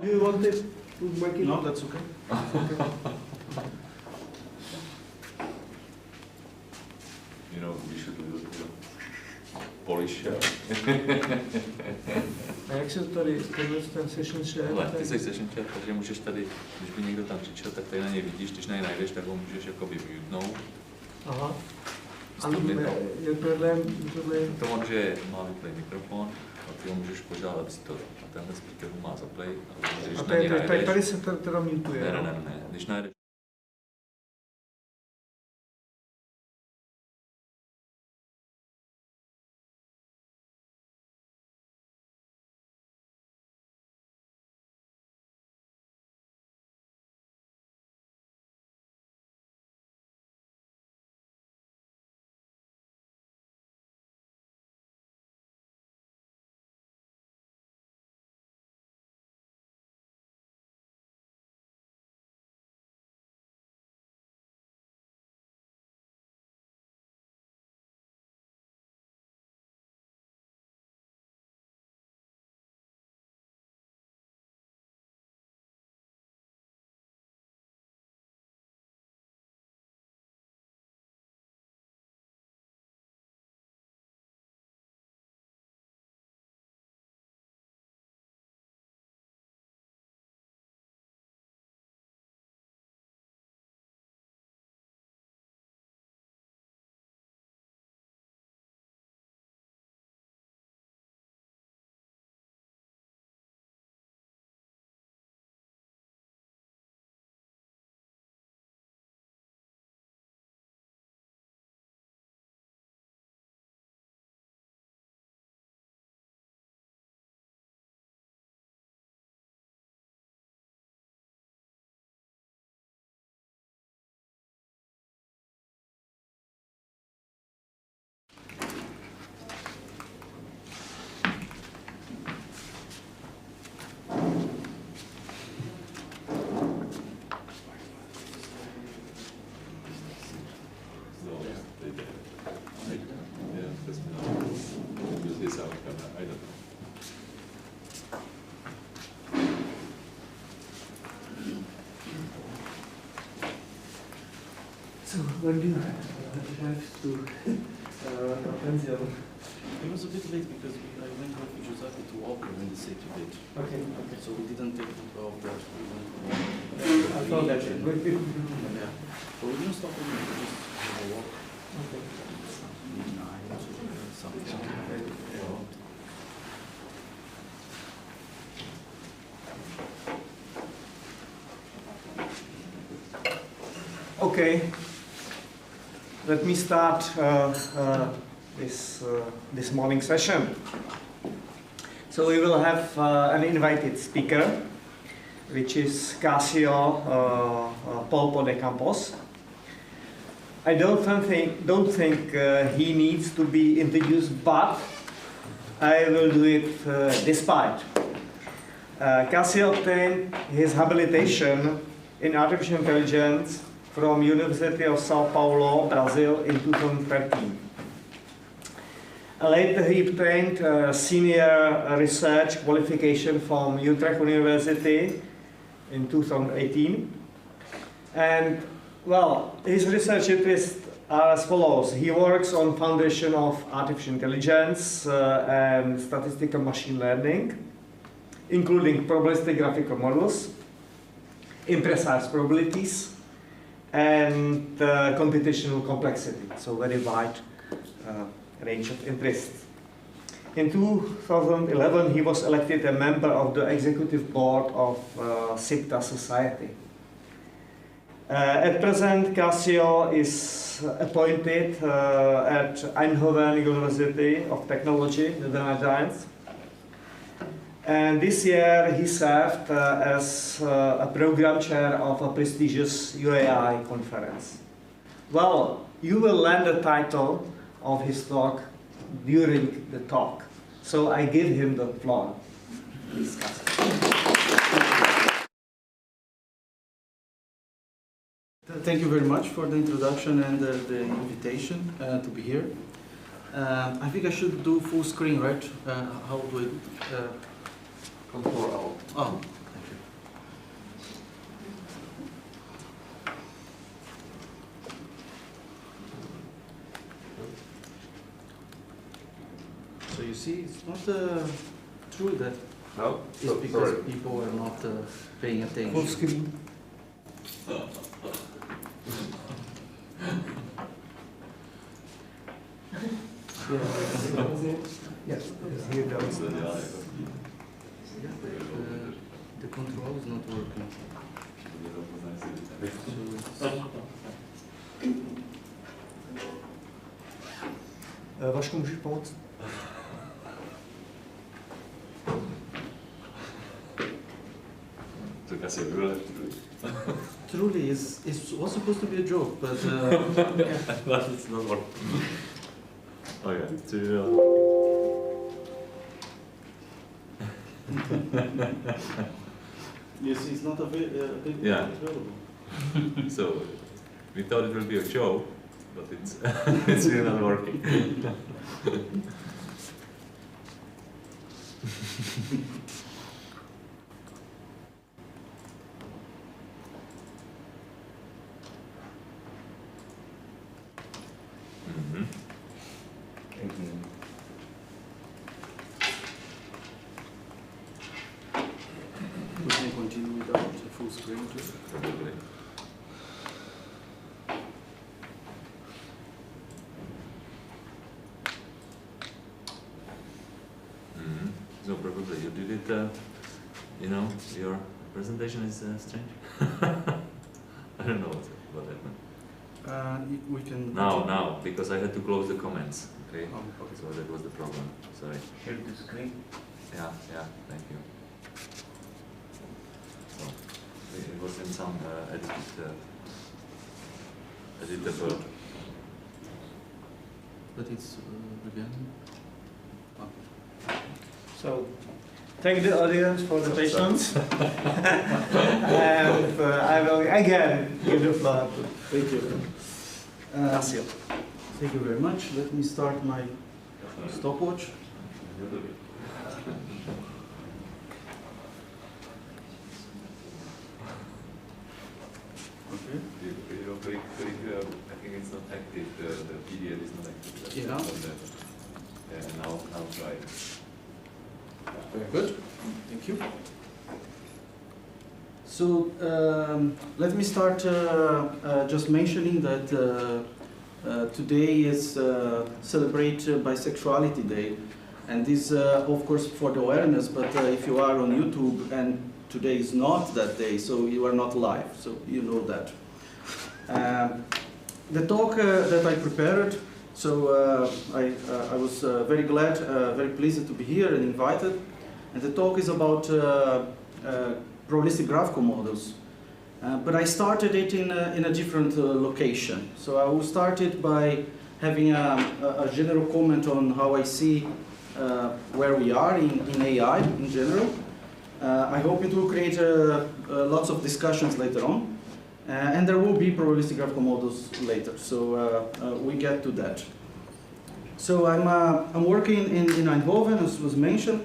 Do you want it to make it? No, that's okay. You know, we should do it, polish. A jak se tady ten session share? Ale ty jsi session chat, takže můžeš tady, když by někdo tam křičel, tak tady na něj vidíš, když na něj najdeš, tak ho můžeš jakoby mutnout. Aha. Ale je problém? To on, že má vyplay mikrofon, a ty ho můžeš požádat, aby si to na tenhle speaker má zaplay. A tady se teda mutuje. Ne. Když najdeš So, when do you have to pension? It was a bit late because I went off with Giuseppe to Walker when they said to bed. Okay. So we didn't take it off that. We went I thought that it would be. Yeah. But we didn't stop we just have a walk. Okay. Something. Okay. Let me start this morning session. So we will have an invited speaker, which is Casio Polpo de Campos. I don't think he needs to be introduced, but I will do it despite. Casio obtained his habilitation in artificial intelligence from University of Sao Paulo, Brazil in 2013. Later he obtained senior research qualification from Utrecht University in 2018. And well, his research interests are as follows. He works on foundation of artificial intelligence and statistical machine learning, including probabilistic graphical models, imprecise probabilities, and computational complexity, so very wide range of interests. In 2011, he was elected a member of the executive board of SIPTA Society. At present, Casio is appointed at Eindhoven University of Technology, the Netherlands. And this year he served as a program chair of a prestigious UAI conference. Well, you will learn the title of his talk during the talk. So I give him the floor. Please, Thank you very much for the introduction and the invitation to be here. I think I should do full screen, right? How do I? Control Alt. Oh, thank you. So you see, it's not true that No? it's because people are not paying attention. Full screen. Yes, here down. The control is not working. Vašku, můžeš pomoct? Took us a real Truly, it was supposed to be a joke, but But it's not working. Oh yeah, it's real. you see, it's not available. Yeah. So we thought it would be a show, but it's it's really not working. Mhm. We can continue without the full screen too. Probably. Mhm. So probably you did it. You know, your presentation is strange. I don't know what happened. We can. Now, because I had to close the comments. Okay. Oh, okay. So that was the problem. Sorry. Share the screen. Yeah, thank you. So, it was in some editable. But it's again. So, thank the audience for the patience. And I will again give the floor to Thank you. Nasio. Thank you very much. Let me start my stopwatch. Okay. You click, I think it's not active, the PDF is not active. Yeah. Now try. Very good. Thank you. So let me start just mentioning that today is Celebrate Bisexuality Day, and this of course for the awareness, but if you are on YouTube and today is not that day, so you are not live, so you know that. The talk that I prepared, so I was very glad, very pleased to be here and invited, and the talk is about probabilistic graphical models. But I started it in a different location. So I will start it by having a general comment on how I see where we are in AI in general. I hope it will create lots of discussions later on. And there will be probabilistic graphical models later, so we get to that. So I'm working in Eindhoven, as was mentioned.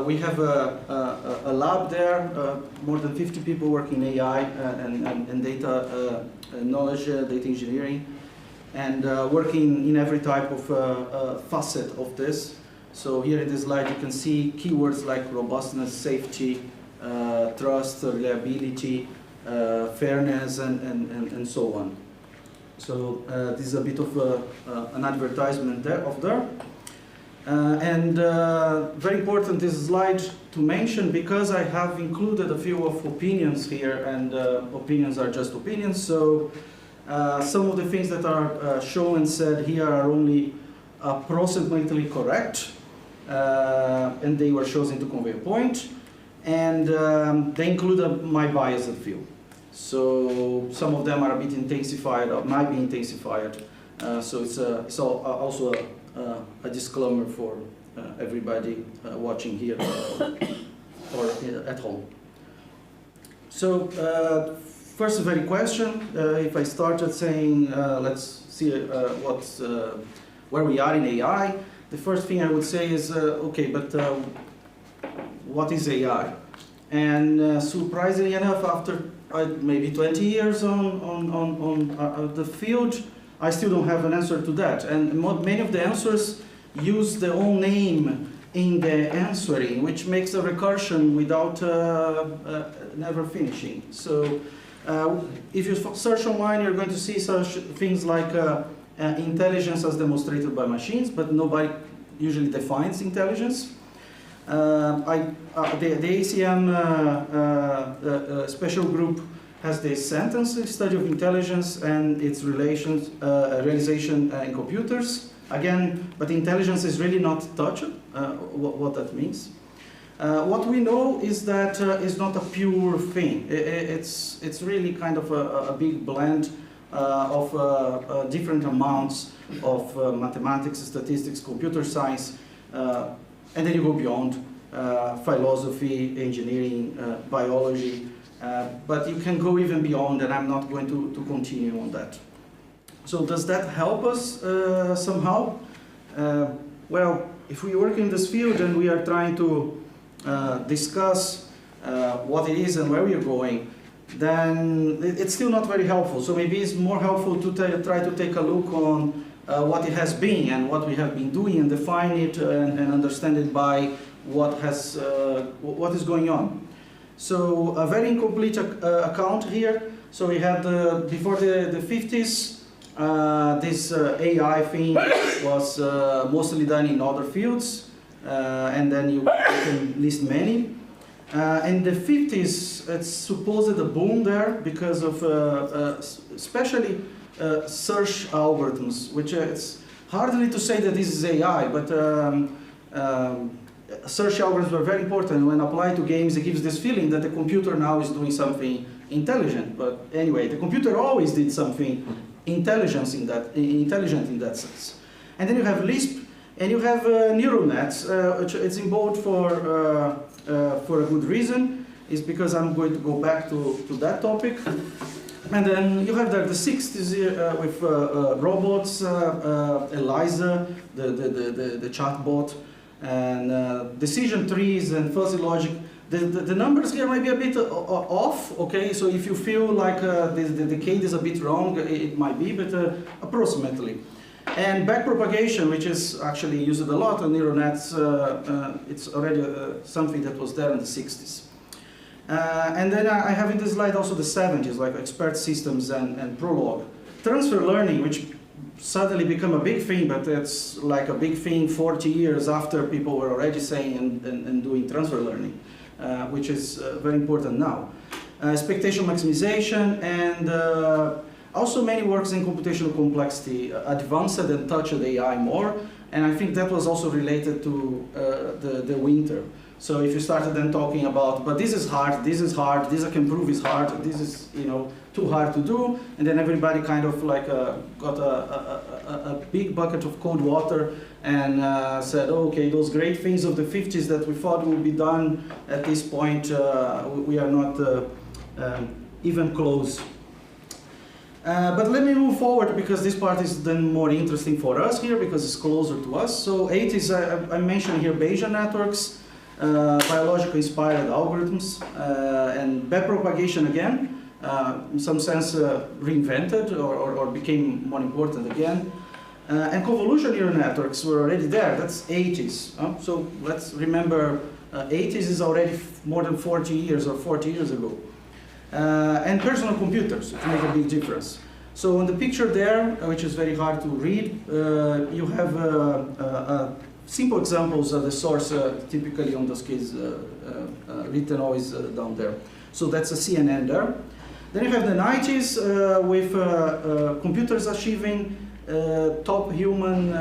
We have a lab there, more than 50 people working in AI and data knowledge, data engineering, and working in every type of facet of this. So here in this slide you can see keywords like robustness, safety, trust, reliability, fairness, and so on. So this is a bit of an advertisement there. And very important this slide to mention, because I have included a few of opinions here, and opinions are just opinions, so some of the things that are shown and said here are only approximately correct, and they were chosen to convey a point, and they include my biased view. So some of them are a bit intensified, or might be intensified, so it's also a disclaimer for everybody watching here or at home. So first very question, if I started saying let's see where we are in AI, the first thing I would say is okay, but what is AI? And surprisingly enough, after maybe 20 years on the field, I still don't have an answer to that. And many of the answers use their own name in the answering, which makes a recursion without never finishing. So if you search online, you're going to see such things like intelligence as demonstrated by machines, but nobody usually defines intelligence. The ACM special group has this sentence, study of intelligence and its relations, realization in computers. Again, but intelligence is really not touched, what that means. What we know is that it's not a pure thing. It's really kind of a big blend of different amounts of mathematics, statistics, computer science, and then you go beyond philosophy, engineering, biology, but you can go even beyond, and I'm not going to continue on that. So does that help us somehow? Well, if we work in this field and we are trying to discuss what it is and where we are going, then it's still not very helpful. So maybe it's more helpful to try to take a look on what it has been and what we have been doing and define it and understand it by what is going on. So a very incomplete account here. So we had before the 50s, this AI thing was mostly done in other fields, and then you can list many. In the 50s, it's supposed a boom there because of especially search algorithms, which it's hardly to say that this is AI, but search algorithms were very important. When applied to games, it gives this feeling that the computer now is doing something intelligent. But anyway, the computer always did something intelligent in that sense. And then you have Lisp, and you have neural nets, which it's involved for a good reason. Is because I'm going to go back to that topic. And then you have the 60s with robots, ELIZA, the chatbot, and decision trees and fuzzy logic. The numbers here might be a bit off, okay? So if you feel like the decade is a bit wrong, it might be, but approximately. And backpropagation, which is actually used a lot on neural nets, it's already something that was there in the 60s. And then I have in this slide also the 70s, like expert systems and Prolog. Transfer learning, which suddenly became a big thing, but it's like a big thing 40 years after people were already saying and doing transfer learning, which is very important now. Expectation maximization, and also many works in computational complexity, advanced and touched AI more, and I think that was also related to the winter. So if you started then talking about, but this is hard, this I can prove is hard, this is, you know, too hard to do, and then everybody kind of like got a big bucket of cold water and said, oh, okay, those great things of the 50s that we thought would be done at this point, we are not even close. But let me move forward, because this part is then more interesting for us here because it's closer to us. So 80s, I mentioned here Bayesian networks, biologically inspired algorithms, and backpropagation again, in some sense reinvented or became more important again. And convolution neural networks were already there, that's 80s. So let's remember 80s is already more than 40 years or 40 years ago. And personal computers to make a big difference. So on the picture there, which is very hard to read, you have simple examples of the source, typically on those cases written always down there. So that's a CNN there. Then you have the 90s with computers achieving top human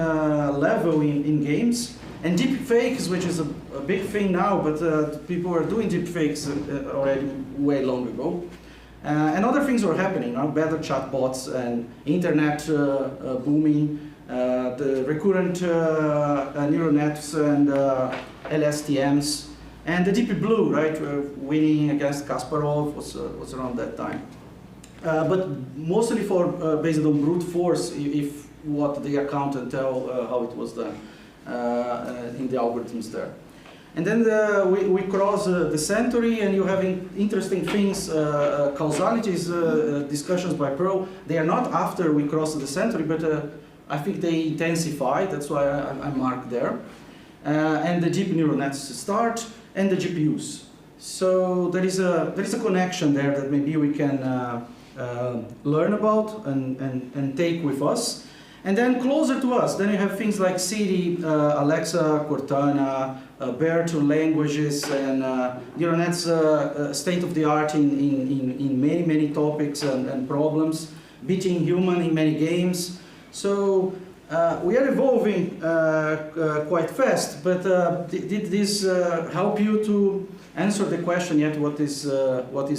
level in games. And deep fakes, which is a big thing now, but people were doing deep fakes already way long ago. And other things were happening now, better chatbots and internet booming, the recurrent neural nets and LSTMs, and the Deep Blue, right, winning against Kasparov was around that time. But mostly based on brute force, if what the accountant tell how it was done. In the algorithms there. And then we cross the century, and you're having interesting things, causalities, discussions by Pearl. They are not after we cross the century, but I think they intensify, that's why I marked there. And the deep neural nets start, and the GPUs. So there is a connection there that maybe we can learn about and take with us. And then closer to us, then you have things like Siri, Alexa, Cortana, Berto languages, and neural nets state of the art in many, many topics and problems, beating human in many games. So we are evolving quite fast, but did this help you to answer the question yet, what is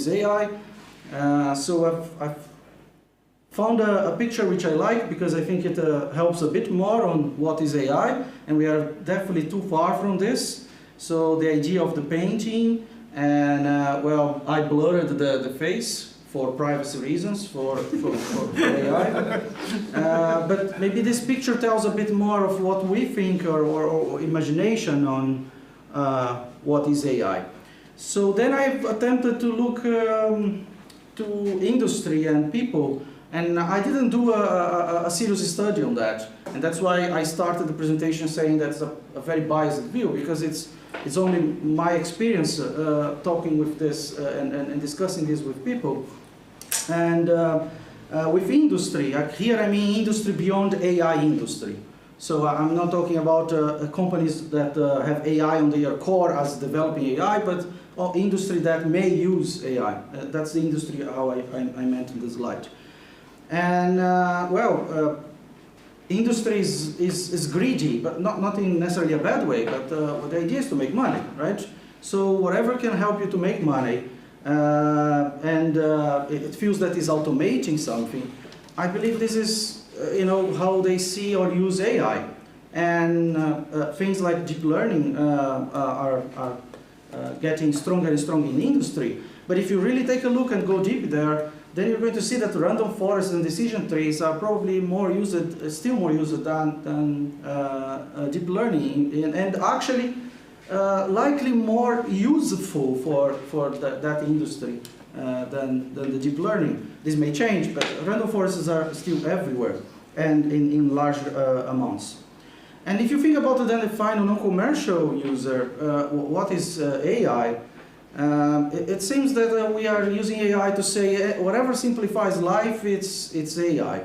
AI? So I've found a picture which I like because I think it helps a bit more on what is AI, and we are definitely too far from this. So the idea of the painting, and well, I blurred the face for privacy reasons for AI. But maybe this picture tells a bit more of what we think or imagination on what is AI. So then I've attempted to look to industry and people, and I didn't do a serious study on that. And that's why I started the presentation saying that's a very biased view, because it's only my experience talking with this and discussing this with people. And with industry, here I mean industry beyond AI industry. So I'm not talking about companies that have AI on their core as developing AI, but industry that may use AI. That's the industry how I meant in the slide. And well, industry is greedy, but not in necessarily a bad way, but the idea is to make money, right? So whatever can help you to make money, and it feels that is automating something, I believe this is you know, how they see or use AI. And things like deep learning are getting stronger and stronger in industry. But if you really take a look and go deep there, then you're going to see that random forests and decision trees are probably more used, still more used than deep learning, and actually likely more useful for that industry than the deep learning. This may change, but random forests are still everywhere and in large amounts. And if you think about it, then the final non-commercial user, what is AI? It seems that we are using AI to say whatever simplifies life, it's AI.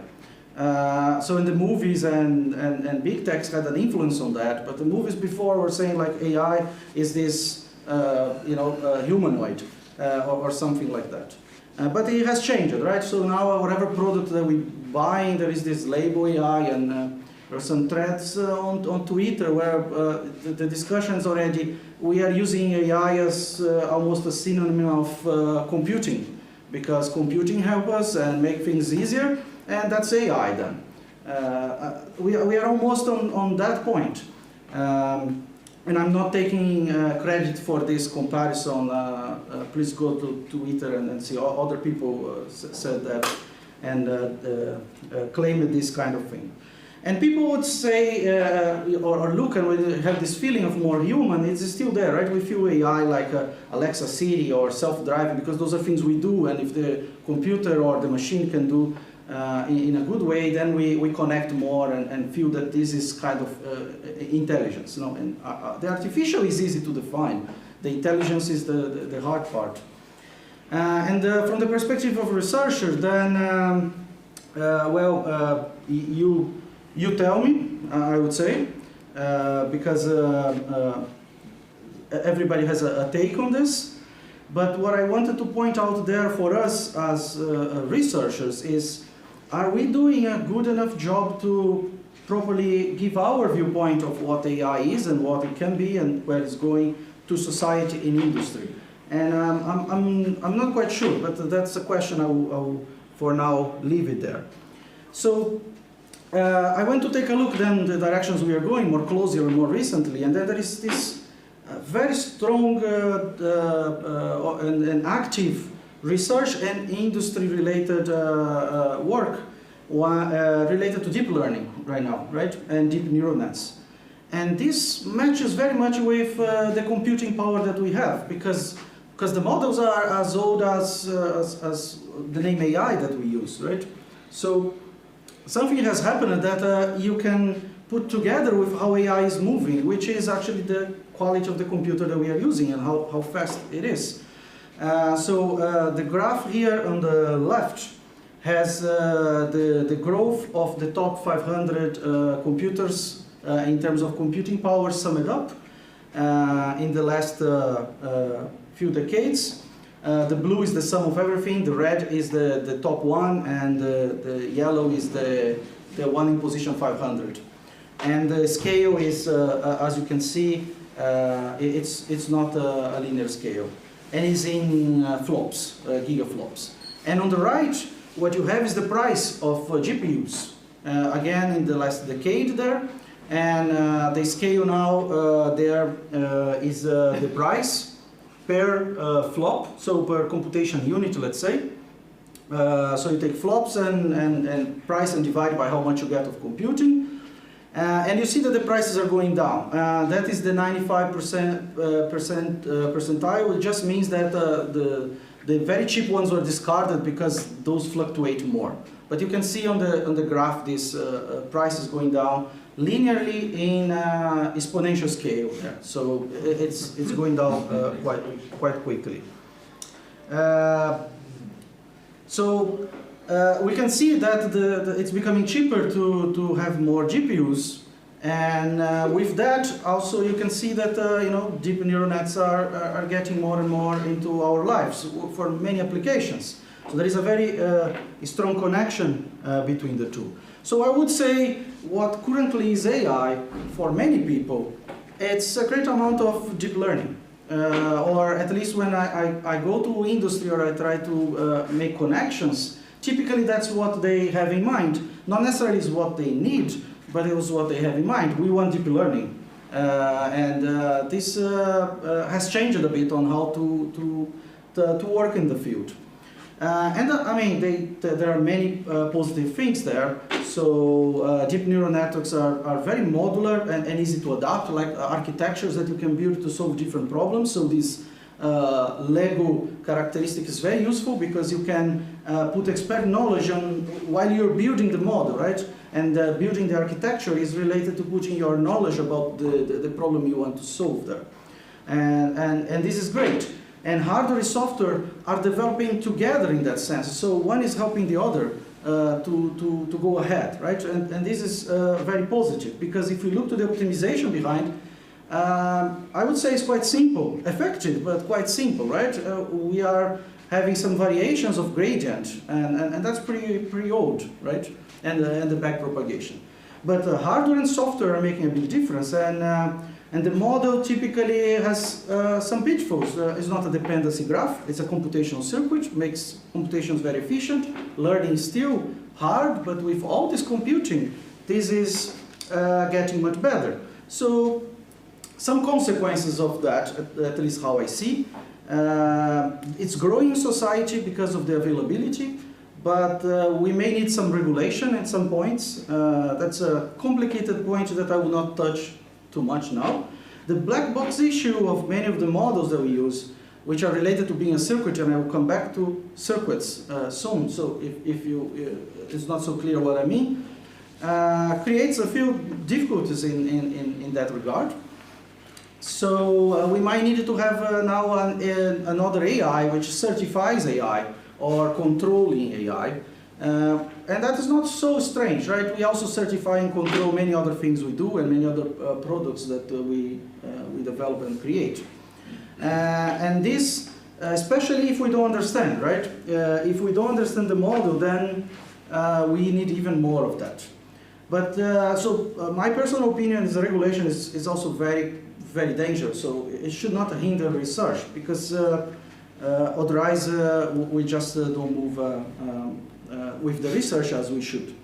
So in the movies and big techs had an influence on that, but the movies before were saying like AI is this you know, humanoid or something like that. But it has changed, right? So now whatever product that we buy, there is this label AI, and there are some threads on Twitter where the discussions already, we are using AI as almost a synonym of computing, because computing helps us and make things easier, and that's AI then. We are almost on that point. And I'm not taking credit for this comparison. Please go to Twitter and see other people said that and claimed this kind of thing. And people would say, or look, and we have this feeling of more human, it's still there, right? We feel AI like Alexa, Siri, or self-driving, because those are things we do, and if the computer or the machine can do in a good way, then we connect more and feel that this is kind of intelligence. You know? And the artificial is easy to define. The intelligence is the hard part. And from the perspective of researchers, then, well, you tell me, I would say, because everybody has a take on this. But what I wanted to point out there for us as researchers is, are we doing a good enough job to properly give our viewpoint of what AI is and what it can be and where it's going to society and industry? And I'm not quite sure, but that's a question I will for now leave it there. So I went to take a look then the directions we are going more closely or more recently, and then there is this very strong and active research and industry-related work related to deep learning right now, right? And deep neural nets. And this matches very much with the computing power that we have, because the models are as old as the name AI that we use, right? So something has happened that you can put together with how AI is moving, which is actually the quality of the computer that we are using and how fast it is. The graph here on the left has the growth of the top 500 computers in terms of computing power summed up in the last few decades. The blue is the sum of everything, the red is the top one, and the yellow is the one in position 500. And the scale is, as you can see, it's not a linear scale. And it's in flops, gigaflops. And on the right, what you have is the price of GPUs. Again, in the last decade there. And the scale now there is the price per flop, so per computation unit, let's say. So you take flops and price and divide by how much you get of computing. And you see that the prices are going down. That is the 95% percentile. It just means that the very cheap ones were discarded because those fluctuate more. But you can see on the graph this price is going down linearly in exponential scale. Yeah. So it's going down quite quickly. We can see that it's becoming cheaper to have more GPUs, and with that also you can see that deep neural nets are getting more and more into our lives for many applications. So there is a very strong connection between the two. So I would say what currently is AI for many people, it's a great amount of deep learning. Or at least when I go to industry or I try to make connections, typically that's what they have in mind. Not necessarily is what they need, but it was what they have in mind. We want deep learning. This has changed a bit on how to work in the field. There are many positive things there. So deep neural networks are very modular and easy to adapt, like architectures that you can build to solve different problems. So this Lego characteristic is very useful because you can put expert knowledge on while you're building the model, right? And building the architecture is related to putting your knowledge about the problem you want to solve there. And this is great. And hardware and software are developing together in that sense. So one is helping the other to go ahead, right? And this is very positive because if we look to the optimization behind, I would say it's quite simple, effective, but quite simple, right? We are having some variations of gradient, and that's pretty old, right? And the backpropagation. But hardware and software are making a big difference, and the model typically has some pitfalls. It's not a dependency graph, it's a computational circuit, makes computations very efficient. Learning is still hard, but with all this computing, this is getting much better. So some consequences of that, at least how I see. It's growing in society because of the availability, but we may need some regulation at some points. That's a complicated point that I will not touch too much now. The black box issue of many of the models that we use, which are related to being a circuit, and I will come back to circuits soon, so if it's not so clear what I mean, creates a few difficulties in that regard. So we might need to have now another AI which certifies AI or controlling AI. And that is not so strange, right? We also certify and control many other things we do and many other products that we develop and create. And this, especially if we don't understand, right? If we don't understand the model, then we need even more of that. But my personal opinion is the regulation is also very dangerous. So it should not hinder research because otherwise we just don't move with the research as we should.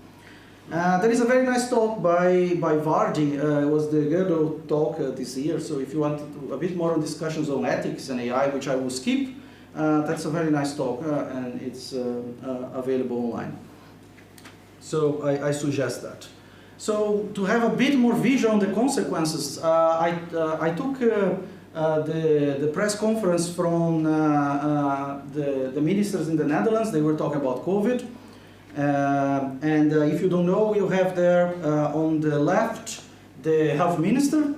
There is a very nice talk by Vardy. It was the Gödel talk this year. So if you want a bit more on discussions on ethics and AI, which I will skip, that's a very nice talk and it's available online. So I suggest that. So to have a bit more vision on the consequences, I took the press conference from the ministers in the Netherlands. They were talking about COVID. If you don't know, you have there on the left the health minister.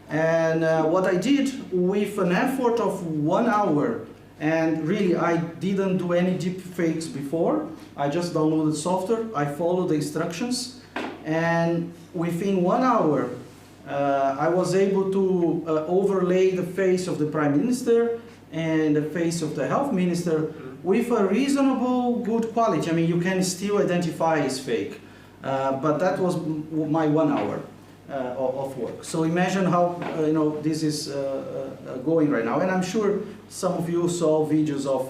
And what I did with an effort of 1 hour, and really I didn't do any deep fakes before, I just downloaded software, I followed the instructions, and within 1 hour I was able to overlay the face of the Prime Minister and the face of the Health Minister with a reasonable good quality. I mean, you can still identify as fake, but that was my 1 hour of work. So imagine how this is going right now. And I'm sure some of you saw videos of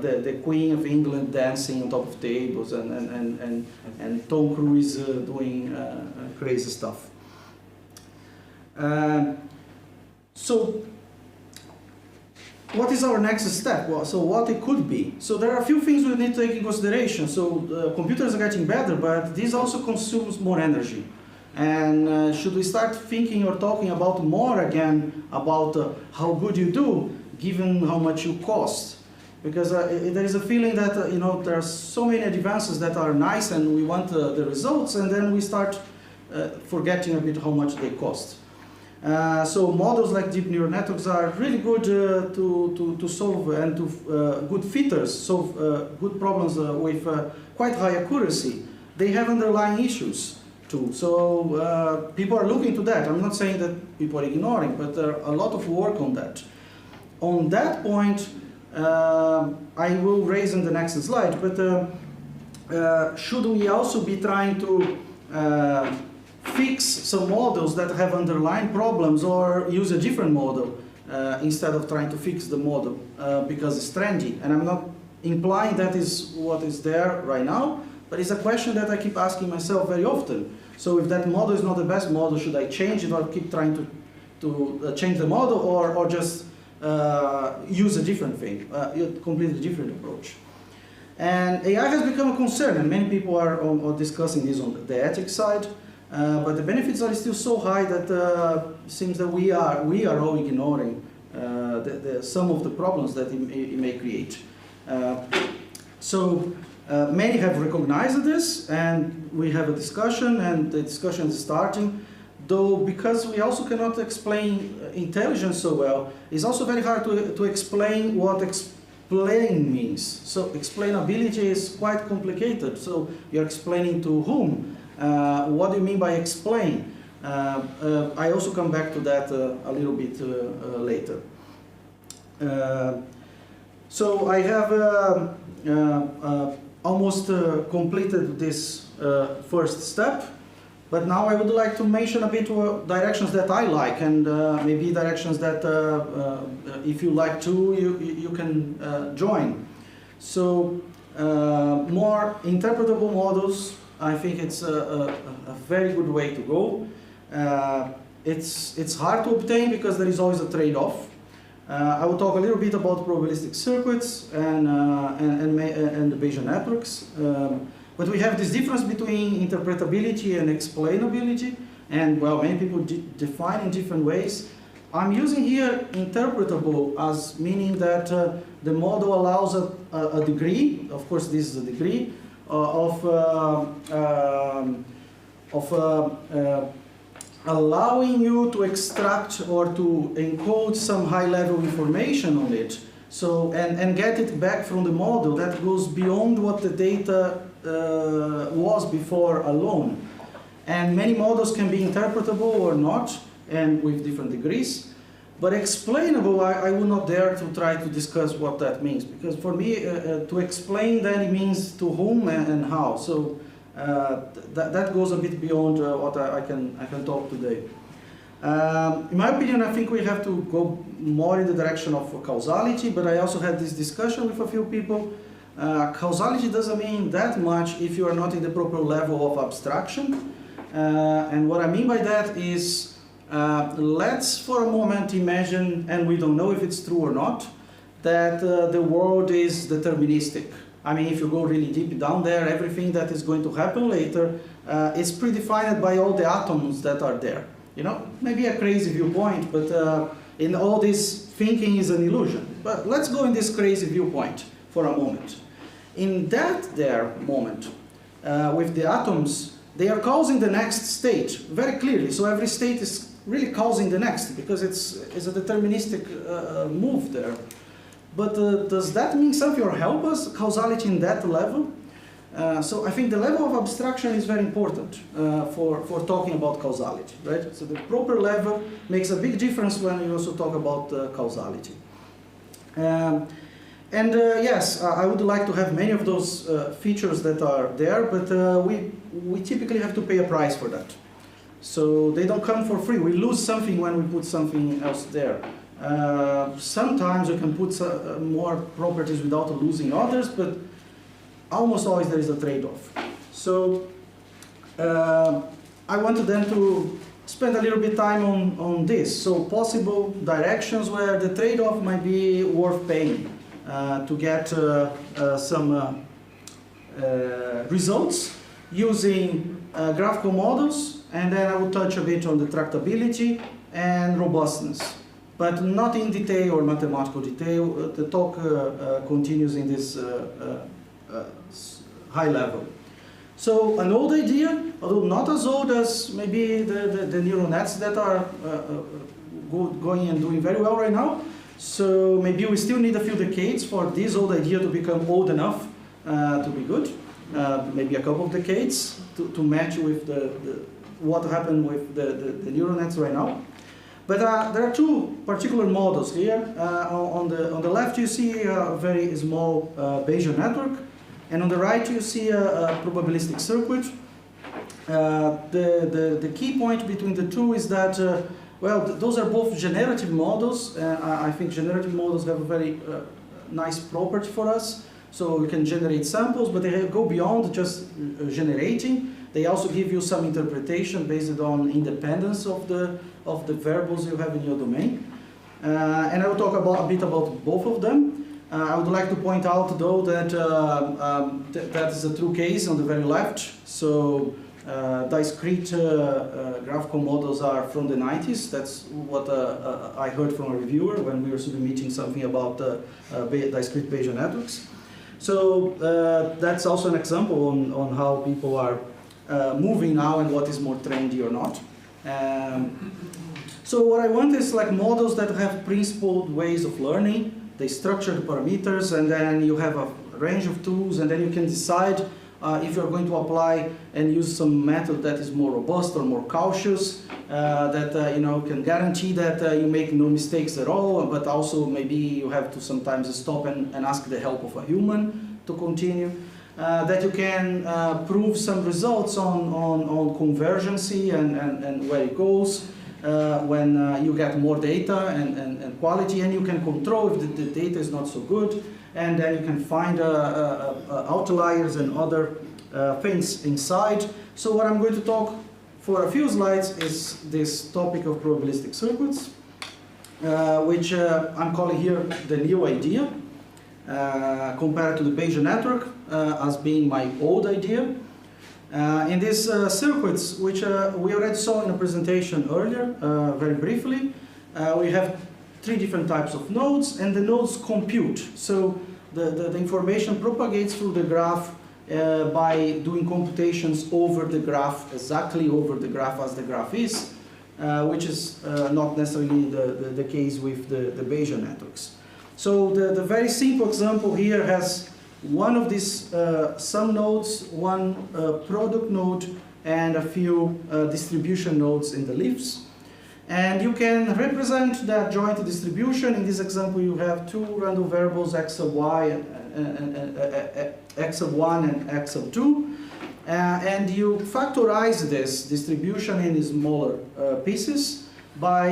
the Queen of England dancing on top of tables and Tom Cruise doing crazy stuff. So what is our next step? Well, so what it could be. So there are a few things we need to take in consideration. So computers are getting better, but this also consumes more energy. And should we start thinking or talking about more again about how good you do, given how much you cost? Because there is a feeling that there are so many advances that are nice and we want the results, and then we start forgetting a bit how much they cost. So models like deep neural networks are really good to solve and to good fitters, solve good problems with quite high accuracy. They have underlying issues too. So people are looking to that. I'm not saying that people are ignoring, but there are a lot of work on that. On that point, I will raise in the next slide, but should we also be trying to fix some models that have underlying problems, or use a different model instead of trying to fix the model because it's trendy? And I'm not implying that is what is there right now, but it's a question that I keep asking myself very often. So if that model is not the best model, should I change it or keep trying to change the model, or just use a different thing, a completely different approach? And AI has become a concern, and many people are discussing this on the ethics side. But the benefits are still so high that it seems that we are all ignoring some of the problems that it may create. So many have recognized this, and we have a discussion, and the discussion is starting. Though because we also cannot explain intelligence so well, it's also very hard to explain what explain means. So explainability is quite complicated. So you're explaining to whom? What do you mean by explain? I also come back to that a little bit later. So I have almost completed this first step, but now I would like to mention a bit directions that I like, and maybe directions that if you like to, you can join. So more interpretable models, I think it's a very good way to go. It's hard to obtain because there is always a trade-off. I will talk a little bit about probabilistic circuits and the Bayesian networks. But we have this difference between interpretability and explainability, and well, many people define in different ways. I'm using here interpretable as meaning that the model allows a degree, of course this is a degree, of allowing you to extract or to encode some high-level information on it, so and get it back from the model that goes beyond what the data was before alone. And many models can be interpretable or not, and with different degrees. But explainable, I would not dare to try to discuss what that means, because for me, to explain then it means to whom and how. So that goes a bit beyond what I can talk today. In my opinion, I think we have to go more in the direction of causality, but I also had this discussion with a few people. Causality doesn't mean that much if you are not in the proper level of abstraction. And what I mean by that is, let's for a moment imagine, and we don't know if it's true or not, that the world is deterministic. I mean, if you go really deep down there, everything that is going to happen later is predefined by all the atoms that are there. You know, maybe a crazy viewpoint, but in all this thinking is an illusion. But let's go in this crazy viewpoint for a moment. in that there moment, with the atoms, they are causing the next state very clearly. So every state is really causing the next because it's a deterministic move there. But does that mean something or help us, causality in that level? So I think the level of abstraction is very important for talking about causality, right? So the proper level makes a big difference when you also talk about causality. Yes, I would like to have many of those features that are there, but we typically have to pay a price for that. So they don't come for free. We lose something when we put something else there. Sometimes you can put more properties without losing others, but almost always there is a trade-off. So I wanted then to spend a little bit time on this. So possible directions where the trade-off might be worth paying to get some results using graphical models, and then I will touch a bit on the tractability and robustness, but not in detail or mathematical detail. The talk continues in this high level. So an old idea, although not as old as maybe the neural nets that are going and doing very well right now. So maybe we still need a few decades for this old idea to become old enough to be good. Maybe a couple of decades to match with what happened with the neural nets right now. But there are two particular models here. On the left you see a very small Bayesian network, and on the right you see a probabilistic circuit. The key point between the two is that, well, those are both generative models. I think generative models have a very nice property for us. So we can generate samples, but they go beyond just generating. They also give you some interpretation based on independence of the variables you have in your domain. And I will talk a bit about both of them. I would like to point out, though, that that is a true case on the very left. So discrete graphical models are from the 90s. That's what I heard from a reviewer when we were submitting something about discrete Bayesian networks. So that's also an example on how people are moving now and what is more trendy or not. So what I want is like models that have principled ways of learning. They structure the parameters, and then you have a range of tools, and then you can decide if you're going to apply and use some method that is more robust or more cautious, that you know, can guarantee that you make no mistakes at all, but also maybe you have to sometimes stop and ask the help of a human to continue. That you can prove some results on convergency and where it goes when you get more data and quality, and you can control if the data is not so good, and then you can find outliers and other things inside. So what I'm going to talk for a few slides is this topic of probabilistic circuits, which I'm calling here the new idea, compared to the Bayesian network as being my old idea. In these circuits, which we already saw in a presentation earlier, very briefly, we have three different types of nodes, and the nodes compute. So the information propagates through the graph by doing computations over the graph, exactly over the graph as the graph is, which is not necessarily the case with the Bayesian networks. So the very simple example here has one of these sum nodes, one product node, and a few distribution nodes in the leaves. And you can represent that joint distribution. In this example, you have two random variables, x sub y and x sub 1 and x sub 2. And you factorize this distribution in smaller pieces by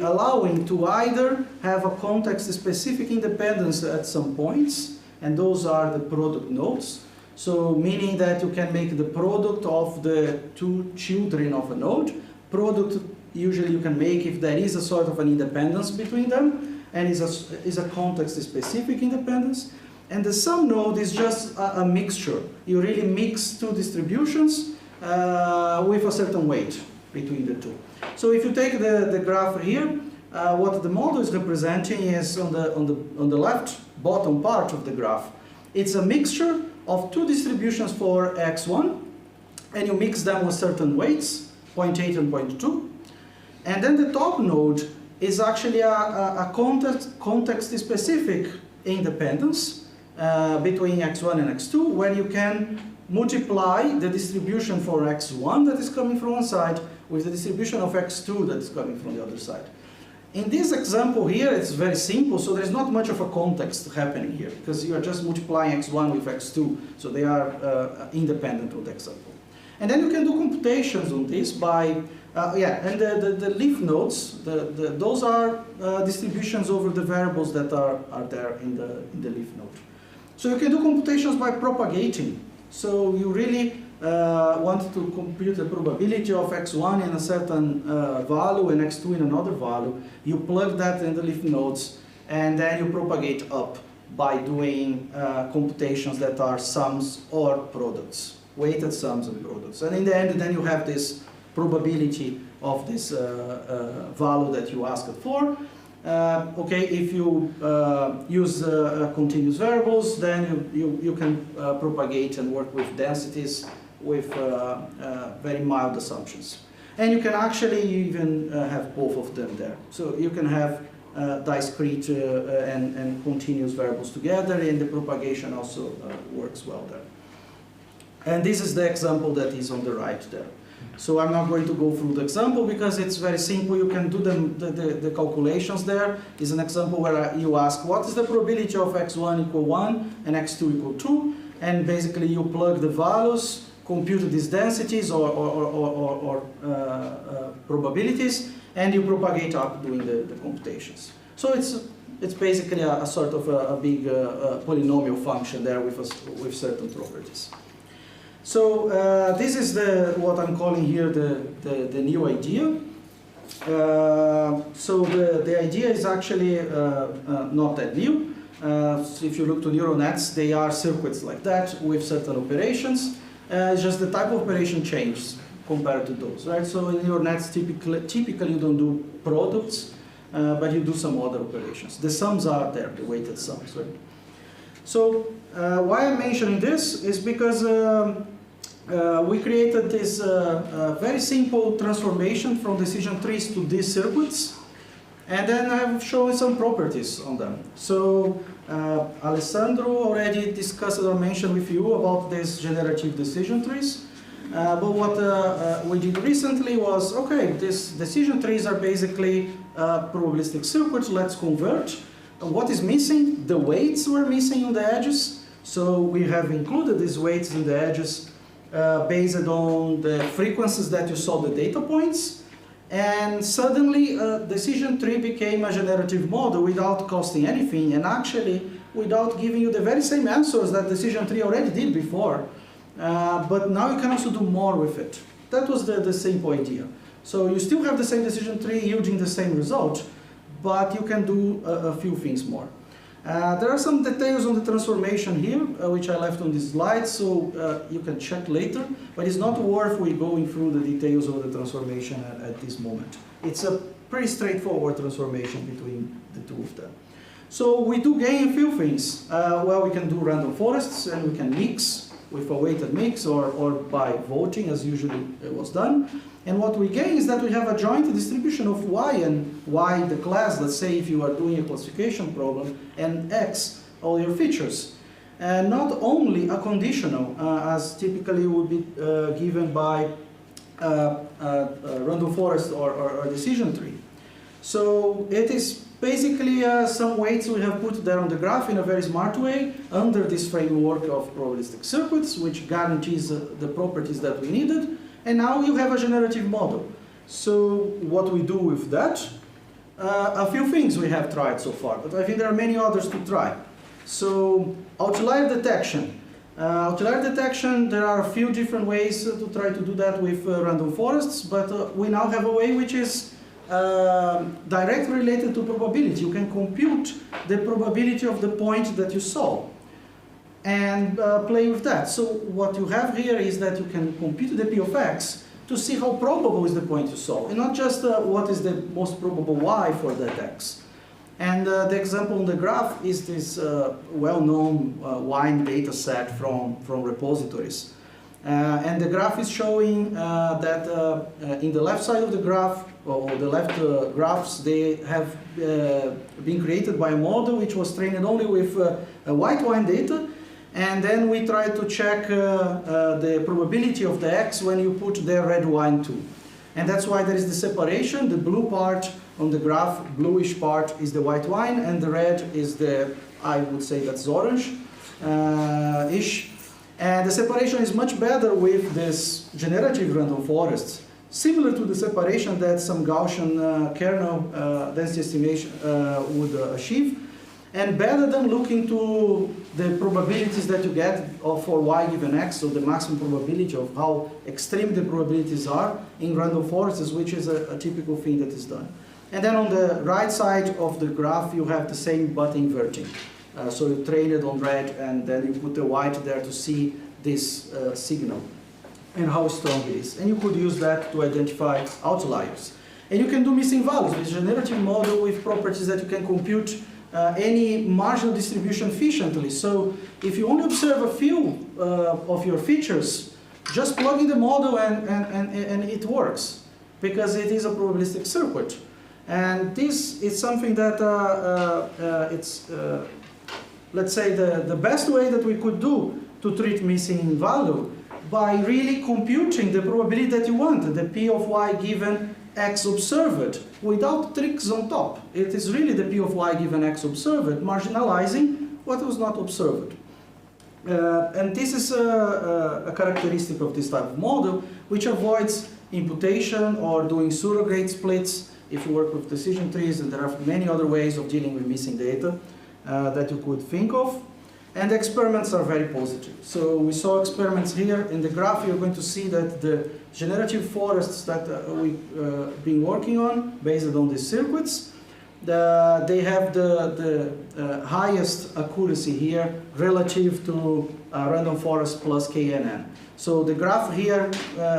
allowing to either have a context-specific independence at some points, and those are the product nodes. So meaning that you can make the product of the two children of a node. Product usually you can make if there is a sort of an independence between them, and is a context-specific independence. And the sum node is just a mixture. You really mix two distributions with a certain weight between the two. So if you take the graph here, what the model is representing is on the left bottom part of the graph, It's a mixture of two distributions for x1, and you mix them with certain weights, 0.8 and 0.2. And then the top node is actually a context-specific independence between x1 and x2, where you can multiply the distribution for x1 that is coming from one side with the distribution of x2 that is coming from the other side. In this example here, it's very simple, so there's not much of a context happening here, because you are just multiplying x1 with x2, so they are independent of the example. And then you can do computations on this by, and the leaf nodes, those are distributions over the variables that are there in the leaf node. So you can do computations by propagating. So you really want to compute the probability of x1 in a certain value and x2 in another value. You plug that in the leaf nodes, and then you propagate up by doing computations that are sums or products, weighted sums and products. And in the end, then you have this probability of this value that you asked for. Okay, if you use continuous variables, then you can propagate and work with densities with very mild assumptions. And you can actually even have both of them there. So you can have discrete and continuous variables together, and the propagation also works well there. And this is the example that is on the right there. So I'm not going to go through the example because it's very simple. You can do the calculations there. It's an example where you ask what is the probability of x1 equal 1 and x2 equal 2, and basically you plug the values, compute these densities or probabilities, and you propagate up doing the computations. So it's basically a sort of a big polynomial function there with certain properties. So this is what I'm calling here the new idea. So the idea is actually not that new. So if you look to neural nets, they are circuits like that with certain operations. It's just the type of operation changes compared to those, right? So in neural nets, typically you don't do products, but you do some other operations. The sums are there, the weighted sums, right? So why I'm mentioning this is because we created this very simple transformation from decision trees to these circuits, and then I've shown some properties on them. So Alessandro already discussed or mentioned with you about these generative decision trees. But what we did recently was, okay, these decision trees are basically probabilistic circuits. Let's convert. What is missing? The weights were missing on the edges. So we have included these weights in the edges based on the frequencies that you saw the data points. And suddenly, decision tree became a generative model without costing anything, and actually without giving you the very same answers that decision tree already did before. But now you can also do more with it. That was the simple idea. So you still have the same decision tree yielding the same result, but you can do a few things more. There are some details on the transformation here, which I left on this slide, so you can check later, but it's not worth we going through the details of the transformation at this moment. It's a pretty straightforward transformation between the two of them. So we do gain a few things. Well, we can do random forests, and we can mix with a weighted mix or by voting, as usually it was done. And what we gain is that we have a joint distribution of y, and y the class, let's say if you are doing a classification problem, and x, all your features. And not only a conditional, as typically would be given by random forest or decision tree. So it is basically some weights we have put there on the graph in a very smart way under this framework of probabilistic circuits, which guarantees the properties that we needed. And now you have a generative model. So what we do with that? A few things we have tried so far, but I think there are many others to try. So outlier detection. Outlier detection, there are a few different ways to try to do that with random forests, but we now have a way which is directly related to probability. You can compute the probability of the point that you saw and play with that. So what you have here is that you can compute the p of x to see how probable is the point you saw, and not just what is the most probable y for that x. And the example on the graph is this well-known wine data set from repositories. And the graph is showing that in the left side of the graph, or the left graphs, they have been created by a model which was trained only with white wine data. And then we try to check the probability of the X when you put the red wine too. And that's why there is the separation. The blue part on the graph, bluish part is the white wine, and the red is the, I would say that's orange-ish. And the separation is much better with this generative random forests, similar to the separation that some Gaussian kernel density estimation would achieve, and better than looking to the probabilities that you get for y given x, so the maximum probability of how extreme the probabilities are in random forests, which is a typical thing that is done. And then on the right side of the graph, you have the same but inverting. So you train it on red, and then you put the white there to see this signal and how strong it is. And you could use that to identify outliers. And you can do missing values with a generative model with properties that you can compute any marginal distribution efficiently. So if you only observe a few of your features, just plug in the model and it works, because it is a probabilistic circuit. And this is something that let's say the best way that we could do to treat missing value, by really computing the probability that you want, the P of y given x observed, without tricks on top. It is really the P of y given x observed, marginalizing what was not observed. And this is a characteristic of this type of model, which avoids imputation or doing pseudograde splits if you work with decision trees, and there are many other ways of dealing with missing data that you could think of. And the experiments are very positive. So we saw experiments here. In the graph, you're going to see that the generative forests that we've been working on, based on these circuits, they have the highest accuracy here relative to random forest plus KNN. So the graph here,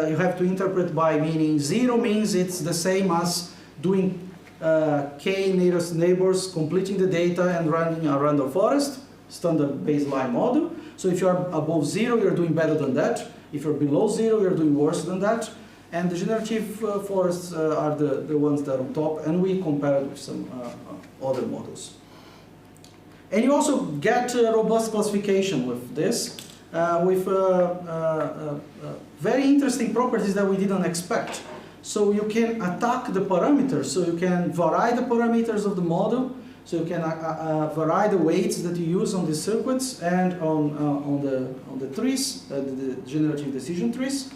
you have to interpret by meaning 0 means it's the same as doing k nearest neighbors, completing the data and running a random forest, standard baseline model. So if you are above 0, you're doing better than that. If you're below 0, you're doing worse than that. And the generative forests are the ones that are on top, and we compare it with some other models. And you also get robust classification with this, with very interesting properties that we didn't expect. So you can attack the parameters, so you can vary the parameters of the model, so you can vary the weights that you use on the circuits and on the trees, the generative decision trees.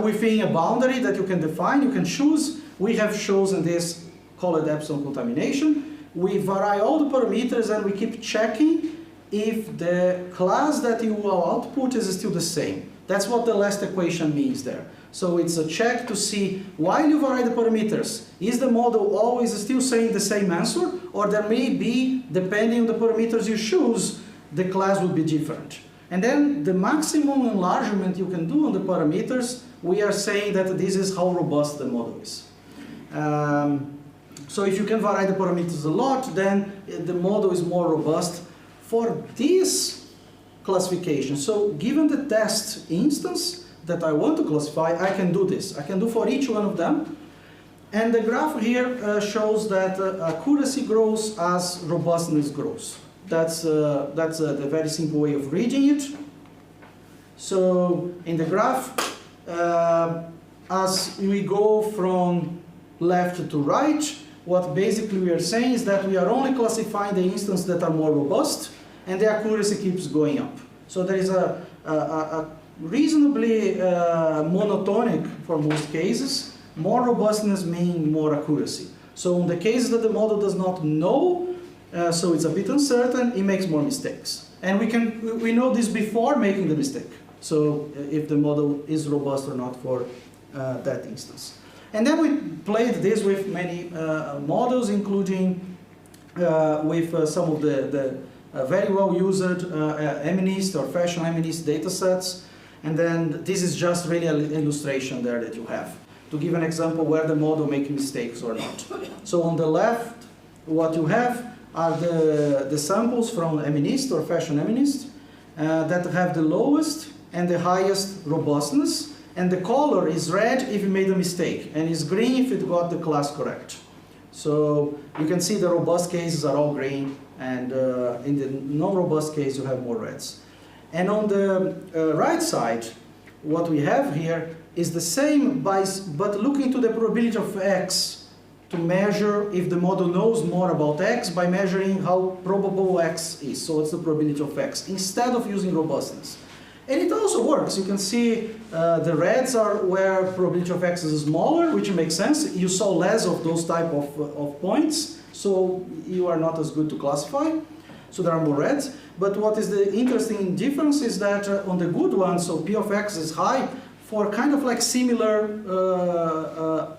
Within a boundary that you can define, you can choose. We have chosen this, call it epsilon contamination. We vary all the parameters and we keep checking if the class that you will output is still the same. That's what the last equation means there. So it's a check to see, while you vary the parameters, is the model always still saying the same answer? Or there may be, depending on the parameters you choose, the class would be different. And then the maximum enlargement you can do on the parameters, we are saying that this is how robust the model is. So if you can vary the parameters a lot, then the model is more robust for this classification. So given the test instance that I want to classify, I can do this. I can do for each one of them. And the graph here shows that accuracy grows as robustness grows. That's the very simple way of reading it. So in the graph, as we go from left to right, what basically we are saying is that we are only classifying the instances that are more robust, and the accuracy keeps going up. So there is a reasonably monotonic for most cases. More robustness means more accuracy. So in the cases that the model does not know, so it's a bit uncertain, it makes more mistakes. And we know this before making the mistake. So if the model is robust or not for that instance. And then we played this with many models, including with some of the very well used MNIST or fashion MNIST data sets. And then this is just really an illustration there that you have to give an example where the model makes mistakes or not. So on the left, what you have are the samples from eminist or fashion eminist that have the lowest and the highest robustness, and the color is red if you made a mistake, and is green if it got the class correct. So you can see the robust cases are all green, and in the non-robust case you have more reds. And on the right side, what we have here is the same, but looking to the probability of X to measure if the model knows more about X by measuring how probable X is. So it's the probability of X, instead of using robustness. And it also works. You can see the reds are where probability of X is smaller, which makes sense. You saw less of those type of points, so you are not as good to classify. So there are more reds. But what is the interesting difference is that on the good ones, so P of X is high for kind of like similar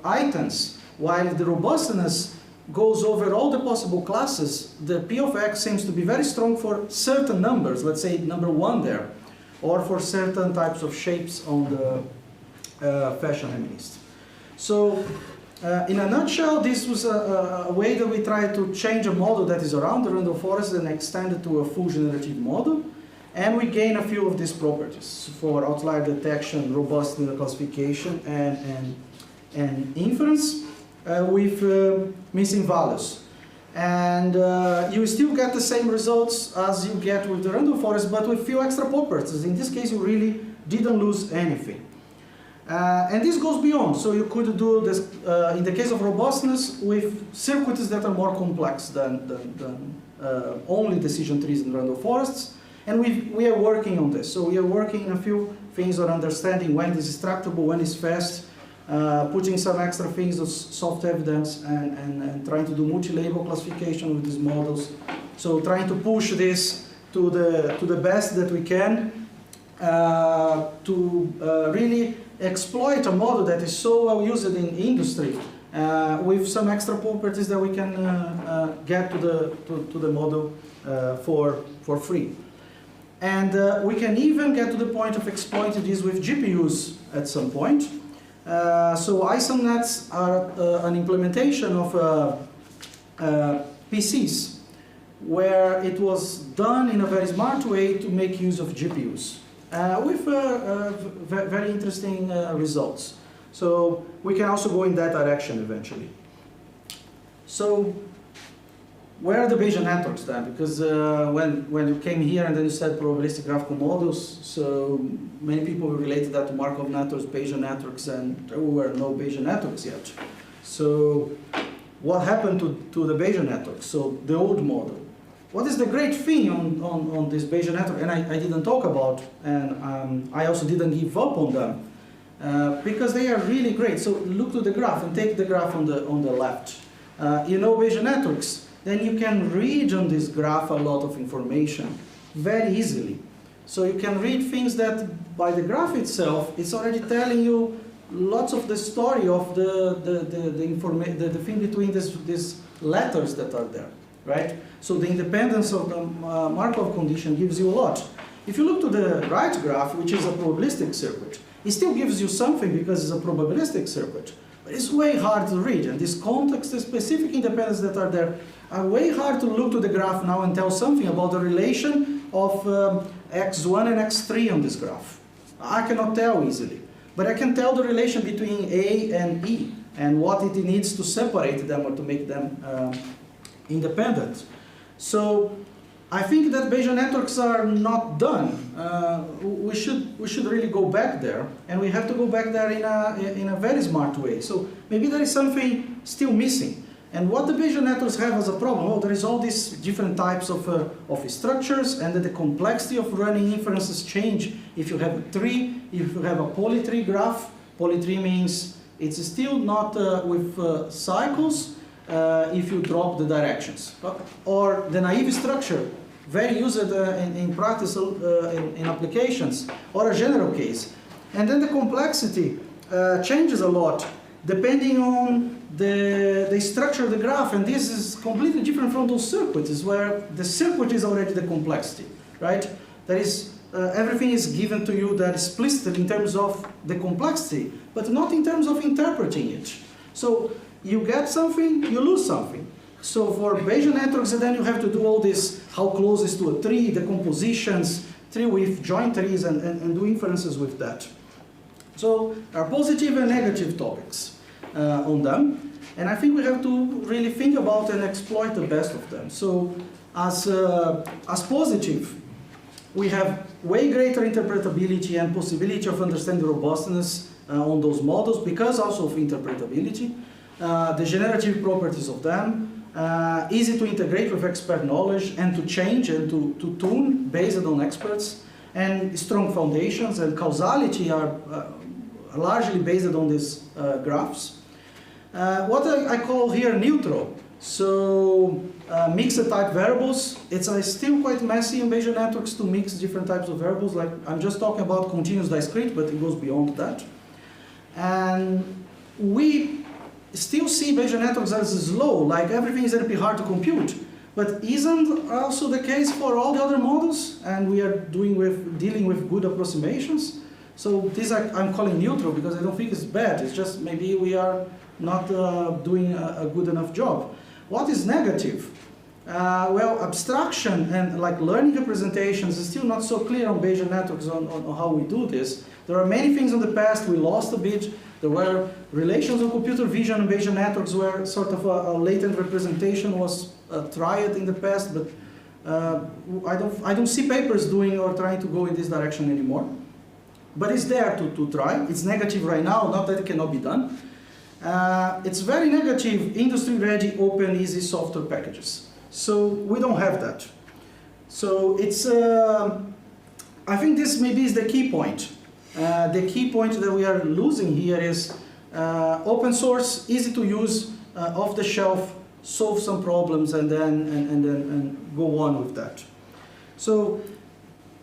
items, while the robustness goes over all the possible classes. The P of X seems to be very strong for certain numbers, let's say number 1 there, or for certain types of shapes on the fashion eminist. So in a nutshell, this was a way that we tried to change a model that is around the random forest and extend it to a full generative model. And we gain a few of these properties for outlier detection, robustness classification, and inference with missing values. And you still get the same results as you get with the random forest, but with few extra properties. In this case, you really didn't lose anything. And this goes beyond. So you could do this, in the case of robustness, with circuits that are more complex than only decision trees in random forests. And we are working on this. So we are working on a few things on understanding when this is tractable, when it's fast, putting some extra things of soft evidence, and trying to do multi-label classification with these models. So trying to push this to the best that we can to really exploit a model that is so well used in industry with some extra properties that we can get to the model for free. And we can even get to the point of exploiting this with GPUs at some point. So ISONets are an implementation of PCs where it was done in a very smart way to make use of GPUs with very interesting results. So we can also go in that direction eventually. So where are the Bayesian networks then? Because when you came here and then you said probabilistic graphical models, so many people related that to Markov networks, Bayesian networks, and there were no Bayesian networks yet. So what happened to the Bayesian networks? So the old model. What is the great thing on this Bayesian network? And I didn't talk about, and I also didn't give up on them, because they are really great. So look to the graph and take the graph on the left. You know Bayesian networks. Then you can read on this graph a lot of information very easily. So you can read things that by the graph itself, it's already telling you lots of the story of the thing between these letters that are there, right? So the independence of the Markov condition gives you a lot. If you look to the right graph, which is a probabilistic circuit, it still gives you something because it's a probabilistic circuit. But it's way hard to read, and this context, the specific independence that are there, are way hard to look to the graph now and tell something about the relation of x1 and x3 on this graph. I cannot tell easily, but I can tell the relation between A and E and what it needs to separate them or to make them independent. So I think that Bayesian networks are not done. We should really go back there, and we have to go back there in a very smart way. So maybe there is something still missing. And what the Bayesian networks have as a problem, well, there is all these different types of structures, and that the complexity of running inferences change if you have a tree, if you have a polytree graph. Polytree means it's still not with cycles if you drop the directions. Or the naive structure, very used in practice in applications, or a general case. And then the complexity changes a lot depending on the structure of the graph, and this is completely different from those circuits where the circuit is already the complexity, right? That is, everything is given to you that is explicit in terms of the complexity, but not in terms of interpreting it. So you get something, you lose something. So for Bayesian networks, then you have to do all this, how close is to a tree, the compositions, tree with joint trees, and do inferences with that. So there are positive and negative topics on them. And I think we have to really think about and exploit the best of them. So as positive, we have way greater interpretability and possibility of understanding robustness on those models because also of interpretability, the generative properties of them, easy to integrate with expert knowledge and to change and to tune based on experts, and strong foundations and causality are largely based on these graphs. What I call here neutral. So mixed type variables, it's still quite messy in Bayesian networks to mix different types of variables. Like I'm just talking about continuous discrete, but it goes beyond that. And we still see Bayesian networks as slow, like everything is going to be hard to compute. But isn't also the case for all the other models? And we are dealing with good approximations. So these I'm calling neutral because I don't think it's bad. It's just maybe we are not doing a good enough job. What is negative? Well, abstraction and like learning representations is still not so clear on Bayesian networks on how we do this. There are many things in the past we lost a bit. There were relations of computer vision and Bayesian networks where sort of a latent representation was tried in the past, but I don't see papers doing or trying to go in this direction anymore. But it's there to try. It's negative right now, not that it cannot be done. It's very negative, industry-ready, open, easy software packages. So we don't have that. So it's, I think this maybe is the key point. The key point that we are losing here is open source, easy to use, off the shelf, solve some problems, and then go on with that. So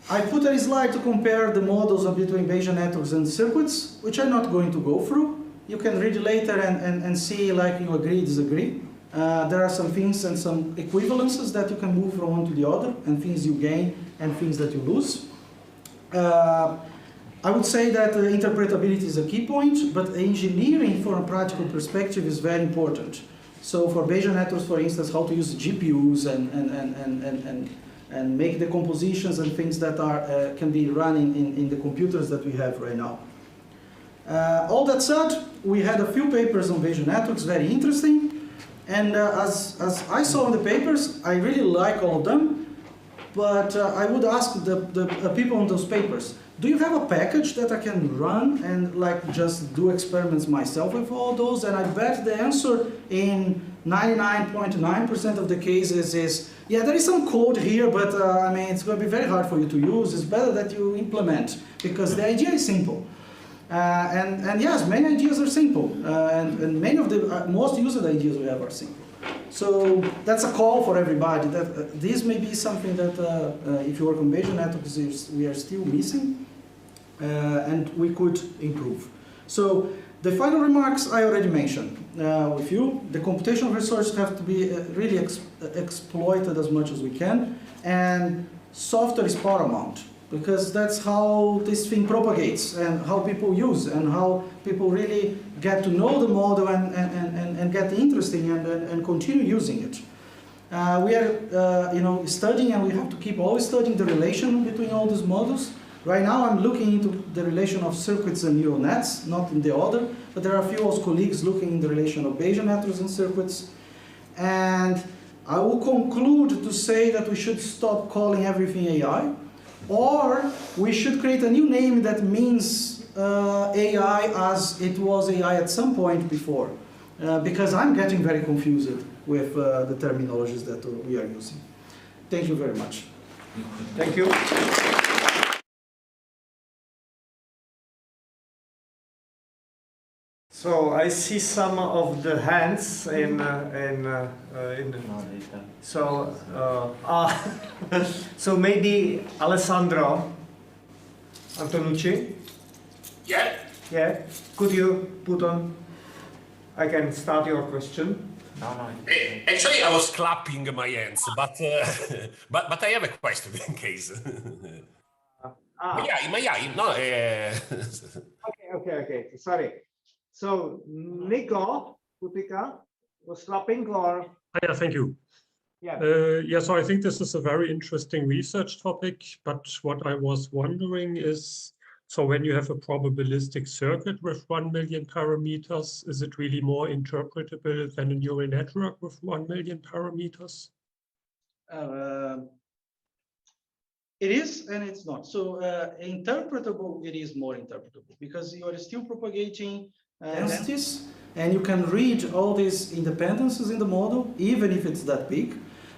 I put a slide to compare the models between Bayesian networks and circuits, which I'm not going to go through. You can read later and see like you agree, disagree. There are some things and some equivalences that you can move from one to the other, and things you gain and things that you lose. I would say that interpretability is a key point, but engineering from a practical perspective is very important. So for Bayesian networks, for instance, how to use GPUs and make the compositions and things that are can be run in the computers that we have right now. All that said, we had a few papers on Bayesian networks, very interesting. And as I saw in the papers, I really like all of them. But I would ask the people on those papers, do you have a package that I can run and like just do experiments myself with all those? And I bet the answer in 99.9% of the cases is, yeah, there is some code here, but I mean, it's going to be very hard for you to use. It's better that you implement because the idea is simple. And yes, many ideas are simple, and many of the most used ideas we have are simple. So that's a call for everybody. That this may be something that if you work on Bayesian networks, we are still missing, and we could improve. So the final remarks I already mentioned with you. The computational resources have to be really exploited as much as we can, and software is paramount. Because that's how this thing propagates and how people use and how people really get to know the model and get interested and continue using it. We are studying, and we have to keep always studying the relation between all these models. Right now I'm looking into the relation of circuits and neural nets, not in the order, but there are a few of colleagues looking in the relation of Bayesian networks and circuits. And I will conclude to say that we should stop calling everything AI. Or we should create a new name that means AI as it was AI at some point before. Because I'm getting very confused with the terminologies that we are using. Thank you very much. Thank you. So I see some of the hands in the, so so maybe Alessandro Antonucci. Yeah. Could you put on? I can start your question. No. Actually, I was clapping my hands, but I have a question in case. No. Okay. Sorry. So Nico Putica was clapping, or Yeah, thank you. Yeah. Yeah, so I think this is a very interesting research topic, but what I was wondering is, so when you have a probabilistic circuit with 1 million parameters, is it really more interpretable than a neural network with 1 million parameters? It is and it's not. So interpretable, it is more interpretable because you are still propagating densities and you can read all these independencies in the model, even if it's that big.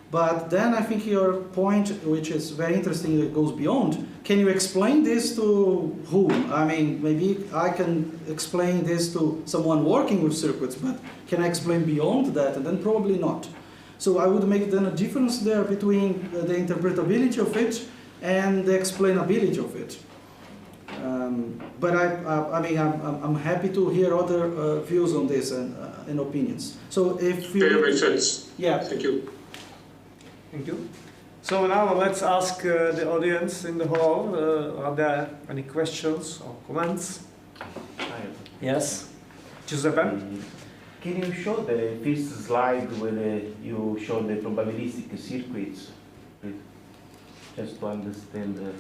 But then I think your point, which is very interesting, that goes beyond, can you explain this to whom? I mean, maybe I can explain this to someone working with circuits, but can I explain beyond that? And then probably not. So I would make then a difference there between the interpretability of it and the explainability of it. But I mean, I'm happy to hear other views on this and opinions. So if you... Yeah, makes sense. Yeah. Thank you. Thank you. So now let's ask the audience in the hall, are there any questions or comments? Yes. Giuseppe? Can you show the first slide where you show the probabilistic circuits, please? Just to understand.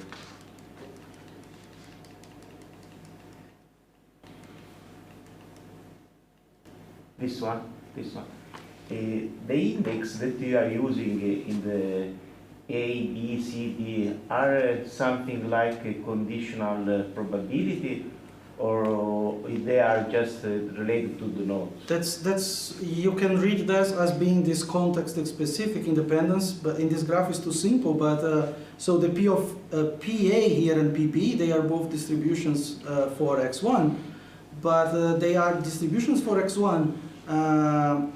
This one. The index that you are using in the A, B, C, D are something like a conditional probability, or they are just related to the nodes? That's you can read that as being this context-specific independence, but in this graph is too simple. But so the P of PA here and PP, they are both distributions for x1, but they are distributions for x1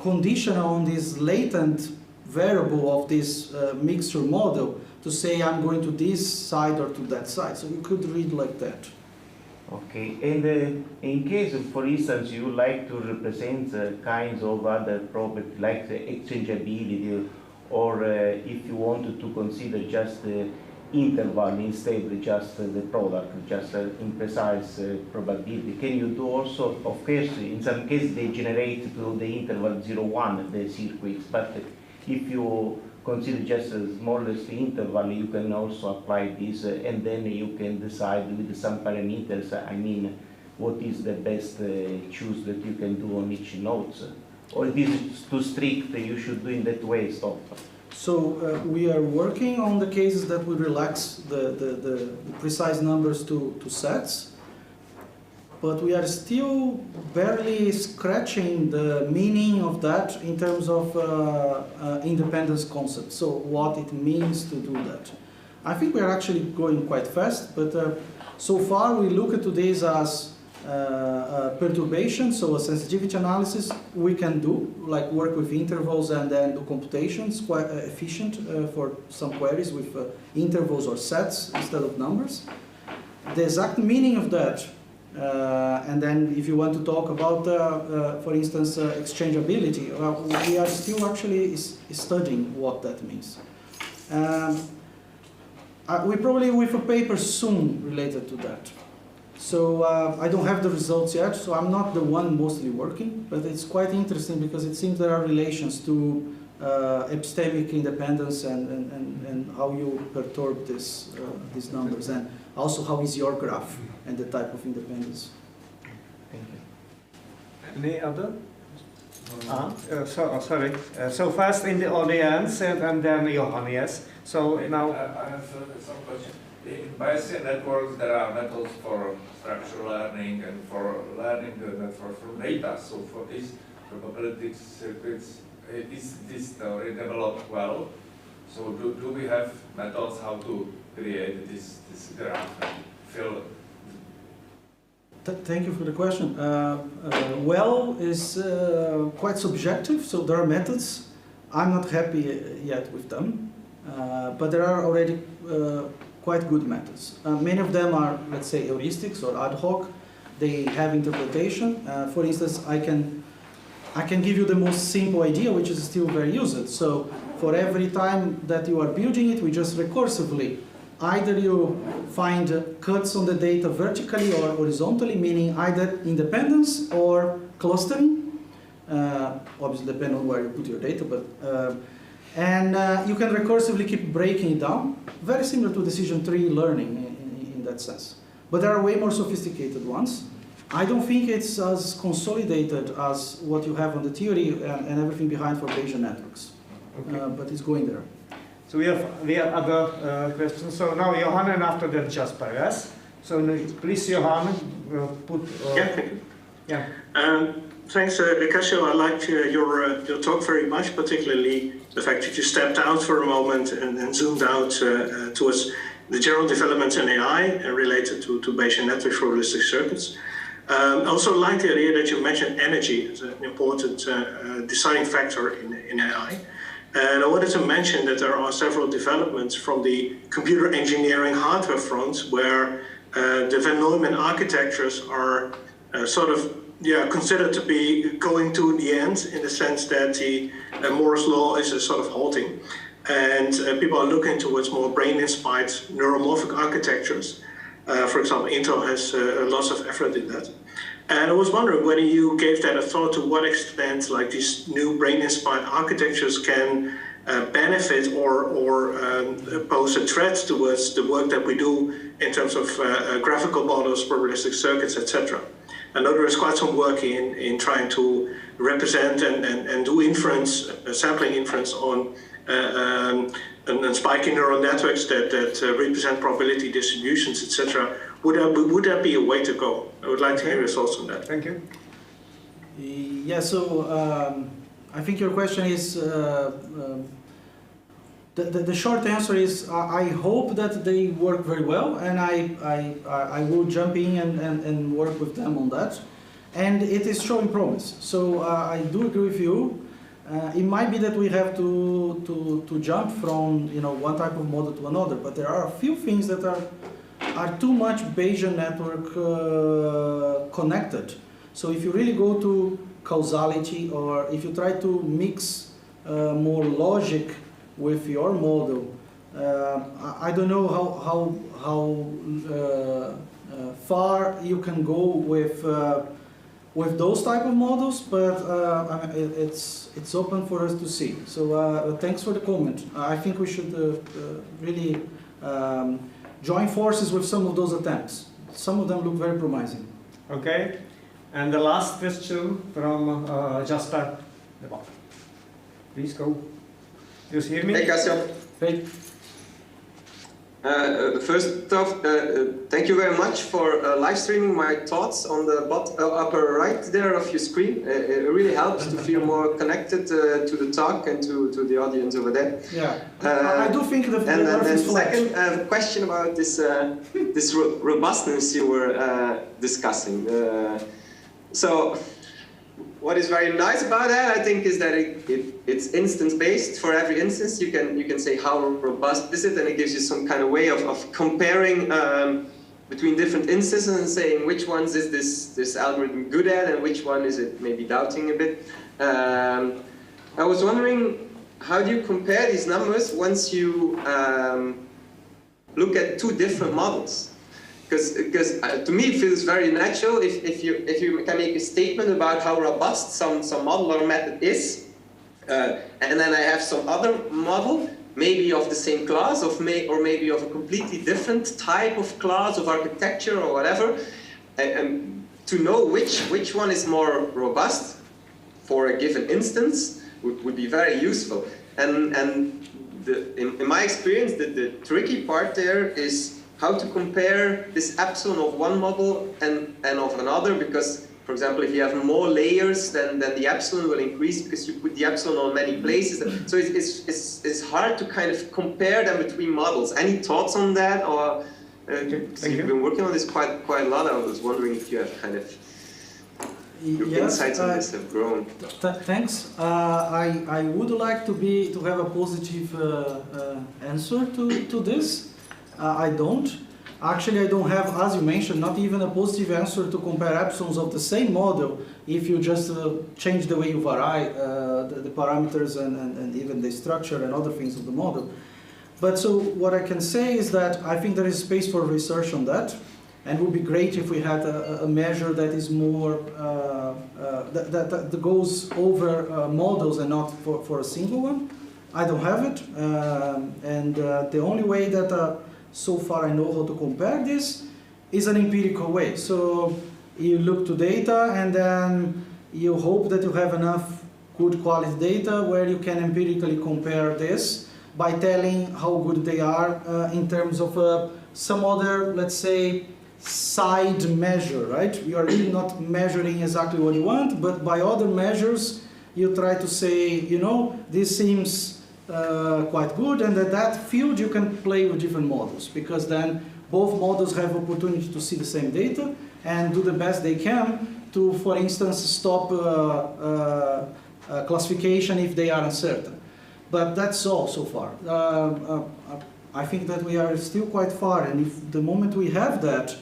conditional on this latent variable of this mixture model to say I'm going to this side or to that side. So we could read like that. Okay, and in case, for instance, you like to represent kinds of other properties like the exchangeability, or if you wanted to consider just the interval instead of just the product, just imprecise probability, can you do also? Of course, in some cases they generate to the interval 0, 1, the circuits, but if you consider just the smallest interval, you can also apply this, and then you can decide with some parameters, I mean, what is the best choose that you can do on each node. Or this is too strict, you should do in that way, stop. So we are working on the cases that we relax the precise numbers to sets, but we are still barely scratching the meaning of that in terms of independence concept, so what it means to do that. I think we are actually going quite fast, but so far we look at this as perturbation, so a sensitivity analysis we can do, like work with intervals and then do computations, quite efficient for some queries with intervals or sets instead of numbers. The exact meaning of that, and then if you want to talk about, for instance, exchangeability, we are still actually studying what that means. We probably with a paper soon related to that. So I don't have the results yet, so I'm not the one mostly working, but it's quite interesting because it seems there are relations to epistemic independence and how you perturb this, these numbers, and also how is your graph and the type of independence. Thank you. Any other? Sorry. So first in the audience, and then Johan, yes. So now... I have some question. In Bayesian networks, there are methods for structural learning and for learning the network from data. So for these probabilistic circuits, is this theory developed well? So do we have methods how to create this graph and fill? Thank you for the question. Well is quite subjective, so there are methods. I'm not happy yet with them, but there are already quite good methods. Many of them are, let's say, heuristics or ad hoc. They have interpretation. For instance, I can give you the most simple idea, which is still very used. So for every time that you are building it, we just recursively, either you find cuts on the data vertically or horizontally, meaning either independence or clustering. obviously depending on where you put your data, but you can recursively keep breaking it down, very similar to decision tree learning in that sense. But there are way more sophisticated ones. I don't think it's as consolidated as what you have on the theory and everything behind for Bayesian networks, but it's going there. So we have other questions. So now Johan, and after that Jasper, yes? So please, Johan, put... Yeah. Thanks, Casio. I liked your talk very much, particularly the fact that you stepped out for a moment and zoomed out towards the general developments in AI related to Bayesian networks for holistic circuits. I also like the idea that you mentioned energy as an important deciding factor in AI. And I wanted to mention that there are several developments from the computer engineering hardware front where the Van Neumann architectures are considered to be going to the end, in the sense that the Moore's law is sort of halting. And people are looking towards more brain-inspired neuromorphic architectures. For example, Intel has lots of effort in that. And I was wondering whether you gave that a thought, to what extent like these new brain-inspired architectures can benefit or pose a threat towards the work that we do in terms of graphical models, probabilistic circuits, etc. I know there is quite some work in trying to represent and do inference, sampling inference on and spiking neural networks that represent probability distributions, etc. Would that be a way to go? I would like to hear your thoughts on that. Thank you. Yeah, so I think your question is, the short answer is I hope that they work very well, and I will jump in and work with them on that. And it is showing promise. So I do agree with you. It might be that we have to jump from one type of model to another, but there are a few things that are too much Bayesian network connected. So if you really go to causality, or if you try to mix more logic with your model, I don't know how far you can go with those type of models, but it's open for us to see. So thanks for the comment. I think we should really join forces with some of those attempts. Some of them look very promising. Okay, and the last question from Jasper. Please go. Do you hear me? Hey, Casio. Hey. First off, thank you very much for live streaming my thoughts on the upper right there of your screen. It really helps to feel more connected to the talk and to the audience over there. Yeah, I do think the and then second question about this this robustness you were discussing. So what is very nice about that, I think, is that it's instance-based. For every instance, you can say how robust is it, and it gives you some kind of way of comparing between different instances and saying which ones is this algorithm good at and which one is it maybe doubting a bit. I was wondering, how do you compare these numbers once you look at two different models? Because to me it feels very natural if you can make a statement about how robust some model or method is, and then I have some other model, maybe of the same class, or maybe of a completely different type of class of architecture or whatever, and to know which one is more robust for a given instance would be very useful. And in my experience, the tricky part there is how to compare this epsilon of one model and of another, because, for example, if you have more layers, then the epsilon will increase because you put the epsilon on many places. So it's hard to kind of compare them between models. Any thoughts on that? Or you've been working on this quite a lot. I was wondering if you have kind of your insights on this have grown. Thanks. I would like to have a positive answer to this. I don't. Actually, I don't have, as you mentioned, not even a positive answer to compare epsilons of the same model if you just change the way you vary the parameters and even the structure and other things of the model. But so what I can say is that I think there is space for research on that. And it would be great if we had a measure that is more, that goes over models and not for a single one. I don't have it. And the only way that so far I know how to compare this is an empirical way. So you look to data and then you hope that you have enough good quality data where you can empirically compare this by telling how good they are in terms of some other, let's say, side measure, right? You are really not measuring exactly what you want, but by other measures you try to say, you know, this seems quite good, and at that field you can play with different models, because then both models have opportunity to see the same data and do the best they can to, for instance, stop classification if they are uncertain. But that's all so far. I think that we are still quite far, and if the moment we have that,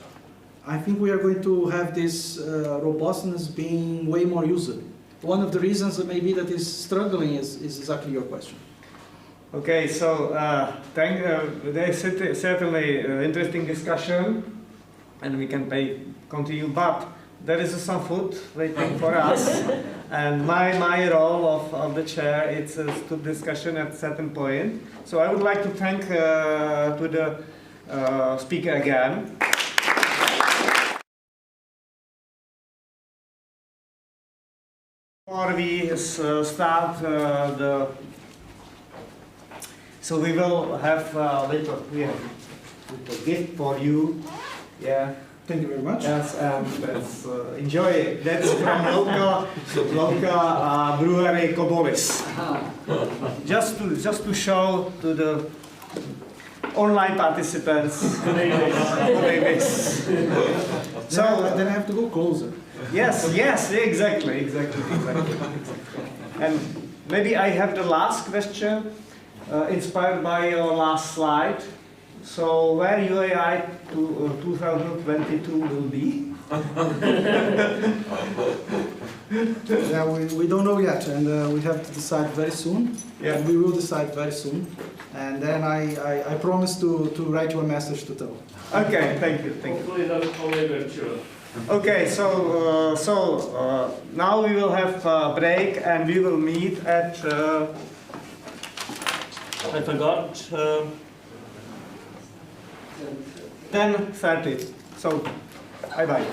I think we are going to have this robustness being way more usable. One of the reasons that maybe that is struggling is exactly your question. Okay, so there is certainly interesting discussion, and we can continue, but there is some food waiting for us, and my role of the chair is to discussion at certain point. So I would like to thank to the speaker again. Before we start so we will have later a gift for you. Yeah. Thank you very much. Yes, let's enjoy it. That's from local brewery Kobolis. Just to show to the online participants. So then I have to go closer. Yes, exactly. And maybe I have the last question, inspired by your last slide. So where UAI 2022 will be? Yeah, we don't know yet, and we have to decide very soon. Yeah. And we will decide very soon. And then I promise to write you a message to tell. Okay, thank you. Hopefully not only virtual. Okay, so now we will have a break, and we will meet at I forgot 10:30. So bye bye.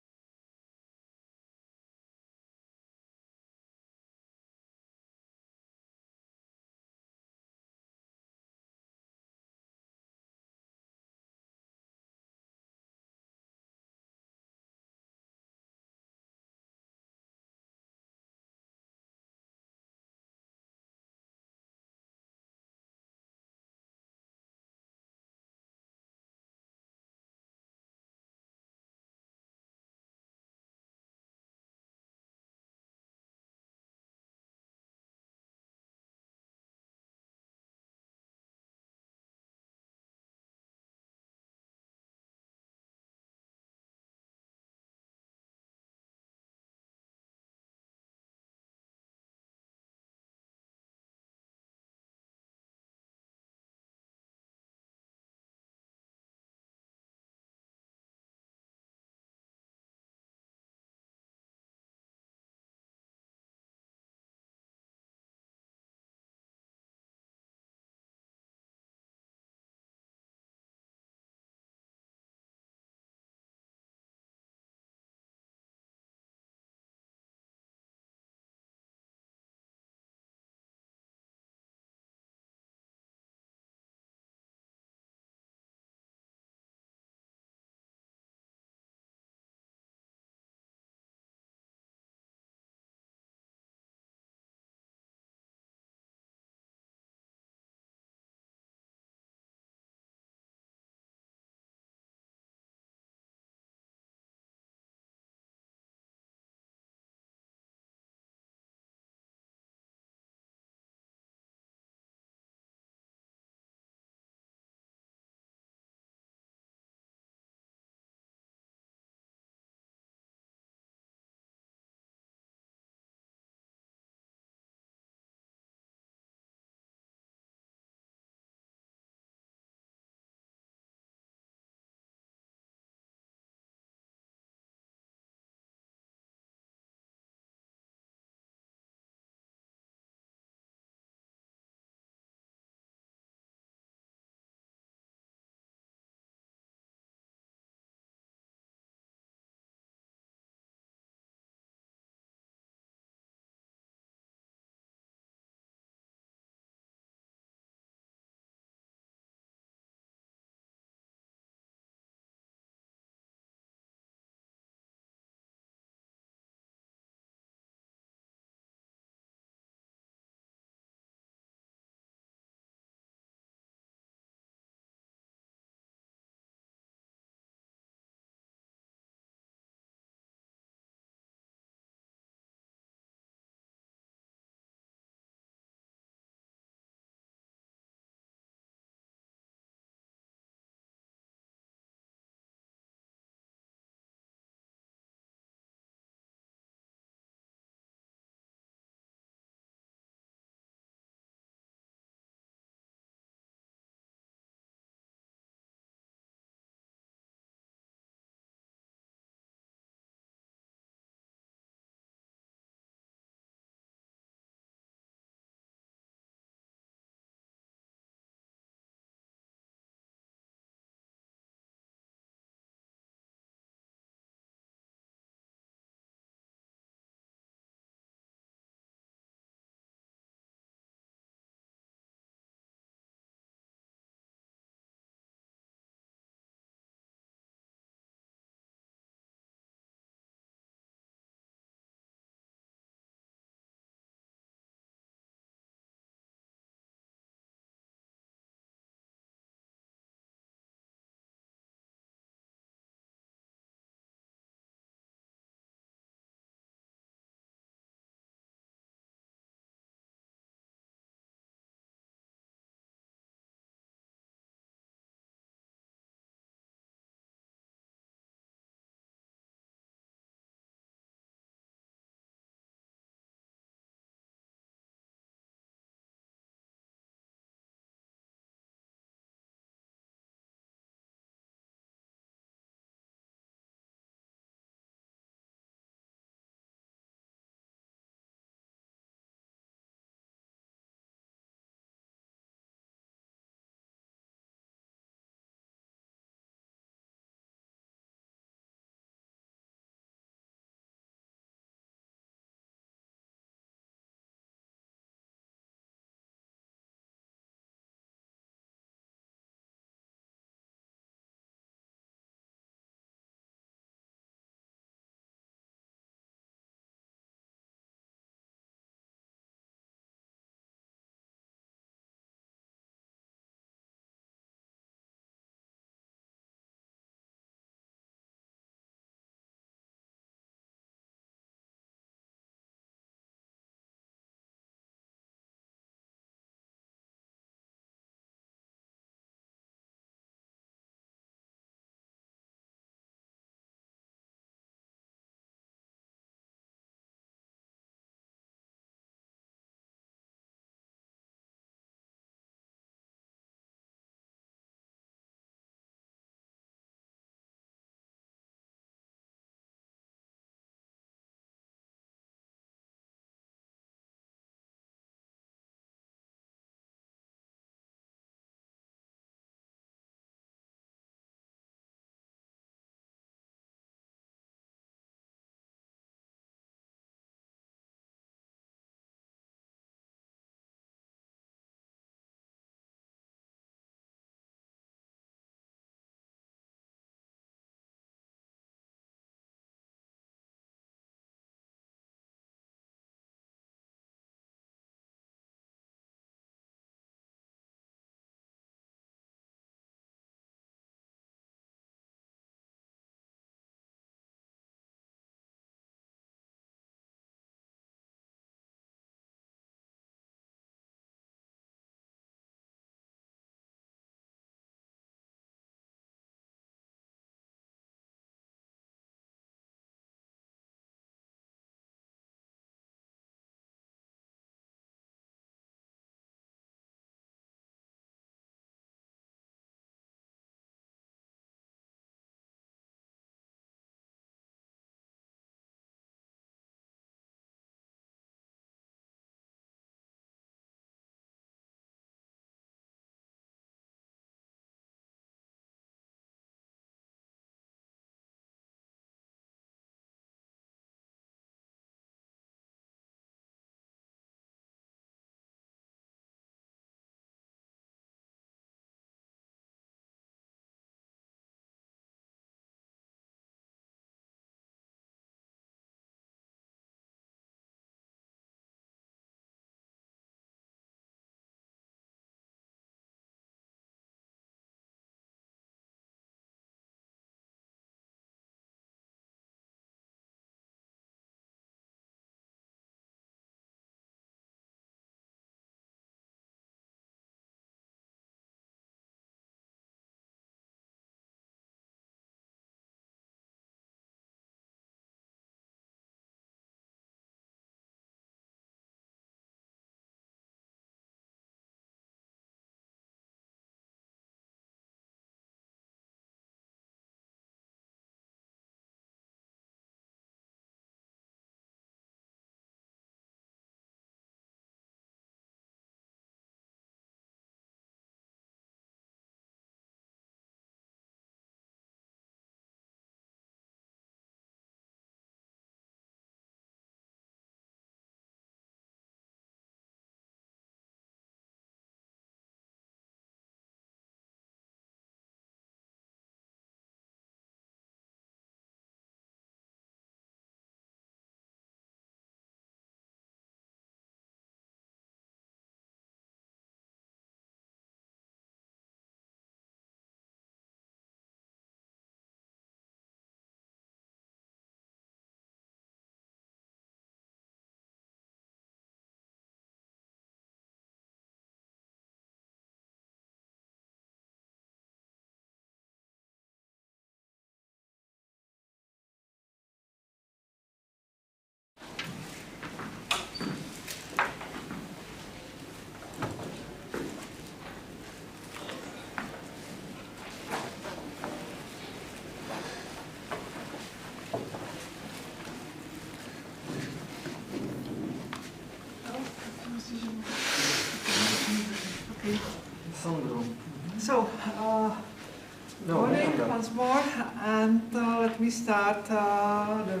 once more, and let me start the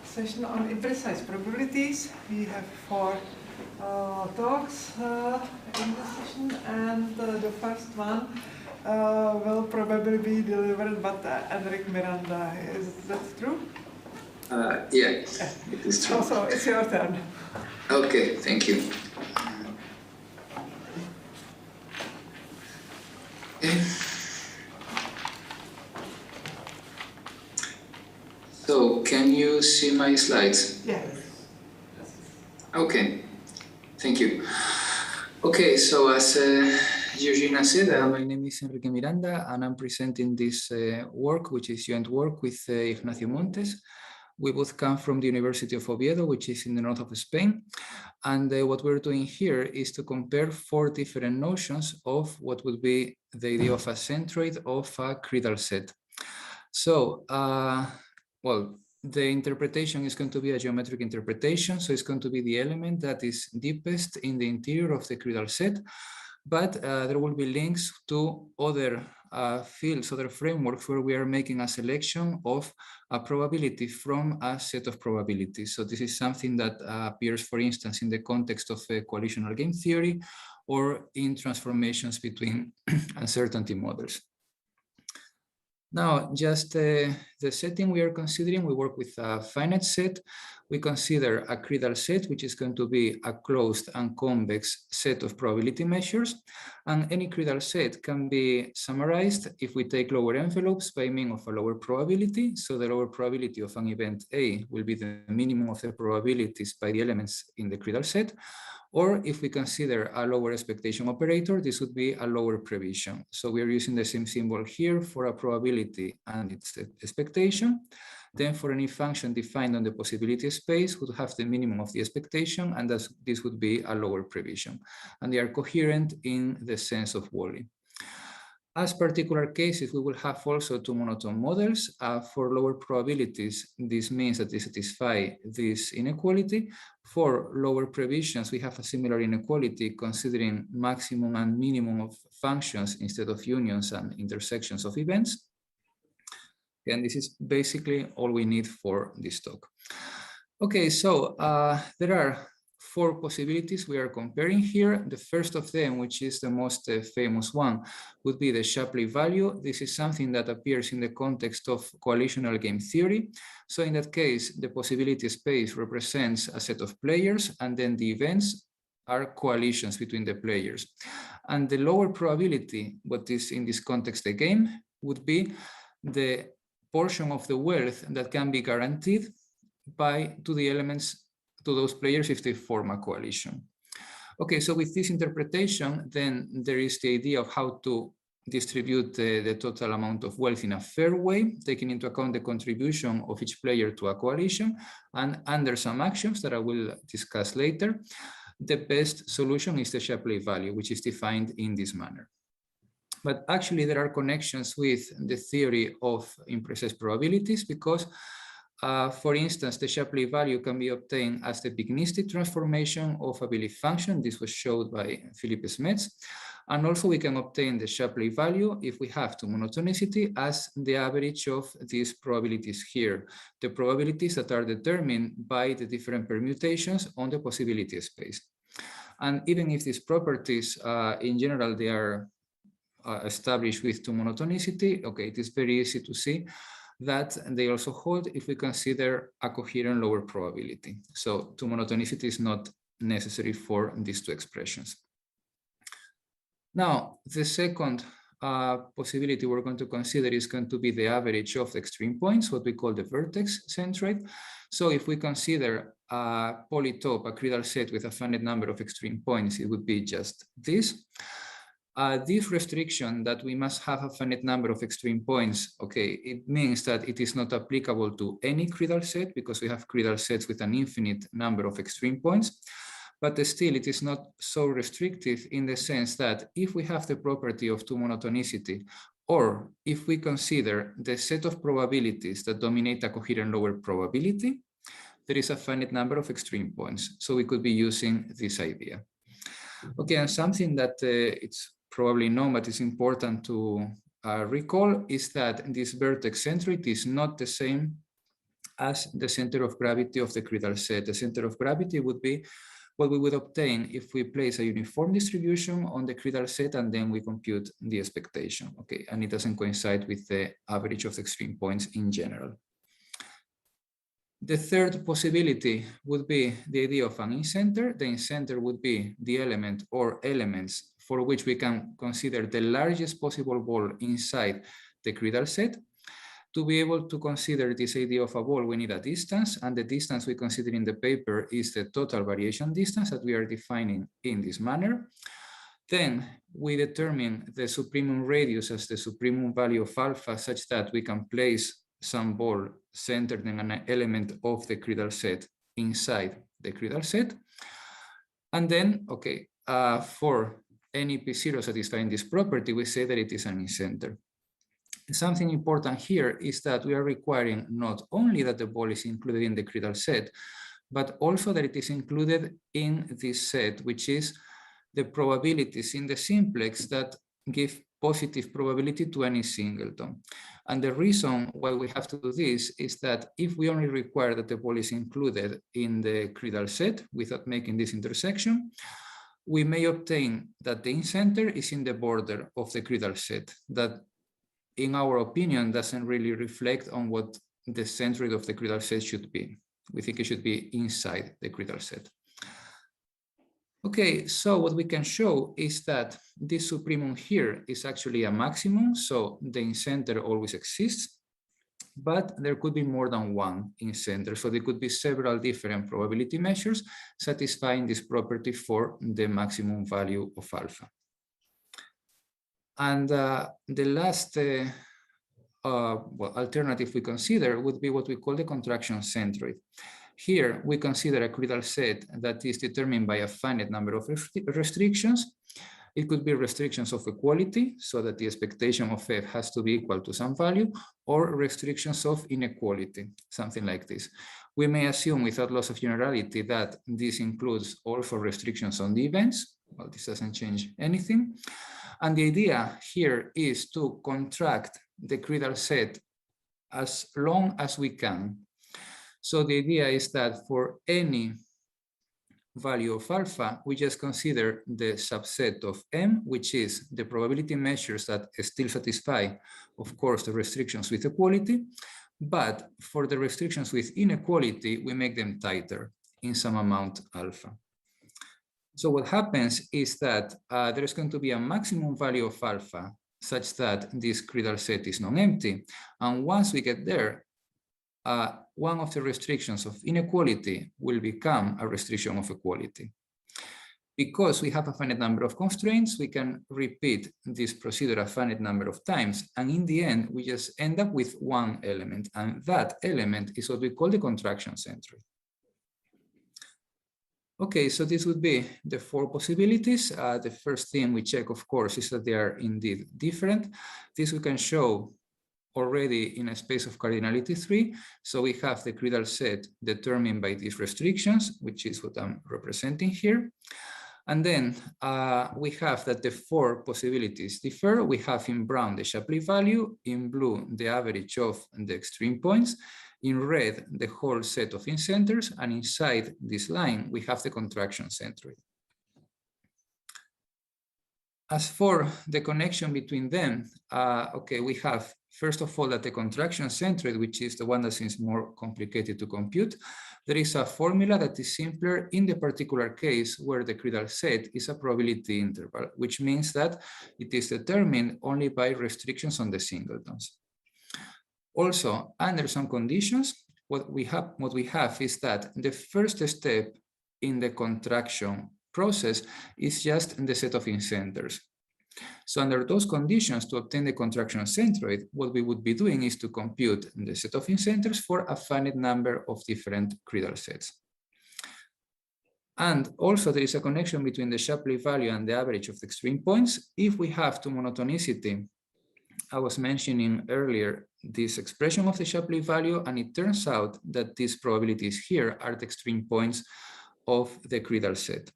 session on imprecise probabilities. We have 4 talks in this session, and the first one will probably be delivered by Enric Miranda. Is that true? Yeah, it is true. So it's your turn. Okay, thank you. So, can you see my slides? Yes. Okay, thank you. Okay, so as Georgina said, my name is Enrique Miranda, and I'm presenting this work, which is joint work with Ignacio Montes. We both come from the University of Oviedo, which is in the north of Spain. And what we're doing here is to compare 4 different notions of what would be the idea of a centroid of a cradle set. So, well, the interpretation is going to be a geometric interpretation. So it's going to be the element that is deepest in the interior of the cradle set. But there will be links to other fields, other frameworks where we are making a selection of a probability from a set of probabilities. So this is something that appears, for instance, in the context of coalitional game theory or in transformations between uncertainty models. Now, just the setting we are considering, we work with a finite set. We consider a cradle set, which is going to be a closed and convex set of probability measures. And any cradle set can be summarized if we take lower envelopes by means of a lower probability. So the lower probability of an event A will be the minimum of the probabilities by the elements in the cradle set. Or if we consider a lower expectation operator, this would be a lower prevision. So we are using the same symbol here for a probability and its expectation. Then for any function defined on the possibility space would have the minimum of the expectation, and this would be a lower prevision. And they are coherent in the sense of Wally. As particular cases, we will have also 2 monotone models. For lower probabilities, this means that they satisfy this inequality. For lower previsions, we have a similar inequality considering maximum and minimum of functions instead of unions and intersections of events. And this is basically all we need for this talk. Okay, so there are 4 possibilities we are comparing here. The first of them, which is the most famous one, would be the Shapley value. This is something that appears in the context of coalitional game theory. So in that case, the possibility space represents a set of players, and then the events are coalitions between the players. And the lower probability, what is in this context a game, would be the portion of the wealth that can be guaranteed to the elements, to those players if they form a coalition. Okay, so with this interpretation, then there is the idea of how to distribute the total amount of wealth in a fair way, taking into account the contribution of each player to a coalition, and under some actions that I will discuss later, the best solution is the Shapley value, which is defined in this manner. But actually there are connections with the theory of imprecise probabilities because for instance, the Shapley value can be obtained as the pygnistic transformation of a belief function. This was showed by Philippe Smets. And also we can obtain the Shapley value if we have 2 monotonicity as the average of these probabilities here, the probabilities that are determined by the different permutations on the possibility space. And even if these properties, in general, they are established with 2 monotonicity, okay, it is very easy to see that they also hold if we consider a coherent lower probability. So 2 monotonicity is not necessary for these 2 expressions. Now, the second possibility we're going to consider is going to be the average of the extreme points, what we call the vertex centroid. So if we consider a polytope, a cradle set with a finite number of extreme points, it would be just this. This restriction that we must have a finite number of extreme points, okay, it means that it is not applicable to any cradle set because we have cradle sets with an infinite number of extreme points. But still, it is not so restrictive in the sense that if we have the property of 2 monotonicity, or if we consider the set of probabilities that dominate a coherent lower probability, there is a finite number of extreme points. So we could be using this idea. Okay, and something that it's probably known, but it's important to recall is that this vertex centroid is not the same as the center of gravity of the cridal set. The center of gravity would be what we would obtain if we place a uniform distribution on the cridal set and then we compute the expectation, okay? And it doesn't coincide with the average of the extreme points in general. The third possibility would be the idea of an in-center. The in-center would be the element or elements for which we can consider the largest possible ball inside the cridal set. To be able to consider this idea of a ball, we need a distance, and the distance we consider in the paper is the total variation distance that we are defining in this manner. Then we determine the supremum radius as the supremum value of alpha such that we can place some ball centered in an element of the cridal set inside the cridal set. And then, okay, for any P0 satisfying this property, we say that it is an in-center. Something important here is that we are requiring not only that the ball is included in the cridal set, but also that it is included in this set, which is the probabilities in the simplex that give positive probability to any singleton. And the reason why we have to do this is that if we only require that the ball is included in the cridal set without making this intersection, we may obtain that the in-center is in the border of the cridal set, that in our opinion doesn't really reflect on what the centroid of the cridal set should be. We think it should be inside the cridal set. Okay, so what we can show is that this supremum here is actually a maximum, so the in-center always exists, but there could be more than one in-center, so there could be several different probability measures satisfying this property for the maximum value of alpha. And the last alternative we consider would be what we call the contraction centroid. Here, we consider a cridal set that is determined by a finite number of restrictions. It could be restrictions of equality, so that the expectation of f has to be equal to some value, or restrictions of inequality, something like this. We may assume without loss of generality that this includes also restrictions on the events. Well, this doesn't change anything. And the idea here is to contract the cridal set as long as we can. So the idea is that for any value of alpha, we just consider the subset of M, which is the probability measures that still satisfy, of course, the restrictions with equality. But for the restrictions with inequality, we make them tighter in some amount alpha. So what happens is that there is going to be a maximum value of alpha such that this cridal set is non-empty. And once we get there, one of the restrictions of inequality will become a restriction of equality. Because we have a finite number of constraints, we can repeat this procedure a finite number of times. And in the end, we just end up with one element. And that element is what we call the contraction centroid. Okay, so this would be the four possibilities. The first thing we check, of course, is that they are indeed different. This we can show already in a space of cardinality 3. So we have the cridal set determined by these restrictions, which is what I'm representing here. And then we have that the four possibilities differ. We have in brown the Shapley value, in blue the average of the extreme points, in red the whole set of in-centers, and inside this line we have the contraction centroid. As for the connection between them, okay, we have first of all that the contraction centroid, which is the one that seems more complicated to compute, there is a formula that is simpler in the particular case where the cridal set is a probability interval, which means that it is determined only by restrictions on the singletons. Also, under some conditions, what we have is that the first step in the contraction process is just in the set of in-centers. So under those conditions, to obtain the contraction centroid, what we would be doing is to compute the set of in-centers for a finite number of different cridal sets. And also there is a connection between the Shapley value and the average of the extreme points. If we have to monotonicity, I was mentioning earlier this expression of the Shapley value, and it turns out that these probabilities here are the extreme points of the cridal set.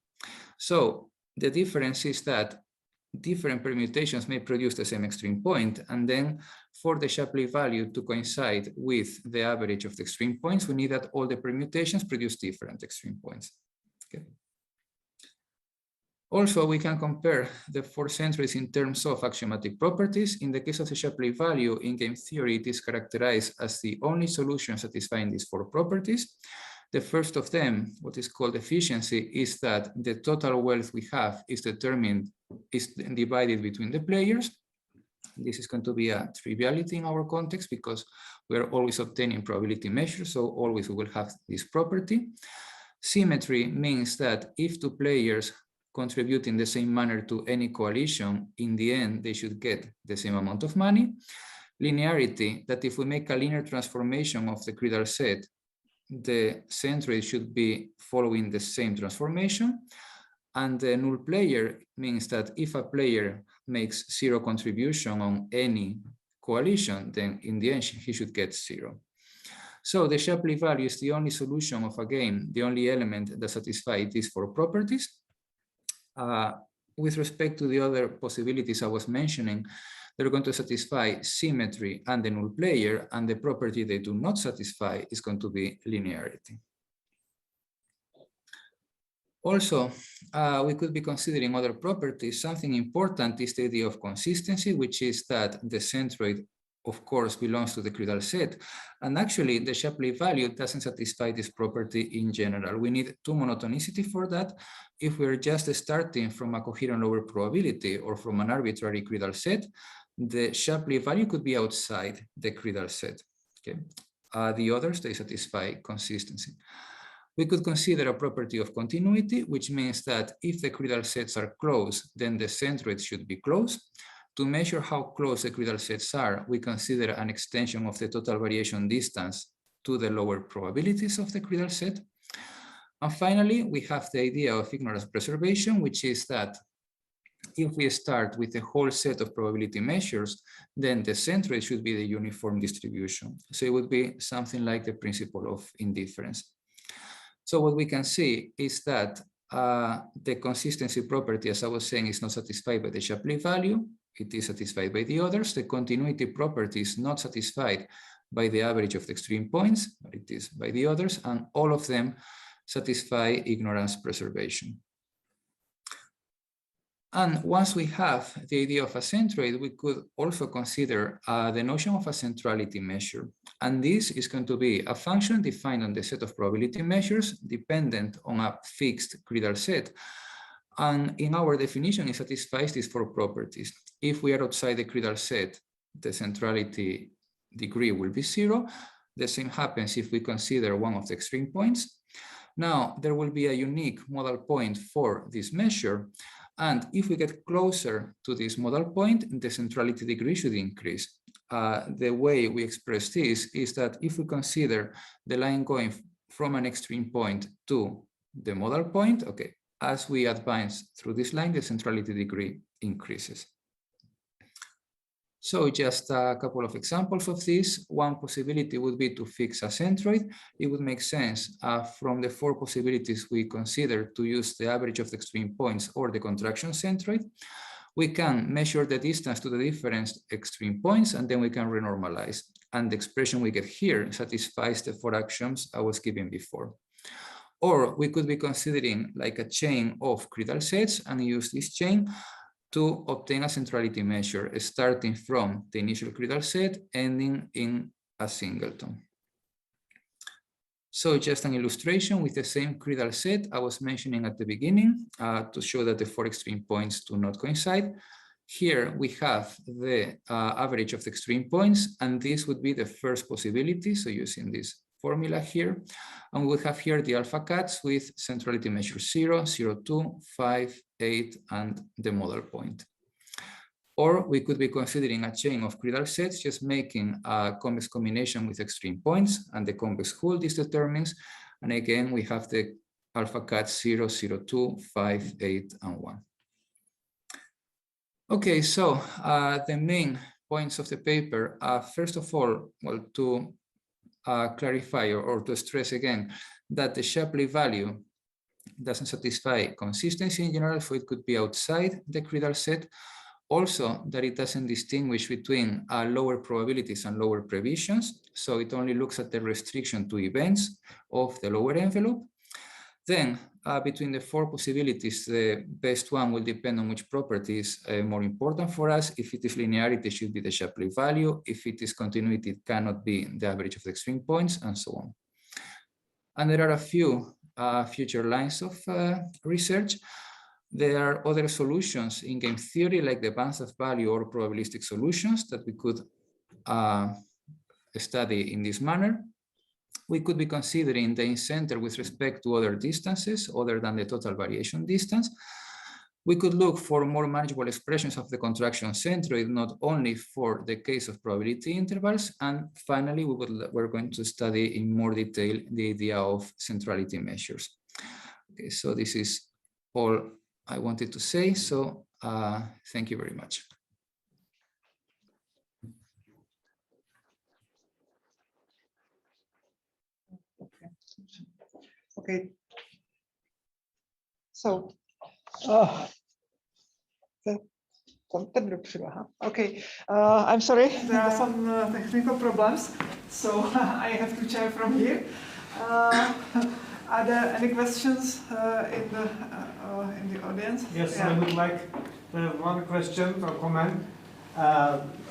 So the difference is that different permutations may produce the same extreme point. And then for the Shapley value to coincide with the average of the extreme points, we need that all the permutations produce different extreme points. Okay. Also, we can compare the 4 centroids in terms of axiomatic properties. In the case of the Shapley value, in game theory, it is characterized as the only solution satisfying these 4 properties. The first of them, what is called efficiency, is that the total wealth we have is divided between the players. This is going to be a triviality in our context because we are always obtaining probability measures, so always we will have this property. Symmetry means that if 2 players contribute in the same manner to any coalition, in the end, they should get the same amount of money. Linearity, that if we make a linear transformation of the credal set, the centroid should be following the same transformation. And the null player means that if a player makes 0 contribution on any coalition, then in the end, he should get 0. So the Shapley value is the only solution of a game, the only element that satisfies these 4 properties. With respect to the other possibilities I was mentioning, they're going to satisfy symmetry and the null player, and the property they do not satisfy is going to be linearity. Also, we could be considering other properties. Something important is the idea of consistency, which is that the centroid, of course, belongs to the credal set. And actually, the Shapley value doesn't satisfy this property in general. We need 2 monotonicity for that. If we're just starting from a coherent lower probability or from an arbitrary credal set, the Shapley value could be outside the credal set. Okay. The others, they satisfy consistency. We could consider a property of continuity, which means that if the credal sets are close, then the centroid should be close. To measure how close the credal sets are, we consider an extension of the total variation distance to the lower probabilities of the credal set. And finally, we have the idea of ignorance preservation, which is that if we start with a whole set of probability measures, then the centroid should be the uniform distribution. So it would be something like the principle of indifference. So what we can see is that the consistency property, as I was saying, is not satisfied by the Shapley value. It is satisfied by the others. The continuity property is not satisfied by the average of the extreme points, but it is by the others, and all of them satisfy ignorance preservation. And once we have the idea of a centroid, we could also consider the notion of a centrality measure. And this is going to be a function defined on the set of probability measures dependent on a fixed credal set. And in our definition, it satisfies these 4 properties. If we are outside the credal set, the centrality degree will be 0. The same happens if we consider one of the extreme points. Now, there will be a unique modal point for this measure. And if we get closer to this modal point, the centrality degree should increase. The way we express this is that if we consider the line going from an extreme point to the modal point, okay, as we advance through this line, the centrality degree increases. So just a couple of examples of this. One possibility would be to fix a centroid. It would make sense from the 4 possibilities we consider to use the average of the extreme points or the contraction centroid. We can measure the distance to the different extreme points, and then we can renormalize. And the expression we get here satisfies the 4 axioms I was giving before. Or we could be considering like a chain of credal sets and use this chain to obtain a centrality measure, starting from the initial credal set, ending in a singleton. So just an illustration with the same credal set I was mentioning at the beginning to show that the 4 extreme points do not coincide. Here we have the average of the extreme points, and this would be the first possibility. So using this formula here, and we have here the alpha cats with centrality measure 0, 0, 2, 5, 8, and the modal point. Or we could be considering a chain of credal sets, just making a convex combination with extreme points, and the convex hull this determines. And again, we have the alpha cats 0, 0, 2, 5, 8, and 1. Okay, so the main points of the paper, first of all, well, to clarify or to stress again that the Shapley value doesn't satisfy consistency in general, so it could be outside the credal set. Also, that it doesn't distinguish between lower probabilities and lower previsions, so it only looks at the restriction to events of the lower envelope. Then, between the four possibilities, the best one will depend on which property is more important for us. If it is linearity, it should be the Shapley value. If it is continuity, it cannot be the average of the extreme points, and so on. And there are a few future lines of research. There are other solutions in game theory, like the bands of value or probabilistic solutions that we could study in this manner. We could be considering the in-center with respect to other distances other than the total variation distance. We could look for more manageable expressions of the contraction centroid, not only for the case of probability intervals. And finally, we're going to study in more detail the idea of centrality measures. Okay, so this is all I wanted to say. So thank you very much. Okay. So, okay, I'm sorry, there are some technical problems, so I have to chair from here. Are there any questions in the audience? Yes, yeah. I would like to have one question or comment.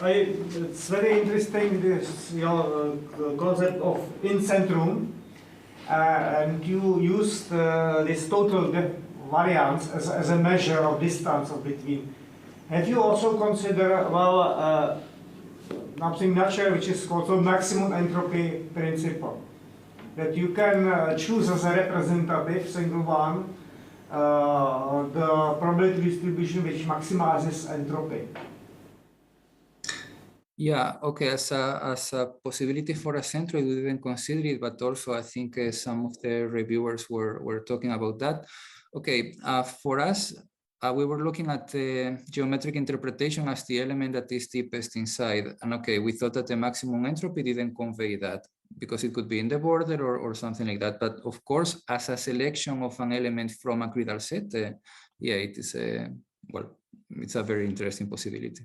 It's very interesting, this your concept of in-centrum, and you used this total variance as a measure of distance of between. Have you also considered, well, something natural, which is called maximum entropy principle? That you can choose as a representative single one the probability distribution which maximizes entropy. Yeah, okay, as a possibility for a centroid, we didn't consider it, but also I think some of the reviewers were talking about that. Okay, for us, we were looking at the geometric interpretation as the element that is deepest inside. And okay, we thought that the maximum entropy didn't convey that because it could be in the border or something like that. But of course, as a selection of an element from a credal set, yeah, it is well, it's a very interesting possibility.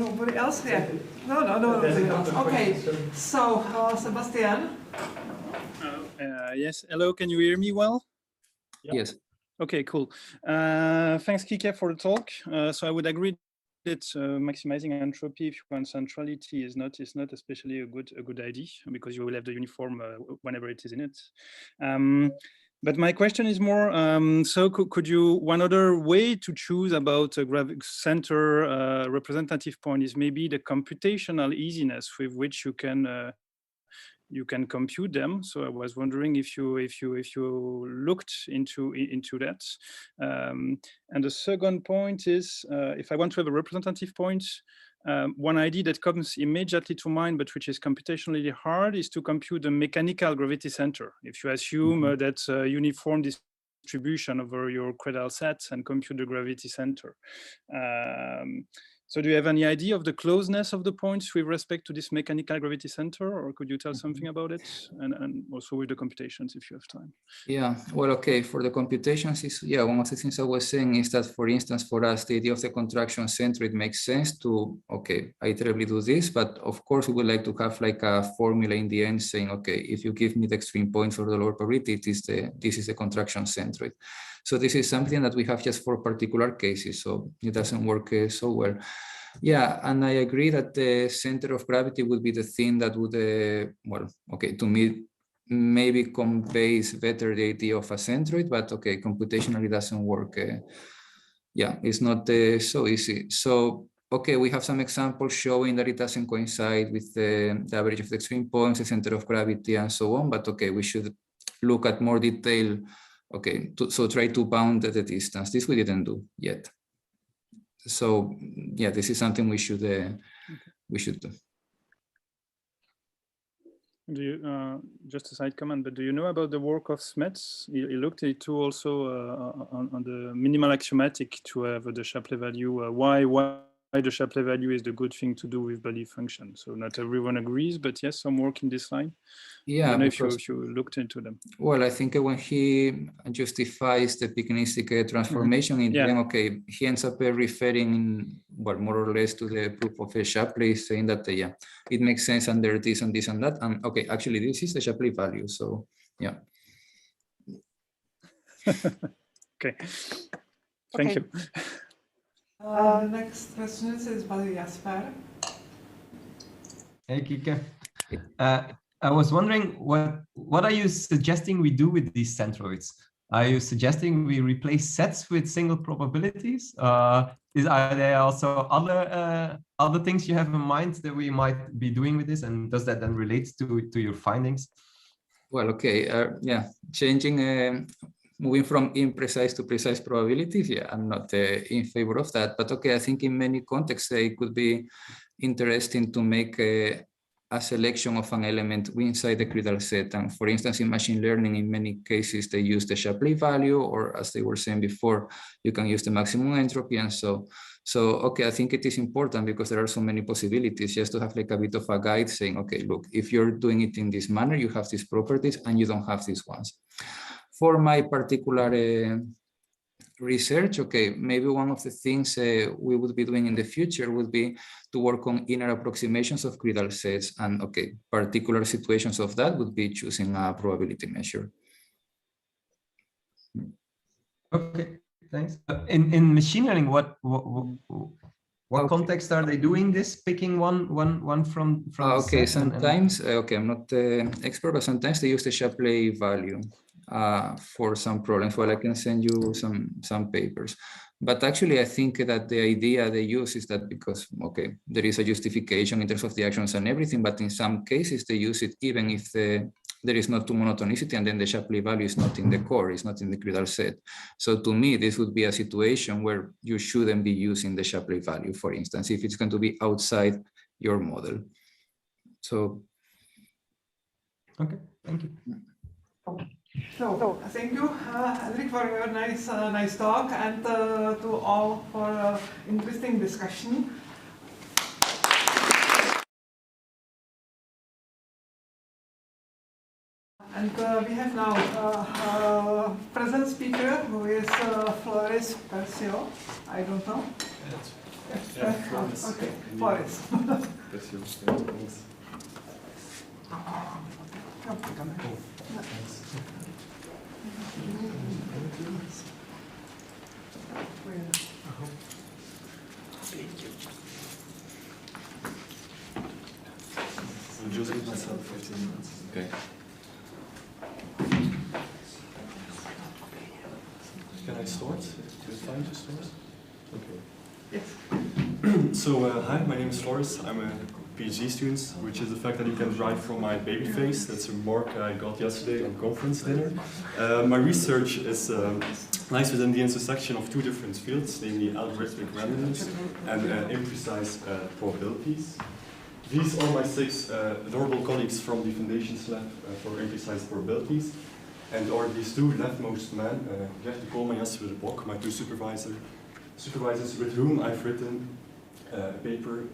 Nobody else here? No. Okay, so Sebastian. Yes, hello, can you hear me well? Yes. Okay, cool. Thanks, Kike, for the talk. So I would agree that maximizing entropy if you want centrality is not especially a good idea because you will have the uniform whenever it is in it. But my question is more, so could you, one other way to choose about a center representative point is maybe the computational easiness with which you can compute them. So I was wondering if you looked into that. And the second point is, if I want to have a representative point, one idea that comes immediately to mind, but which is computationally hard, is to compute the mechanical gravity center. If you assume that uniform distribution over your credal sets and compute the gravity center. So do you have any idea of the closeness of the points with respect to this mechanical gravity center, or could you tell something about it? And also with the computations, if you have time. Yeah, well, okay, for the computations, one of the things I was saying is that, for instance, for us, the idea of the contraction center, it makes sense to, okay, iteratively do this, but of course, we would like to have like a formula in the end saying, okay, if you give me the extreme points for the lower probability, this is the contraction centroid. So this is something that we have just for particular cases, so it doesn't work so well. Yeah, and I agree that the center of gravity would be the thing that would, well, okay, to me, maybe conveys better the idea of a centroid, but okay, computationally doesn't work. Yeah, it's not so easy. So, okay, we have some examples showing that it doesn't coincide with the average of the extreme points, the center of gravity, and so on, but okay, we should look at more detail. Okay, so try to bound the distance. This we didn't do yet. So yeah, this is something we should do. Do you, just a side comment, but do you know about the work of Smets? He looked into also on the minimal axiomatic to have the Shapley value. Why the Shapley value is the good thing to do with belief function. So not everyone agrees, but yes, some work in this line. Yeah, I don't know if you looked into them. Well, I think when he justifies the picnistic transformation in the end, okay, he ends up referring, well, more or less to the proof of Shapley, saying that, yeah, it makes sense under this and this and that. And okay, actually, this is the Shapley value. So, yeah. Okay. Thank you. Next question is by Jasper. Hey, Kike. I was wondering, what are you suggesting we do with these centroids? Are you suggesting we replace sets with single probabilities? Are there also other things you have in mind that we might be doing with this? And does that then relate to your findings? Well, okay, yeah, changing, moving from imprecise to precise probabilities, yeah, I'm not in favor of that. But okay, I think in many contexts, it could be interesting to make a selection of an element inside the critical set. And for instance, in machine learning, in many cases, they use the Shapley value, or as they were saying before, you can use the maximum entropy. And so okay, I think it is important because there are so many possibilities just to have like a bit of a guide saying, okay, look, if you're doing it in this manner, you have these properties and you don't have these ones. For my particular research, okay, maybe one of the things we would be doing in the future would be to work on inner approximations of critical sets, and okay, particular situations of that would be choosing a probability measure. Okay, thanks. In machine learning, what context are they doing this? Picking one from okay, set sometimes okay, I'm not expert, but sometimes they use the Shapley value for some problems. Well, I can send you some papers, but actually I think that the idea they use is that because okay, there is a justification in terms of the actions and everything, but in some cases they use it even if there is not too monotonicity, and then the Shapley value is not in the core, it's not in the critical set. So to me, this would be a situation where you shouldn't be using the Shapley value, for instance, if it's going to be outside your model. So okay, thank you. So thank you, Hendrik, for your nice talk, and to all for interesting discussion. And we have now a present speaker who is Floris Persio. I don't know. Yeah, Floris. Okay, Floris. Persio. Thanks. Thanks. I'll just give myself 15 minutes. Okay. Can I start? Do you have time to start? Okay. Yes. So, hi, my name is Floris. I'm a PhD student, which is the fact that you can drive from my baby face. That's a remark I got yesterday on conference dinner. My research lies within the intersection of two different fields, namely algorithmic randomness and imprecise probabilities. These are my 6 adorable colleagues from the Foundations Lab for Imprecise Probabilities, and are these 2 leftmost men, Gert de Koolman and Jasper de Bok, my 2 supervisors with whom I've written a paper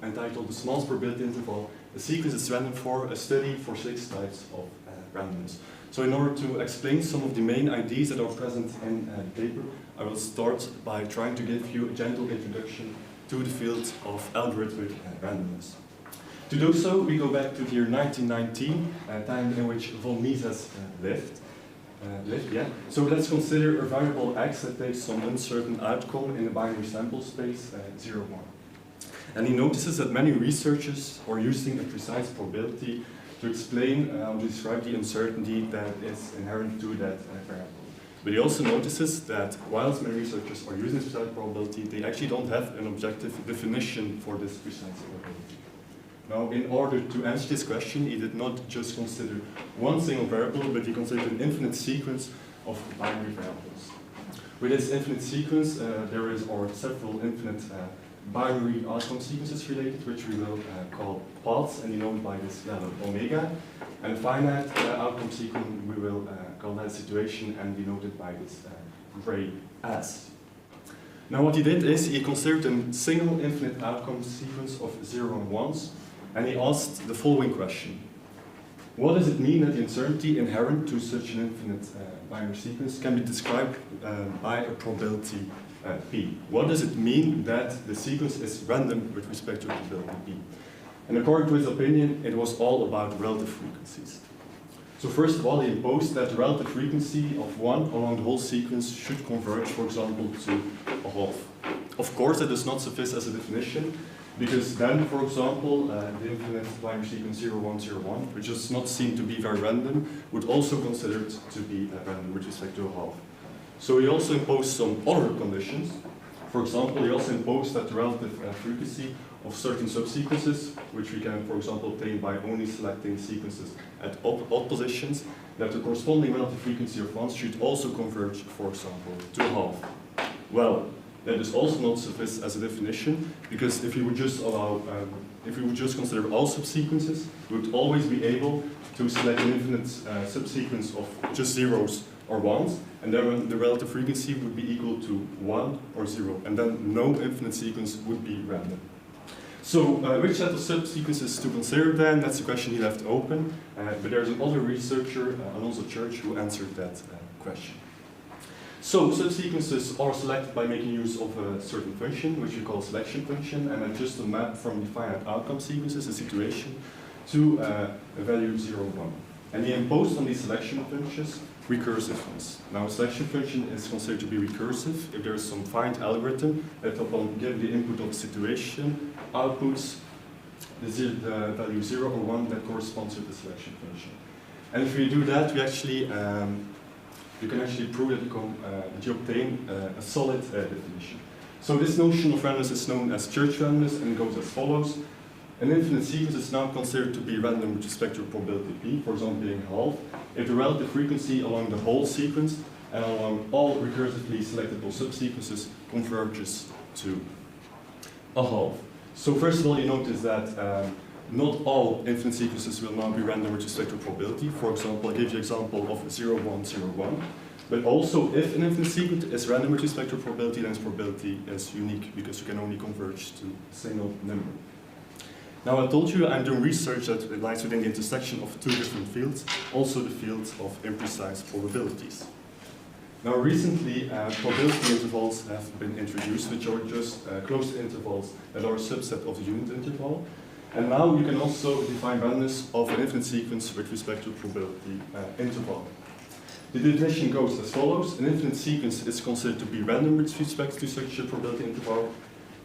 entitled The Smallest Probability Interval, a sequence is random for a study for 6 types of randomness. So in order to explain some of the main ideas that are present in the paper, I will start by trying to give you a gentle introduction to the field of algorithmic randomness. To do so, we go back to the year 1919, a time in which von Mises lived. So let's consider a variable x that takes some uncertain outcome in a binary sample space 0, 1. And he notices that many researchers are using a precise probability to explain how to describe the uncertainty that is inherent to that variable. But he also notices that whilst many researchers are using this precise probability, they actually don't have an objective definition for this precise probability. Now, in order to answer this question, he did not just consider one single variable, but he considered an infinite sequence of binary variables. With this infinite sequence, there are several infinite binary outcome sequences related, which we will call paths, and denoted by this letter omega. And a finite outcome sequence, we will call that situation, and denoted by this gray S. Now what he did is he considered a single infinite outcome sequence of 0 and 1s, and he asked the following question. What does it mean that the uncertainty inherent to such an infinite binary sequence can be described by a probability P? What does it mean that the sequence is random with respect to the probability P? And according to his opinion, it was all about relative frequencies. So first of all, he imposed that the relative frequency of 1 along the whole sequence should converge, for example, to a half. Of course, that does not suffice as a definition, because then, for example, the infinite binary sequence 0, 1, 0, 1, which does not seem to be very random, would also consider it to be random with respect to a half. So he also imposed some other conditions. For example, he also imposed that the relative frequency of certain subsequences, which we can, for example, obtain by only selecting sequences at odd positions, that the corresponding relative frequency of 1 should also converge, for example, to a half. Well, that does also not suffice as a definition, because if we would just allow, if we would just consider all subsequences, we would always be able to select an infinite subsequence of just zeros or ones, and then the relative frequency would be equal to 1 or 0, and then no infinite sequence would be random. So, which set of subsequences to consider then? That's the question he left open, but there's another researcher, Alonso Church, who answered that question. So, subsequences are selected by making use of a certain function, which we call selection function, and adjust a map from the finite outcome sequences, a situation, to a value 0, 1. And he imposed on these selection functions recursiveness. Now, a selection function is considered to be recursive if there is some finite algorithm that, upon giving the input of situation, outputs the value 0 or 1 that corresponds to the selection function. And if we do that, we actually you can actually prove that you obtain a solid definition. So this notion of randomness is known as Church randomness, and it goes as follows. An infinite sequence is now considered to be random with respect to a probability P, for example being half, if the relative frequency along the whole sequence and along all recursively selectable subsequences converges to a half. So first of all, you notice that not all infinite sequences will now be random with respect to probability. For example, I gave you an example of 0, 1, 0, 1. But also, if an infinite sequence is random with respect to probability, then its probability is unique because you can only converge to a single number. Now, I told you I'm doing research that lies within the intersection of two different fields, also the fields of imprecise probabilities. Now, recently, probability intervals have been introduced, which are just closed intervals that are a subset of the unit interval. And now you can also define randomness of an infinite sequence with respect to a probability interval. The definition goes as follows. An infinite sequence is considered to be random with respect to such a probability interval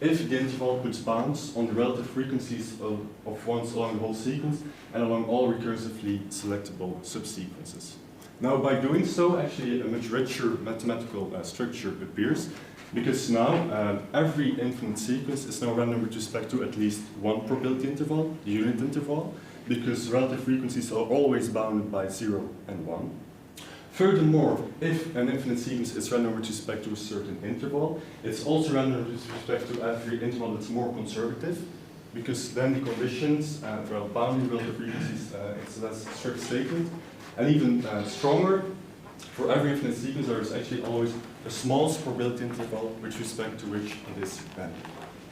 if the interval puts bounds on the relative frequencies of ones along the whole sequence and along all recursively selectable subsequences. Now, by doing so, actually a much richer mathematical structure appears, because now every infinite sequence is now random with respect to at least one probability interval, the unit interval, because relative frequencies are always bounded by 0 and 1. Furthermore, if an infinite sequence is random with respect to a certain interval, it's also random with respect to every interval that's more conservative, because then the conditions, well, bounding relative frequencies, it's a less strict statement. And even stronger, for every infinite sequence, there is actually always a smallest probability interval with respect to which it is random.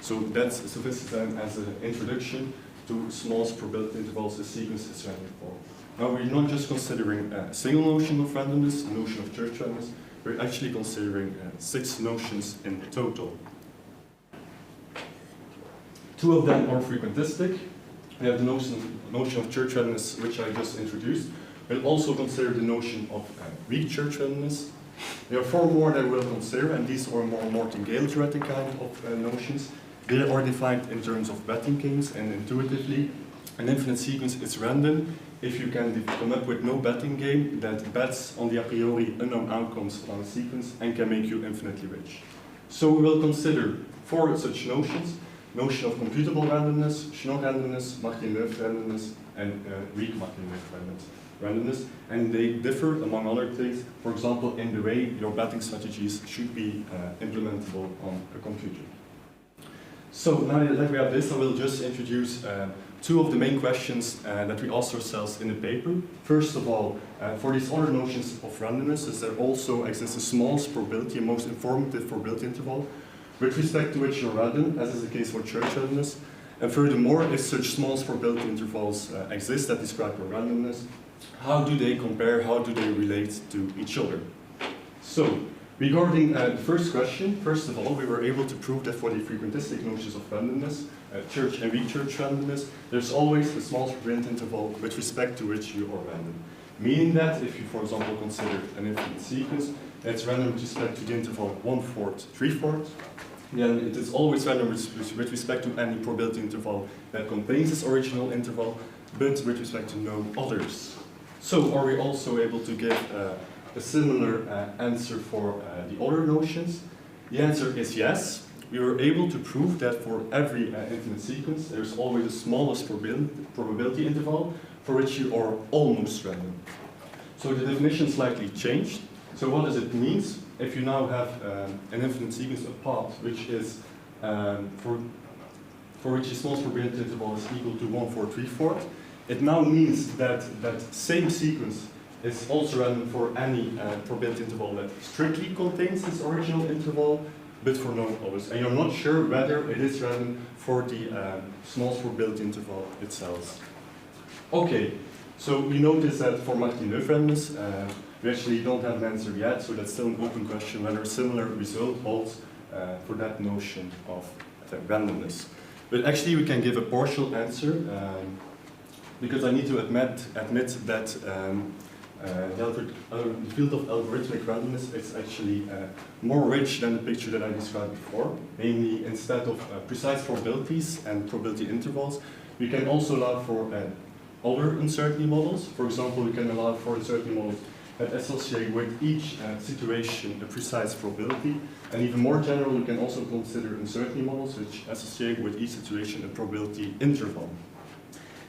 So that's sufficient then as an introduction to smallest probability intervals a sequence is random for. Now, we're not just considering a single notion of randomness, a notion of Church randomness, we're actually considering 6 notions in total. 2 of them are frequentistic. We have the notion of Church randomness, which I just introduced. We'll also consider the notion of weak Church randomness. There are 4 more that we'll consider, and these are more martingale theoretic kind of notions. They are defined in terms of betting games, and intuitively, an infinite sequence is random if you can come up with no betting game that bets on the a priori unknown outcomes on a sequence and can make you infinitely rich. So we will consider 4 such notions: notion of computable randomness, Schnorr randomness, Martin-Löf randomness, and weak Martin-Löf randomness. And they differ, among other things, for example, in the way your betting strategies should be implementable on a computer. So now that we have this, I will just introduce 2 of the main questions that we asked ourselves in the paper. First of all, for these other notions of randomness, is there also exists the smallest probability and most informative probability interval? with respect to which you're random, as is the case for church randomness. And furthermore, if such small probability intervals exist that describe your randomness, how do they compare, how do they relate to each other? So, regarding the first question, first of all, we were able to prove that for the frequentistic notions of randomness, church and weak church randomness, there's always a small probability interval with respect to which you are random. Meaning that if you, for example, consider an infinite sequence, it's random with respect to the interval 1/4, 3/4, then it is always random with respect to any probability interval that contains this original interval, but with respect to no others. So are we also able to give a similar answer for the other notions? The answer is yes. We were able to prove that for every infinite sequence, there's always the smallest probability interval for which you are almost random. So the definition slightly changed. So what does it mean? If you now have an infinite sequence, a path which is for which the smallest probability interval is equal to 1/4, 3/4, it now means that that same sequence is also random for any probability interval that strictly contains this original interval, but for no others. And you're not sure whether it is random for the smallest probability interval itself. Okay, so we notice that for Martin-Neuf randomness, we actually don't have an answer yet, so that's still an open question whether a similar result holds for that notion of randomness. But actually we can give a partial answer, because I need to admit that the field of algorithmic randomness is actually more rich than the picture that I described before. Namely, instead of precise probabilities and probability intervals, we can also allow for other uncertainty models. For example, we can allow for uncertainty models that associate with each situation a precise probability. And even more general, we can also consider uncertainty models which associate with each situation a probability interval.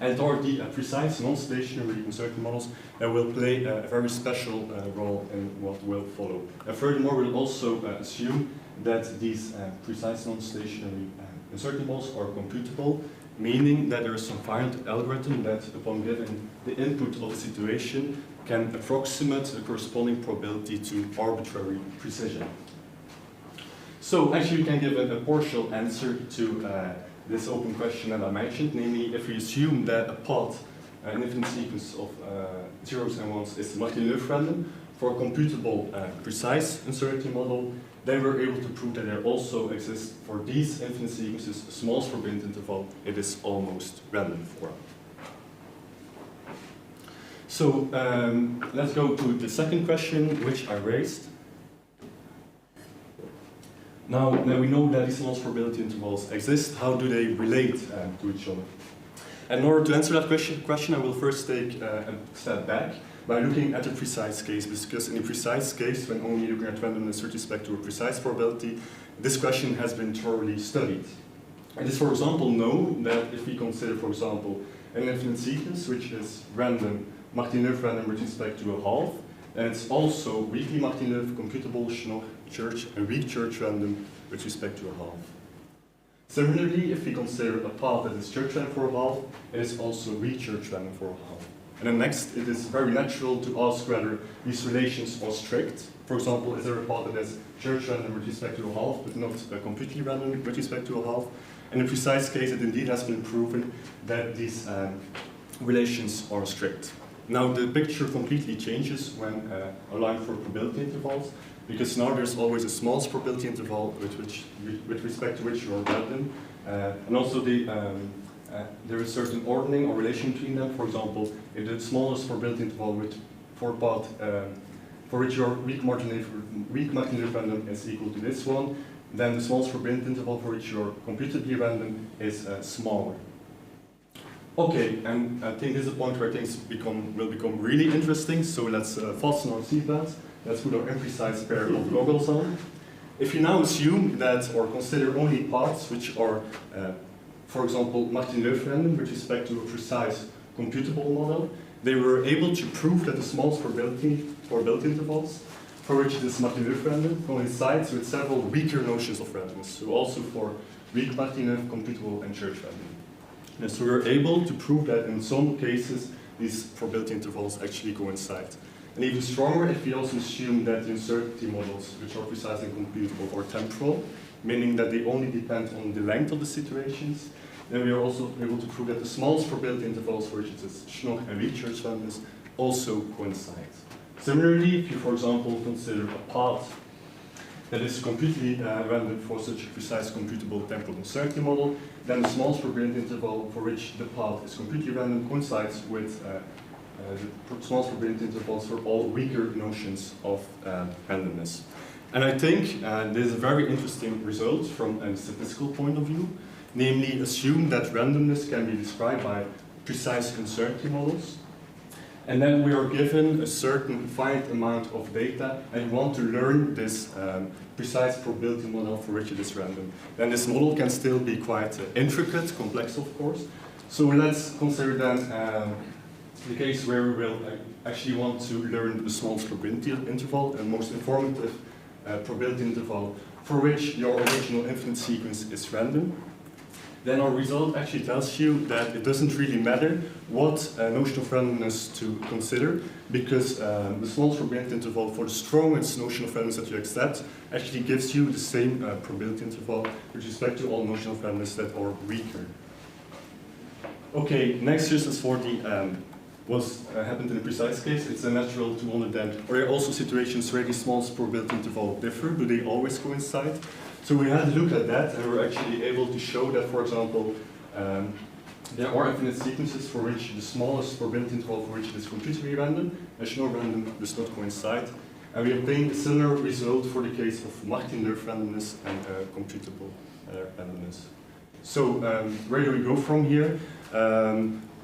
And are the precise non-stationary uncertainty models that will play a very special role in what will follow. And furthermore, we'll also assume that these precise non-stationary uncertainty models are computable, meaning that there is some finite algorithm that, upon giving the input of a situation, can approximate the corresponding probability to arbitrary precision. So actually we can give a partial answer to this open question that I mentioned, namely if we assume that a path, an infinite sequence of zeros and ones is Martin-Neuf random for a computable precise uncertainty model, then we're able to prove that there also exists for these infinite sequences a smallest probability interval it is almost random for. So let's go to the second question which I raised. Now we know that these smallest probability intervals exist. How do they relate to each other? And in order to answer that question, I will first take a step back by looking at a precise case, because in a precise case, when only looking at randomness with respect to a precise probability, this question has been thoroughly studied. It is, for example, known that if we consider, for example, an infinite sequence which is random, Martin-Neuf random with respect to a half, and it's also weakly Martin-Neuf, computable Schnorr church, and weak church random with respect to a half. Similarly, if we consider a path that is church random for a half, it is also weak church random for a half. And then next, it is very natural to ask whether these relations are strict. For example, is there a path that is church random with respect to a half, but not completely random with respect to a half? In a precise case, it indeed has been proven that these relations are strict. Now, the picture completely changes when allowing for probability intervals, because now there's always a smallest probability interval with respect to which you are random, and also there is certain ordering or relation between them. For example, if the smallest probability interval for a path for which your weak Martin-Neuf random is equal to this one, then the smallest probability interval for which your computably random is smaller. Okay, and I think this is a point where things will become really interesting, so let's fasten our seatbelts. Let's put our imprecise pair of goggles on. If you now assume that, or consider only paths which are, for example, Martin-Neuf random with respect to a precise computable model, they were able to prove that the smallest probability intervals for which this Martin-Neuf random coincides with several weaker notions of randomness, so also for weak Martin-Neuf, computable, and church random. And so we're able to prove that in some cases these probability intervals actually coincide. And even stronger if we also assume that the uncertainty models, which are precise and computable, are temporal, meaning that they only depend on the length of the situations. Then we are also able to prove that the smallest probability intervals for which it is Schnock and Research randomness also coincide. Similarly, if you, for example, consider a path that is completely random for such a precise computable temporal uncertainty model, then the smallest probability interval for which the path is completely random coincides with the smallest probability intervals for all weaker notions of randomness. And I think this is a very interesting result from a statistical point of view, namely assume that randomness can be described by precise uncertainty models. And then we are given a certain finite amount of data and we want to learn this precise probability model for which it is random. Then this model can still be quite intricate, complex of course. So let's consider then the case where we will actually want to learn the smallest probability interval and most informative probability interval for which your original infinite sequence is random. Then our result actually tells you that it doesn't really matter what notion of randomness to consider, because the smallest probability interval for the strongest notion of randomness that you accept actually gives you the same probability interval with respect to all notions of randomness that are weaker. Okay, next just as for the happened in a precise case, it's a natural to wonder then, are there also situations where the smallest probability interval differ? Do they always coincide? So we had a look at that, and we were actually able to show that, for example, there are infinite sequences for which the smallest probability interval for which it is completely random, and Schnorr random does not coincide. And we obtained a similar result for the case of Martin-Löf randomness and computable randomness. So where do we go from here?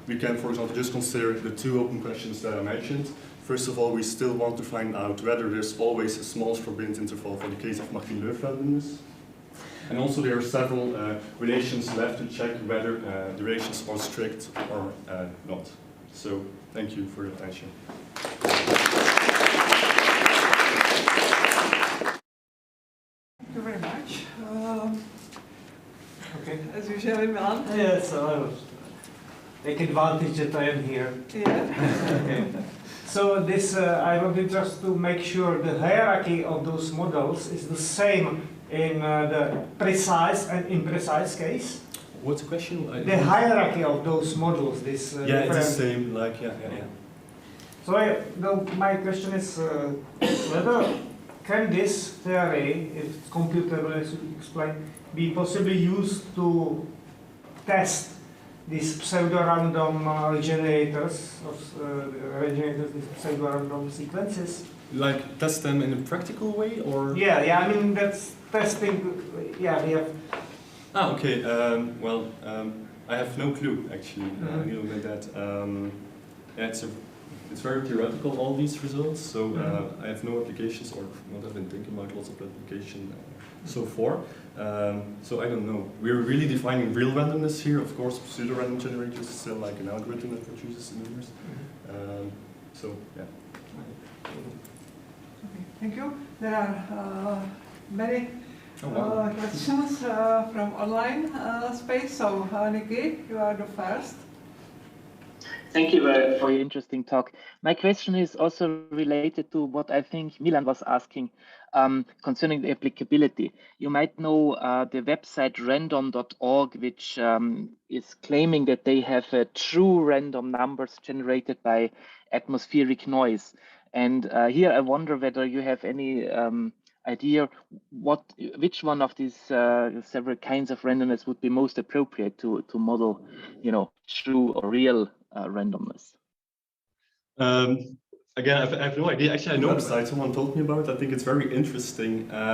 We can, for example, just consider the two open questions that I mentioned. First of all, we still want to find out whether there's always a smallest probability interval for the case of Martin-Löf randomness. And also there are several relations left to check whether the relations are strict or not. So thank you for your attention. Thank you very much. Okay. As usual, Milan. Yeah, so I will take advantage that I am here. Yeah. Okay. So this, I wanted just to make sure the hierarchy of those models is the same in the precise and imprecise case. What's the question? The hierarchy of those models, this yeah, it's the same, like, yeah. So my question is whether can this theory, if it's computable as you explained, be possibly used to test these pseudo-random generators of these pseudo-random sequences? Like test them in a practical way, or? Yeah. I mean that's testing. Yeah, we have. Ah, okay. I have no clue actually. Dealing with that. Yeah, it's very theoretical, all these results. So I have no applications, or not have been thinking about lots of application so far. So I don't know. We're really defining real randomness here. Of course, pseudo-random generators is still like an algorithm that produces numbers. So yeah. Okay, thank you. There are many questions from online space. So Nikki, you are the first. Thank you for your interesting talk. My question is also related to what I think Milan was asking concerning the applicability. You might know the website random.org, which is claiming that they have true random numbers generated by atmospheric noise. And here I wonder whether you have any idea which one of these several kinds of randomness would be most appropriate to model, true or real randomness. Again, I have no idea. Actually, I know the site. Someone told me about it. I think it's very interesting. But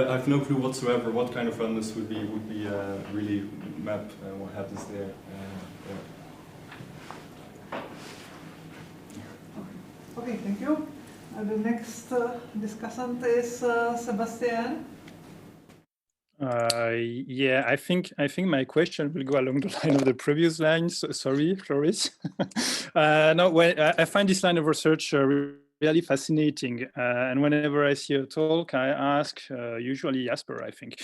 I have no clue whatsoever what kind of randomness would be really map what happens there. Okay, thank you. The next discussant is Sebastian. Yeah, I think my question will go along the line of the previous line. So, sorry, Floris. No, well, I find this line of research really fascinating. And whenever I see a talk, I ask, usually Jasper, I think.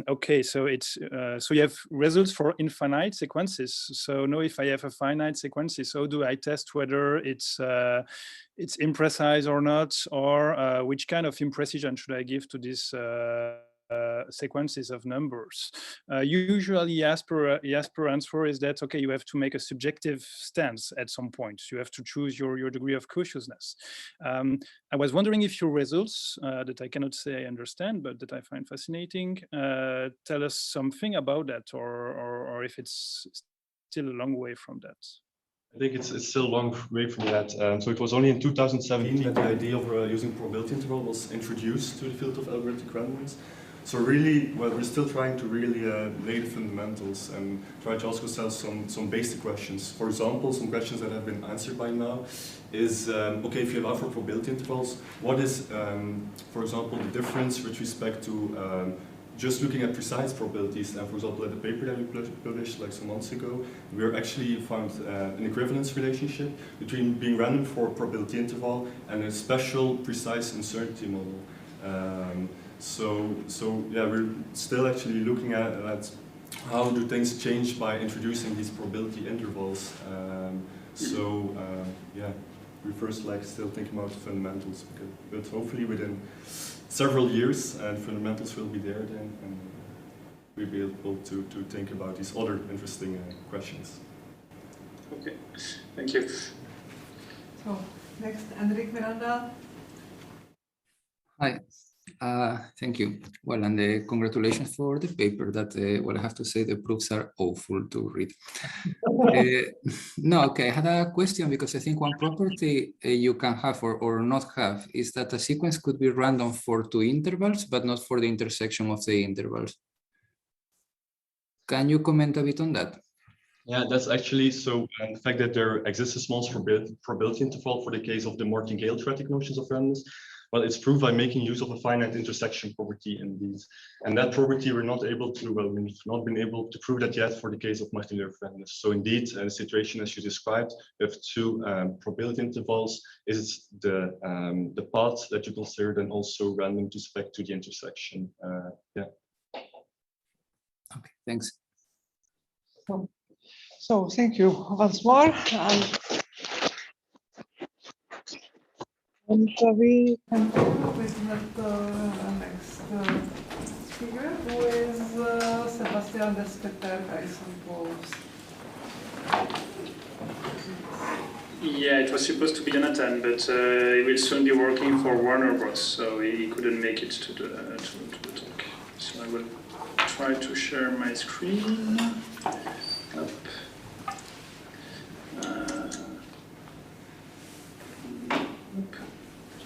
Okay, so it's so you have results for infinite sequences. So now if I have a finite sequences, how do I test whether it's imprecise or not, or which kind of imprecision should I give to this sequences of numbers? Usually Jasper answer is that, okay, you have to make a subjective stance at some point. You have to choose your degree of cautiousness. I was wondering if your results, that I cannot say I understand, but that I find fascinating, tell us something about that, or if it's still a long way from that. I think it's still a long way from that. So it was only in 2017 that the idea of using probability interval was introduced to the field of algorithmic randomness. So really, well, we're still trying to really lay the fundamentals and try to ask ourselves some basic questions. For example, some questions that have been answered by now is, okay, if you allow for probability intervals, what is, for example, the difference with respect to just looking at precise probabilities? And for example, at the paper that we published like some months ago, we actually found an equivalence relationship between being random for a probability interval and a special precise uncertainty model. So yeah, we're still actually looking at how do things change by introducing these probability intervals. Yeah, we first still thinking about the fundamentals, but hopefully within several years, and fundamentals will be there then, and we'll be able to think about these other interesting questions. Okay, thank you. So next, Enrique Miranda. Hi. Thank you. Well, and congratulations for the paper. That well, I have to say the proofs are awful to read. No, okay. I had a question because I think one property you can have or not have is that a sequence could be random for two intervals, but not for the intersection of the intervals. Can you comment a bit on that? Yeah, that's actually so. The fact that there exists a small probability interval for the case of the martingale theoretic notions of randomness. Well, it's proved by making use of a finite intersection property in these. And that property we're not able to, well, we've not been able to prove that yet for the case of martingale randomness. So indeed, the situation as you described, you have two probability intervals, is the path that you consider then also random with respect to the intersection. Yeah. Okay, thanks. So thank you once more. And we continue with the next speaker, who is Sebastian Despeter, I suppose. Yeah, it was supposed to be Jonathan, but he will soon be working for Warner Bros., so he couldn't make it to the talk. So I will try to share my screen. Up.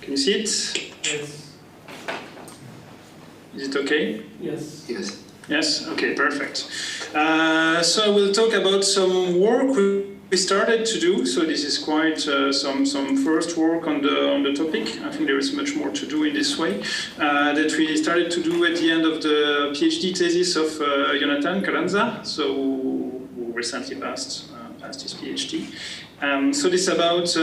Can you see it? Yes. Is it okay? Yes. Yes. Yes. Okay. Perfect. So I will talk about some work we started to do. So this is quite some first work on the topic. I think there is much more to do in this way that we started to do at the end of the PhD thesis of Jonathan Carranza. So who recently passed his PhD. So this is about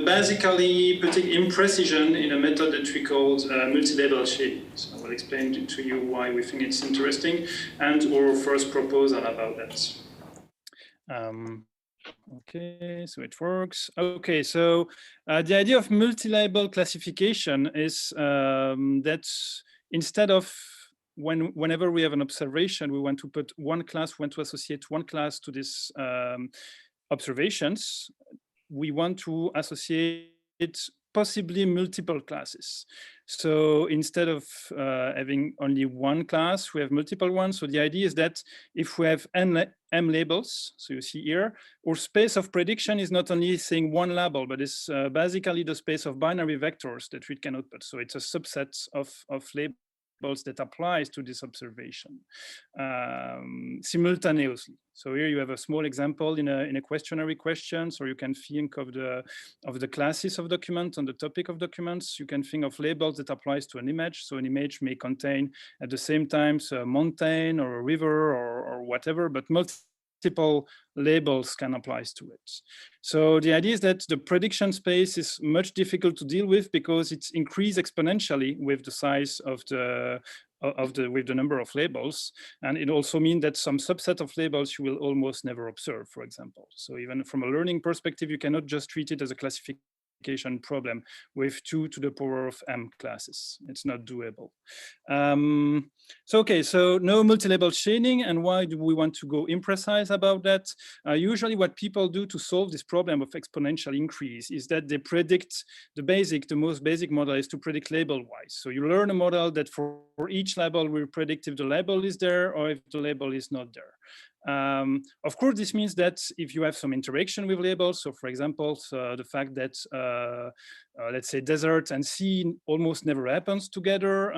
basically putting imprecision in a method that we called multi-label shading. So I will explain to you why we think it's interesting and our first proposal about that. Okay, so it works. Okay, so the idea of multi-label classification is that instead of whenever we have an observation, we want to put one class, we want to associate one class to this observations, we want to associate possibly multiple classes. So instead of having only one class, we have multiple ones. So the idea is that if we have M labels, so you see here, our space of prediction is not only saying one label, but it's basically the space of binary vectors that we can output. So it's a subset of labels that applies to this observation simultaneously. So here you have a small example in a questionary question. So you can think of the classes of documents on the topic of documents. You can think of labels that applies to an image. So an image may contain at the same time a mountain or a river or whatever, but multiple multiple labels can apply to it. So the idea is that the prediction space is much difficult to deal with because it's increased exponentially with the size of the with the number of labels, and it also means that some subset of labels you will almost never observe, for example. So even from a learning perspective, you cannot just treat it as a classification problem with 2 to the power of m classes. It's not doable. So no multi-label chaining, and why do we want to go imprecise about that? Usually what people do to solve this problem of exponential increase is that they predict the most basic model is to predict label-wise. So you learn a model that for each label will predict if the label is there or if the label is not there. Of course, this means that if you have some interaction with labels, so for example, the fact that, let's say, desert and sea almost never happens together,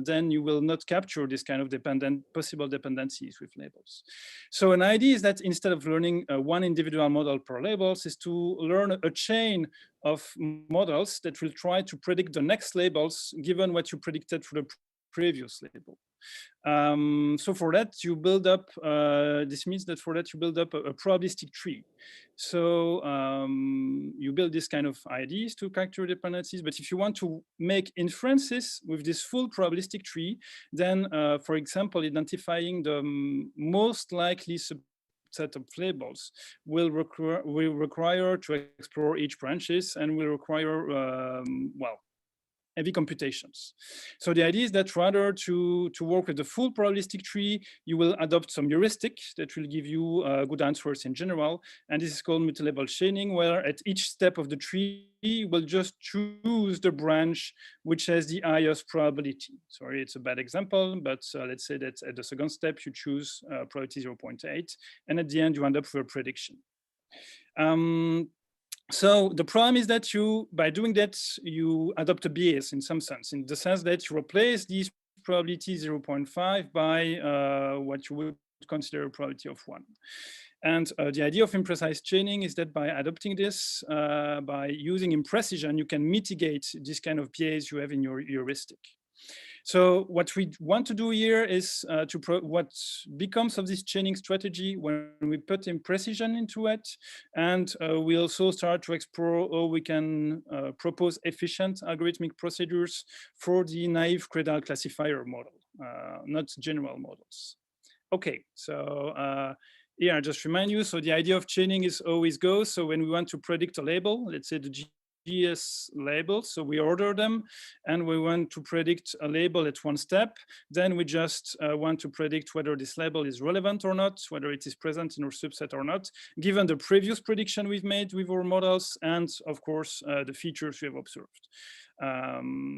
then you will not capture this kind of possible dependencies with labels. So an idea is that instead of learning one individual model per labels is to learn a chain of models that will try to predict the next labels given what you predicted for the previous label. So for that, you build up, this means that for that, you build up a probabilistic tree. So you build this kind of IDs to capture dependencies, but if you want to make inferences with this full probabilistic tree, then, for example, identifying the most likely set of labels will require to explore each branches and will require, heavy computations. So the idea is that rather to work with the full probabilistic tree, you will adopt some heuristic that will give you good answers in general. And this is called multi-level chaining, where at each step of the tree, you will just choose the branch which has the highest probability. Sorry, it's a bad example, but let's say that at the second step, you choose probability 0.8, and at the end, you end up with a prediction. So the problem is that by doing that, you adopt a bias in some sense, in the sense that you replace these probability 0.5 by what you would consider a probability of 1. And the idea of imprecise chaining is that by adopting this, by using imprecision, you can mitigate this kind of bias you have in your heuristic. So what we want to do here is what becomes of this chaining strategy when we put imprecision into it, and we also start to explore how we can propose efficient algorithmic procedures for the naive Credal classifier model, not general models. Okay, so here I just remind you, so the idea of chaining is always goes, so when we want to predict a label, let's say the GS labels, so we order them, and we want to predict a label at one step. Then we just want to predict whether this label is relevant or not, whether it is present in our subset or not, given the previous prediction we've made with our models, and of course the features we have observed.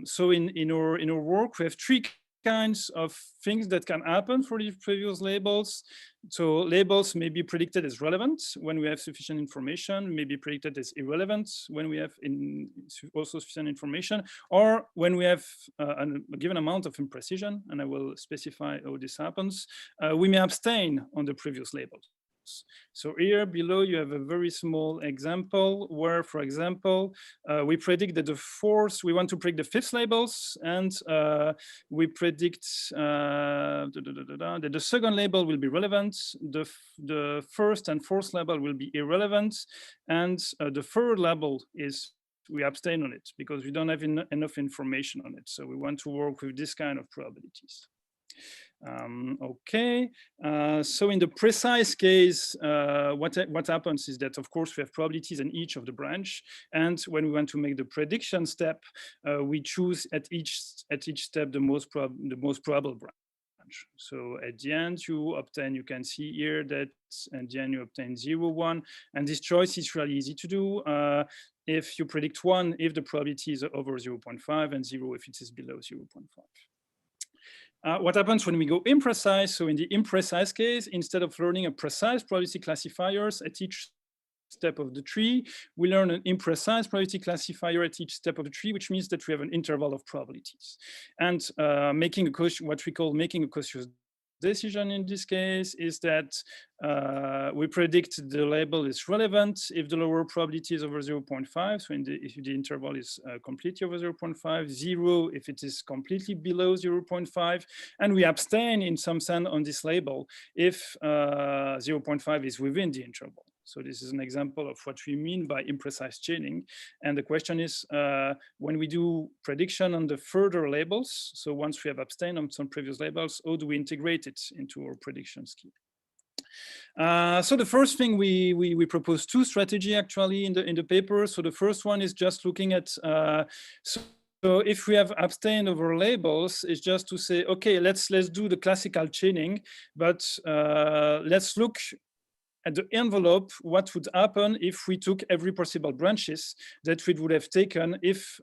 So in our work, we have 3 kinds of things that can happen for these previous labels. So labels may be predicted as relevant when we have sufficient information, may be predicted as irrelevant when we have also sufficient information, or when we have a given amount of imprecision, and I will specify how this happens, we may abstain on the previous labels. So here below you have a very small example where, for example, we predict that we want to predict the 5th labels, and we predict that the second label will be relevant, the 1st and 4th label will be irrelevant, and the 3rd label is we abstain on it because we don't have enough information on it. So we want to work with this kind of probabilities. Okay, so in the precise case, what happens is that, of course, we have probabilities in each of the branch, and when we want to make the prediction step, we choose at each step the most probable branch. So at the end, you can see here that at the end you obtain 0, 1, and this choice is really easy to do. If you predict 1, if the probability is over 0.5, and 0 if it is below 0.5. What happens when we go imprecise? So in the imprecise case, instead of learning a precise probability classifiers at each step of the tree, we learn an imprecise probability classifier at each step of the tree, which means that we have an interval of probabilities. And what we call making a cautious decision in this case is that we predict the label is relevant if the lower probability is over 0.5. So if the interval is completely over 0.5, 0 if it is completely below 0.5, and we abstain in some sense on this label if 0.5 is within the interval. So this is an example of what we mean by imprecise chaining. And the question is, when we do prediction on the further labels, so once we have abstained on some previous labels, how do we integrate it into our prediction scheme? So the first thing we propose two strategy actually in the paper. So the first one is just looking at, so if we have abstained over labels, it's just to say, okay, let's do the classical chaining, but let's look at the envelope, what would happen if we took every possible branches that we would have taken if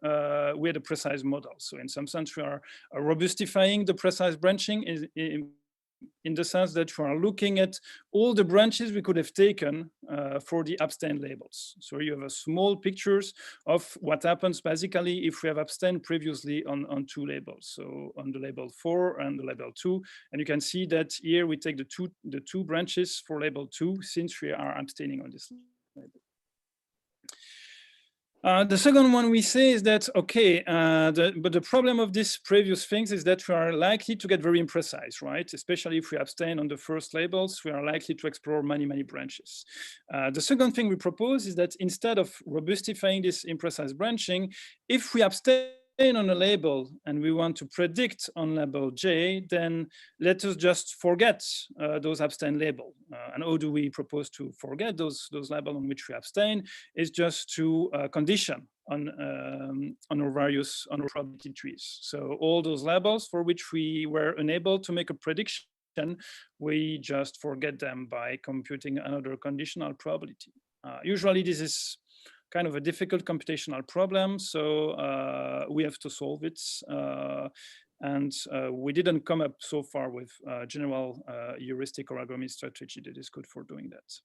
we had a precise model. So in some sense, we are robustifying the precise branching in the sense that we are looking at all the branches we could have taken for the abstain labels. So you have a small pictures of what happens basically if we have abstained previously on two labels. So on the label 4 and the label 2, and you can see that here we take the two branches for label 2 since we are abstaining on this label. The second one we say is that, okay, but the problem of these previous things is that we are likely to get very imprecise, right? Especially if we abstain on the first labels, we are likely to explore many, many branches. The second thing we propose is that instead of robustifying this imprecise branching, if we abstain on a label and we want to predict on label J, then let us just forget those abstain label. And how do we propose to forget those labels on which we abstain? Is just to condition on our various probability trees. So all those labels for which we were unable to make a prediction, we just forget them by computing another conditional probability. Usually this is kind of a difficult computational problem, so we have to solve it. And we didn't come up so far with a general heuristic or algorithmic strategy that is good for doing that.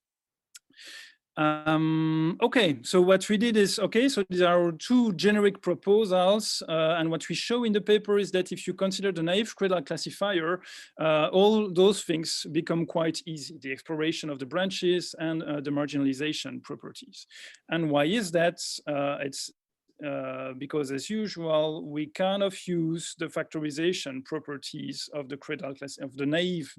Okay, so what we did is, okay, so these are our two generic proposals, and what we show in the paper is that if you consider the naive Credal classifier, all those things become quite easy, the exploration of the branches and the marginalization properties. And why is that? It's because as usual, we kind of use the factorization properties of the Credal class, of the naive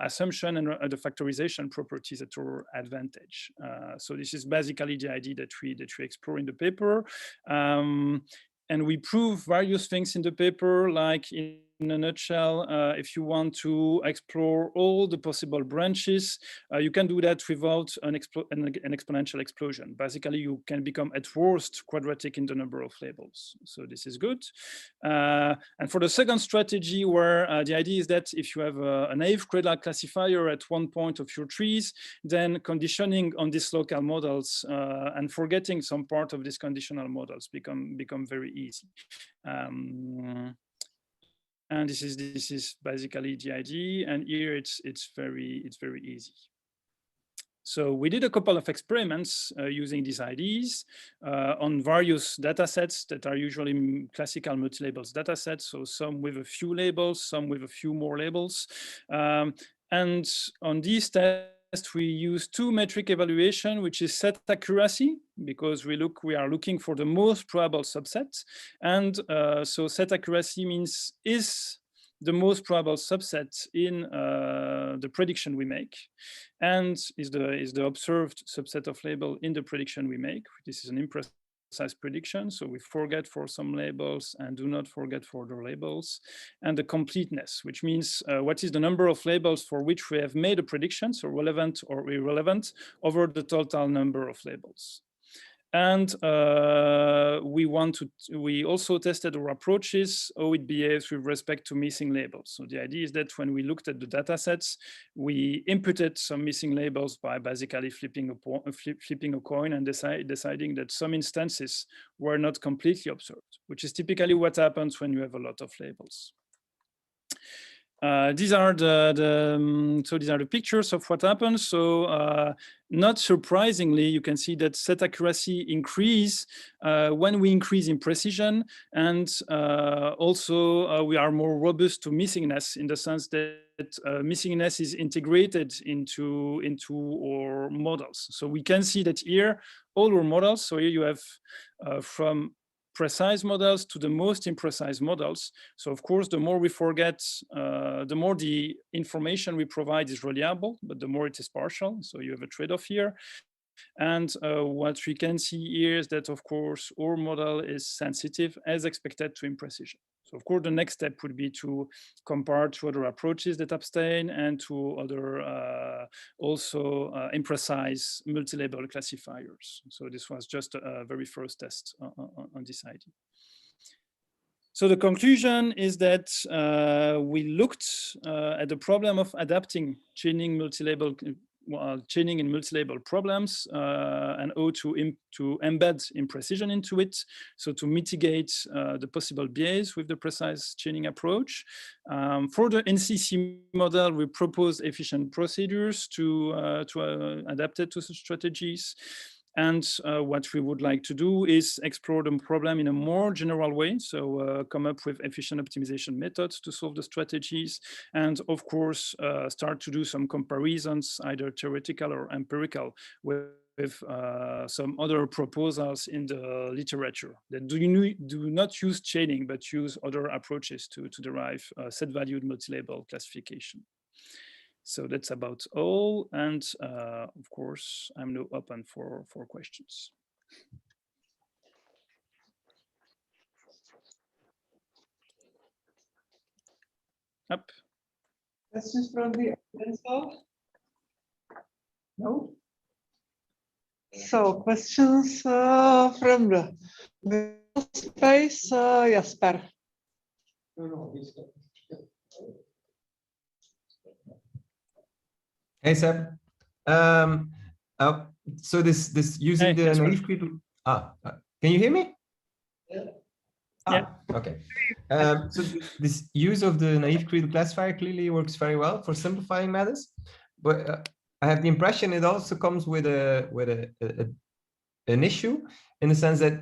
assumption and the factorization properties at our advantage. So this is basically the idea that we explore in the paper. And we prove various things in the paper, like in a nutshell, if you want to explore all the possible branches, you can do that without an exponential explosion. Basically, you can become at worst quadratic in the number of labels. So this is good. And for the second strategy, where the idea is that if you have a naive Credal classifier at one point of your trees, then conditioning on these local models and forgetting some part of these conditional models become very easy. And this is basically the idea, and here it's very easy. So we did a couple of experiments using these IDs on various data sets that are usually classical multi-labels data sets. So some with a few labels, some with a few more labels. And on these tests, we use two metric evaluation, which is set accuracy, because we are looking for the most probable subset. And so set accuracy means is the most probable subset in the prediction we make, and is the observed subset of label in the prediction we make. This is an imprecise prediction, so we forget for some labels and do not forget for the labels. And the completeness, which means what is the number of labels for which we have made a prediction, so relevant or irrelevant, over the total number of labels. And we also tested our approaches, how it behaves with respect to missing labels. So the idea is that when we looked at the data sets, we inputted some missing labels by basically flipping a coin and deciding that some instances were not completely observed, which is typically what happens when you have a lot of labels. These are the pictures of what happens. So not surprisingly, you can see that set accuracy increase when we increase in precision, and also we are more robust to missingness in the sense that missingness is integrated into our models. So we can see that here, all our models, so here you have from precise models to the most imprecise models. So of course, the more we forget, the more the information we provide is reliable, but the more it is partial. So you have a trade-off here. And what we can see here is that, of course, our model is sensitive as expected to imprecision. So of course, the next step would be to compare to other approaches that abstain and to other also imprecise multi-label classifiers. So this was just a very first test on this idea. So the conclusion is that we looked at the problem of adapting chaining multi-label chaining in multi-label problems and how to embed imprecision into it, so to mitigate the possible bias with the precise chaining approach. For the NCC model, we propose efficient procedures to adapt it to such strategies. And what we would like to do is explore the problem in a more general way. So come up with efficient optimization methods to solve the strategies. And of course, start to do some comparisons, either theoretical or empirical, with some other proposals in the literature that do not use chaining, but use other approaches to derive set-valued multi-label classification. So that's about all. And of course, I'm now open for questions. Up. Questions from the audience? No? So questions from the space, Jasper. Hey, Seb. So this using the naive critical. Can you hear me? Yeah. Okay. So this use of the naive critical classifier clearly works very well for simplifying matters, but I have the impression it also comes with an issue in the sense that,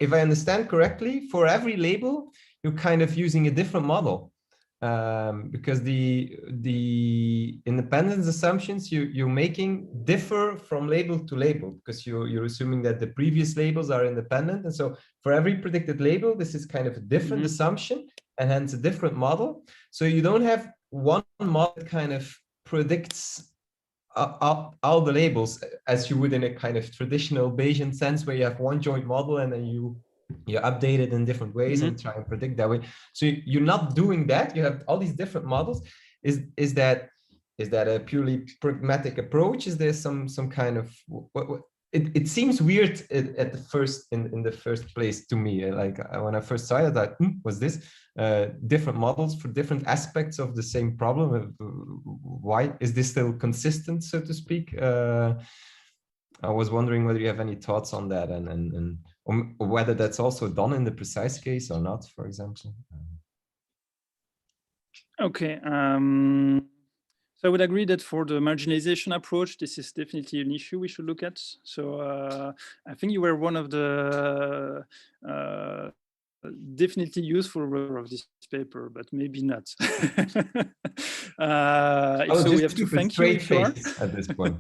if I understand correctly, for every label you're kind of using a different model. Because the independence assumptions you're making differ from label to label, because you're assuming that the previous labels are independent, and so for every predicted label this is kind of a different assumption and hence a different model. So you don't have one model that kind of predicts all the labels as you would in a kind of traditional Bayesian sense, where you have one joint model and then you update it in different ways and try and predict that way. So you're not doing that. You have all these different models. Is that a purely pragmatic approach? Is there some kind of it seems weird at the first in the first place to me. Like when I first saw it, I thought, what's this? Different models for different aspects of the same problem. Why is this still consistent, so to speak? I was wondering whether you have any thoughts on that, and whether that's also done in the precise case or not, for example. Okay. So I would agree that for the marginalization approach, this is definitely an issue we should look at. So I think you were one of the definitely useful writer of this paper, but maybe not. So we have to thank you if you are. At this point.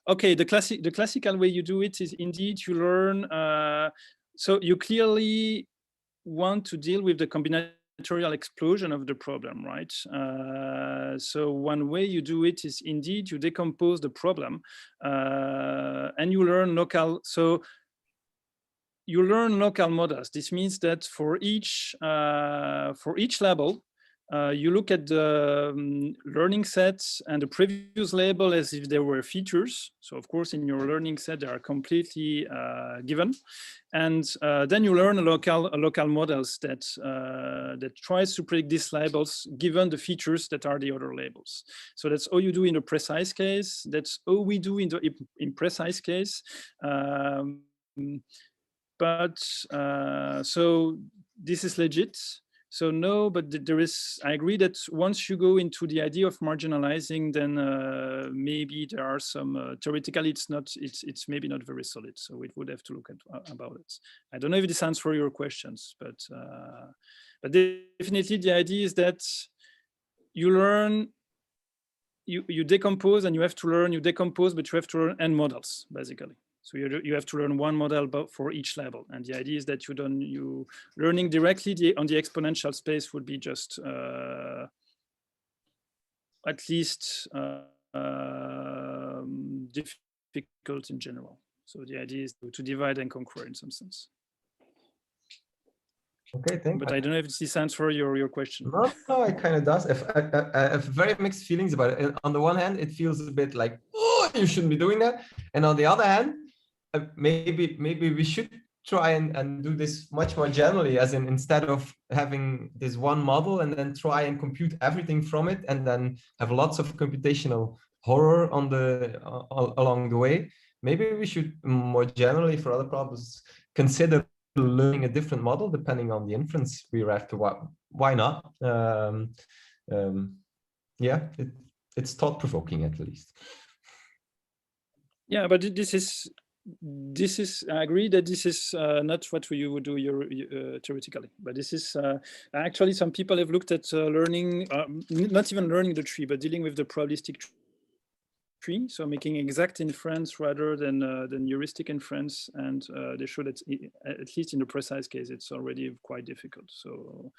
Okay, the classical way you do it is indeed you learn. So you clearly want to deal with the combinatorial explosion of the problem, right? So one way you do it is indeed you decompose the problem and you learn local. So you learn local models. This means that for each label, you look at the learning sets and the previous label as if there were features. So of course, in your learning set, they are completely given. And then you learn a local models that tries to predict these labels given the features that are the other labels. So that's all you do in a precise case. That's all we do in the imprecise case. But so this is legit. So no, but there is, I agree that once you go into the idea of marginalizing, then maybe there are some, theoretically it's maybe not very solid. So we would have to look at about it. I don't know if this answers your questions, but definitely the idea is that you learn, you decompose and you have to learn, you decompose, but you have to learn n models basically. So you have to learn one model for each level. And the idea is that you learning directly on the exponential space would be just at least difficult in general. So the idea is to divide and conquer in some sense. Okay, thank you. But I don't know if this answers your question. No, it kind of does. I have very mixed feelings about it. On the one hand, it feels a bit like, oh, you shouldn't be doing that. And on the other hand, maybe we should try and do this much more generally, as in instead of having this one model and then try and compute everything from it and then have lots of computational horror on along the way. Maybe we should more generally for other problems consider learning a different model depending on the inference we have to. Why not? Yeah, it's thought-provoking at least. Yeah, but this is I agree that this is not what you would do theoretically, but this is actually some people have looked at learning, not even learning the tree, but dealing with the probabilistic tree, so making exact inference rather than heuristic inference, and they show that at least in the precise case it's already quite difficult. So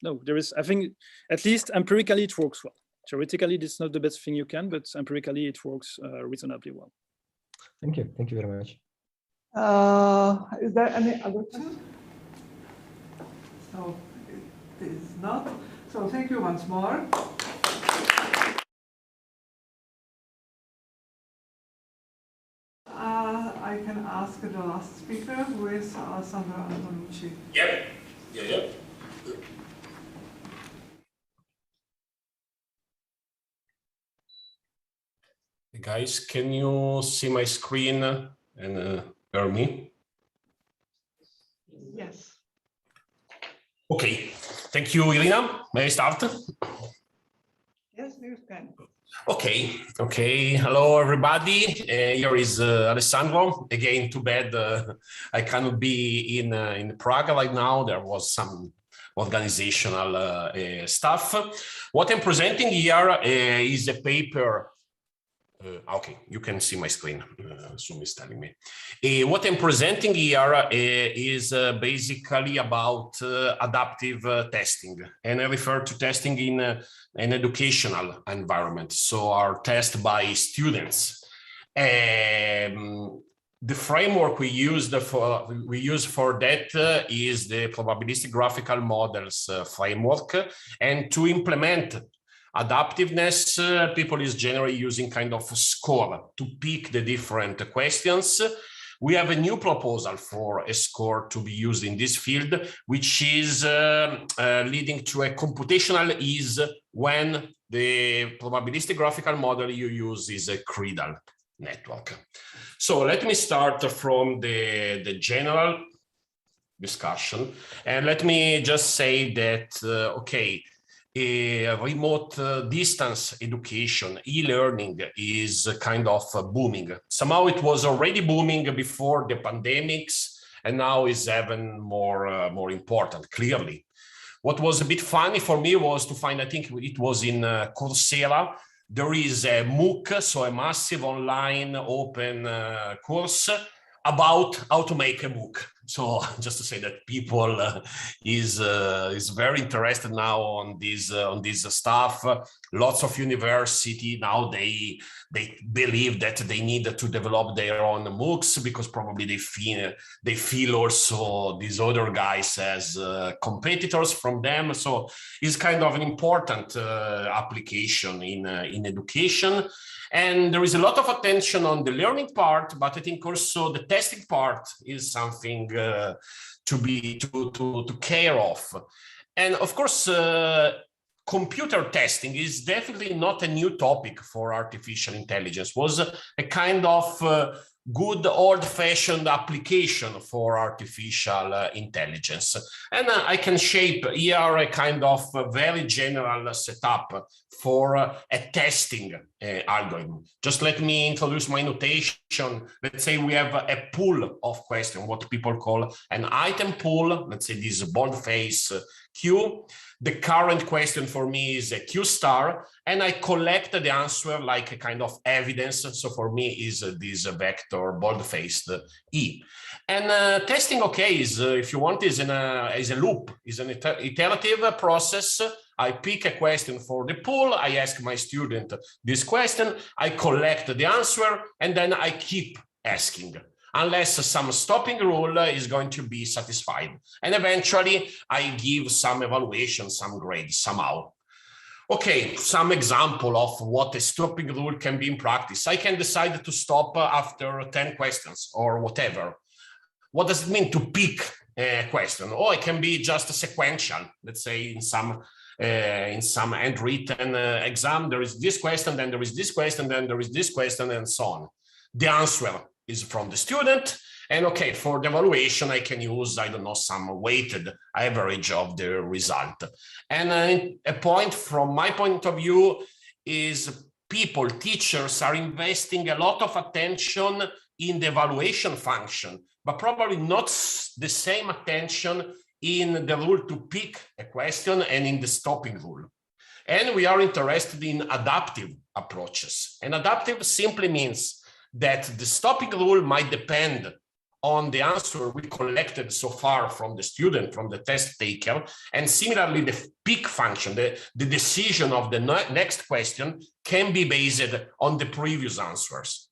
no, there is, I think, at least empirically it works well. Theoretically it's not the best thing you can, but empirically it works reasonably well. Thank you very much. Is there any other question? So it is not. So thank you once more. I can ask the last speaker, who is Sandra Antonucci. Yep. Yeah. Guys, can you see my screen and hear me? Yes. Okay, thank you, Irina. May I start? Yes, you can. Okay. Hello, everybody. Here is Alessandro. Again, too bad I cannot be in Prague right now. There was some organizational stuff. What I'm presenting here is a paper. Okay, you can see my screen. Zoom is telling me. What I'm presenting here is basically about adaptive testing, and I refer to testing in an educational environment. So our test by students. The framework we use for that is the probabilistic graphical models framework, and to implement adaptiveness, people is generally using kind of a score to pick the different questions. We have a new proposal for a score to be used in this field, which is leading to a computational ease when the probabilistic graphical model you use is a CRIDAL network. So let me start from the general discussion, and let me just say that, okay, remote distance education, e-learning is kind of booming. Somehow it was already booming before the pandemics, and now is even more important, clearly. What was a bit funny for me was to find, I think it was in Coursera, there is a MOOC, so a massive online open course about how to make a MOOC. So just to say that people is very interested now on this stuff. Lots of university now they believe that they need to develop their own MOOCs because probably they feel also these other guys as competitors from them. So it's kind of an important application in education. And there is a lot of attention on the learning part, but I think also the testing part is something to care of. And of course, computer testing is definitely not a new topic for artificial intelligence. Was a kind of good old-fashioned application for artificial intelligence. And I can shape here a kind of very general setup for a testing algorithm. Just let me introduce my notation. Let's say we have a pool of questions, what people call an item pool. Let's say this boldface Q. The current question for me is a Q star, and I collect the answer like a kind of evidence. So for me is this vector bold-faced E. And testing, okay, is if you want, is a loop, is an iterative process. I pick a question for the pool, I ask my student this question, I collect the answer, and then I keep asking, unless some stopping rule is going to be satisfied. And eventually I give some evaluation, some grades somehow. Okay, some example of what a stopping rule can be in practice. I can decide to stop after 10 questions or whatever. What does it mean to pick a question? Or it can be just sequential. Let's say in some handwritten exam, there is this question, then there is this question, then there is this question, and so on. The answer is from the student. And okay, for the evaluation, I can use, I don't know, some weighted average of the result. And a point from my point of view is people, teachers are investing a lot of attention in the evaluation function, but probably not the same attention in the rule to pick a question and in the stopping rule. And we are interested in adaptive approaches. And adaptive simply means that the stopping rule might depend on the answer we collected so far from the student, from the test taker. And similarly, the pick function, the decision of the next question can be based on the previous answers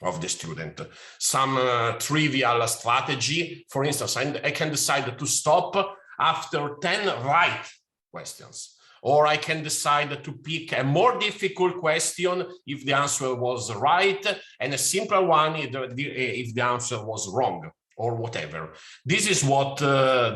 of the student. Some trivial strategy, for instance, I can decide to stop after 10 right questions, or I can decide to pick a more difficult question if the answer was right, and a simpler one if the answer was wrong, or whatever. This is what,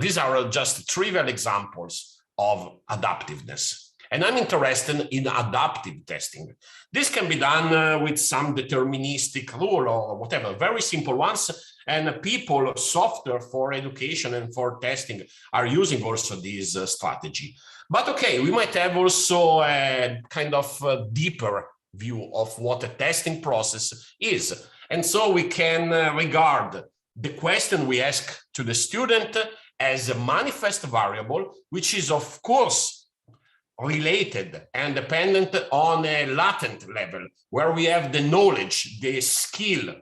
these are just trivial examples of adaptiveness. And I'm interested in adaptive testing. This can be done with some deterministic rule or whatever, very simple ones. And people, software for education and for testing are using also this strategy. But okay, we might have also a kind of deeper view of what a testing process is. And so we can regard the question we ask to the student as a manifest variable, which is of course related and dependent on a latent level, where we have the knowledge, the skill,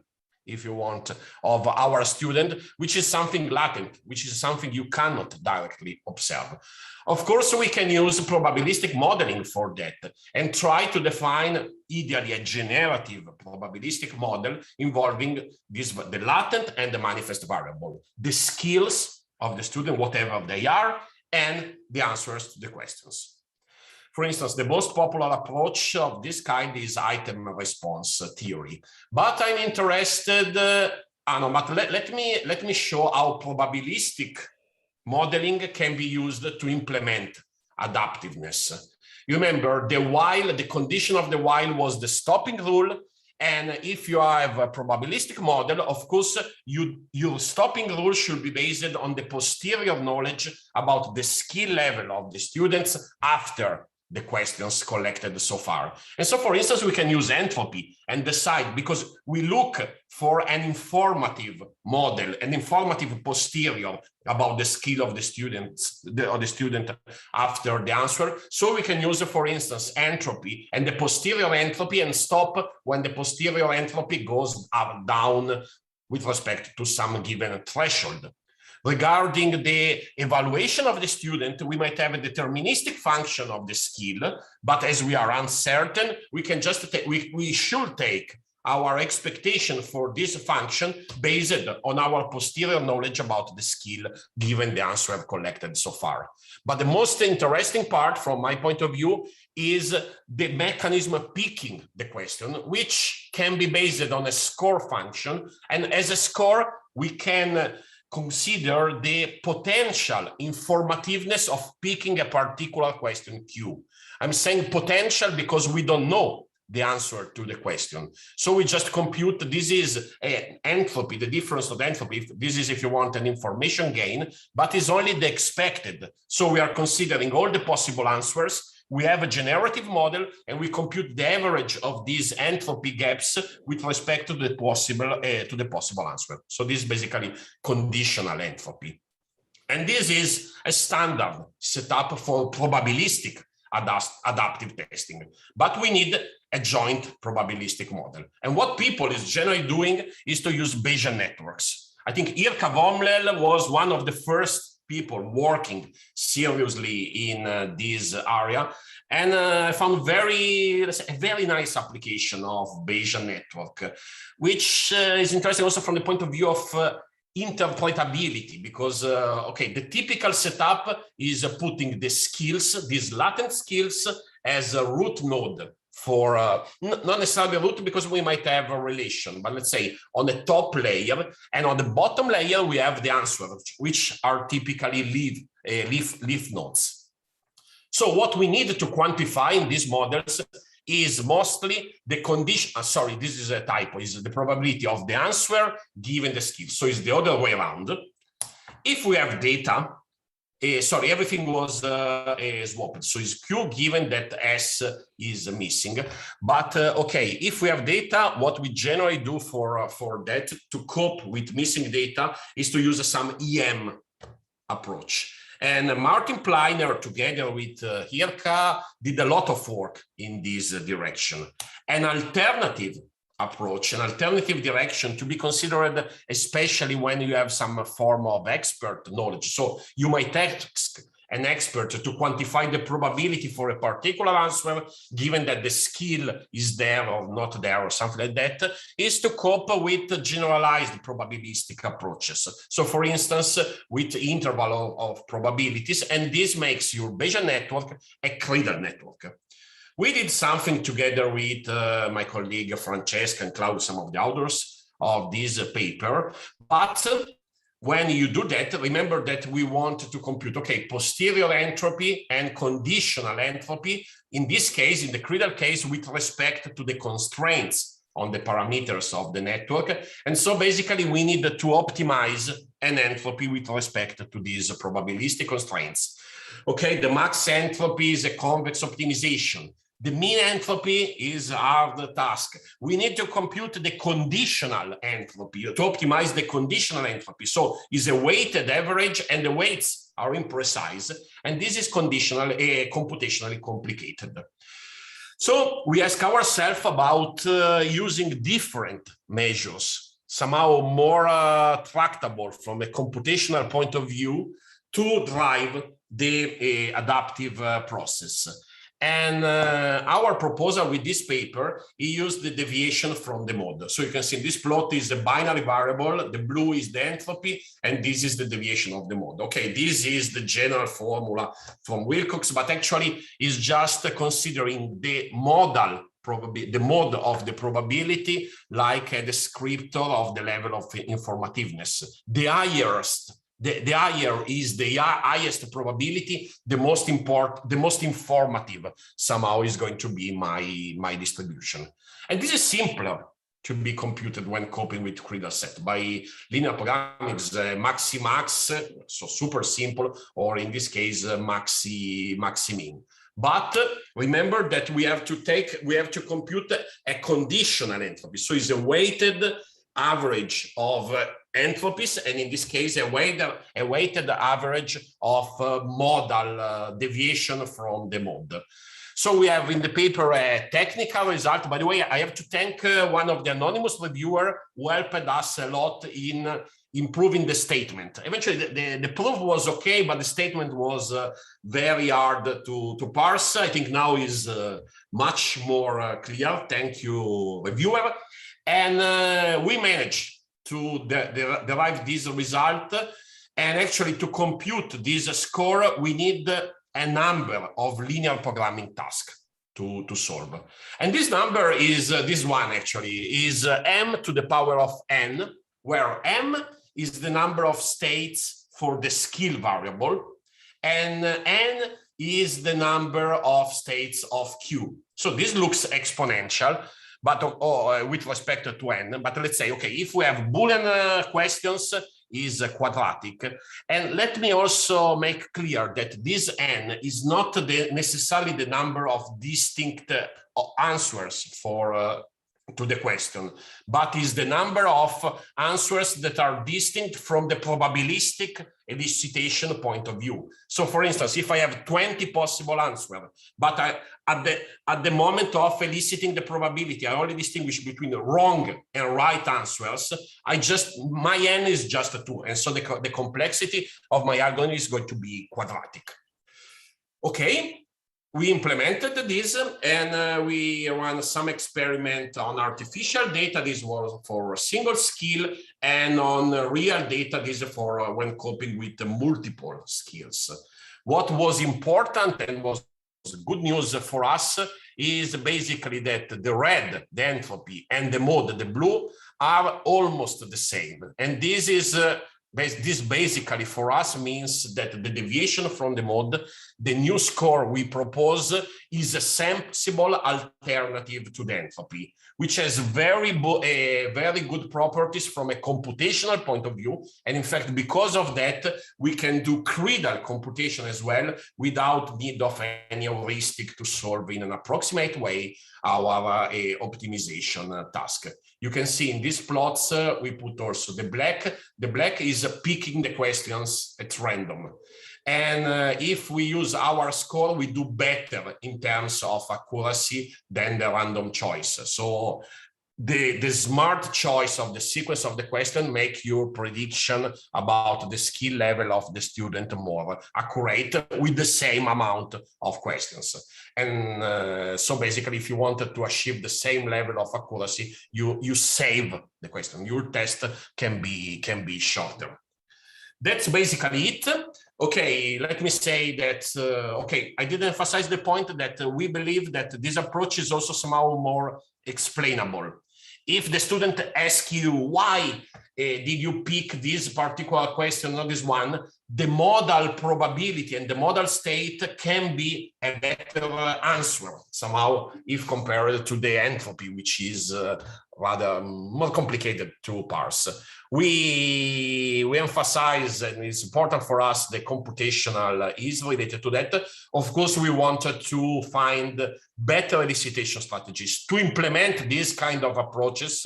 if you want, of our student, which is something latent, which is something you cannot directly observe. Of course, we can use probabilistic modeling for that and try to define ideally a generative probabilistic model involving this, the latent and the manifest variable, the skills of the student, whatever they are, and the answers to the questions. For instance, the most popular approach of this kind is item response theory. But I'm interested, but let me show how probabilistic modeling can be used to implement adaptiveness. You remember the condition of the while was the stopping rule. And if you have a probabilistic model, of course, your stopping rule should be based on the posterior knowledge about the skill level of the students after the questions collected so far. And so, for instance, we can use entropy and decide, because we look for an informative model, an informative posterior about the skill of the students, or the student after the answer. So we can use, for instance, entropy and the posterior entropy and stop when the posterior entropy goes up, down with respect to some given threshold. Regarding the evaluation of the student, we might have a deterministic function of the skill, but as we are uncertain, we can just we should take our expectation for this function based on our posterior knowledge about the skill given the answer I've collected so far. But the most interesting part from my point of view is the mechanism of picking the question, which can be based on a score function. And as a score, we can consider the potential informativeness of picking a particular question Q. I'm saying potential because we don't know the answer to the question. So we just compute, this is entropy, the difference of entropy. This is, if you want, an information gain, but it's only the expected. So we are considering all the possible answers. We have a generative model, and we compute the average of these entropy gaps with respect to the possible answer. So this is basically conditional entropy. And this is a standard setup for probabilistic adaptive testing. But we need a joint probabilistic model. And what people is generally doing is to use Bayesian networks. I think Irka Vomlel was one of the first people working seriously in this area. And I found a very nice application of Bayesian network, which is interesting also from the point of view of interpretability, because okay, the typical setup is putting the skills, these latent skills, as a root node for not necessarily a root, because we might have a relation, but let's say on the top layer, and on the bottom layer we have the answers, which are typically leaf nodes. So what we need to quantify in these models is mostly the condition, sorry, this is a typo, is the probability of the answer given the skill. So it's the other way around. If we have data, sorry, everything was swapped. So it's Q given that S is missing. But okay, if we have data, what we generally do for that to cope with missing data is to use some EM approach. And Martin Pleiner, together with Irka, did a lot of work in this direction. An alternative approach, an alternative direction to be considered, especially when you have some form of expert knowledge. So you might ask an expert to quantify the probability for a particular answer, given that the skill is there or not there or something like that, is to cope with generalized probabilistic approaches. So for instance, with interval of probabilities, and this makes your Bayesian network a Cradle network. We did something together with my colleague Francesca and Claudio, some of the authors of this paper, but when you do that, remember that we want to compute, okay, posterior entropy and conditional entropy, in this case, in the Cradle case, with respect to the constraints on the parameters of the network. And so basically we need to optimize an entropy with respect to these probabilistic constraints. Okay, the max entropy is a convex optimization. The mean entropy is a hard task. We need to compute the conditional entropy to optimize the conditional entropy. So it's a weighted average, and the weights are imprecise. And this is computationally complicated. So we ask ourselves about using different measures, somehow more tractable from a computational point of view, to drive the adaptive process. And our proposal with this paper, he used the deviation from the model. So you can see this plot is a binary variable, the blue is the entropy, and this is the deviation of the model. Okay, this is the general formula from Wilcox, but actually is just considering the model, the mode of the probability like a descriptor of the level of informativeness. The higher is the highest probability, the most important, the most informative somehow is going to be my distribution. And this is simpler to be computed when coping with Cradle set by linear programming, maxi-max, so super simple, or in this case, maxi-min. But remember that we have to compute a conditional entropy. So it's a weighted average of entropies, and in this case, a weighted average of modal deviation from the mode. So we have in the paper a technical result. By the way, I have to thank one of the anonymous reviewers who helped us a lot in improving the statement. Eventually, the proof was okay, but the statement was very hard to parse. I think now is much more clear. Thank you, reviewer. And we managed to derive this result. And actually, to compute this score, we need a number of linear programming tasks to solve. And this number is, this one actually, is m to the power of n, where m is the number of states for the skill variable, and n is the number of states of Q. So this looks exponential, but with respect to n. But let's say, okay, if we have Boolean questions, is quadratic. And let me also make clear that this n is not necessarily the number of distinct answers for to the question, but is the number of answers that are distinct from the probabilistic elicitation point of view. So for instance, if I have 20 possible answers, but at the moment of eliciting the probability, I only distinguish between wrong and right answers, my n is just 2. And so the complexity of my algorithm is going to be quadratic. Okay. We implemented this and we ran some experiment on artificial data. This was for a single skill, and on real data, this is for when coping with multiple skills. What was important and was good news for us is basically that the red, the entropy, and the mode, the blue, are almost the same. And this is this basically for us means that the deviation from the mode, the new score we propose, is a sensible alternative to the entropy, which has very good properties from a computational point of view. And in fact, because of that, we can do CRIDAL computation as well without need of any heuristic to solve in an approximate way our optimization task. You can see in these plots, we put also the black. The black is picking the questions at random. And if we use our score, we do better in terms of accuracy than the random choice. So the smart choice of the sequence of the question make your prediction about the skill level of the student more accurate with the same amount of questions. And so basically, if you wanted to achieve the same level of accuracy, you save the question. Your test can be shorter. That's basically it. Okay, let me say that, okay, I did emphasize the point that we believe that this approach is also somehow more explainable. If the student asks you why did you pick this particular question, not this one, the modal probability and the modal state can be a better answer somehow if compared to the entropy, which is rather more complicated to parse. We emphasize, and it's important for us, the computational is related to that. Of course, we wanted to find better elicitation strategies to implement these kind of approaches.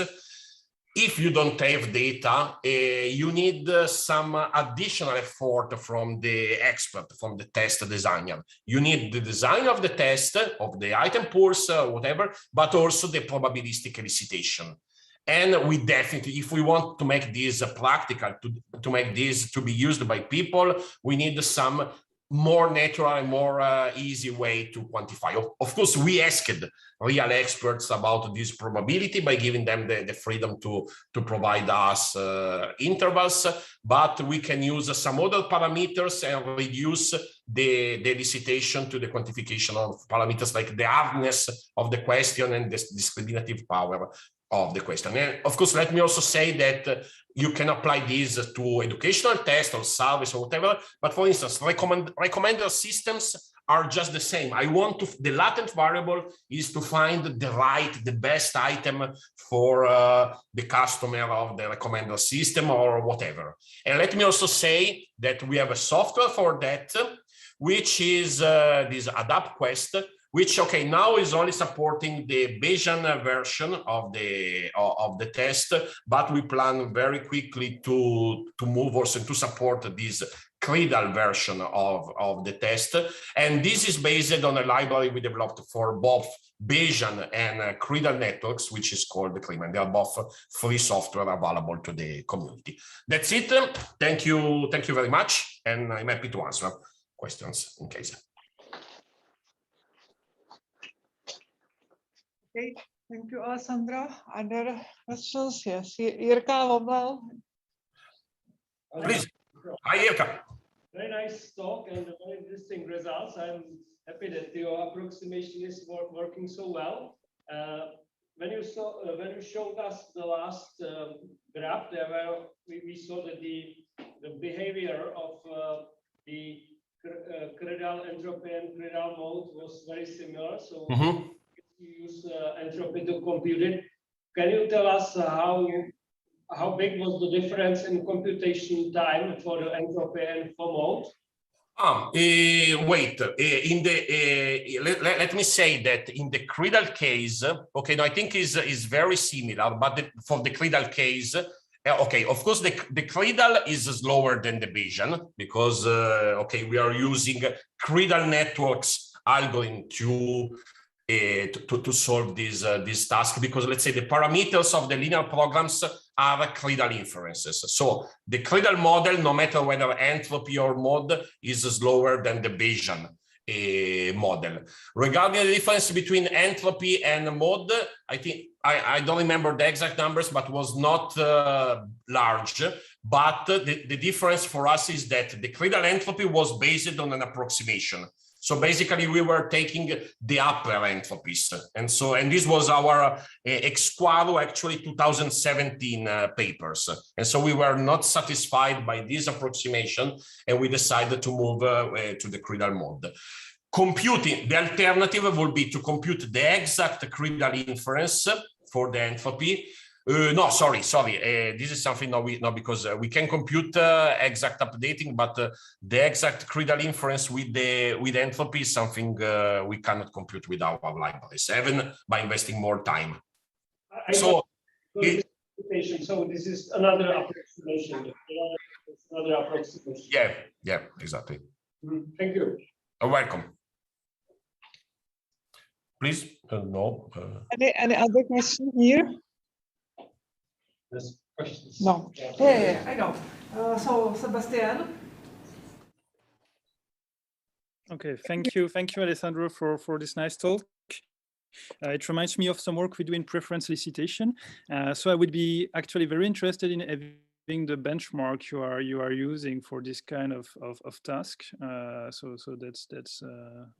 If you don't have data, you need some additional effort from the expert, from the test designer. You need the design of the test, of the item pools, whatever, but also the probabilistic elicitation. And we definitely, if we want to make this practical, to make this to be used by people, we need some more natural and more easy way to quantify. Of course, we asked real experts about this probability by giving them the freedom to provide us intervals, but we can use some other parameters and reduce the elicitation to the quantification of parameters like the hardness of the question and the discriminative power of the question. And of course, let me also say that you can apply this to educational tests or surveys or whatever, but for instance, recommender systems are just the same. The latent variable is to find the best item for the customer of the recommender system or whatever. And let me also say that we have a software for that, which is this AdaptQuest, which, okay, now is only supporting the Bayesian version of the test, but we plan very quickly to move also to support this CRIDAL version of the test. And this is based on a library we developed for both Bayesian and CRIDAL networks, which is called the CRIMA. They are both free software available to the community. That's it. Thank you very much. And I'm happy to answer questions in case. Okay, thank you, Alessandro. Other questions? Yes, Irka Lobel. Please. Hi, Irka. Very nice talk and very interesting results. I'm happy that your approximation is working so well. When you showed us the last graph, we saw that the behavior of the Cradle entropy and cradle mode was very similar. So Mhm. you use entropy to compute it. Can you tell us how big was the difference in computation time for the entropy and for mode? Wait, in the let me say that in the cradle case, okay, no, I think is very similar, but for the cradle case, okay, of course the cradle is slower than the Bayesian because okay, we are using cradle networks algorithm to solve this task, because let's say the parameters of the linear programs are cradle inferences. So the cradle model, no matter whether entropy or mode, is slower than the Bayesian model. Regarding the difference between entropy and mode, I think I don't remember the exact numbers, but was not large. But the difference for us is that the cradle entropy was based on an approximation. So basically, we were taking the upper entropies, and this was our ECSQARU actually 2017 papers, and so we were not satisfied by this approximation, and we decided to move to the cradle mode. Computing the alternative would be to compute the exact cradle inference for the entropy. No, sorry. This is something because we can compute exact updating, but the exact cradle inference with entropy is something we cannot compute with our libraries, even by investing more time. So this is another approximation. Yeah, exactly. Thank you. You're welcome. Please, no. Any other question here? There's questions. No. Yeah, I know. So, Sebastian. Okay, thank you, Alessandro, for this nice talk. It reminds me of some work we do in preference elicitation. So I would be actually very interested in having the benchmark you are using for this kind of task. So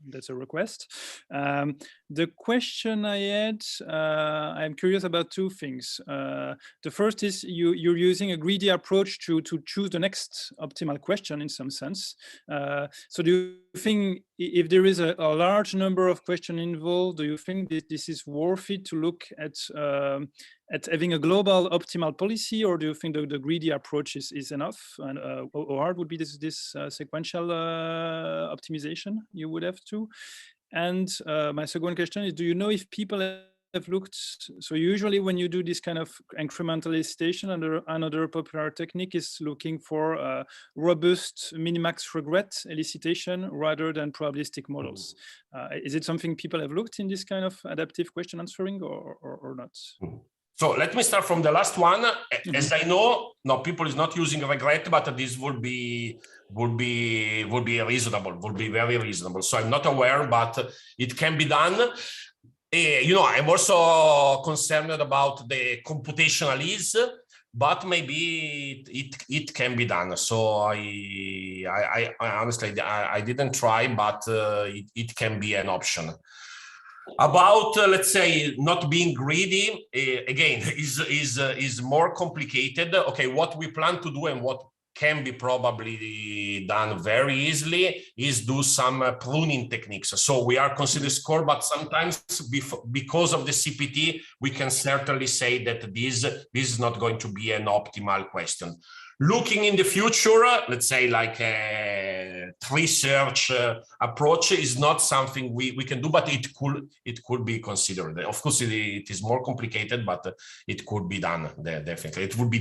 that's a request. The question I had, I'm curious about two things. The first is you're using a greedy approach to choose the next optimal question in some sense. So do you think if there is a large number of questions involved, do you think that this is worth it to look at having a global optimal policy, or do you think the greedy approach is enough? And how hard would be this sequential optimization you would have to? And my second question is, do you know if people have looked, so usually when you do this kind of incremental elicitation, another popular technique is looking for robust minimax regret elicitation rather than probabilistic models. Is it something people have looked in this kind of adaptive question answering or not? So let me start from the last one. As I know, no, people is not using regret, but this would be reasonable, would be very reasonable. So I'm not aware, but it can be done. I'm also concerned about the computational ease, but maybe it can be done. So I honestly I didn't try, but it can be an option. About let's say not being greedy, again is more complicated. Okay, what we plan to do and what can be probably done very easily is do some pruning techniques. So we are considered score, but sometimes because of the CPT, we can certainly say that this is not going to be an optimal question. Looking in the future, let's say like a tree search approach is not something we can do, but it could be considered. Of course, it is more complicated, but it could be done. Definitely, it would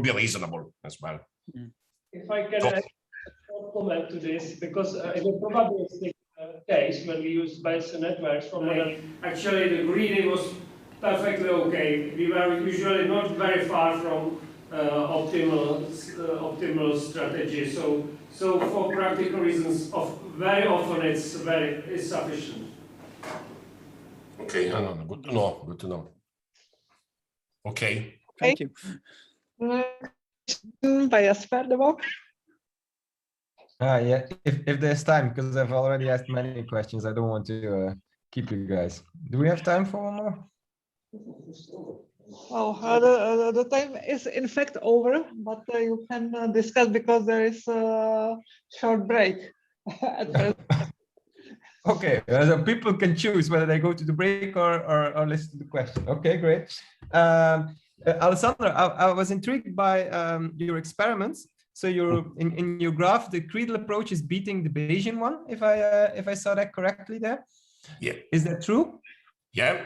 be reasonable as well. If I can add a comment to this, because in the probabilistic case, when we use Bayesian networks for model, actually the greedy was perfectly okay. We were usually not very far from optimal strategy. So for practical reasons, very often it's sufficient. Okay, good to know. Good to know. Okay. Thank you. By Jasper de Bok. Yeah, if there's time, because I've already asked many questions, I don't want to keep you guys. Do we have time for one more? Well, the time is in fact over, but you can discuss because there is a short break. At first. Okay, so people can choose whether they go to the break or listen to the question. Okay, great. Alessandro, I was intrigued by your experiments. So you're in your graph, the cradle approach is beating the Bayesian one, if I saw that correctly there. Yeah. Is that true? Yeah.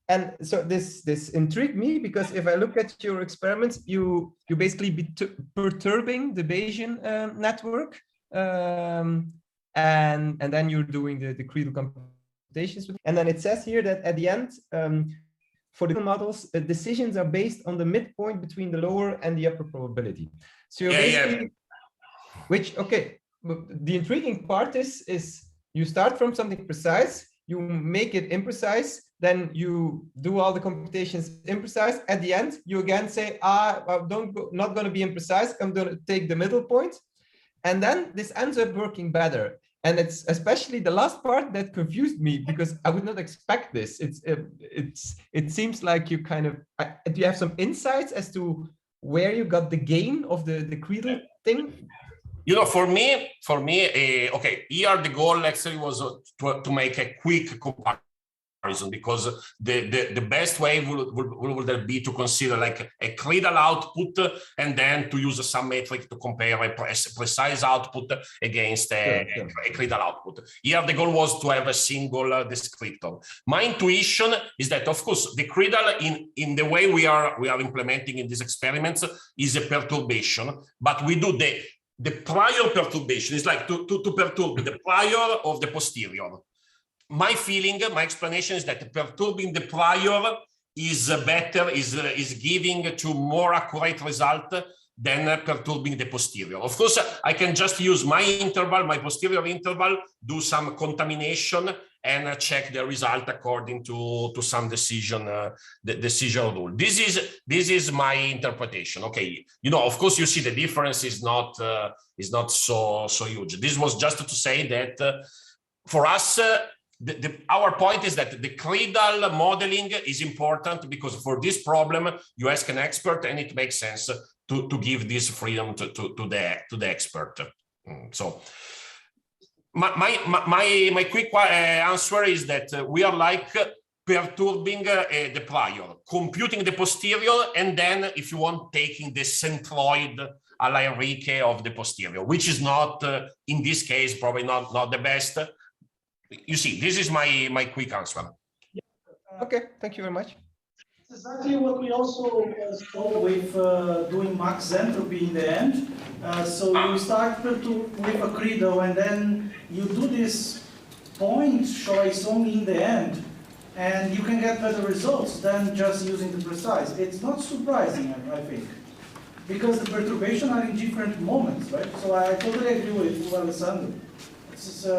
And so this intrigued me because if I look at your experiments, you basically be perturbing the Bayesian network, and then you're doing the cradle computations. And then it says here that at the end, for the models, decisions are based on the midpoint between the lower and the upper probability. So you're basically, which, okay, the intriguing part is you start from something precise, you make it imprecise, then you do all the computations imprecise. At the end, you again say, not going to be imprecise, I'm going to take the middle point. And then this ends up working better. And it's especially the last part that confused me because I would not expect this. It seems like you kind of, do you have some insights as to where you got the gain of the cradle thing? You know, for me, okay, here the goal actually was to make a quick comparison because the best way would be to consider like a cradle output and then to use some metric to compare a precise output against a cradle output. Here the goal was to have a single descriptor. My intuition is that, of course, the cradle in the way we are implementing in these experiments is a perturbation, but we do the prior perturbation is like to perturb the prior of the posterior. My feeling, my explanation is that perturbing the prior is better, is giving to more accurate result than perturbing the posterior. Of course, I can just use my interval, my posterior interval, do some contamination and check the result according to some decision rule. This is my interpretation. Okay, you know, of course, you see the difference is not so huge. This was just to say that for us. Our point is that the cradle modeling is important because for this problem you ask an expert and it makes sense to give this freedom to the expert. So my quick answer is that we are like perturbing the prior, computing the posterior, and then if you want taking the centroid a la Enrique of the posterior, which is not in this case probably not the best. You see, this is my quick answer. Okay, thank you very much. It's exactly what we also saw with doing max entropy in the end. So you start with a cradle and then you do this point choice only in the end, and you can get better results than just using the precise. It's not surprising, I think, because the perturbations are in different moments, right? So I totally agree with Alessandro. This is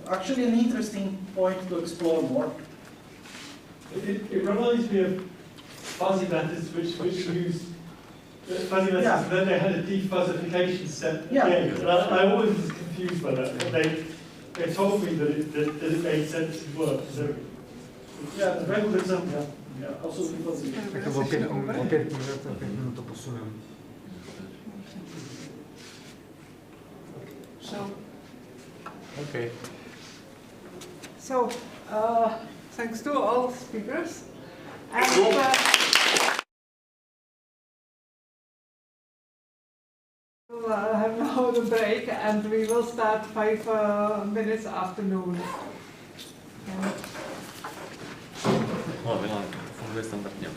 actually an interesting point to explore more. It reminds me of fuzzy methods which used fuzzy methods, and then they had a defuzzification step. Yeah. And I always was confused by that. And they told me that it made sense to work. So, yeah, the very good example. Yeah, also fuzzy. So. Okay. So, thanks to all speakers. And we'll have now the break, and we will start 5 minutes after noon. Funguje standardně.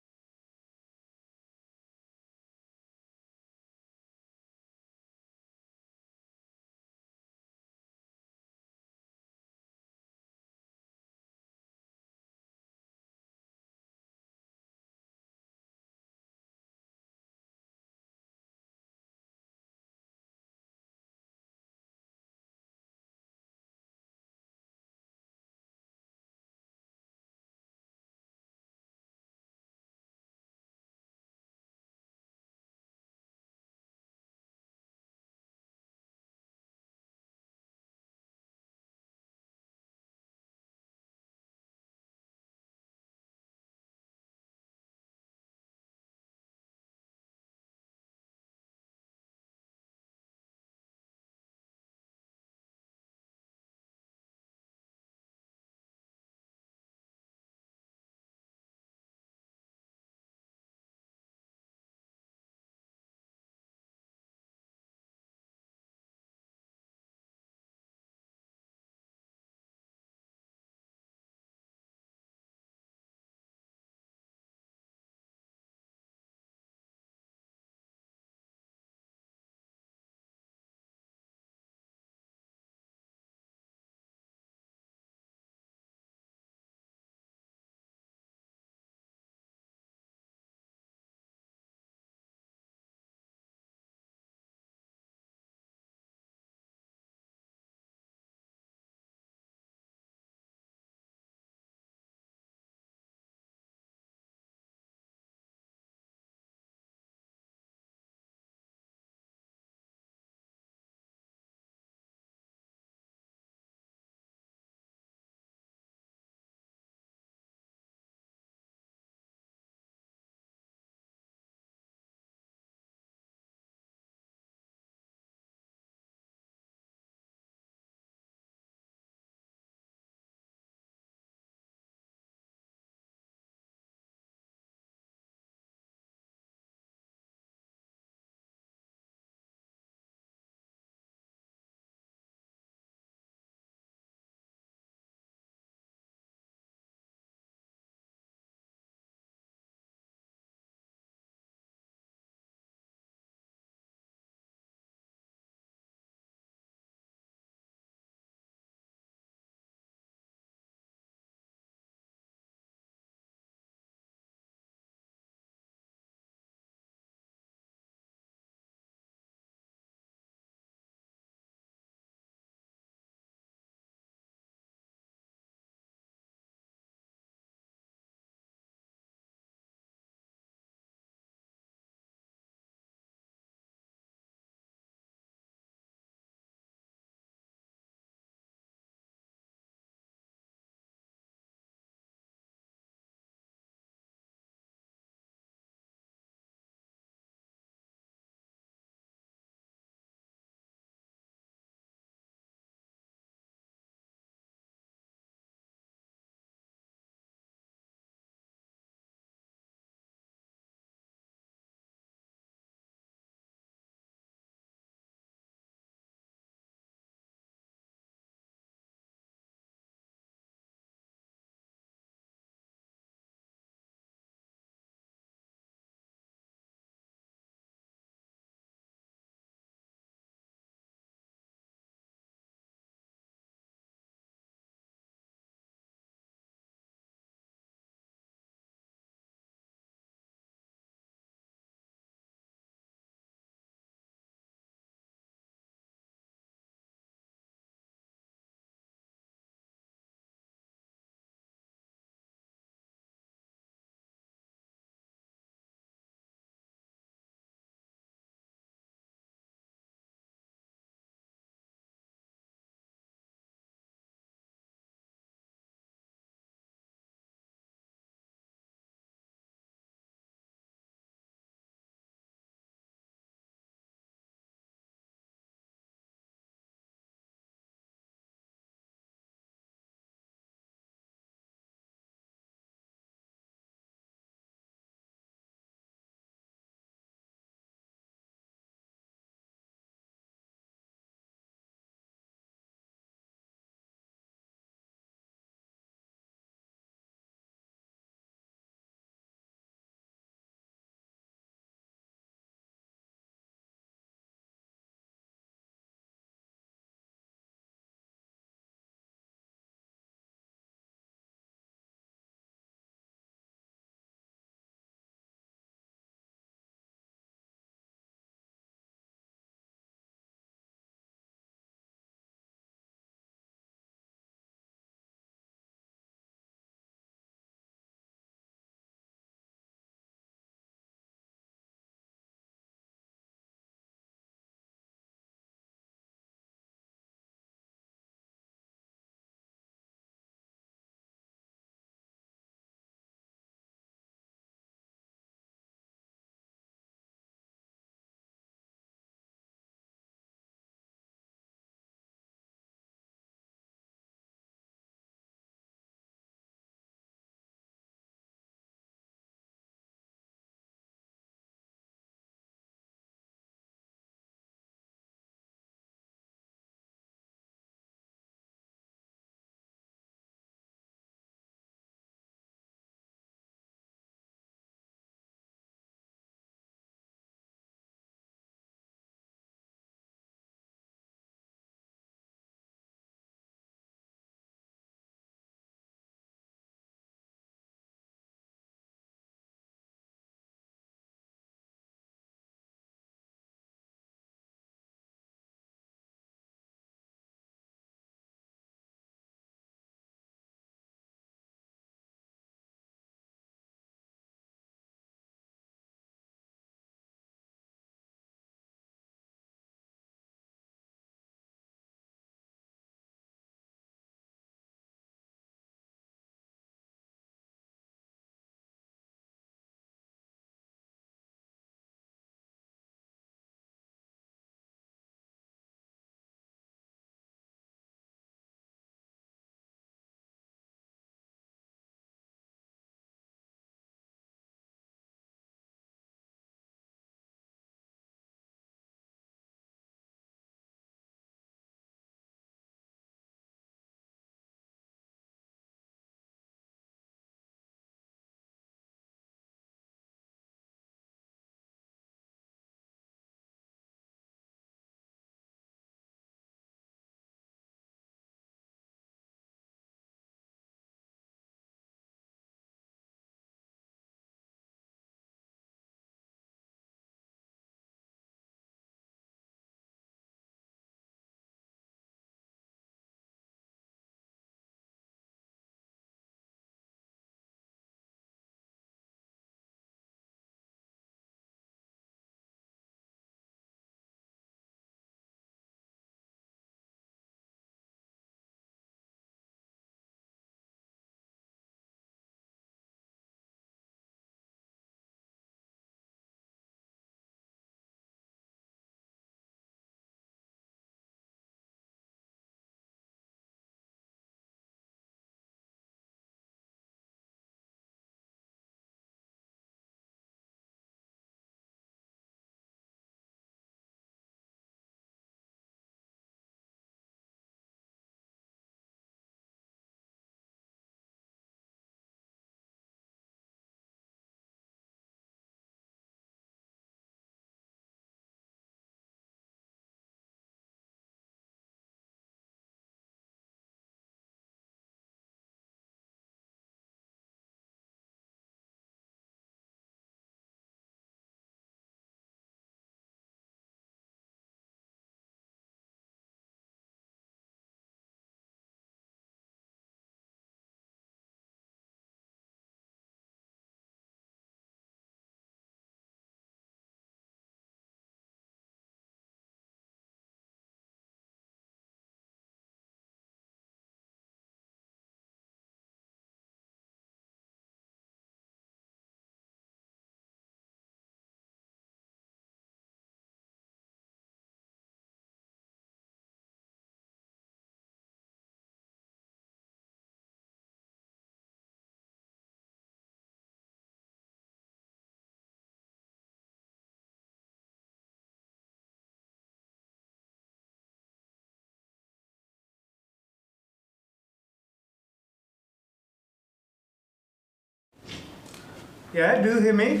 Yeah, do you hear me?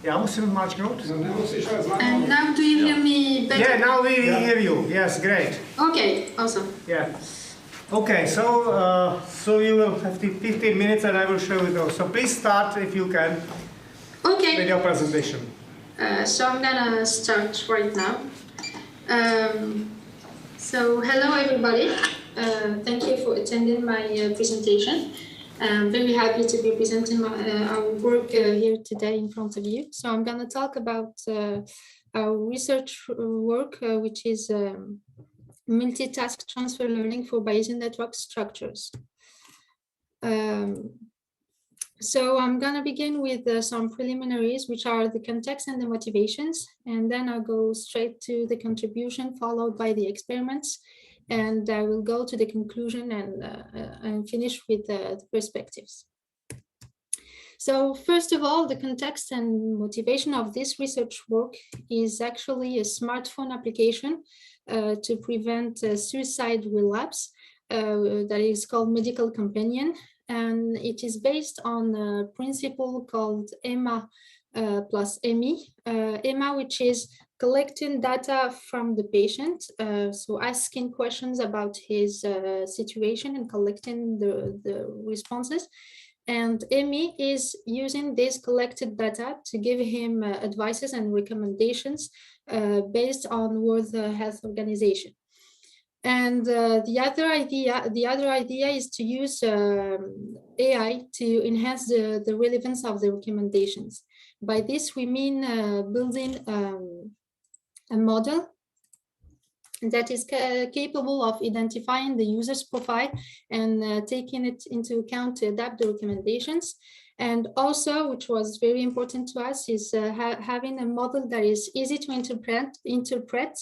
Já musím zmáčknout. And now do you hear me better? Yeah, now we hear you. Yes, great. Okay, awesome. Yeah. Okay, so you will have 15 minutes and I will show you those. So please start if you can. Okay. With your presentation. So I'm gonna start right now. So hello everybody. Thank you for attending my presentation. I'm very happy to be presenting our work here today in front of you. So I'm going to talk about our research work, which is multitask transfer learning for Bayesian network structures. So I'm going to begin with some preliminaries, which are the context and the motivations, and then I'll go straight to the contribution followed by the experiments. And I will go to the conclusion and finish with the perspectives. So first of all, the context and motivation of this research work is actually a smartphone application to prevent suicide relapse that is called Medical Companion. And it is based on a principle called EMA plus EMI. EMA, which is collecting data from the patient, so asking questions about his situation and collecting the responses. And EMI is using this collected data to give him advices and recommendations based on World Health Organization. And the other idea is to use AI to enhance the relevance of the recommendations. By this, we mean building a model that is capable of identifying the user's profile and taking it into account to adapt the recommendations. And also, which was very important to us, is having a model that is easy to interpret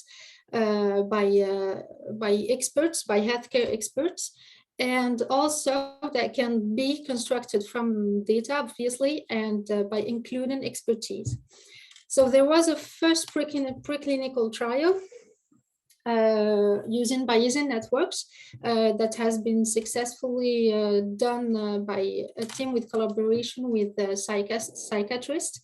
by experts, by healthcare experts, and also that can be constructed from data, obviously, and by including expertise. So there was a first preclinical trial using Bayesian networks that has been successfully done by a team with collaboration with psychiatrists.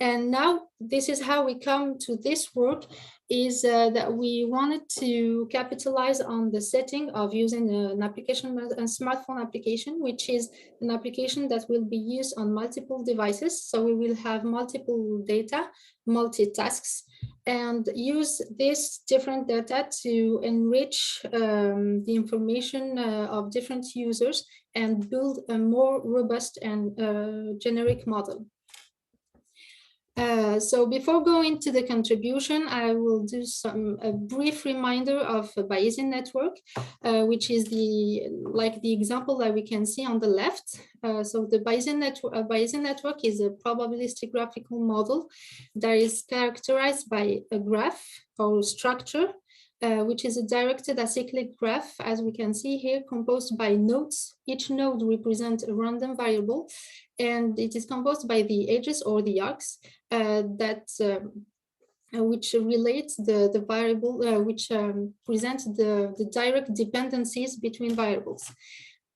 And now this is how we come to this work, is that we wanted to capitalize on the setting of using an application, a smartphone application, which is an application that will be used on multiple devices. So we will have multiple data, multitasks, and use this different data to enrich the information of different users and build a more robust and generic model. So before going to the contribution, I will do a brief reminder of a Bayesian network, which is like the example that we can see on the left. So the Bayesian network is a probabilistic graphical model that is characterized by a graph or structure, which is a directed acyclic graph, as we can see here, composed by nodes. Each node represents a random variable, and it is composed by the edges or the arcs which relates the variable, which presents the direct dependencies between variables.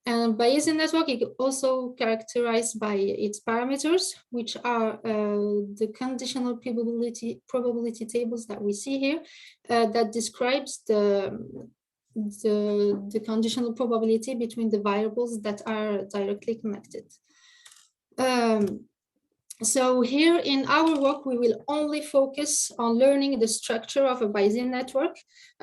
And Bayesian network is also characterized by its parameters, which are the conditional probability tables that we see here, that describes the conditional probability between the variables that are directly connected. So here in our work, we will only focus on learning the structure of a Bayesian network.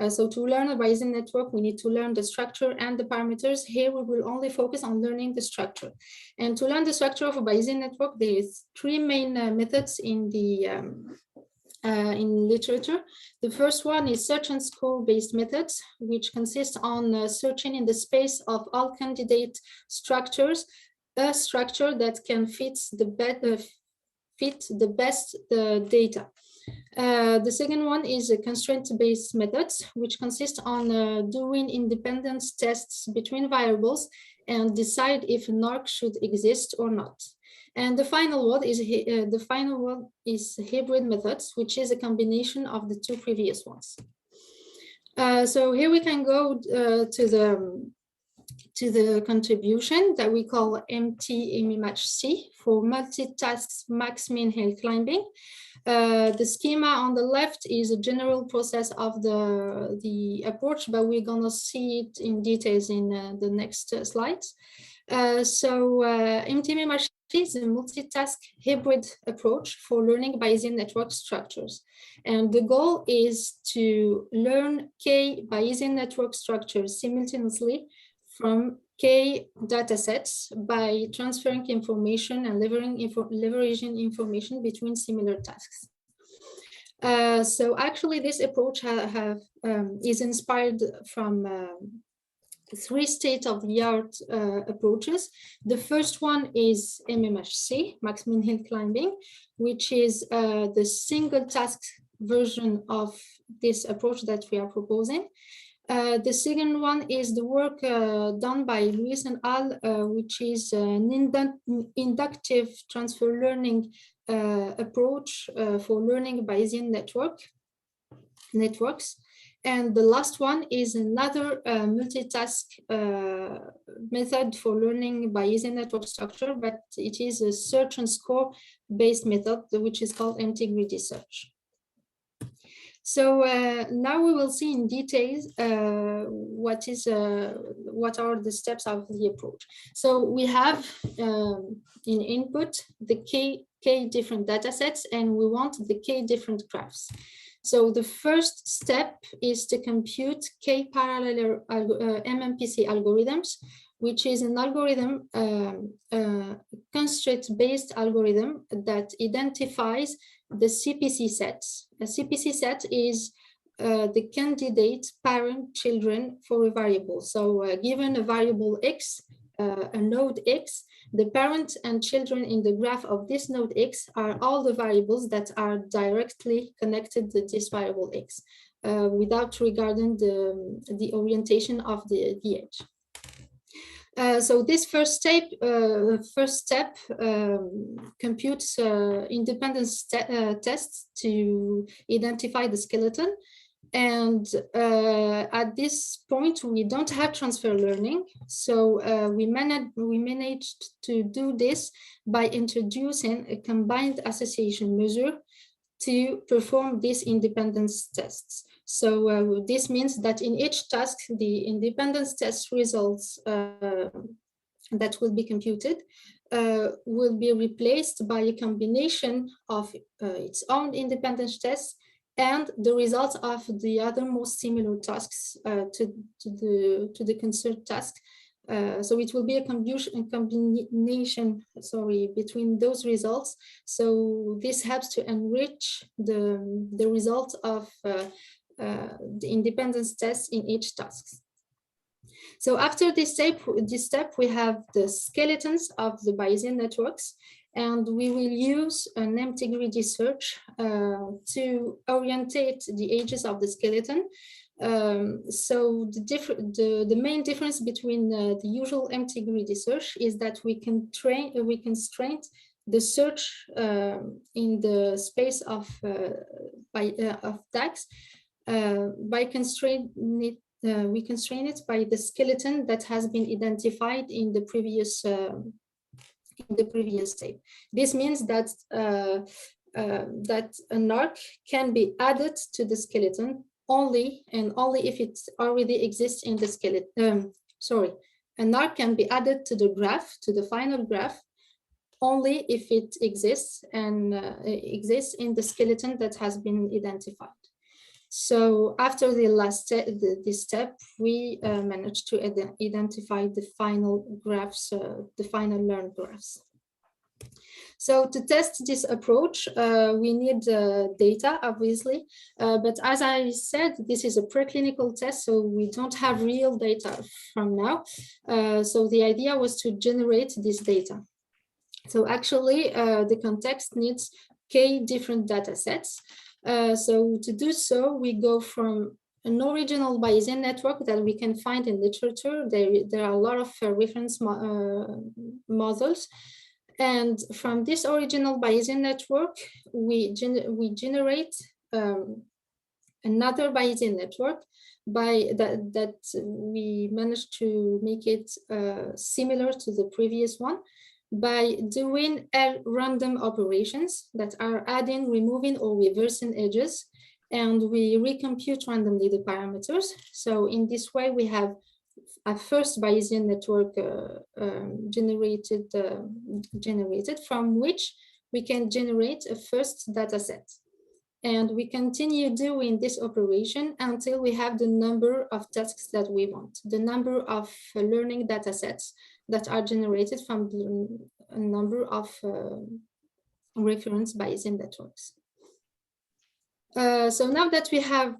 So to learn a Bayesian network, we need to learn the structure and the parameters. Here we will only focus on learning the structure. And to learn the structure of a Bayesian network, there is three main methods in the in literature. The first one is search and score based methods, which consist on searching in the space of all candidate structures, a structure that can fit the best data. The second one is a constraint-based methods, which consist on doing independence tests between variables and decide if an arc should exist or not. And the final one is hybrid methods, which is a combination of the two previous ones. So here we can go to to the contribution that we call MT-MEMATCH-C for multitask max-min hill climbing. The schema on the left is a general process of the approach, but we're gonna see it in details in the next slides. MT-MEMATCH-C is a multitask hybrid approach for learning Bayesian network structures. And the goal is to learn K Bayesian network structures simultaneously from K datasets by transferring information and leveraging information between similar tasks. So actually this approach is inspired from 3 state-of-the-art approaches. The first one is MEMATCH-C, max-min hill climbing, which is the single task version of this approach that we are proposing. The second one is the work done by Luis and al, which is an inductive transfer learning approach for learning Bayesian networks. And the last one is another multitask method for learning Bayesian network structure, but it is a search and score based method, which is called MT-greedy search. So now we will see in details what are the steps of the approach. So we have in input the K different data sets, and we want the K different graphs. So the first step is to compute K-parallel MMPC algorithms, which is an algorithm, constraint-based algorithm that identifies the CPC sets. A CPC set is the candidate parent children for a variable. So given a variable X, a node X, the parent and children in the graph of this node X are all the variables that are directly connected to this variable X without regarding the orientation of the edge. So this first step computes independence tests to identify the skeleton. And at this point, we don't have transfer learning. So we managed to do this by introducing a combined association measure to perform these independence tests. So this means that in each task, the independence test results that will be computed will be replaced by a combination of its own independence tests and the results of the other most similar tasks to the concerned task. So it will be a combination, between those results. So this helps to enrich the results of the independence tests in each task. So after this step, we have the skeletons of the Bayesian networks, and we will use an MT-greedy search to orientate the edges of the skeleton. So the main difference between the usual MT-greedy search is that we constrain the search in the space of tags by we constrain it by the skeleton that has been identified in the previous step. This means that that an arc can be added to the skeleton only if it already exists in the skeleton. An arc can be added to the graph, to the final graph, only if it exists and exists in the skeleton that has been identified. So after the last step, this step, we managed to identify the final graphs, the final learned graphs. So to test this approach, we need data, obviously, but as I said, this is a preclinical test, so we don't have real data from now. So the idea was to generate this data. So actually, the context needs K different data sets. So to do so, we go from an original Bayesian network that we can find in literature. There are a lot of reference models. And from this original Bayesian network, we generate another Bayesian network by that we managed to make it similar to the previous one by doing random operations that are adding, removing, or reversing edges, and we recompute randomly the parameters. So in this way, we have a first Bayesian network generated from which we can generate a first data set. And we continue doing this operation until we have the number of tasks that we want, the number of learning data sets that are generated from a number of reference Bayesian networks. So now that we have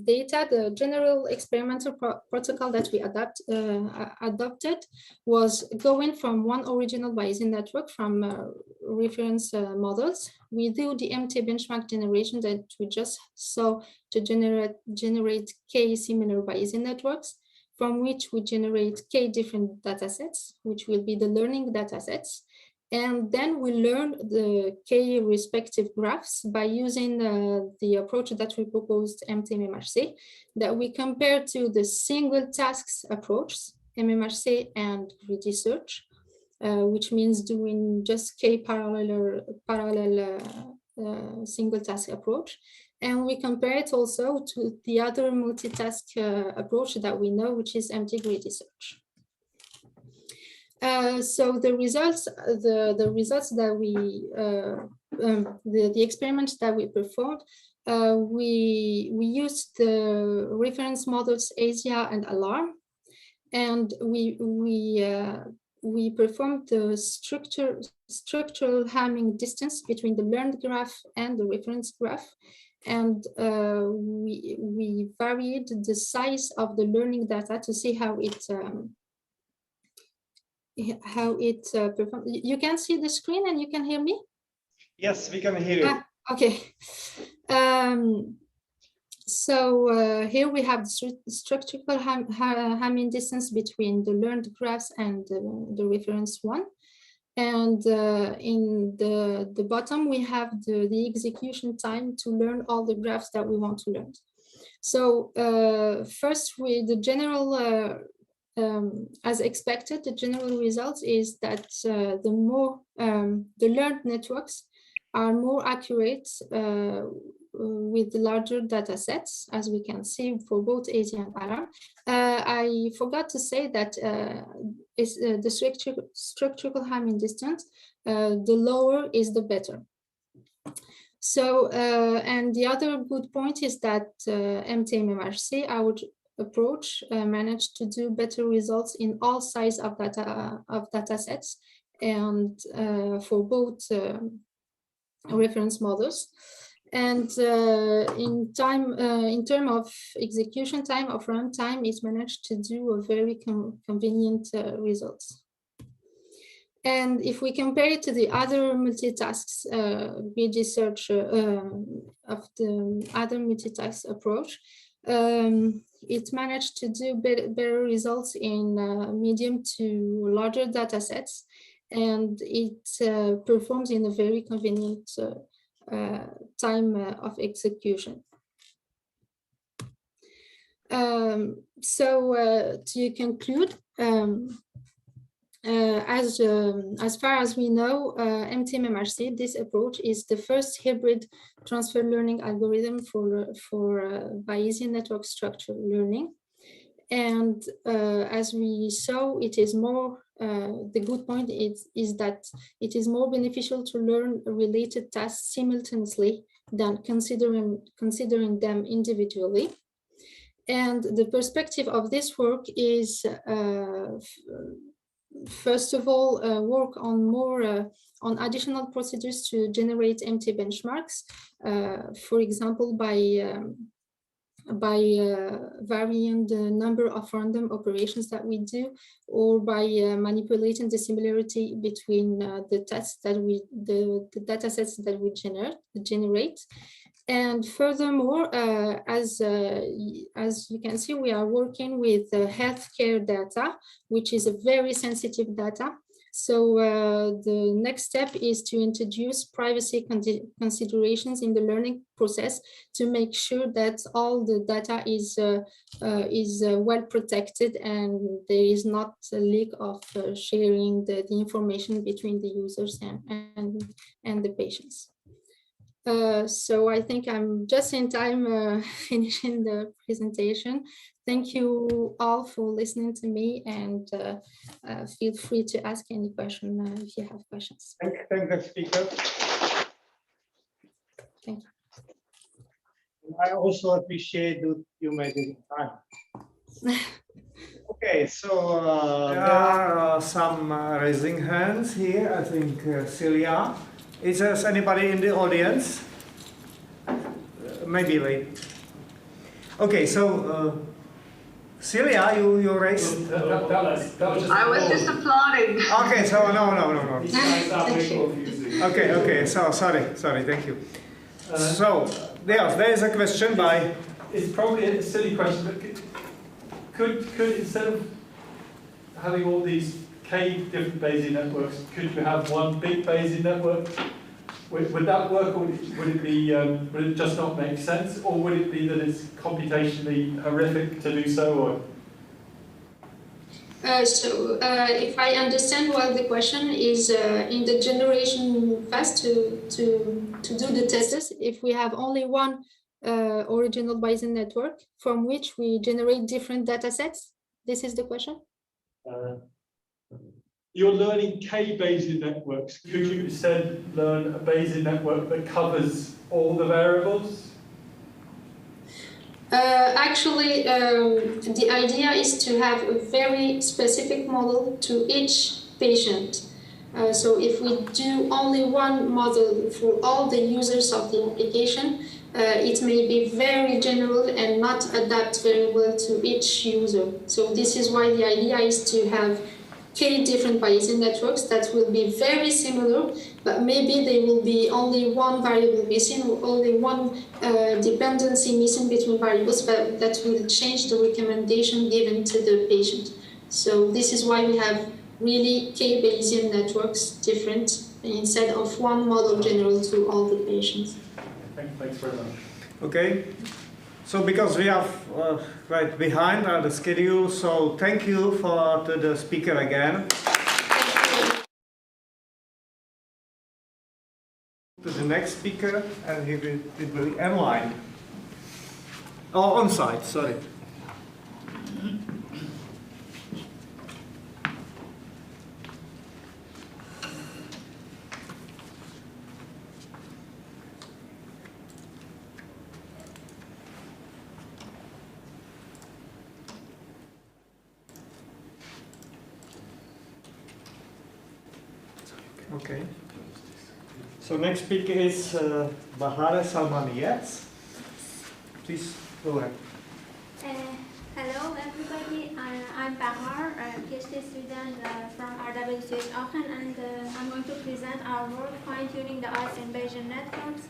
data, the general experimental protocol that we adopted was going from one original Bayesian network from reference models. We do the MT benchmark generation that we just saw to generate K similar Bayesian networks, from which we generate K different data sets, which will be the learning data sets. And then we learn the K respective graphs by using the approach that we proposed, MT-MMRC, that we compare to the single tasks approach, MMRC and grid search, which means doing just K parallel single task approach. And we compare it also to the other multitask approach that we know, which is MT grid search. So the results that we the experiments that we performed, we used the reference models ASIA and ALARM, and we performed the structural Hamming distance between the learned graph and the reference graph, and we varied the size of the learning data to see how it performs. You can see the screen and you can hear me? Yes, we can hear you. Okay. So here we have the structural Hamming distance between the learned graphs and the reference one. And in the bottom, we have the execution time to learn all the graphs that we want to learn. So first, with the general as expected, the general result is that the learned networks are more accurate with the larger data sets, as we can see for both ASIA and ALARM. I forgot to say that the structural Hamming distance, the lower is the better. So, and the other good point is that MT-MMRC, our approach, managed to do better results in all size of data sets, and for both reference models. And in terms of execution time, of runtime, it managed to do a very convenient results. And if we compare it to the other multitasks, BG search of the other multitask approach, it managed to do better results in medium to larger data sets, and it performs in a very convenient time of execution. So to conclude, as far as we know, MT-MMRC, this approach is the first hybrid transfer learning algorithm for Bayesian network structural learning. And as we saw, it is more, the good point is that it is more beneficial to learn related tasks simultaneously than considering them individually. And the perspective of this work is, first of all, work on more on additional procedures to generate MT benchmarks, for example, by varying the number of random operations that we do, or by manipulating the similarity between the tests that the data sets that we generate. And furthermore, as you can see, we are working with healthcare data, which is a very sensitive data. So the next step is to introduce privacy considerations in the learning process to make sure that all the data is well protected and there is not a leak of sharing the information between the users and the patients. So I think I'm just in time finishing the presentation. Thank you all for listening to me, and feel free to ask any question if you have questions. Thank the speaker. Thank you. I also appreciate that you made it time. Okay, so there are some raising hands here. I think Celia. Is there anybody in the audience? Maybe wait. Okay, so Celia, you raised. That was just I was just applauding. Okay, so no. Okay, so sorry, thank you. So there is a question by. It's probably a silly question, but could instead of having all these K different Bayesian networks, could you have one big Bayesian network? Would that work, or would it be? Would it just not make sense, or would it be that it's computationally horrific to do so? Or if I understand well, the question is in the generation phase to do the tests. If we have only one original Bayesian network from which we generate different data sets, this is the question. You're learning K Bayesian networks. Could you instead learn a Bayesian network that covers all the variables? Actually, the idea is to have a very specific model to each patient. So if we do only one model for all the users of the application, it may be very general and not adapt very well to each user. So this is why the idea is to have K different Bayesian networks that will be very similar, but maybe there will be only one variable missing or only one dependency missing between variables, but that will change the recommendation given to the patient. So this is why we have really K Bayesian networks different instead of one model general to all the patients. Thanks very much. Okay. So because we are right behind the schedule, so thank you to the speaker again. To the next speaker, and it will be online. Oh, on site, sorry. Okay. So next speaker is Bahare Salmaniyat. Please go ahead. Hello everybody, I'm Bahar, a PhD student from RWTH Aachen, and I'm going to present our work fine-tuning the ICE and Bayesian networks,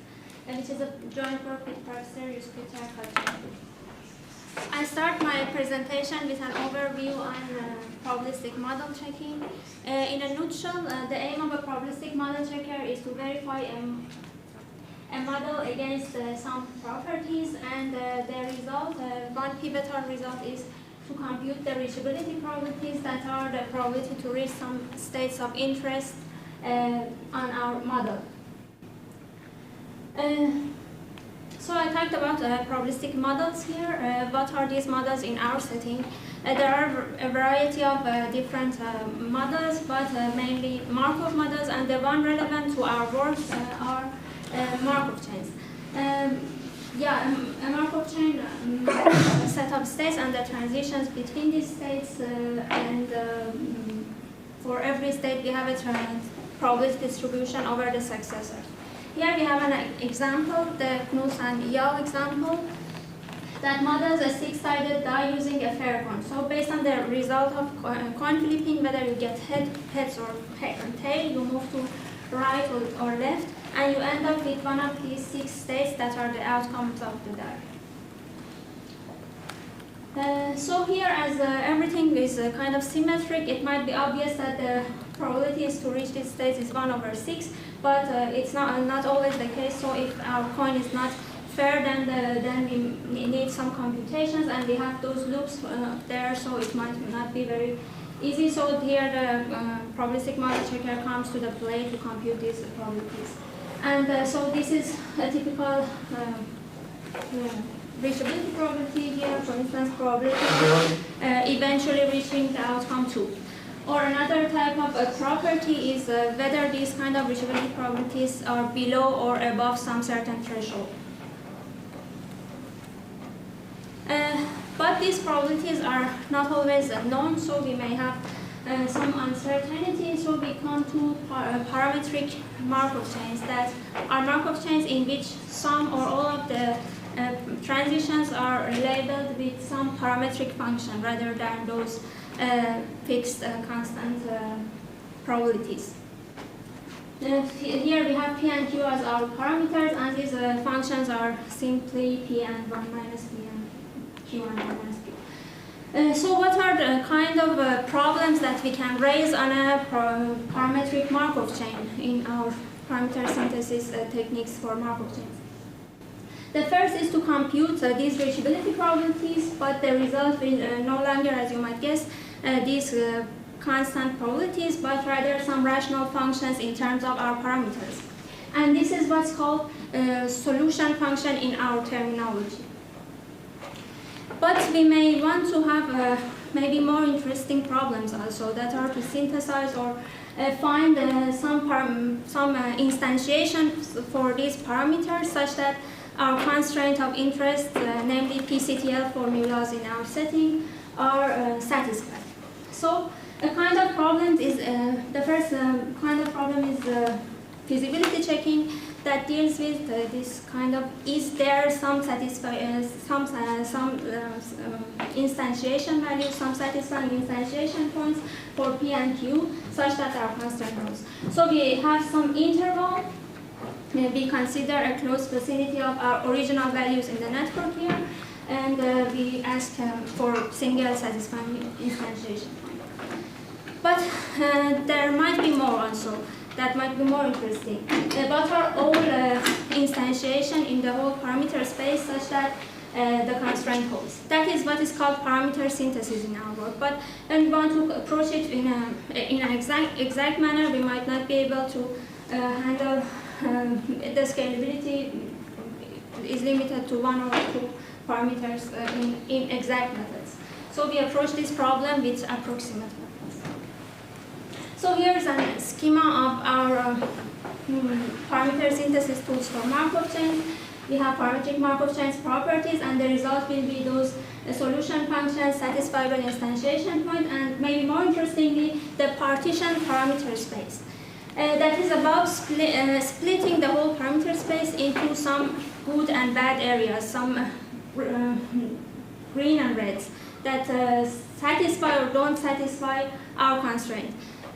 which is a joint work with Professor Yuskutay Khatami. I start my presentation with an overview on probabilistic model checking. In a nutshell, the aim of a probabilistic model checker is to verify a model against some properties, and the result, one pivotal result, is to compute the reachability probabilities that are the probability to reach some states of interest on our model. So I talked about probabilistic models here. What are these models in our setting? There are a variety of different models, but mainly Markov models, and the one relevant to our work are Markov chains. A Markov chain, a set of states and the transitions between these states, and for every state we have a probability distribution over the successors. Here we have an example, the Knus and Yao example, that models a six-sided die using a fair coin. So based on the result of coin flipping, whether you get heads or tail, you move to right or left, and you end up with one of these six states that are the outcomes of the die. So here, as everything is kind of symmetric, it might be obvious that the probabilities to reach this state is 1/6, but it's not always the case. So if our coin is not fair, then we need some computations, and we have those loops there, so it might not be very easy. So here the probabilistic model checker comes to the play to compute these probabilities. And so this is a typical reachability probability here, for instance, probability eventually reaching the outcome 2. Or another type of property is whether these kind of reachability probabilities are below or above some certain threshold. But these probabilities are not always known, so we may have some uncertainty. So we come to parametric Markov chains that are Markov chains in which some or all of the transitions are labeled with some parametric function rather than those fixed constant probabilities. Here we have P and Q as our parameters, and these functions are simply P and 1 minus P and Q and 1 minus Q. So what are the kind of problems that we can raise on a parametric Markov chain in our parameter synthesis techniques for Markov chains? The first is to compute these reachability probabilities, but the result will no longer, as you might guess, these constant probabilities, but rather some rational functions in terms of our parameters. And this is what's called a solution function in our terminology. But we may want to have maybe more interesting problems also that are to synthesize or find some instantiations for these parameters such that our constraint of interest, namely PCTL formulas in our setting, are satisfied. So a kind of problem is, the first kind of problem is feasibility checking that deals with this kind of, is there some instantiation values, some satisfying instantiation points for P and Q such that our constraint holds. So we have some interval. We consider a close vicinity of our original values in the network here, and we ask for single satisfying instantiation point. But there might be more also that might be more interesting. What are all instantiation in the whole parameter space such that the constraint holds? That is what is called parameter synthesis in our work. But when we want to approach it in an exact manner, we might not be able to handle the scalability is limited to 1 or 2 parameters in exact methods. So we approach this problem with approximate methods. So here's a schema of our parameter synthesis tools for Markov chains. We have parametric Markov chains properties, and the result will be those solution functions satisfied by instantiation point, and maybe more interestingly, the partition parameter space. That is about splitting the whole parameter space into some good and bad areas, some green and reds that satisfy or don't satisfy our constraint.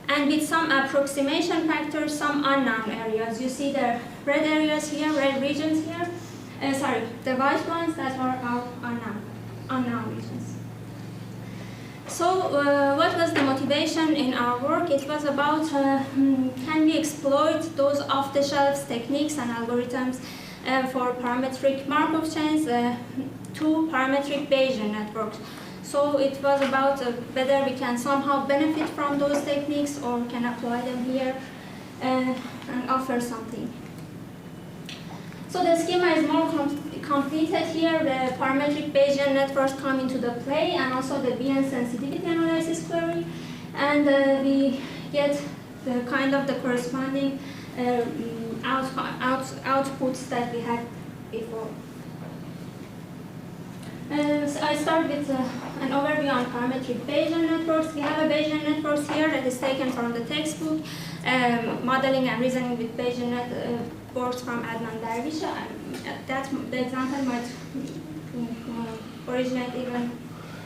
And with some approximation factors, some unknown areas. You see the red areas here, red regions here. The white ones that are our unknown regions. So what was the motivation in our work? It was about can we exploit those off-the-shelf techniques and algorithms for parametric Markov chains to parametric Bayesian networks. So it was about whether we can somehow benefit from those techniques or can apply them here and offer something. So the schema is more completed here. The parametric Bayesian networks come into the play, and also the BN sensitivity analysis query. And we get the kind of the corresponding outputs that we had before. So I start with an overview on parametric Bayesian networks. We have a Bayesian networks here that is taken from the textbook, Modeling and Reasoning with Bayesian Networks from Adnan Darwish. The example might originate even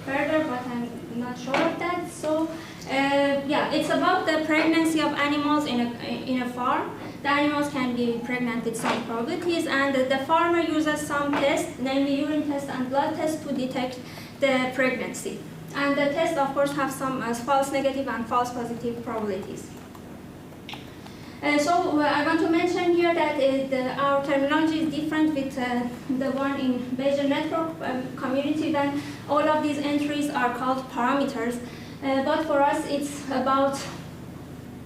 further, but I'm not sure of that. So yeah, it's about the pregnancy of animals in a farm. The animals can be pregnant with some probabilities, and the farmer uses some tests, namely urine test and blood test, to detect the pregnancy. And the tests, of course, have some false negative and false positive probabilities. So I want to mention here that our terminology is different with the one in Bayesian network community. Then all of these entries are called parameters, but for us it's about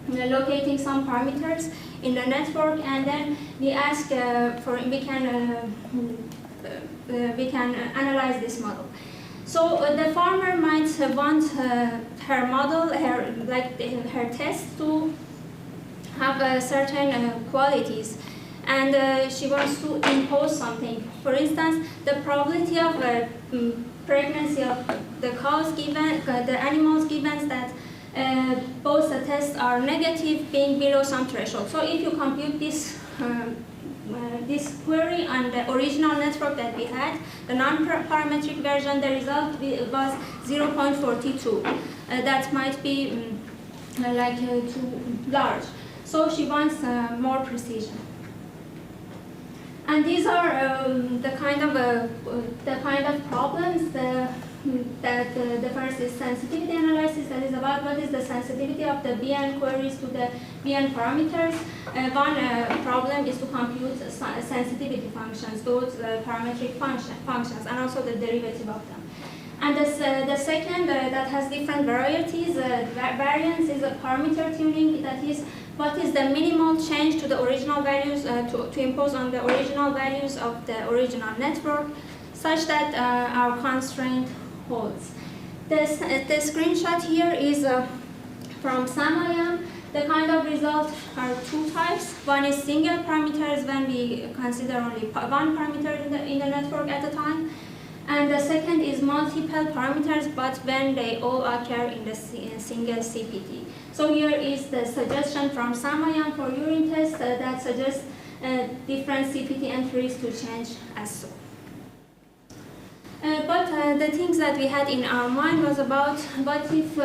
locating some parameters in the network, and then we ask we can analyze this model. So the farmer might want her model, her test to have certain qualities, and she wants to impose something. For instance, the probability of pregnancy of the cows given, the animals given that both the tests are negative, being below some threshold. So if you compute this this query on the original network that we had, the non-parametric version, the result was 0.42. That might be too large. So she wants more precision. And these are the kind of problems that the first is sensitivity analysis, that is about what is the sensitivity of the BN queries to the BN parameters. One problem is to compute sensitivity functions, those parametric functions, and also the derivative of them. And the second that has different varieties, variance is a parameter tuning, that is what is the minimal change to the original values, to impose on the original values of the original network, such that our constraint holds. The screenshot here is from Samayan. The kind of results are two types. One is single parameters, when we consider only one parameter in the network at a time. And the second is multiple parameters, but when they all occur in the single CPT. So here is the suggestion from Samayan for urine test that suggests different CPT entries to change as so. But the things that we had in our mind was about what if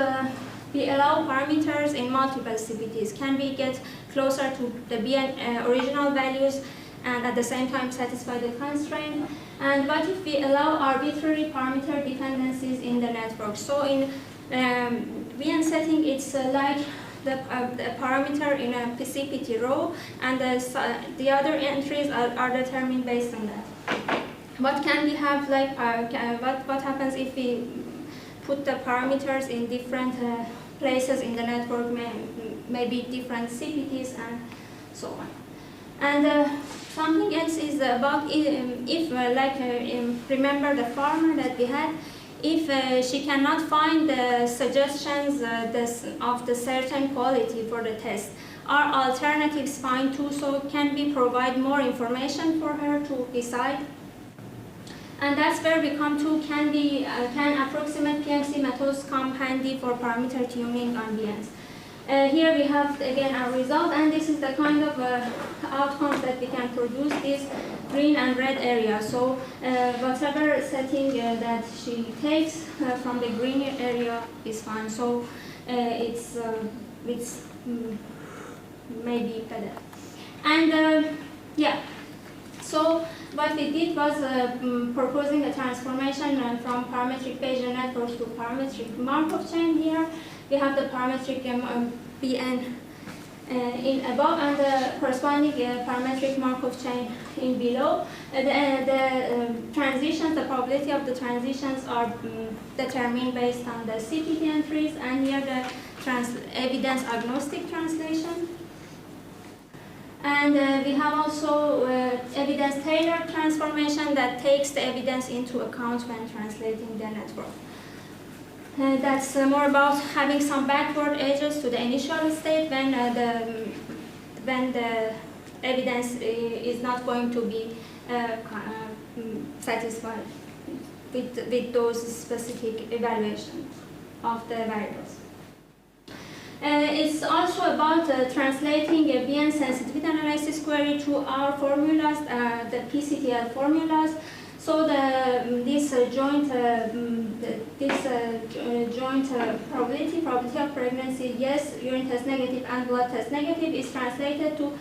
we allow parameters in multiple CPTs? Can we get closer to the BN original values and at the same time satisfy the constraint? And what if we allow arbitrary parameter dependencies in the network? So in BN setting, it's like the parameter in a CPT row, and the other entries are determined based on that. What can we have, like, what happens if we put the parameters in different places in the network, maybe different CPTs and so on. And something else is about remember the farmer that we had, if she cannot find the suggestions of the certain quality for the test, are alternatives fine too? So can we provide more information for her to decide? And that's where we come to, can approximate PMC methods come handy for parameter tuning on BNs? Here we have again our result, and this is the kind of outcomes that we can produce, this green and red area. So whatever setting that she takes from the green area is fine. So it's maybe better. And yeah. So what we did was proposing a transformation from parametric Bayesian networks to parametric Markov chain. Here we have the parametric BN in above and the corresponding parametric Markov chain in below. The transitions, the probability of the transitions are determined based on the CPT entries, and here the evidence agnostic translation. And we have also evidence tailored transformation that takes the evidence into account when translating the network. That's more about having some backward edges to the initial state when the evidence is not going to be satisfied with those specific evaluations of the variables. It's also about translating a BN sensitivity analysis query to our formulas, the PCTL formulas. So this joint probability of pregnancy, yes, urine test negative and blood test negative, is translated to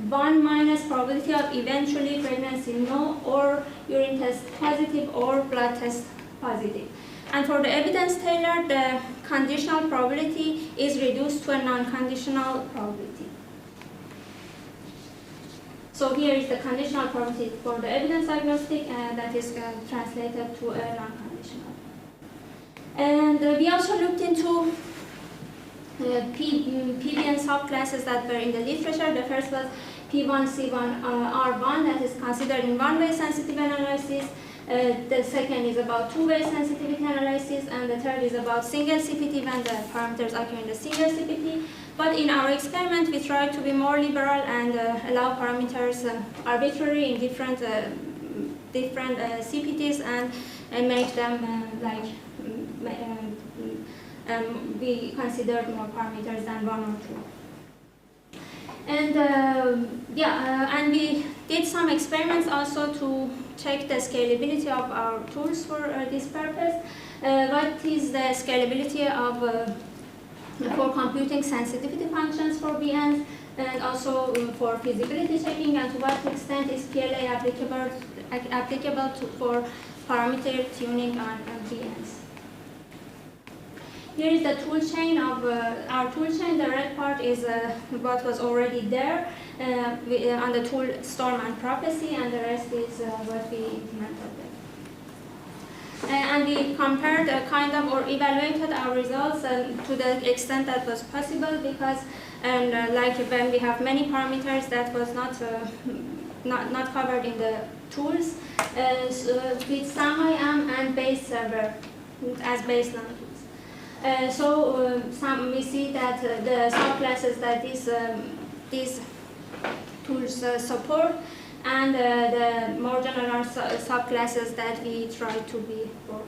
1 minus probability of eventually pregnancy no, or urine test positive or blood test positive. And for the evidence tailored, the conditional probability is reduced to a non-conditional probability. So here is the conditional probability for the evidence diagnostic, and that is translated to a non-conditional. And we also looked into PBN subclasses that were in the literature. The first was P1C1R1, that is considered in one-way sensitivity analysis. The second is about two-way sensitivity analysis, and the third is about single CPT when the parameters occur in the single CPT. But in our experiment, we tried to be more liberal and allow parameters arbitrary in different CPTs and make them we considered more parameters than one or two. And and we did some experiments also to check the scalability of our tools for this purpose. What is the scalability of for computing sensitivity functions for BNs, and also for feasibility checking, and to what extent is PLA applicable for parameter tuning on BNs. Here is the tool chain of our tool chain. The red part is what was already there on the tool storm and prophecy, and the rest is what we implemented there. And we compared or evaluated our results to the extent that was possible, because like when we have many parameters that was not covered in the tools, with SAM-IAM and base server as baseline tools. We see that the subclasses that these tools support, and the more general subclasses that we try to be for.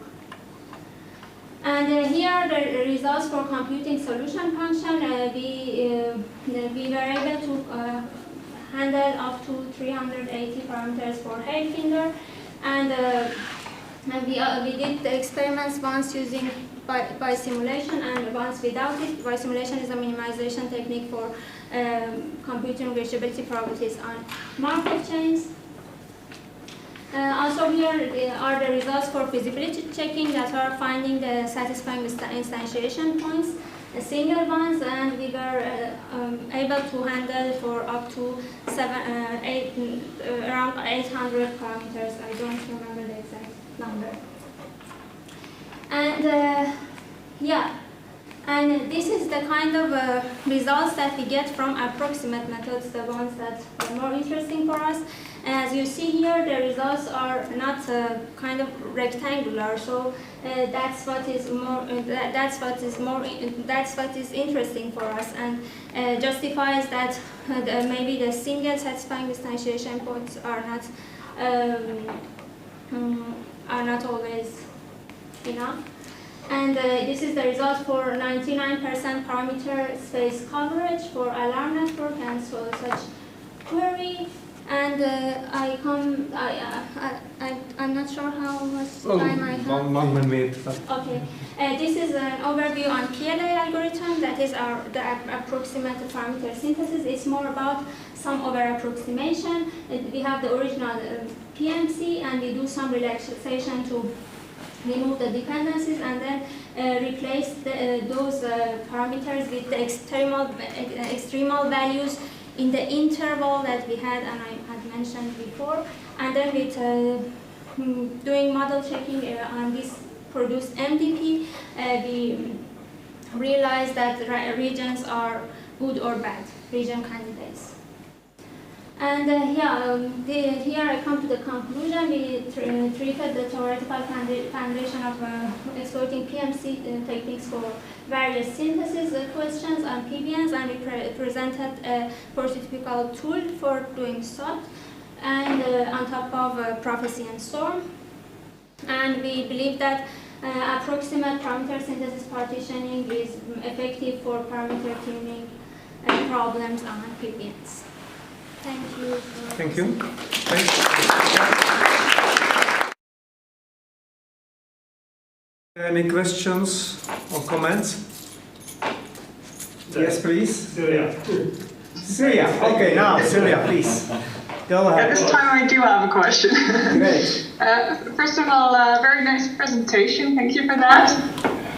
And here are the results for computing solution function. We were able to handle up to 380 parameters for Hailfinger, and we did the experiments once using by simulation and once without it. By simulation is a minimization technique for computing reachability probabilities on Markov chains. Also here are the results for feasibility checking that are finding the satisfying instantiation points, single ones, and we were able to handle for up to around 800 parameters. I don't remember the exact number. And and this is the kind of results that we get from approximate methods, the ones that are more interesting for us. As you see here, the results are not kind of rectangular, so that's what is interesting for us, and justifies that maybe the single satisfying instantiation points are not always enough. And this is the result for 99% parameter space coverage for alarm network and so such query. And I'm not sure how much time I have. 1 minute. Okay. This is an overview on PLA algorithm. That is the approximate parameter synthesis. It's more about some over approximation. We have the original PMC, and we do some relaxation to remove the dependencies, and then replace those parameters with the extremal values in the interval that we had, and I had mentioned before. And then with doing model checking on this produced MDP, we realized that regions are good or bad, region candidates. And here I come to the conclusion. We treated the theoretical foundation of exploiting PMC techniques for various synthesis questions on PBNs, and we presented a prototypical tool for doing SOT, and on top of prophecy and storm. And we believe that approximate parameter synthesis partitioning is effective for parameter tuning problems on PBNs. Thank you. Thank you. Any questions or comments? Yes, please. Celia. Okay, now Celia, please. Go ahead. Yeah, this time I do have a question. Great. First of all, very nice presentation. Thank you for that.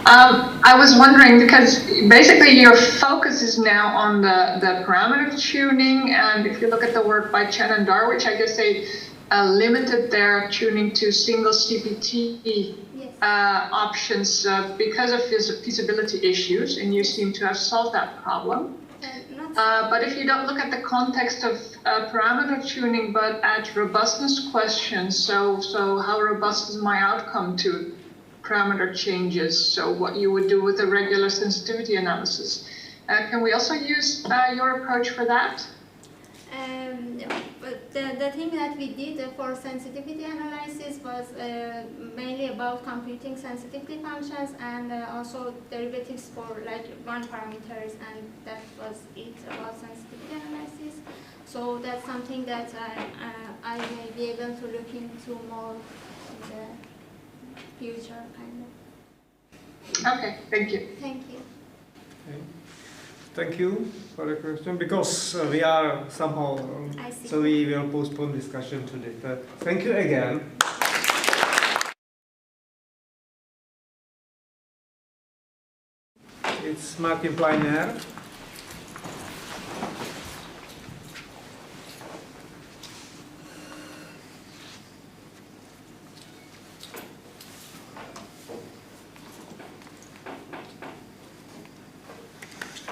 I was wondering, because basically your focus is now on the parameter tuning, and if you look at the work by Chen and Darwich, I guess they limited their tuning to single CPT options because of feasibility issues, and you seem to have solved that problem. But if you don't look at the context of parameter tuning, but at robustness questions, so how robust is my outcome to parameter changes, so what you would do with a regular sensitivity analysis. Can we also use your approach for that? But the thing that we did for sensitivity analysis was mainly about computing sensitivity functions and also derivatives for like one parameters, and that was it about sensitivity analysis. So that's something that I may be able to look into more in the future, kind of. Okay, thank you. Thank you. Okay. Thank you for the question, because we are somehow, so we will postpone discussion to later. Thank you again. It's Martin Pleiner.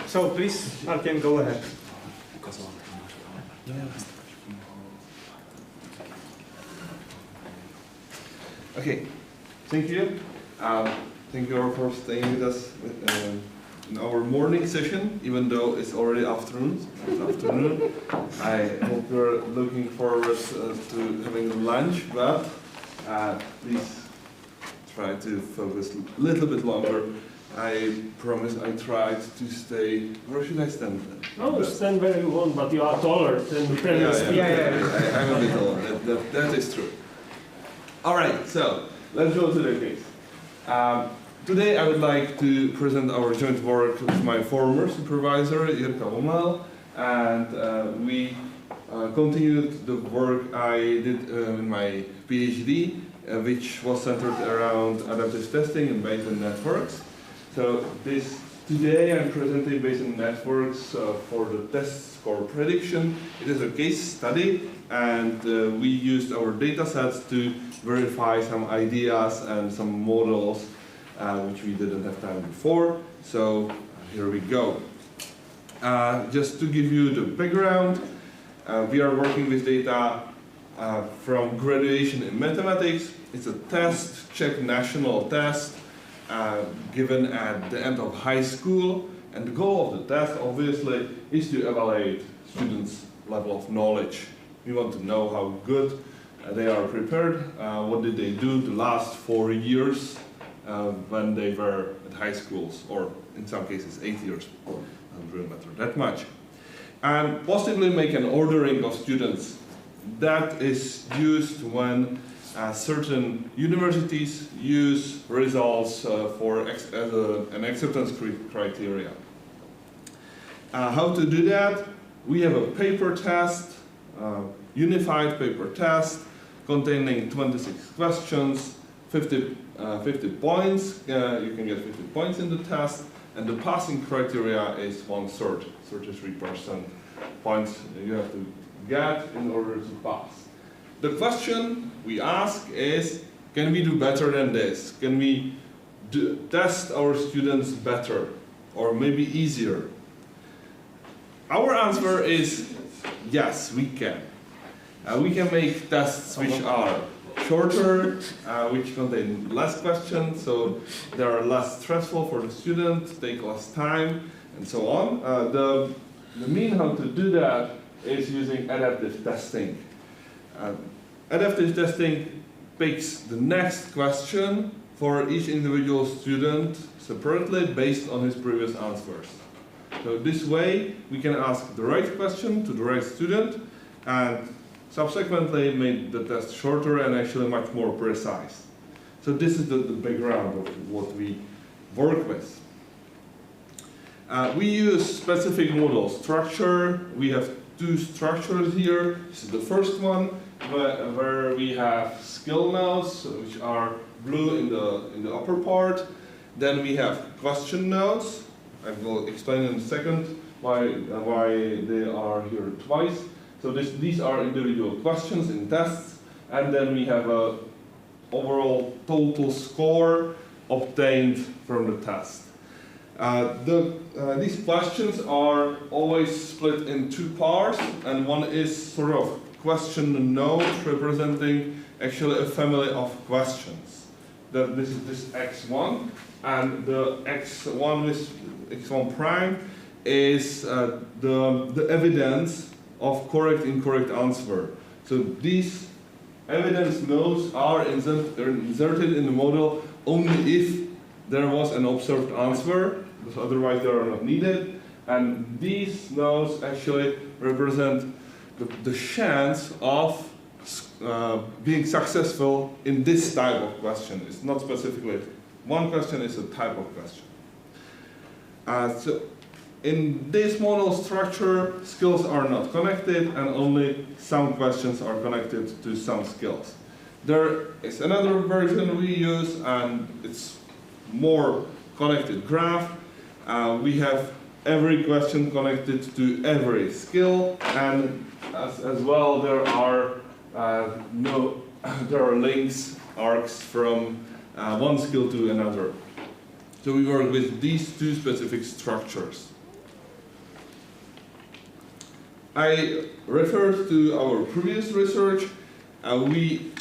So please, Martin, go ahead. Okay, thank you. Thank you all for staying with us in our morning session, even though it's already afternoon. I hope you're looking forward to having lunch, but please try to focus a little bit longer. I promise I tried to stay. Where should I stand then? Oh, stand where you want, but you are taller than the previous speaker. I'm a bit taller. That is true. All right, so let's go to the case. Today I would like to present our joint work with my former supervisor, Jirka Omal, and we continued the work I did in my PhD, which was centered around adaptive testing and Bayesian networks. So today I'm presenting Bayesian networks for the test score prediction. It is a case study, and we used our data sets to verify some ideas and some models which we didn't have time before. So here we go. Just to give you the background, we are working with data from graduation in mathematics. It's a test, Czech national test, given at the end of high school, and the goal of the test obviously is to evaluate students' level of knowledge. We want to know how good they are prepared, what did they do the last 4 years when they were at high schools, or in some cases 8 years, doesn't really matter that much. And possibly make an ordering of students. That is used when certain universities use results for as an acceptance criteria. How to do that? We have a paper test, unified paper test, containing 26 questions, 50 points. You can get 50 points in the test, and the passing criteria is 1/3, 33% points you have to get in order to pass. The question we ask is, can we do better than this? Can we test our students better, or maybe easier? Our answer is yes, we can. We can make tests which are shorter, which contain less questions, so they are less stressful for the student, take less time, and so on. The mean how to do that is using adaptive testing. Adaptive testing picks the next question for each individual student separately based on his previous answers. So this way we can ask the right question to the right student and subsequently make the test shorter and actually much more precise. So this is the background of what we work with. We use specific model structure. We have two structures here. This is the first one, where we have skill nodes, which are blue in the upper part, Then we have question nodes. I will explain in a second why they are here twice. So these are individual questions in tests, and then we have a overall total score obtained from the test. These questions are always split in two parts, and one is sort of question node representing actually a family of questions. This is this x1, and the x1 with x1 prime is the evidence of correct incorrect answer. So these evidence nodes are inserted in the model only if there was an observed answer, because otherwise they are not needed. And these nodes actually represent the chance of being successful in this type of question. It's not specifically one question, it's a type of question. So in this model structure, skills are not connected, and only some questions are connected to some skills. There is another version we use, and it's more connected graph. We have every question connected to every skill, and as well there are there are links, arcs from one skill to another. So we work with these two specific structures. I referred to our previous research. We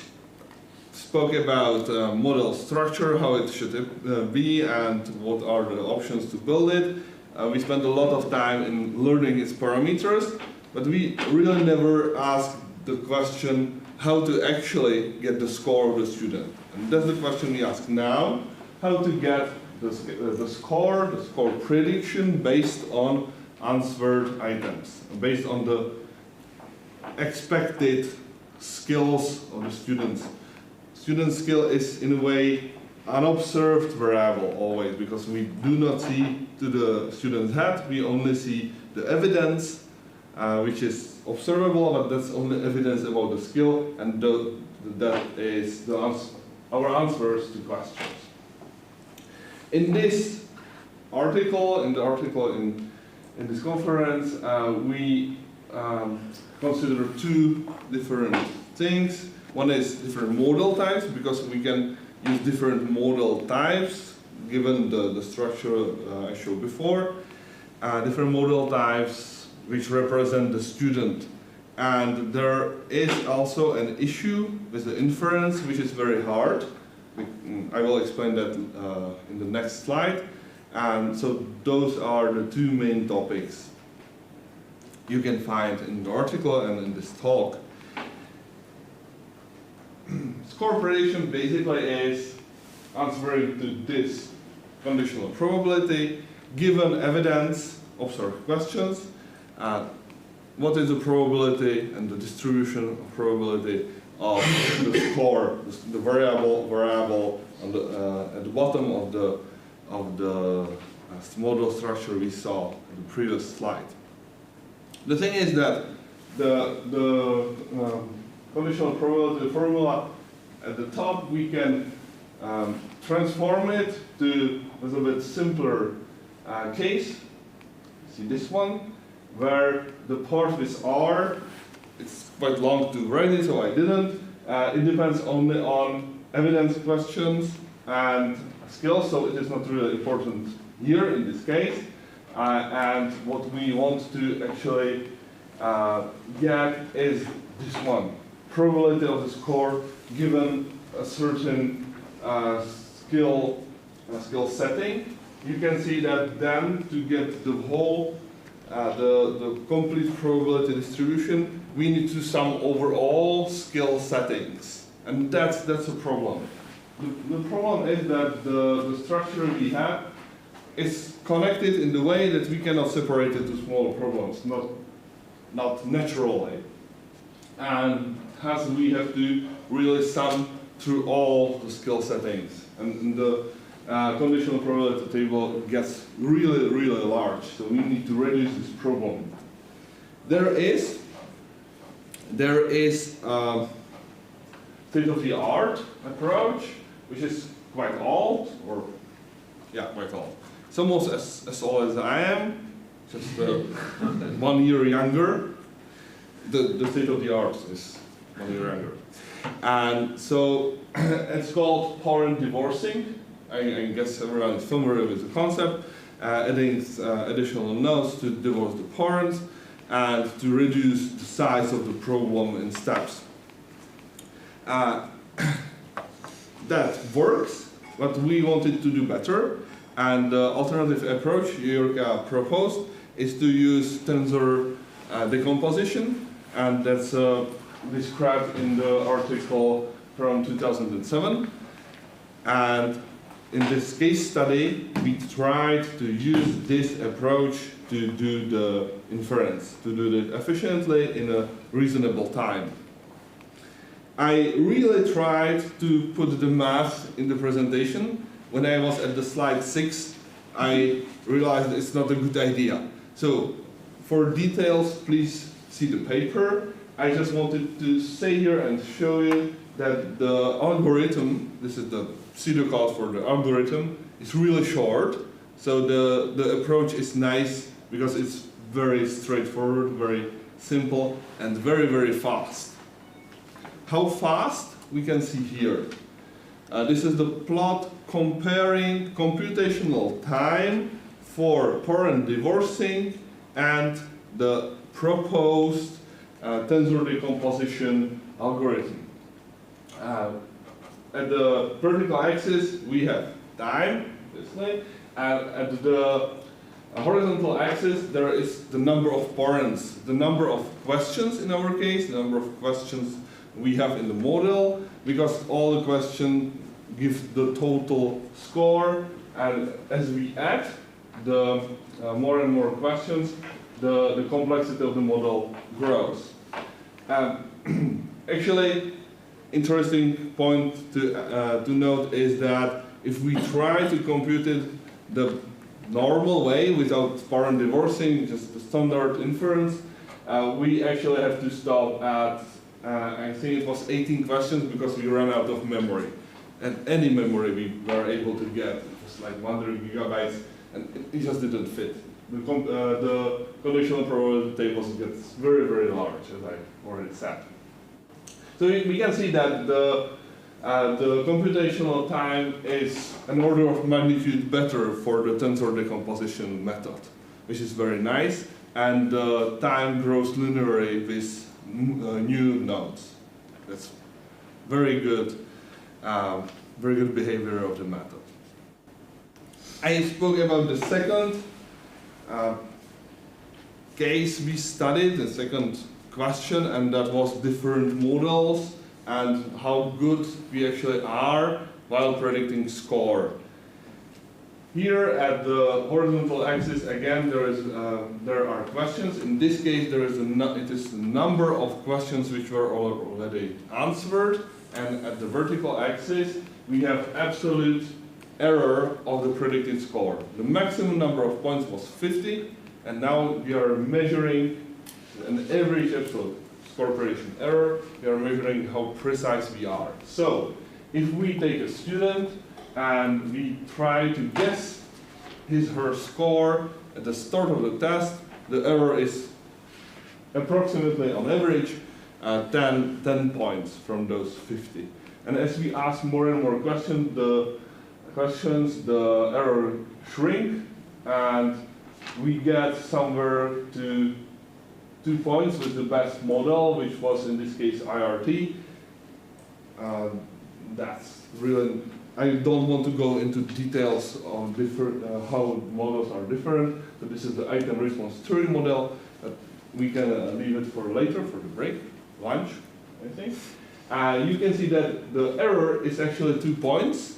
spoke about model structure, how it should be, and what are the options to build it. We spent a lot of time in learning its parameters, but we really never asked the question how to actually get the score of the student. And that's the question we ask now, how to get the score prediction based on answered items, based on the expected skills of the students. Student skill is in a way unobserved variable always, because we do not see to the student's head, we only see the evidence which is observable, but that's only evidence about the skill, and that is our answers to questions. In this article, in this conference, we consider two different things. One is different model types, because we can use different model types given the structure I showed before. Different model types which represent the student. And there is also an issue with the inference, which is very hard. I will explain that in the next slide. And so those are the two main topics you can find in the article and in this talk. Score prediction basically is answering to this conditional probability, given evidence, observed questions, what is the probability and the distribution of probability of the score, the variable on at the bottom of the model structure we saw in the previous slide. The thing is that the conditional probability formula at the top, we can transform it to a little bit simpler case. See this one, where the part with R, it's quite long to write it, so I didn't. It depends only on evidence questions and skills, so it is not really important here in this case. And what we want to actually get is this one, probability of the score given a certain skill setting. You can see that then to get the whole, the complete probability distribution, we need to sum over all skill settings. And that's a problem. The problem is that the structure we have is connected in the way that we cannot separate it to smaller problems, not naturally. And hence we have to really sum through all the skill settings. And the conditional probability table gets really, really large, so we need to reduce this problem. There is state-of-the-art approach, which is quite old, or Yeah, quite tall. It's almost as tall as I am, just 1 year younger. The state of the art is 1 year younger. And so it's called parent divorcing. I guess everyone is familiar with the concept. Adding additional nodes to divorce the parents and to reduce the size of the problem in steps. That works, but we wanted to do better. And the alternative approach Jurka proposed is to use tensor decomposition, and that's described in the article from 2007. And in this case study, we tried to use this approach to do the inference, to do it efficiently in a reasonable time. I really tried to put the math in the presentation. When I was at the slide 6, I realized it's not a good idea. So for details, please see the paper. I just wanted to say here and show you that the algorithm, this is the pseudocode for the algorithm, is really short. So the approach is nice because it's very straightforward, very simple, and very, very fast. How fast? We can see here. This is the plot comparing computational time for parent divorcing and the proposed tensor decomposition algorithm. At the vertical axis, we have time, this way, and at the horizontal axis, there is the number of parents, the number of questions in our case, the number of questions we have in the model, because all the questions give the total score, and as we add the more and more questions, the complexity of the model grows. Actually, interesting point to note is that if we try to compute it the normal way without parent divorcing, just the standard inference, we actually have to stop at I think it was 18 questions because we ran out of memory. And any memory we were able to get, it was like 100 gigabytes, and it just didn't fit. The conditional probability table gets very, very large, as I already said. So we can see that the computational time is an order of magnitude better for the tensor decomposition method, which is very nice, and the time grows linearly with new nodes. That's very good behavior of the method. I spoke about the second case we studied, the second question, and that was different models and how good we actually are while predicting score. Here at the horizontal axis, again, there are questions. In this case, it is the number of questions which were already answered, and at the vertical axis, we have absolute error of the predicted score. The maximum number of points was 50, and now we are measuring an average absolute score prediction error. We are measuring how precise we are. So, if we take a student and we try to guess her score at the start of the test, the error is approximately, on average, 10 points from those 50. And as we ask more and more questions, the error shrink, and we get somewhere to 2 points with the best model, which was in this case IRT. That's really, I don't want to go into details on different how models are different. So this is the item response theory model. We can leave it for later, for the break, lunch, I think. You can see that the error is actually 2 points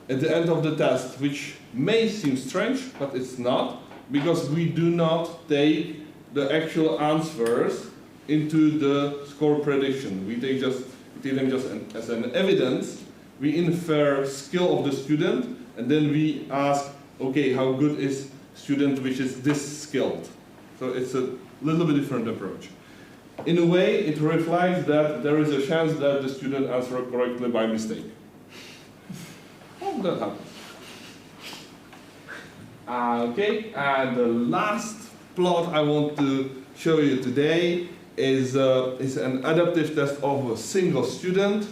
at the end of the test, which may seem strange, but it's not, because we do not take the actual answers into the score prediction. We take them just as an evidence. We infer skill of the student, and then we ask, okay, how good is student which is this skilled? So it's a little bit different approach. In a way, it reflects that there is a chance that the student answered correctly by mistake. Oh, that happens. Okay, and the last plot I want to show you today is an adaptive test of a single student.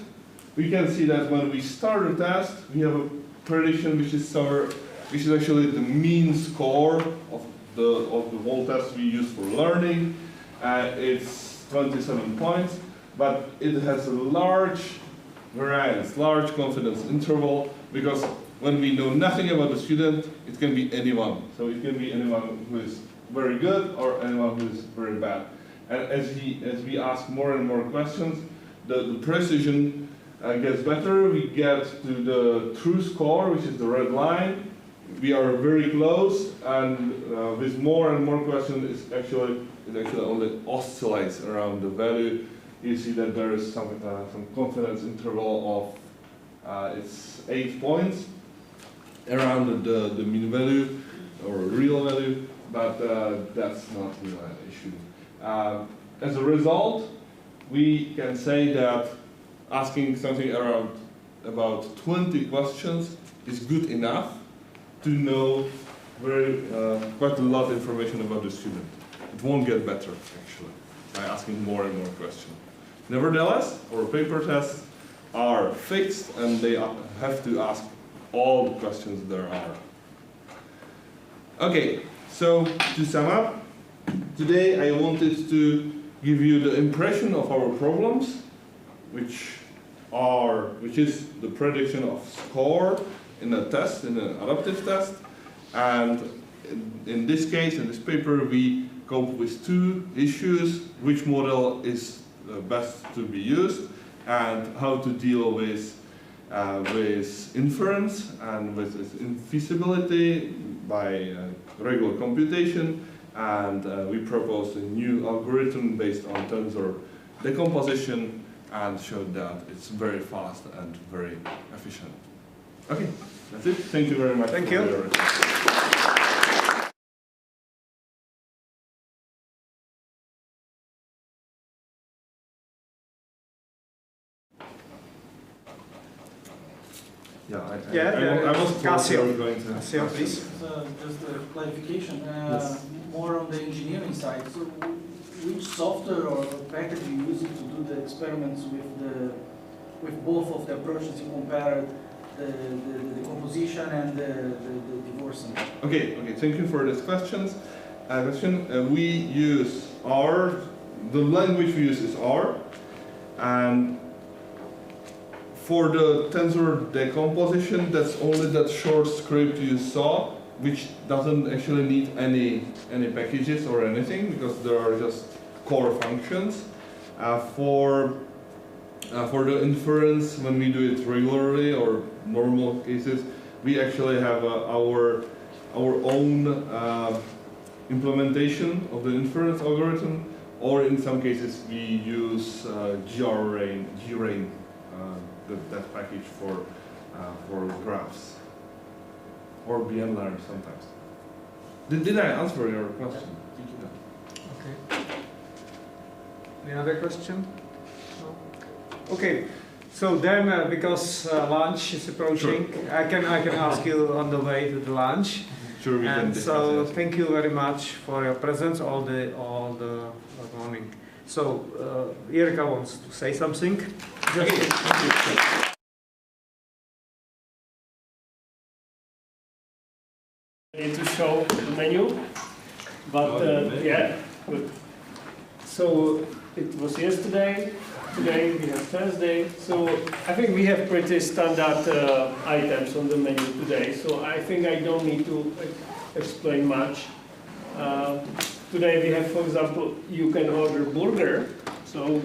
We can see that when we start a test, we have a prediction which is actually the mean score of the whole test we use for learning. It's 27 points, but it has a large variance, large confidence interval, because when we know nothing about the student, it can be anyone. So it can be anyone who is very good or anyone who is very bad. And as we ask more and more questions, the precision gets better. We get to the true score, which is the red line. We are very close, and with more and more questions, it actually only oscillates around the value. You see that there is some confidence interval of it's 8 points around the mean value or real value, but that's not really an issue. As a result, we can say that asking something around about 20 questions is good enough to know quite a lot of information about the student. It won't get better, actually, by asking more and more questions. Nevertheless, our paper tests are fixed and they have to ask all the questions there are. Okay, so to sum up, today I wanted to give you the impression of our problems, which is the prediction of score in a test, in an adaptive test. And in this case, in this paper, we cope with two issues: which model is best to be used, and how to deal with inference and with infeasibility by regular computation. And we proposed a new algorithm based on tensor decomposition and showed that it's very fast and very efficient. Okay, that's it. Thank you very much. Thank you. Your attention. I was Cassio. going to. Cassio, please. Just a clarification, Yes. more on the engineering side. So, which software or package you use to do the experiments with both of the approaches you compared, the composition and the divorcing? Okay. Thank you for this question. We use R. The language we use is R, and for the tensor decomposition, that's only that short script you saw, which doesn't actually need any packages or anything, because there are just core functions. For the inference, when we do it regularly or normal cases, we actually have our own implementation of the inference algorithm, or in some cases we use grain, that package for graphs, or BNLearn sometimes. Did I answer your question? Okay. Any other question? No? Okay. So then, because lunch is approaching, sure. I can ask you on the way to the lunch. Sure, we can discuss so it. Thank you very much for your presence all the morning. So Jirka wants to say something. Okay. I need to show the menu, but yeah, good. So it was yesterday. Today we have Thursday. So I think we have pretty standard items on the menu today. So I think I don't need to explain much. Today we have, for example, you can order burger. So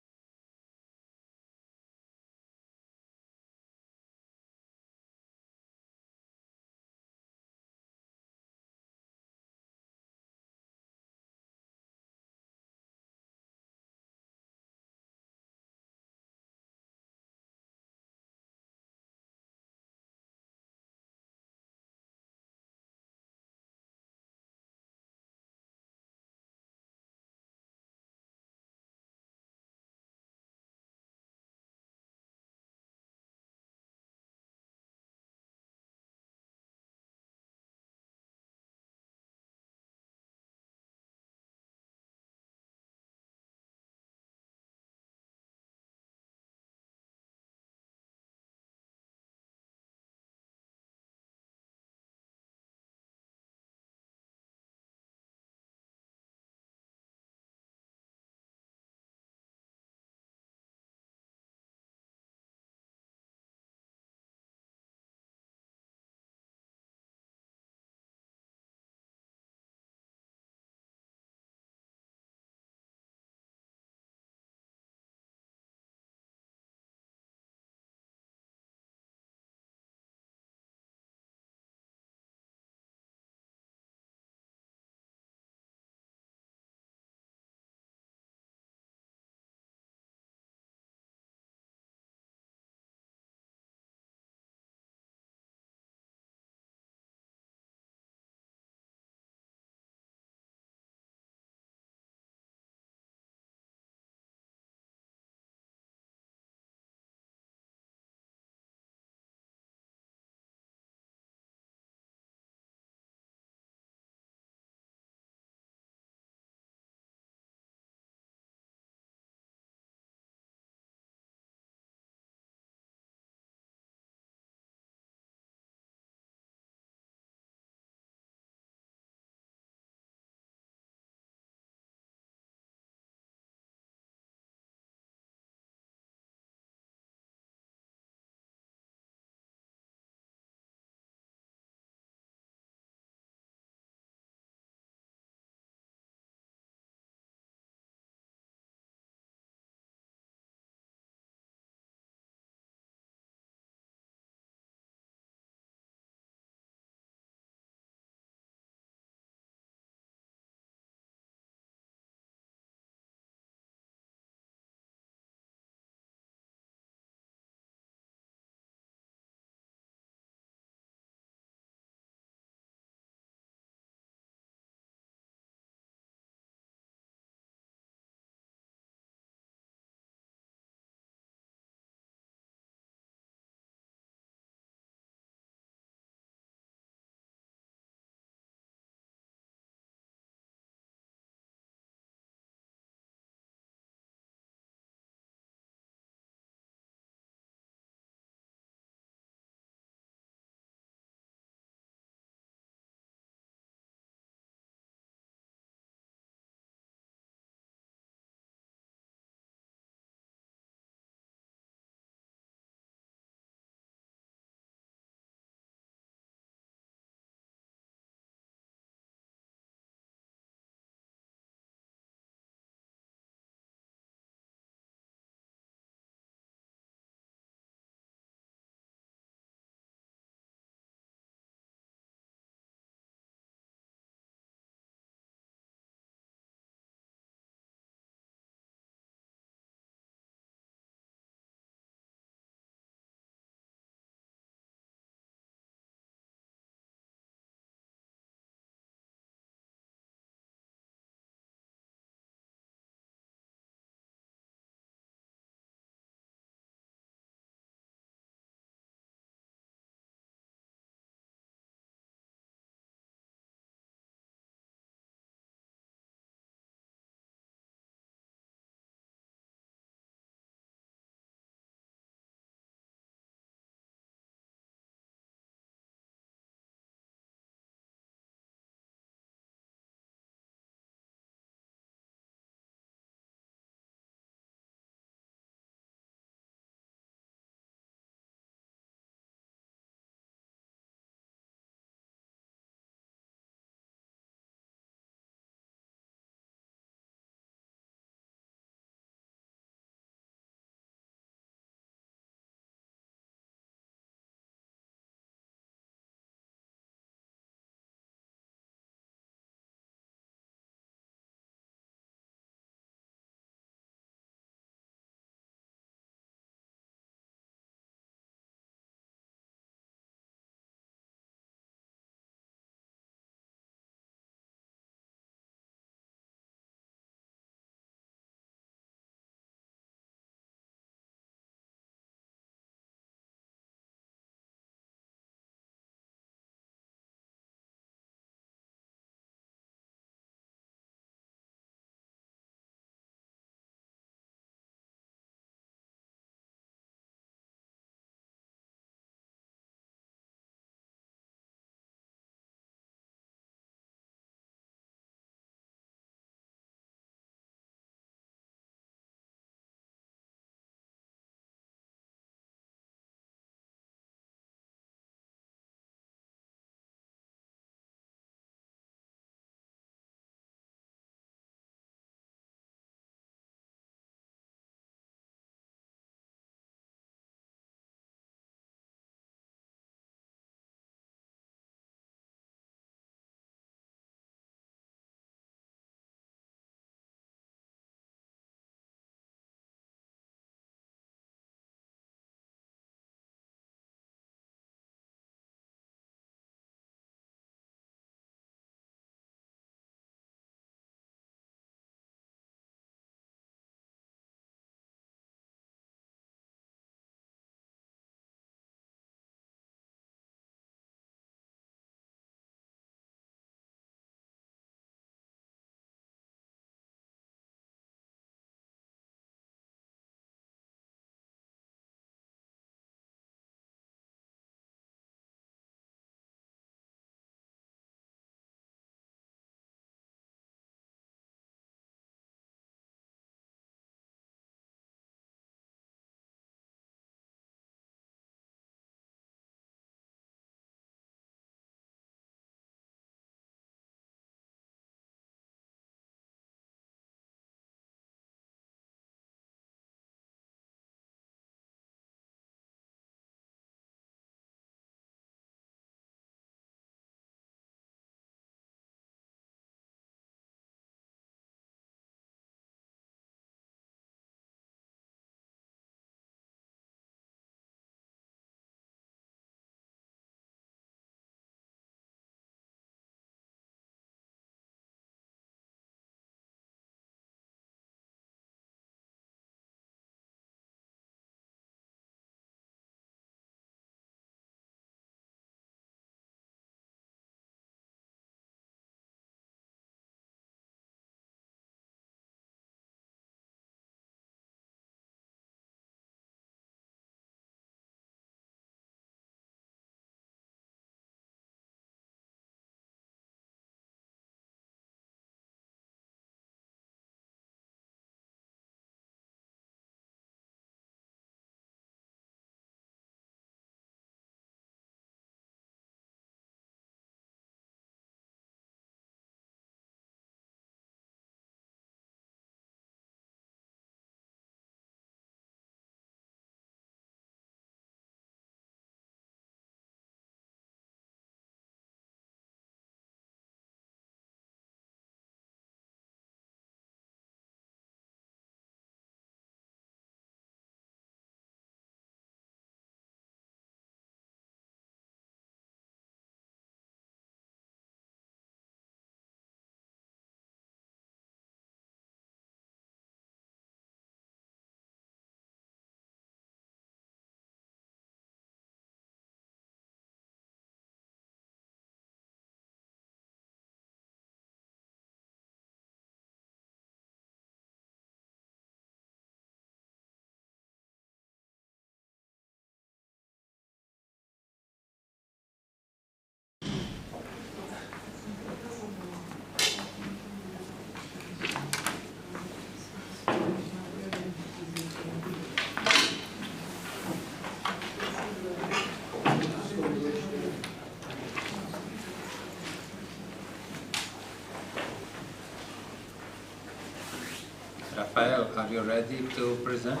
Rafael, are you ready to present?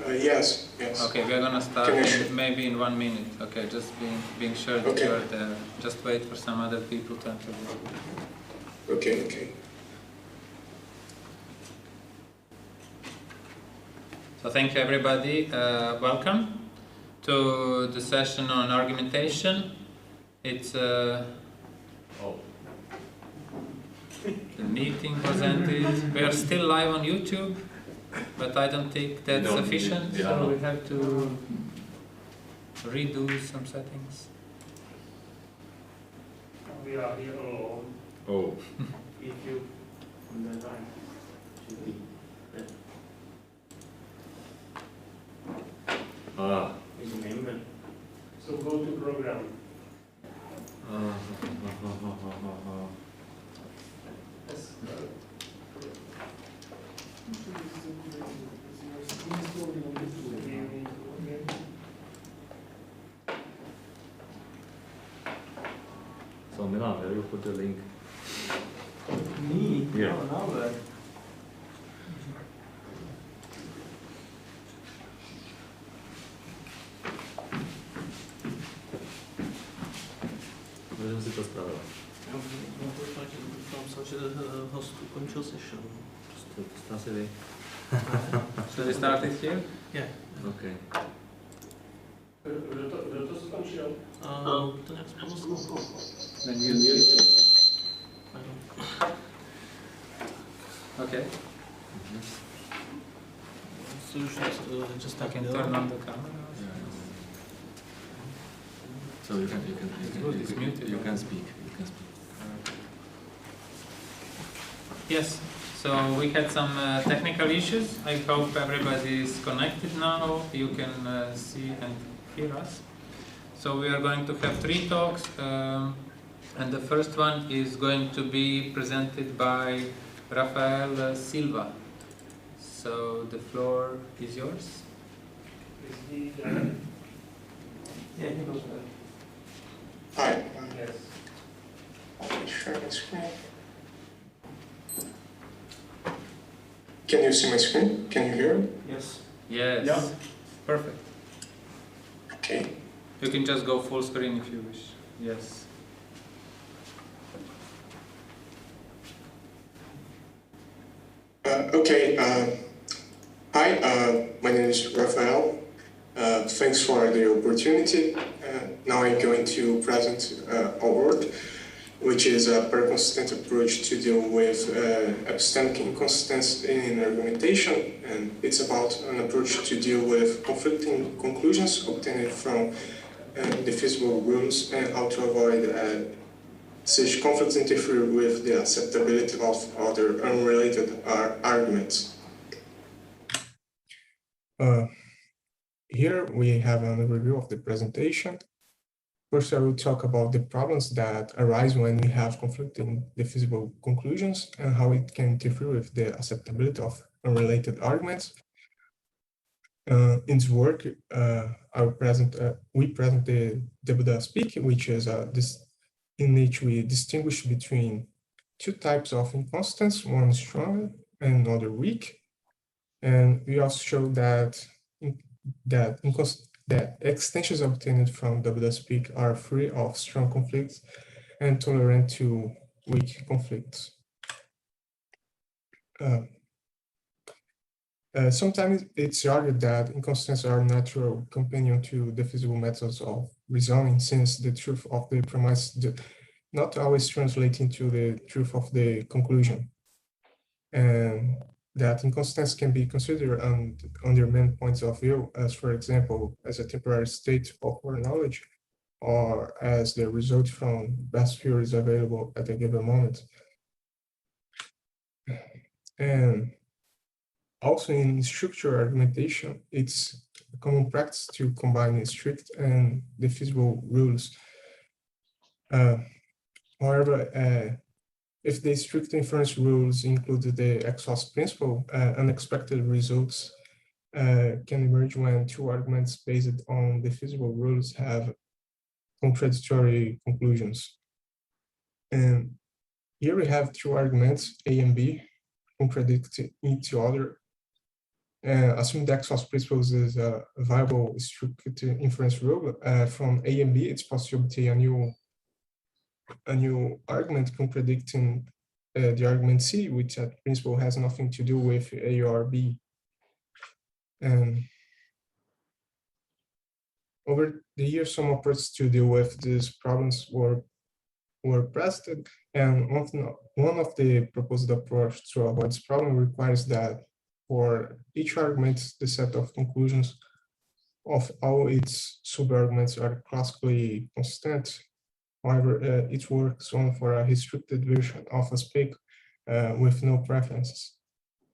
Yes, yes. Okay, we are gonna start maybe in 1 minute. Okay, just being sure that you're there. Just wait for some other people to enter. Okay, okay. So thank you everybody. Welcome to the session on argumentation. It's the meeting was ended. We are still live on YouTube, but I don't think that's sufficient, so we have to redo some settings. We are here alone. Oh. If you on the line should be there. Ah. Remember. So go to program. Yes. So Milan, where you put the link? Me? Yeah. No, now that. Můžeme si to spravit. Doufám, že host ukončil session. To asi vy. Should we start it here? Yeah. Okay. Kdo to skončil? To nějak spolu. Then you Okay. So just I can turn on the camera. So you can speak. You can speak. Yes. So we had some technical issues. I hope everybody is connected now. You can see and hear us. So we are going to have 3 talks, and the first one is going to be presented by Rafael Silva. So the floor is yours. Is he there? Yeah, he goes there. Hi. Yes. I'll share my screen. Can you see my screen? Can you hear it? Yes. Yes. Yeah. Perfect. Okay. You can just go full screen if you wish. Yes. Hi, my name is Rafael. Thanks for the opportunity. Now I'm going to present our work, which is a per-consistent approach to deal with epistemic inconsistency in argumentation, and it's about an approach to deal with conflicting conclusions obtained from defeasible rules and how to avoid such conflicts interfere with the acceptability of other unrelated arguments. Here we have an overview of the presentation. First, I will talk about the problems that arise when we have conflicting defeasible conclusions and how it can interfere with the acceptability of unrelated arguments. In this work, we present the Debuda speak, which is in which we distinguish between 2 types of inconsistence, one strong and another weak. And we also show that extensions obtained from WSpeak are free of strong conflicts and tolerant to weak conflicts. Sometimes it's argued that inconsistencies are a natural companion to defeasible methods of reasoning, since the truth of the premise not always translates into the truth of the conclusion. And that inconsistency can be considered under many points of view, as for example, as a temporary state of our knowledge, or as the result from best theories available at a given moment. And also in structural argumentation, it's a common practice to combine strict and defeasible rules. However, if the strict inference rules include the exhaust principle, unexpected results can emerge when 2 arguments based on defeasible rules have contradictory conclusions. And here we have 2 arguments, A and B, contradict each other. Assuming the XOS principles is a viable strict inference rule, from A and B, it's possible to obtain a new argument contradicting the argument C, which that principle has nothing to do with A or B. And over the years, some efforts to deal with these problems were pressed, and one of the proposed approach to avoid this problem requires that for each argument, the set of conclusions of all its subarguments are classically constant. However, it works only for a restricted version of a SPIC with no preferences.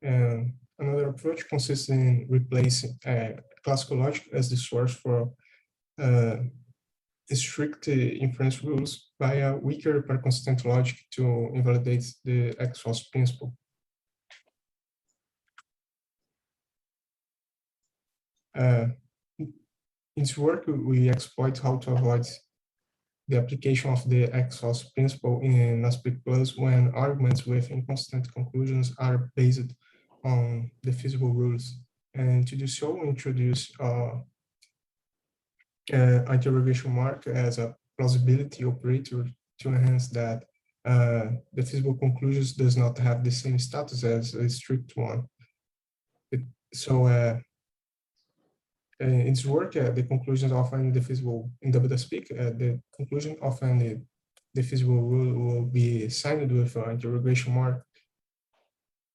And another approach consists in replacing classical logic as the source for strict inference rules by a weaker per constant logic to invalidate the XOS principle. In this work, we exploit how to avoid the application of the XOS principle in SPIC Plus when arguments with inconsistent conclusions are based on the feasible rules. And to do so, we introduce interrogation mark as a plausibility operator to enhance that the feasible conclusions does not have the same status as a strict one. In this work, the conclusions of any defeasible in WSPIC, the conclusion of any defeasible rule will be signed with an interrogation mark,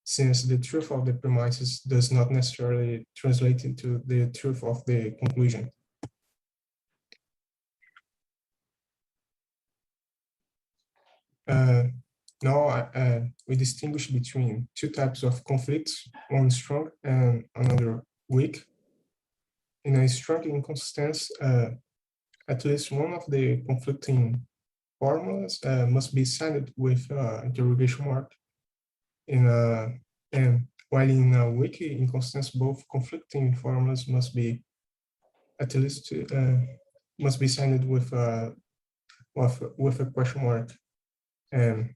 since the truth of the premises does not necessarily translate into the truth of the conclusion. Now we distinguish between two types of conflicts, one strong and another weak. In a strong inconsistency, at least one of the conflicting formulas must be signed with interrogation mark. And while in a weak inconsistency, both conflicting formulas must be at least must be signed with a question mark. And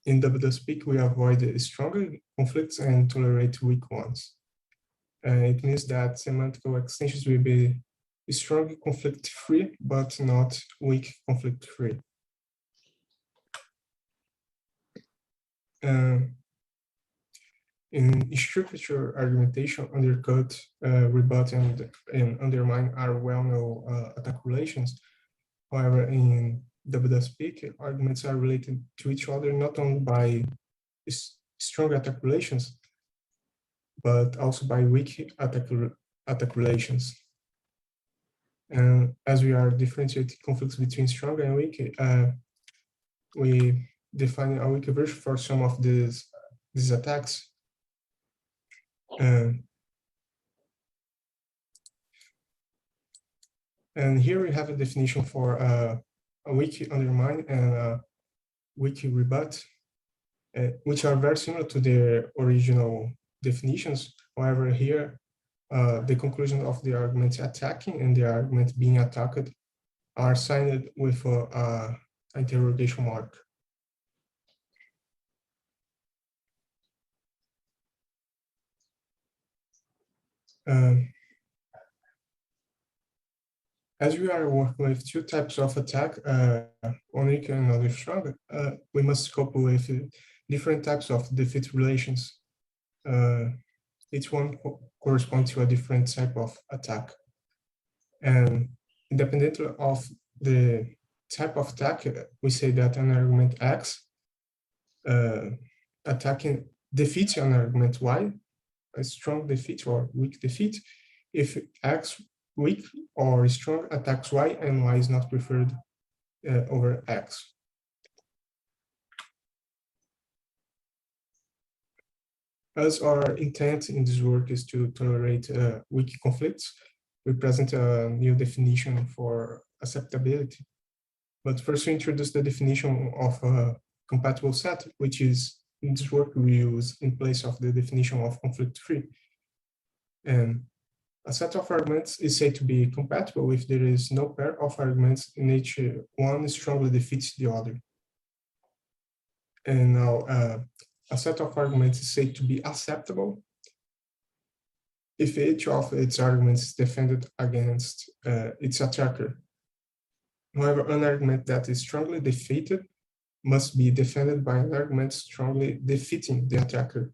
in WSPIC, we avoid stronger conflicts and tolerate weak ones. It means that semantical extensions will be strong conflict-free, but not weak conflict-free. In structure argumentation, undercut, rebut, and undermine are well-known attack relations. However, in WSPIC, arguments are related to each other not only by strong attack relations, but also by weak attack relations. And as we are differentiating conflicts between strong and weak, we define a weak version for some of these attacks. And here we have a definition for a weak undermine and a weak rebut, which are very similar to their original definitions. However, here, the conclusion of the argument attacking and the argument being attacked are signed with an interrogation mark. As we are working with two types of attack, one weak and another strong, we must cope with different types of defeat relations. Each one corresponds to a different type of attack. And independently of the type of attack, we say that an argument X attacking defeats an argument Y, a strong defeat or weak defeat, if X weak or strong attacks Y and Y is not preferred over X. As our intent in this work is to tolerate weak conflicts, we present a new definition for acceptability. But first we introduce the definition of a compatible set, which is in this work we use in place of the definition of conflict-free. And a set of arguments is said to be compatible if there is no pair of arguments in which one strongly defeats the other. And now a set of arguments is said to be acceptable if each of its arguments is defended against its attacker. However, an argument that is strongly defeated must be defended by an argument strongly defeating the attacker.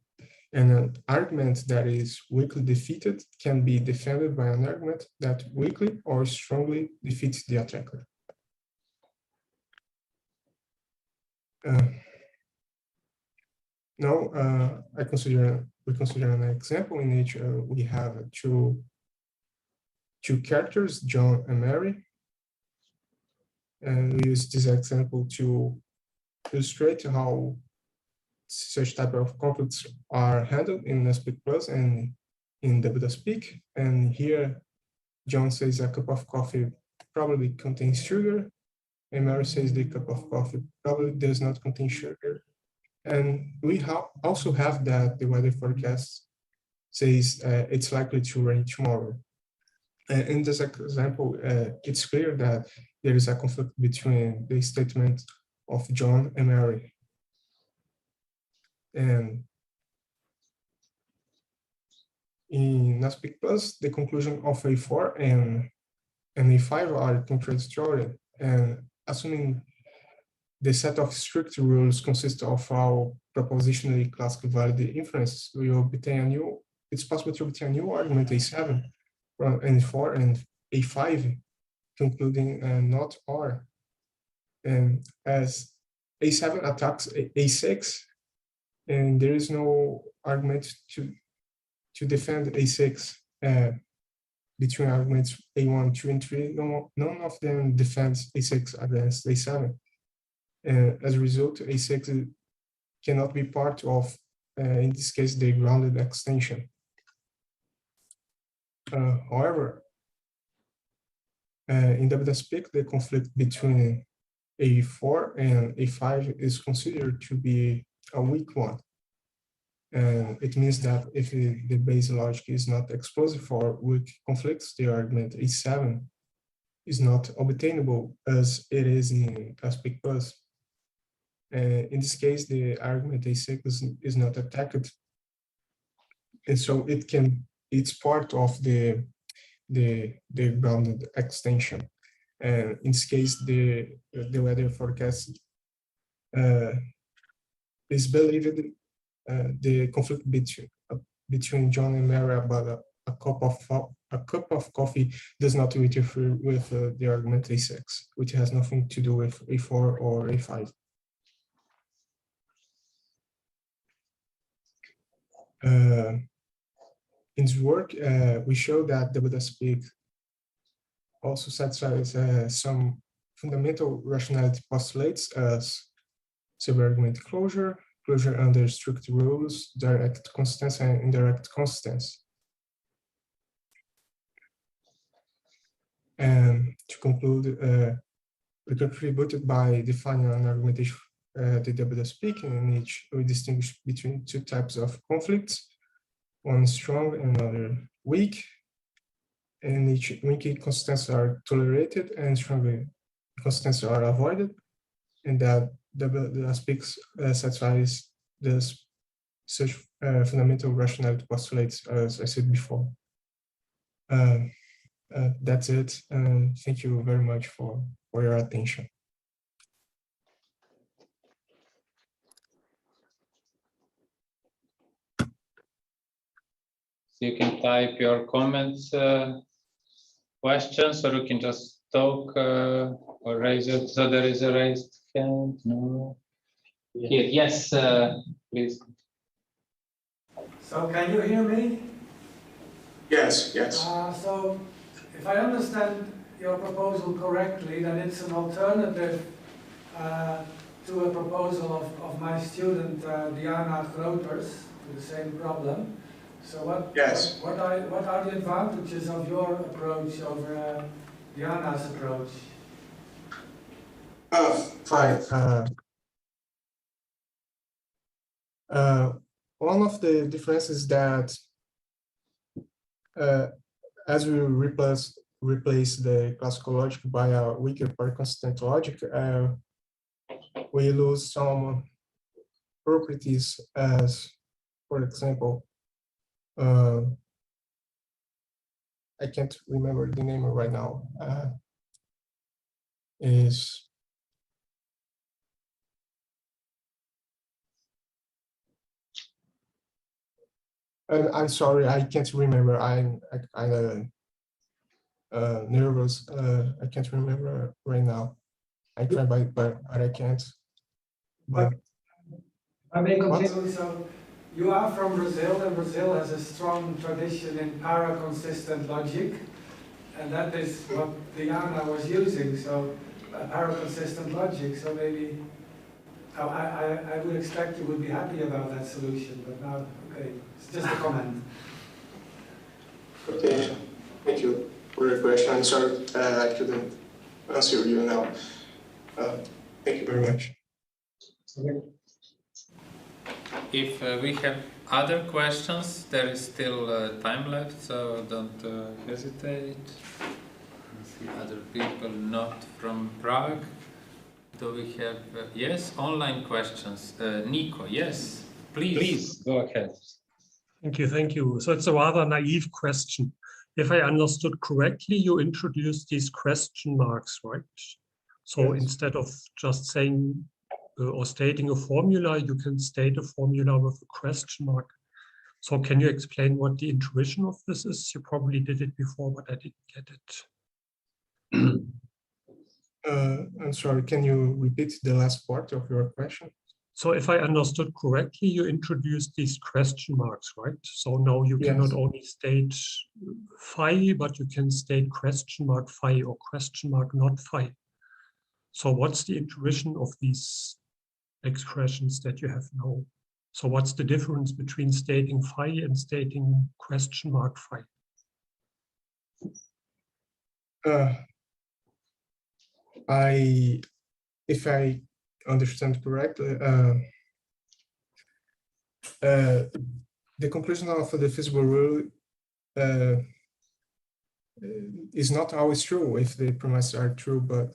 And an argument that is weakly defeated can be defended by an argument that weakly or strongly defeats the attacker. Now, we consider an example in which we have two characters, John and Mary. And we use this example to illustrate how such type of conflicts are handled in Speak Plus and in WSpeak. And here, John says a cup of coffee probably contains sugar, and Mary says the cup of coffee probably does not contain sugar. And we also have that the weather forecast says it's likely to rain tomorrow. And in this example, it's clear that there is a conflict between the statement of John and Mary. And in Speak Plus, the conclusion of A4 and A5 are contradictory. And assuming the set of strict rules consists of all propositionally classically valid inferences, we will obtain it's possible to obtain a new argument A7 from A4 and A5, concluding not or. And as A7 attacks A6, and there is no argument to defend A6 between arguments A1, 2, and 3. None of them defends A6 against A7. As a result, A6 cannot be part of, in this case, the grounded extension. However, in WSpeak, the conflict between A4 and A5 is considered to be a weak one. And it means that if the base logic is not explosive for weak conflicts, the argument A7 is not obtainable as it is in Speak Plus. In this case, the argument A6 is not attacked. And so it's part of the grounded extension. And in this case, the weather forecast is believed the conflict between John and Mary about a cup of coffee does not interfere with the argument A6, which has nothing to do with A4 or A5. In this work, we show that WSpeak also satisfies some fundamental rationality postulates as sub-argument closure under strict rules, direct constants, and indirect constants. And to conclude, we contributed by defining an argumentation the WSpeak, in which we distinguish between two types of conflicts, one strong and another weak, in which weak constants are tolerated and strong constants are avoided, and that WSpeak satisfies this such fundamental rationality postulates, as I said before. That's it, and thank you very much for your attention. You can type your comments, questions, or you can just talk or raise it. So there is a raised hand. No. Here, yes, please. So can you hear me? Yes. So if I understand your proposal correctly, then it's an alternative to a proposal of my student Diana Gropers to the same problem. So what are the advantages of your approach over Diana's approach? Fine. One of the differences is that as we replace the classical logic by a weaker per constant logic, we lose some properties as, for example, I can't remember the name right now, I'm sorry, I can't remember. I'm kind of nervous. I can't remember right now. I try, but I can't. But I may continue. So you are from Brazil, and Brazil has a strong tradition in para-consistent logic, and that is what Diana was using. So para-consistent logic. So maybe I would expect you would be happy about that solution, but now, okay, it's just a comment. Okay, thank you for your question. I'm sorry I couldn't answer you now. Thank you very much. If we have other questions, there is still time left, so don't hesitate. I see other people not from Prague. Do we have, yes, online questions? Nico, yes, please. Please, go ahead. Thank you, thank you. So it's a rather naive question. If I understood correctly, you introduced these question marks, right? So yes. Instead of just saying or stating a formula, you can state a formula with a question mark. So can you explain what the intuition of this is? You probably did it before, but I didn't get it. I'm sorry, can you repeat the last part of your question? So if I understood correctly, you introduced these question marks, right? So now you cannot only state phi, but you can state question mark phi or question mark not phi. So what's the intuition of these expressions that you have now? So what's the difference between stating phi and stating question mark phi? If I understand correctly, the conclusion of the feasible rule is not always true if the premises are true, but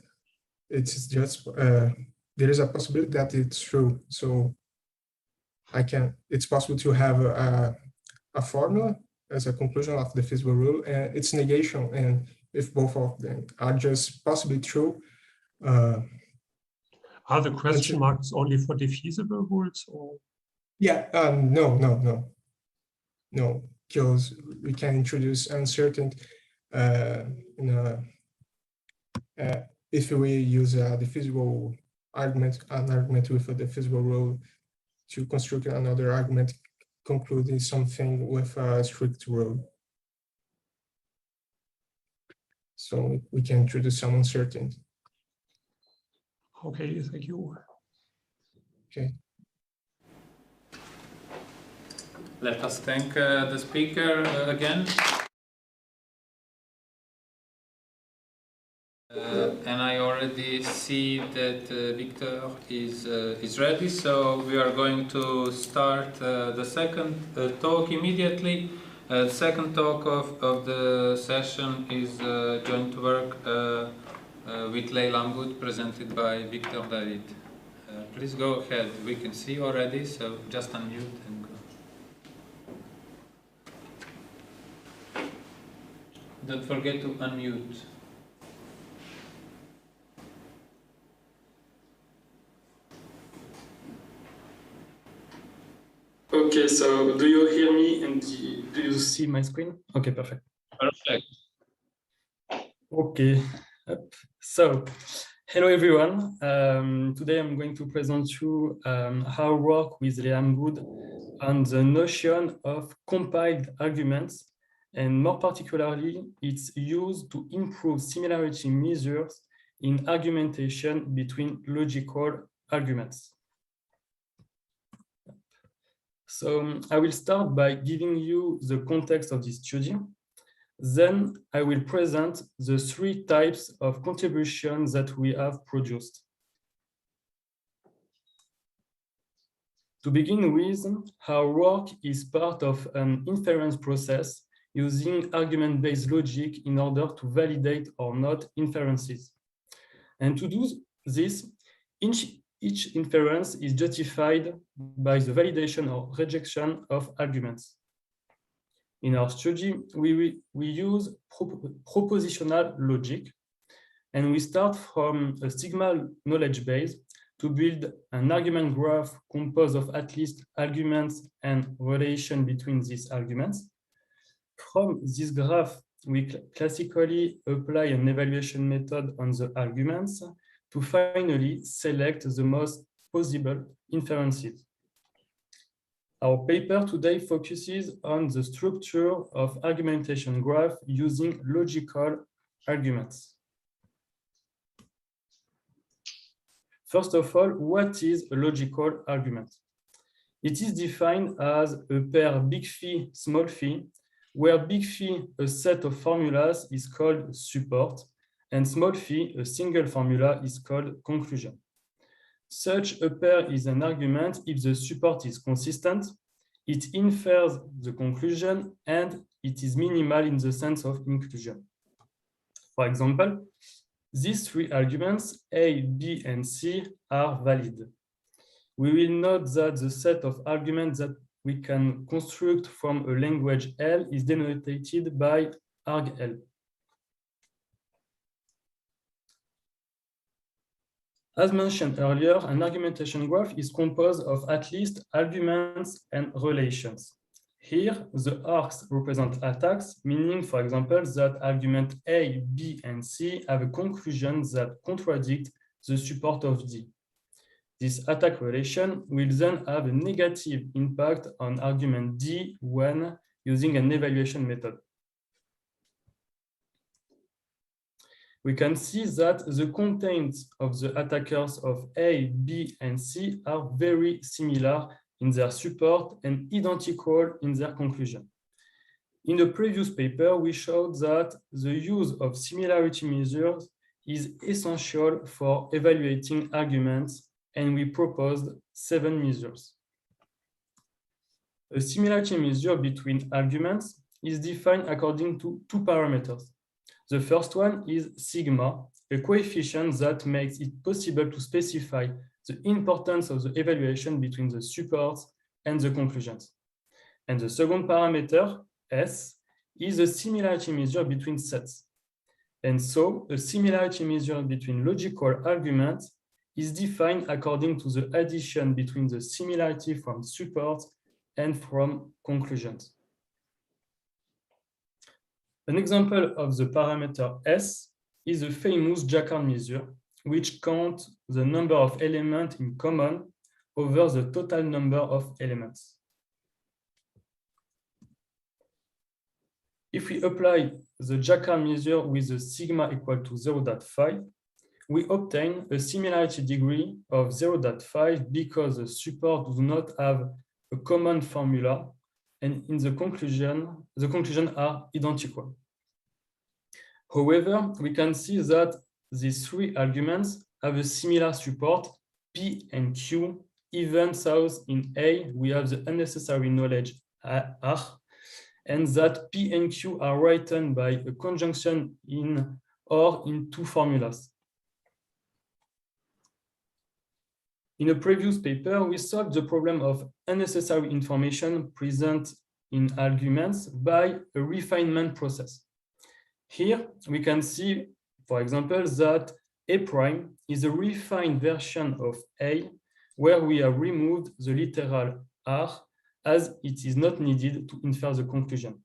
it's just there is a possibility that it's true. So it's possible to have a formula as a conclusion of the feasible rule and its negation, and if both of them are just possibly true. Are the question marks only for the feasible rules, or? Yeah, no, because we can introduce uncertainty if we use the feasible argument, an argument with the feasible rule to construct another argument, concluding something with a strict rule. So we can introduce some uncertainty. Okay, thank you. Okay. Let us thank the speaker again. And I already see that Victor is ready, so we are going to start the second talk immediately. The second talk of the session is joint work with Leila Amgood, presented by Victor David. Please go ahead. We can see already, so just unmute and go. Don't forget to unmute. Okay, so do you hear me and do you see my screen? Okay, perfect. Perfect. Okay, so hello everyone. Today I'm going to present you how I work with Leila Amgood on the notion of compiled arguments, and more particularly, it's used to improve similarity measures in argumentation between logical arguments. So I will start by giving you the context of this study. Then I will present the 3 types of contributions that we have produced. To begin with, our work is part of an inference process using argument-based logic in order to validate or not inferences. And to do this, each inference is justified by the validation or rejection of arguments. In our study, we use propositional logic, and we start from a sigma knowledge base to build an argument graph composed of at least arguments and relation between these arguments. From this graph, we classically apply an evaluation method on the arguments to finally select the most possible inferences. Our paper today focuses on the structure of argumentation graph using logical arguments. First of all, what is a logical argument? It is defined as a pair big phi, small phi, where big phi, a set of formulas, is called support, and small phi, a single formula, is called conclusion. Such a pair is an argument if the support is consistent, it infers the conclusion, and it is minimal in the sense of inclusion. For example, these three arguments, A, B, and C, are valid. We will note that the set of arguments that we can construct from a language L is denoted by argL. As mentioned earlier, an argumentation graph is composed of at least arguments and relations. Here, the arcs represent attacks, meaning, for example, that argument A, B, and C have a conclusion that contradict the support of D. This attack relation will then have a negative impact on argument D when using an evaluation method. We can see that the contents of the attackers of A, B, and C are very similar in their support and identical in their conclusion. In the previous paper, we showed that the use of similarity measures is essential for evaluating arguments, and we proposed 7 measures. A similarity measure between arguments is defined according to 2 parameters. The first one is sigma, a coefficient that makes it possible to specify the importance of the evaluation between the supports and the conclusions. And the second parameter, S, is a similarity measure between sets. And so a similarity measure between logical arguments is defined according to the addition between the similarity from supports and from conclusions. An example of the parameter S is the famous Jacquard measure, which counts the number of elements in common over the total number of elements. If we apply the Jacquard measure with a sigma equal to 0.5, we obtain a similarity degree of 0.5 because the supports do not have a common formula, and in the conclusions are identical. However, we can see that these 3 arguments have a similar support, P and Q, even though in A we have the unnecessary knowledge R, and that P and Q are written by a conjunction in or in 2 formulas. In a previous paper, we solved the problem of unnecessary information present in arguments by a refinement process. Here, we can see, for example, that A prime is a refined version of A, where we have removed the literal R as it is not needed to infer the conclusion.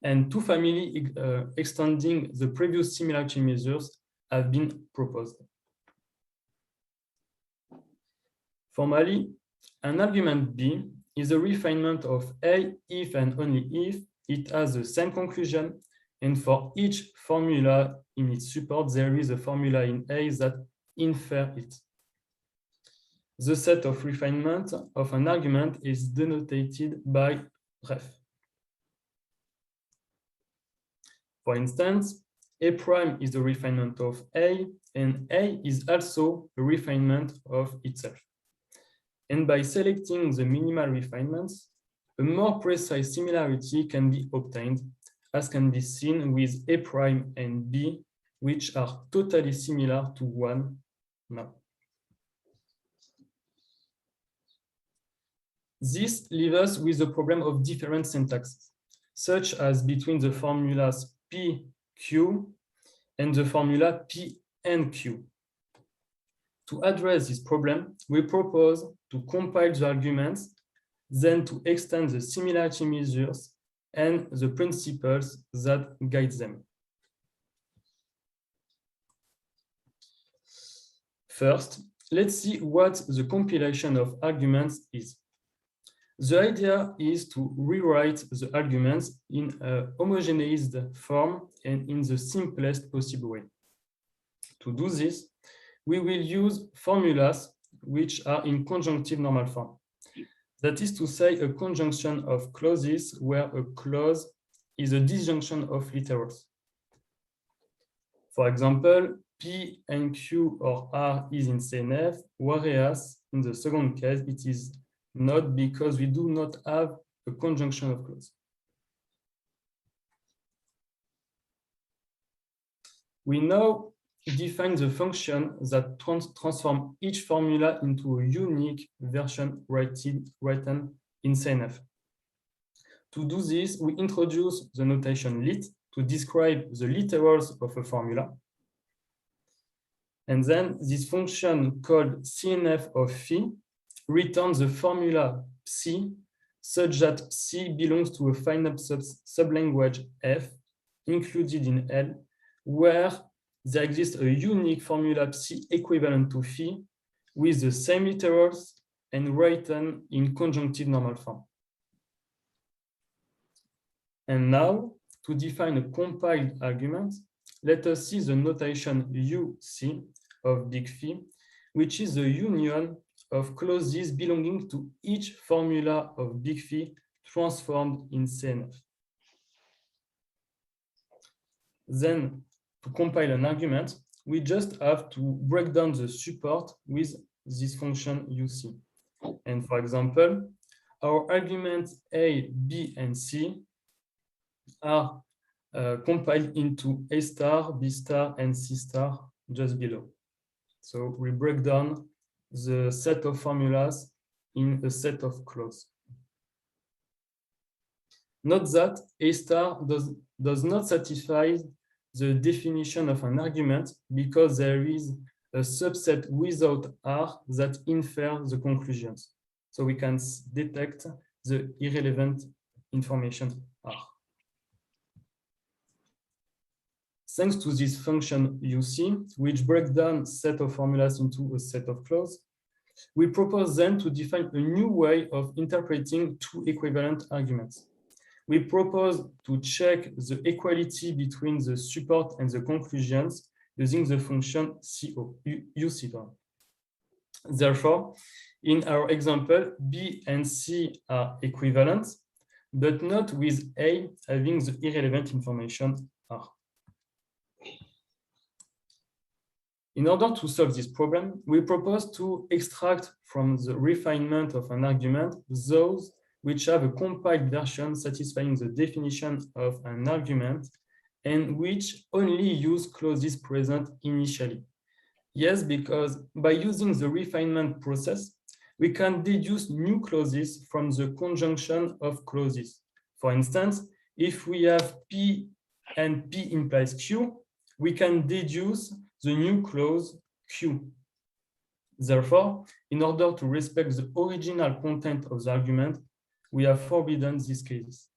And 2 families extending the previous similarity measures have been proposed. Formally, an argument B is a refinement of A if and only if it has the same conclusion, and for each formula in its support, there is a formula in A that infer it. The set of refinement of an argument is denoted by ref. For instance, A prime is the refinement of A, and A is also a refinement of itself. And by selecting the minimal refinements, a more precise similarity can be obtained, as can be seen with A prime and B, which are totally similar to 1 now. This leaves us with a problem of different syntaxes, such as between the formulas P, Q, and the formula P and Q. To address this problem, we propose to compile the arguments, then to extend the similarity measures and the principles that guide them. First, let's see what the compilation of arguments is. The idea is to rewrite the arguments in a homogeneized form and in the simplest possible way. To do this, we will use formulas which are in conjunctive normal form. That is to say, a conjunction of clauses where a clause is a disjunction of literals. For example, P and Q or R is in CNF, whereas in the second case, it is not, because we do not have a conjunction of clauses. We now define the function that transforms each formula into a unique version written in CNF. To do this, we introduce the notation lit to describe the literals of a formula. And then this function called CNF of phi returns the formula psi such that psi belongs to a finite sublanguage F included in L, where there exists a unique formula psi equivalent to phi with the same literals and written in conjunctive normal form. And now, to define a compiled argument, let us see the notation UC of big phi, which is the union of clauses belonging to each formula of big phi transformed in CNF. Then, to compile an argument, we just have to break down the support with this function UC. And for example, our arguments A, B, and C are compiled into A star, B star, and C star just below. So we break down the set of formulas in a set of clauses. Note that A star does not satisfy the definition of an argument because there is a subset without R that infers the conclusions. So we can detect the irrelevant information R. Thanks to this function UC, which breaks down set of formulas into a set of clauses, we propose then to define a new way of interpreting two equivalent arguments. We propose to check the equality between the support and the conclusions using the function UC. Therefore, in our example, B and C are equivalent, but not with A having the irrelevant information R. In order to solve this problem, we propose to extract from the refinement of an argument those which have a compiled version satisfying the definition of an argument and which only use clauses present initially. Yes, because by using the refinement process, we can deduce new clauses from the conjunction of clauses. For instance, if we have P and P implies Q, we can deduce the new clause Q. Therefore, in order to respect the original content of the argument, we have forbidden these cases.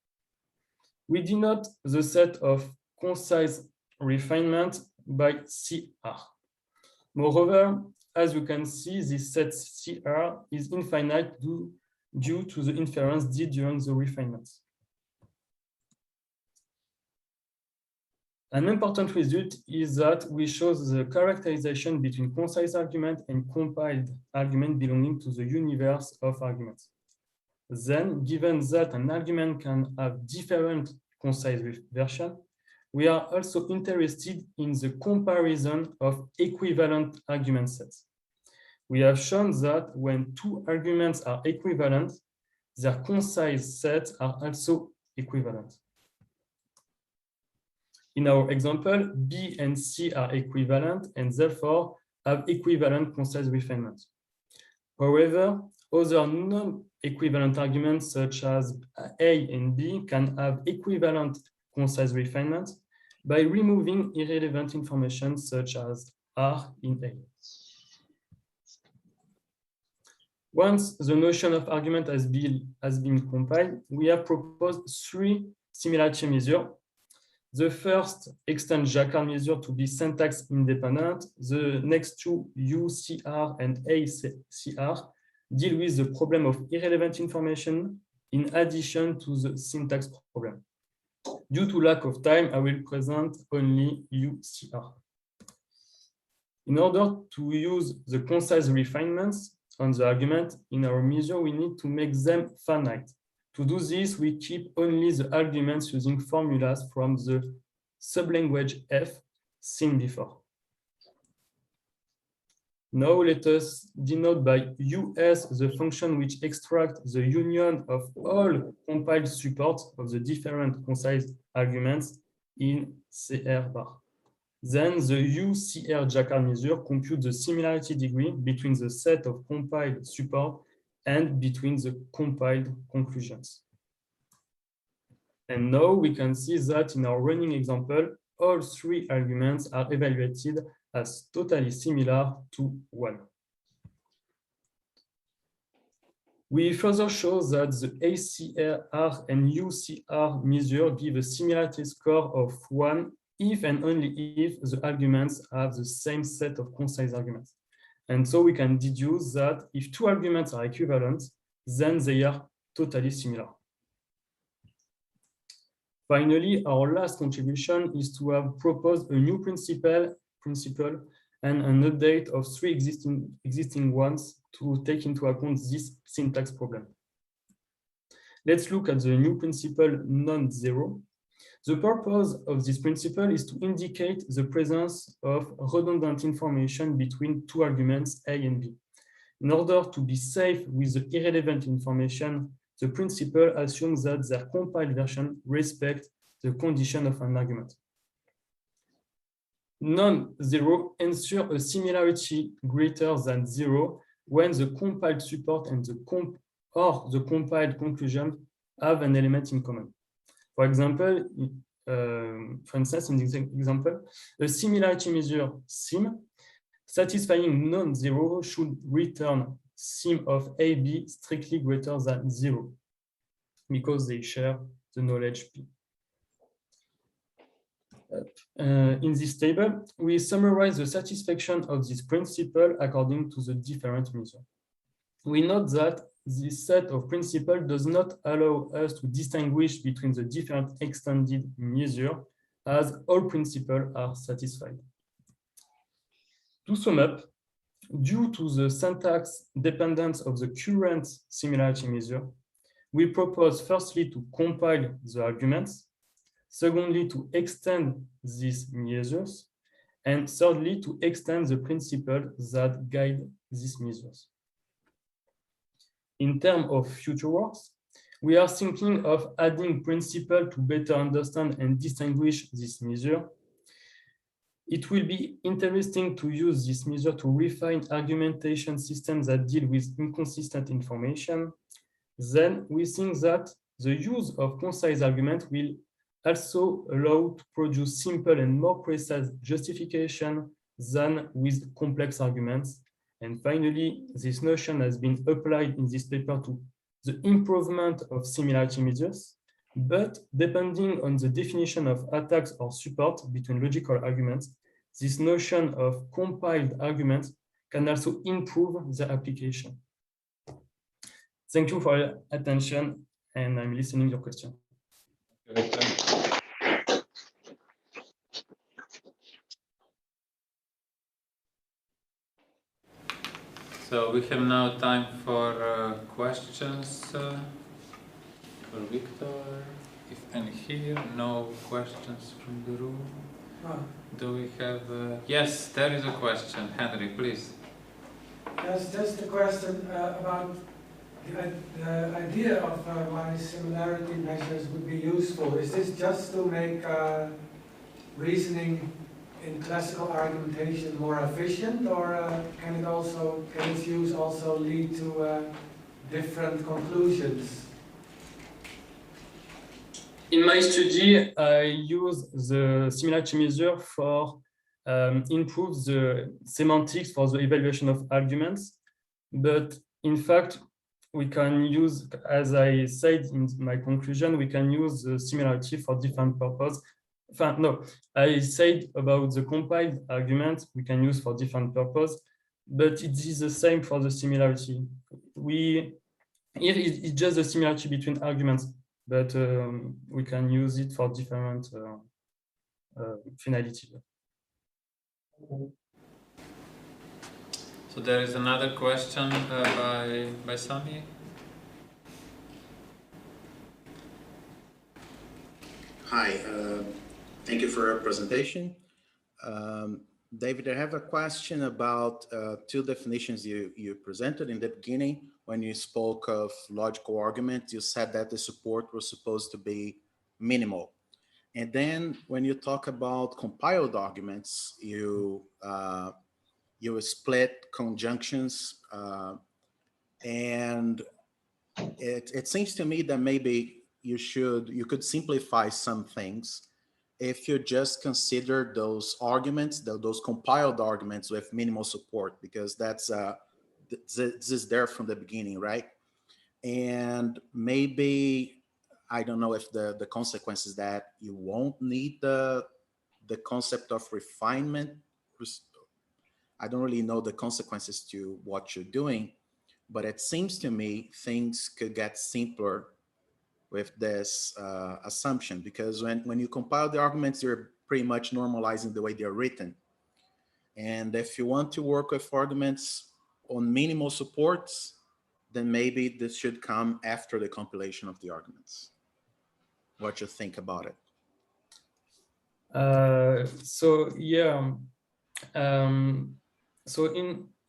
We denote the set of concise refinement by CR. Moreover, as you can see, this set CR is infinite due to the inference did during the refinement. An important result is that we show the characterization between concise argument and compiled argument belonging to the universe of arguments. Then, given that an argument can have different concise versions, we are also interested in the comparison of equivalent argument sets. We have shown that when two arguments are equivalent, their concise sets are also equivalent. In our example, B and C are equivalent and therefore have equivalent concise refinement. However, other equivalent arguments such as A and B can have equivalent concise refinement by removing irrelevant information such as R in A. Once the notion of argument has been compiled, we have proposed 3 similarity measures. The first extends Jacquard measure to be syntax independent. The next 2, UCR and ACR, deal with the problem of irrelevant information in addition to the syntax problem. Due to lack of time, I will present only UCR. In order to use the concise refinements on the argument in our measure, we need to make them finite. To do this, we keep only the arguments using formulas from the sublanguage F seen before. Now let us denote by US the function which extracts the union of all compiled supports of the different concise arguments in CR bar. Then the UCR Jacquard measure computes the similarity degree between the set of compiled support and between the compiled conclusions. And now we can see that in our running example, all 3 arguments are evaluated as totally similar to 1. We further show that the ACR and UCR measure give a similarity score of 1 if and only if the arguments have the same set of concise arguments. And so we can deduce that if 2 arguments are equivalent, then they are totally similar. Finally, our last contribution is to have proposed a new principle and an update of 3 existing ones to take into account this syntax problem. Let's look at the new principle non-zero. The purpose of this principle is to indicate the presence of redundant information between 2 arguments A and B. In order to be safe with the irrelevant information, the principle assumes that their compiled version respects the condition of an argument. Non-zero ensures a similarity greater than 0 when the compiled support and the compiled conclusion have an element in common. For example, for instance, in this example, a similarity measure SIM satisfying non-zero should return SIM of AB strictly greater than 0 because they share the knowledge P. In this table, we summarize the satisfaction of this principle according to the different measures. We note that this set of principles does not allow us to distinguish between the different extended measures, as all principles are satisfied. To sum up, due to the syntax dependence of the current similarity measure, we propose firstly to compile the arguments, secondly to extend these measures, and thirdly to extend the principles that guide these measures. In terms of future works, we are thinking of adding principles to better understand and distinguish this measure. It will be interesting to use this measure to refine argumentation systems that deal with inconsistent information. Then we think that the use of concise argument will also allow to produce simple and more precise justification than with complex arguments. And finally, this notion has been applied in this paper to the improvement of similarity measures, but depending on the definition of attacks or support between logical arguments, this notion of compiled arguments can also improve the application. Thank you for your attention, and I'm listening to your question. So we have now time for questions for Victor. If any here, no questions from the room. Do we have? Yes, there is a question. Henry, please. Yes, just a question about the idea of why similarity measures would be useful. Is this just to make reasoning in classical argumentation more efficient, or can its use also lead to different conclusions? In my study, I use the similarity measure for improve the semantics for the evaluation of arguments. But in fact, we can use, as I said in my conclusion, we can use the similarity for different purposes. No, I said about the compiled argument we can use for different purposes, but it is the same for the similarity. Here it's just the similarity between arguments, but we can use it for different finality. So there is another question by Sami. Hi, thank you for your presentation. David, I have a question about two definitions you presented in the beginning. When you spoke of logical argument, you said that the support was supposed to be minimal. And then when you talk about compiled arguments, you split conjunctions, and it seems to me that maybe you could simplify some things if you just consider those arguments, those compiled arguments with minimal support, because that's this is there from the beginning, right? And maybe, I don't know if the consequence is that you won't need the concept of refinement. I don't really know the consequences to what you're doing, but it seems to me things could get simpler with this assumption, because when you compile the arguments, you're pretty much normalizing the way they're written. And if you want to work with arguments on minimal supports, then maybe this should come after the compilation of the arguments. What you think about it? So yeah, so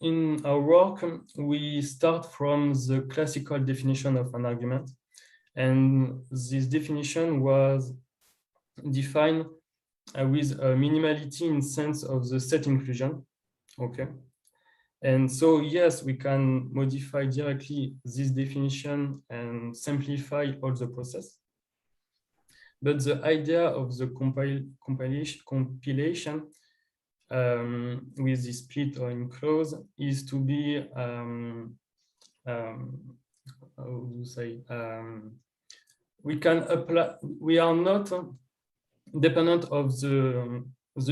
in our work, we start from the classical definition of an argument. And this definition was defined with a minimality in sense of the set inclusion. Okay. And so, yes, we can modify directly this definition and simplify all the process. But the idea of the compilation with the split or enclose is to be, how do you say, we can apply, we are not dependent of the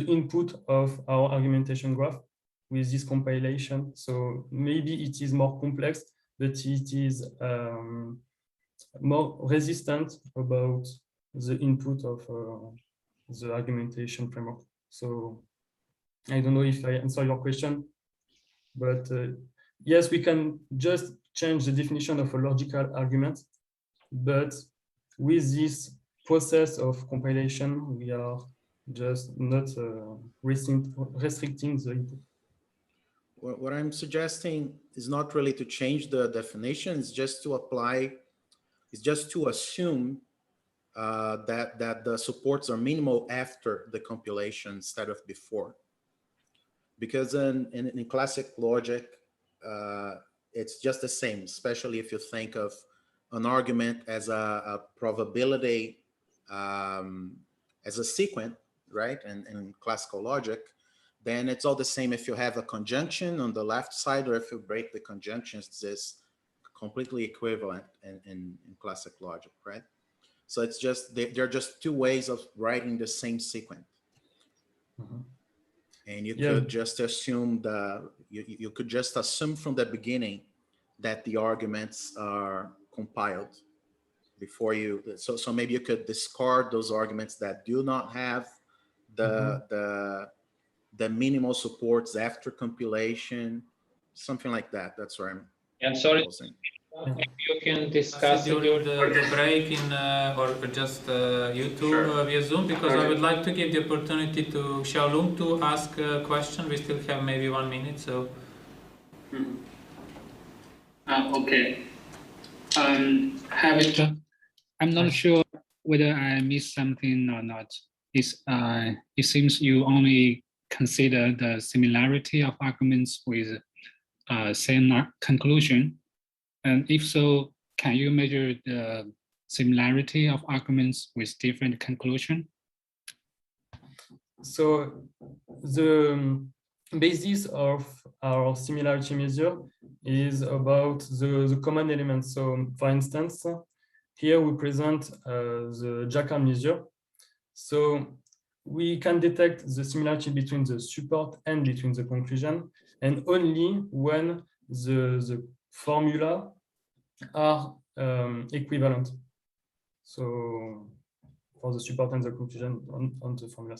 input of our argumentation graph with this compilation. So maybe it is more complex, but it is more resistant about the input of the argumentation framework. So I don't know if I answer your question, but yes, we can just change the definition of a logical argument, but with this process of compilation, we are just not restricting the input. What I'm suggesting is not really to change the definition, it's just to apply, it's just to assume that the supports are minimal after the compilation instead of before. Because in classic logic, it's just the same, especially if you think of an argument as a probability, as a sequence, right? And in classical logic, then it's all the same if you have a conjunction on the left side or if you break the conjunctions. It's completely equivalent in classic logic, right? So it's just, they're just two ways of writing the same sequence. Mm-hmm. And you could just assume you could just assume from the beginning that the arguments are compiled before you. So maybe you could discard those arguments that do not have the minimal supports after compilation, something like that. That's what I'm proposing. You can discuss during the break in or just YouTube via Zoom, because I would like to give the opportunity to Xiaolong to ask a question. We still have maybe 1 minute, so. Okay. I'm not sure whether I missed something or not. It seems you only consider the similarity of arguments with same conclusion. And if so, can you measure the similarity of arguments with different conclusion? So the basis of our similarity measure is about the common elements. So for instance, here we present the Jacquard measure. So we can detect the similarity between the support and between the conclusion, and only when the formula are equivalent. So for the support and the conclusion on the formula.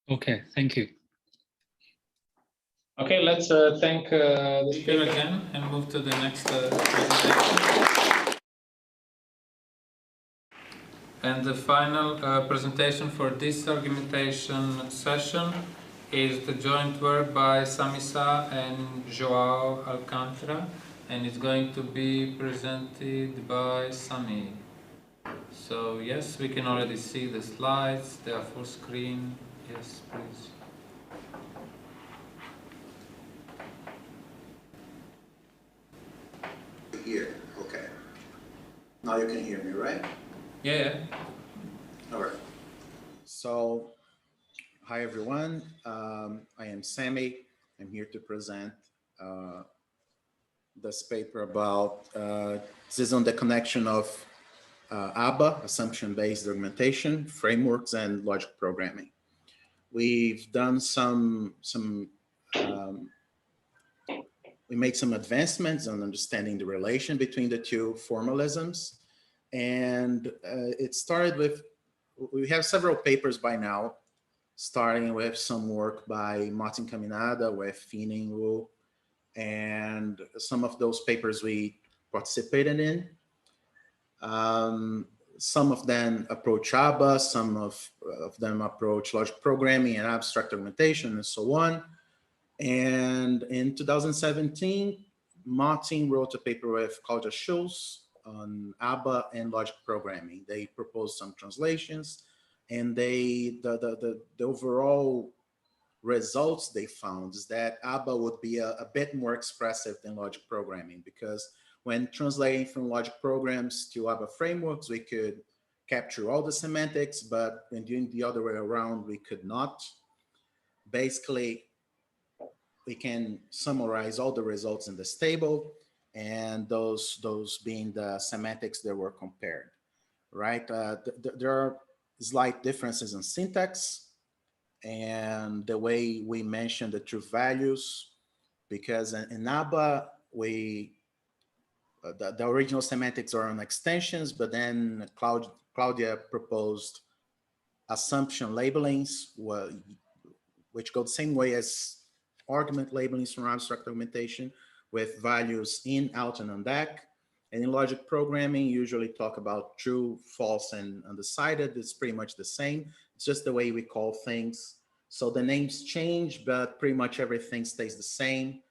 Okay, thank you. Okay, let's thank the speaker again and move to the next presentation. And the final presentation for this argumentation session is the joint work by Samisa and Joao Alcantara, and it's going to be presented by Sami. So yes, we can already see the slides, they are full screen. Yes, please. Here, okay. Now you can hear me, right? Yeah. All right. So, hi everyone. I am Sammy. I'm here to present this paper about this is on the connection of ABA, assumption-based augmentation, frameworks, and logic programming. We've done we made some advancements on understanding the relation between the two formalisms. And it started with, we have several papers by now, starting with some work by Martin Caminada with Feening Wu, and some of those papers we participated in. Some of them approach ABA, some of them approach logic programming and abstract augmentation and so on. And in 2017, Martin wrote a paper with Claudia Schulz on ABA and logic programming. They proposed some translations, and the overall results they found is that ABA would be a bit more expressive than logic programming, because when translating from logic programs to ABA frameworks, we could capture all the semantics, but when doing the other way around, we could not. Basically, we can summarize all the results in this table, and those being the semantics that were compared, right? There are slight differences in syntax and the way we mention the true values, because in ABA, the original semantics are on extensions, but then Claudia proposed assumption labelings, which go the same way as argument labelings from abstract augmentation, with values in, out, and on deck. And in logic programming, usually talk about true, false, and undecided. It's pretty much the same. It's just the way we call things. So the names change, but pretty much everything stays the same.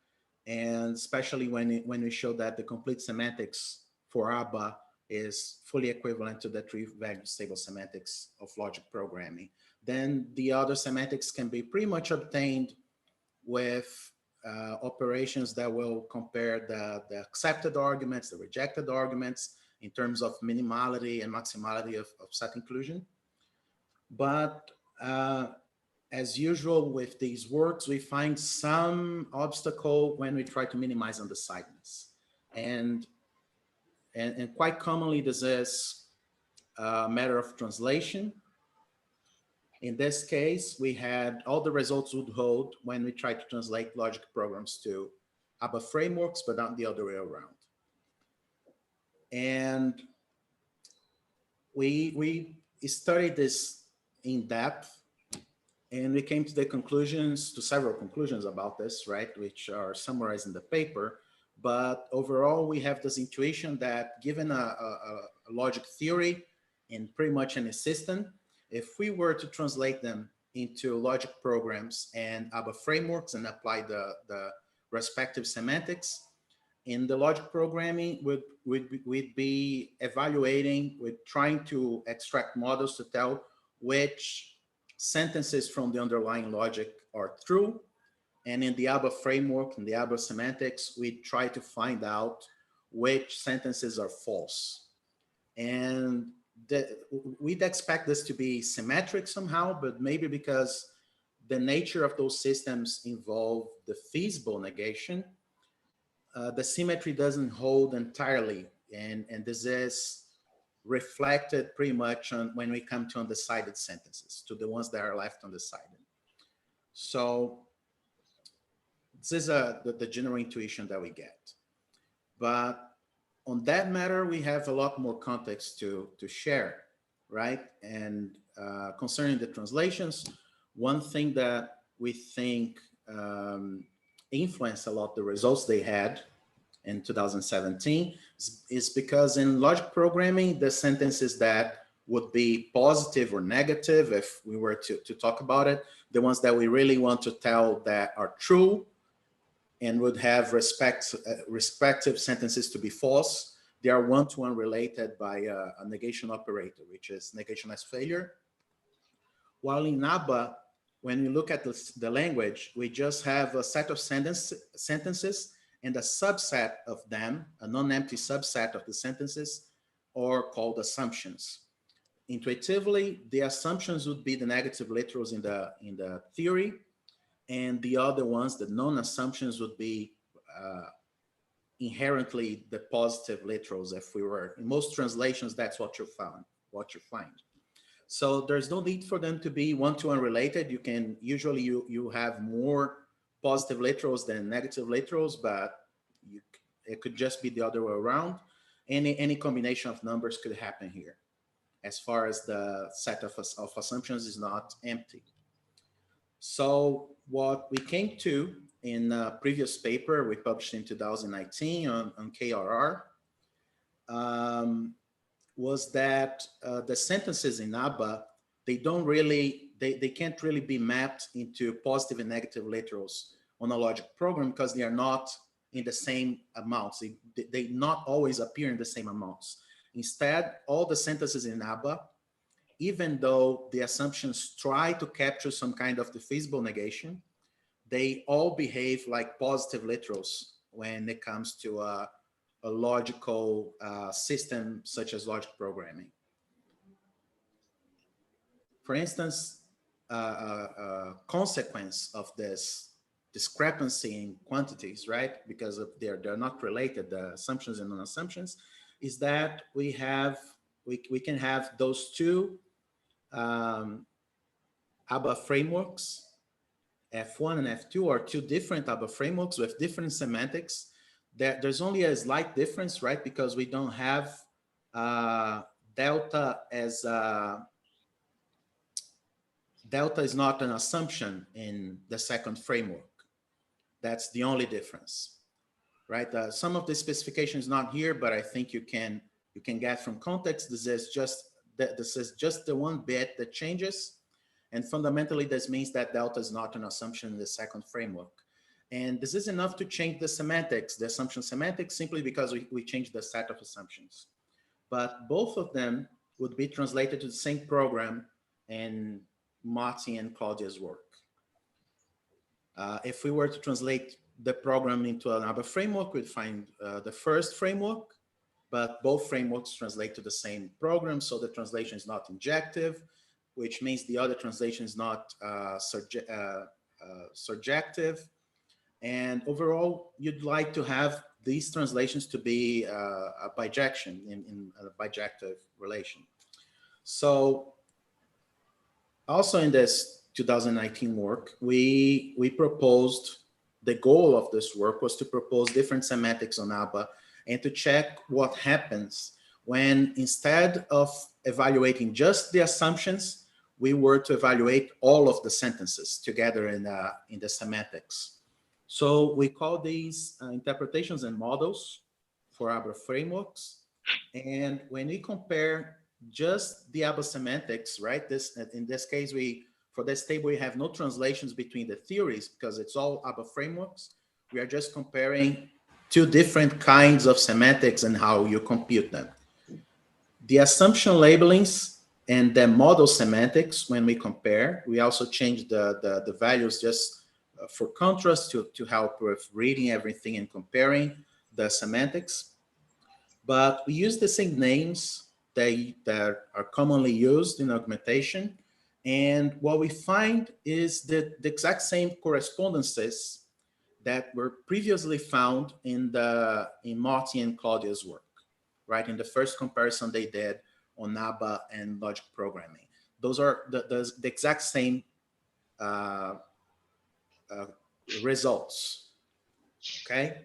And especially when we show that the complete semantics for ABA is fully equivalent to the three-value stable semantics of logic programming, then the other semantics can be pretty much obtained with operations that will compare the accepted arguments, the rejected arguments in terms of minimality and maximality of set inclusion. But as usual with these works, we find some obstacle when we try to minimize undecidedness. And quite commonly, this is a matter of translation. In this case, we had all the results would hold when we tried to translate logic programs to ABA frameworks, but not the other way around. And we studied this in depth, and we came to several conclusions about this, right, which are summarized in the paper. But overall, we have this intuition that given a logic theory in pretty much any system, if we were to translate them into logic programs and ABA frameworks and apply the respective semantics, in the logic programming, we'd be evaluating, we're trying to extract models to tell which sentences from the underlying logic are true And in the ABA framework, in the ABA semantics, we try to find out which sentences are false. And we'd expect this to be symmetric somehow, but maybe because the nature of those systems involve the feasible negation, the symmetry doesn't hold entirely. And this is reflected pretty much on when we come to undecided sentences, to the ones that are left undecided. So this is the general intuition that we get. But on that matter, we have a lot more context to share, right? And concerning the translations, one thing that we think influenced a lot the results they had in 2017 is because in logic programming, the sentences that would be positive or negative, if we were to talk about it, the ones that we really want to tell that are true and would have respective sentences to be false, they are one-to-one related by a negation operator, which is negation as failure. While in ABA, when we look at the language, we just have a set of sentences and a subset of them, a non-empty subset of the sentences, are called assumptions. Intuitively, the assumptions would be the negative literals in the theory, and the other ones, the non-assumptions, would be inherently the positive literals. If we were in most translations, that's what you find. So there's no need for them to be one-to-one related. You can usually you have more positive literals than negative literals, but it could just be the other way around. Any combination of numbers could happen here, as far as the set of assumptions is not empty. So what we came to in a previous paper we published in 2019 on KRR was that the sentences in ABA, they can't really be mapped into positive and negative literals on a logic program because they are not in the same amounts. They not always appear in the same amounts. Instead, all the sentences in ABA, even though the assumptions try to capture some kind of the feasible negation, they all behave like positive literals when it comes to a logical system such as logic programming. For instance, a consequence of this discrepancy in quantities, right? Because of they're not related, the assumptions and non-assumptions, is that we can have those two ABA frameworks, F1 and F2 are two different ABA frameworks with different semantics. There's only a slight difference, right? Because we don't have delta as delta is not an assumption in the second framework. That's the only difference, right? Some of the specification is not here, but I think you can get from context. This is just the one bit that changes, and fundamentally this means that delta is not an assumption in the second framework. And this is enough to change the semantics, the assumption semantics, simply because we changed the set of assumptions. But both of them would be translated to the same program in Martin and Claudia's work. If we were to translate the program into another framework, we'd find the first framework, but both frameworks translate to the same program, so the translation is not injective, which means the other translation is not surjective. And overall, you'd like to have these translations to be a bijection in a bijective relation. So also in this 2019 work, we proposed, the goal of this work was to propose different semantics on ABA and to check what happens when, instead of evaluating just the assumptions, we were to evaluate all of the sentences together in the semantics. So we call these interpretations and models for ABA frameworks. And when we compare just the ABA semantics, right? In this case, for this table, we have no translations between the theories because it's all ABA frameworks. We are just comparing two different kinds of semantics and how you compute them. The assumption labelings and the model semantics, when we compare, we also change the values just for contrast to help with reading everything and comparing the semantics. But we use the same names that are commonly used in augmentation. And what we find is that the exact same correspondences that were previously found in Martin and Claudia's work, right? In the first comparison they did on ABBA and logic programming. Those are the exact same results, okay?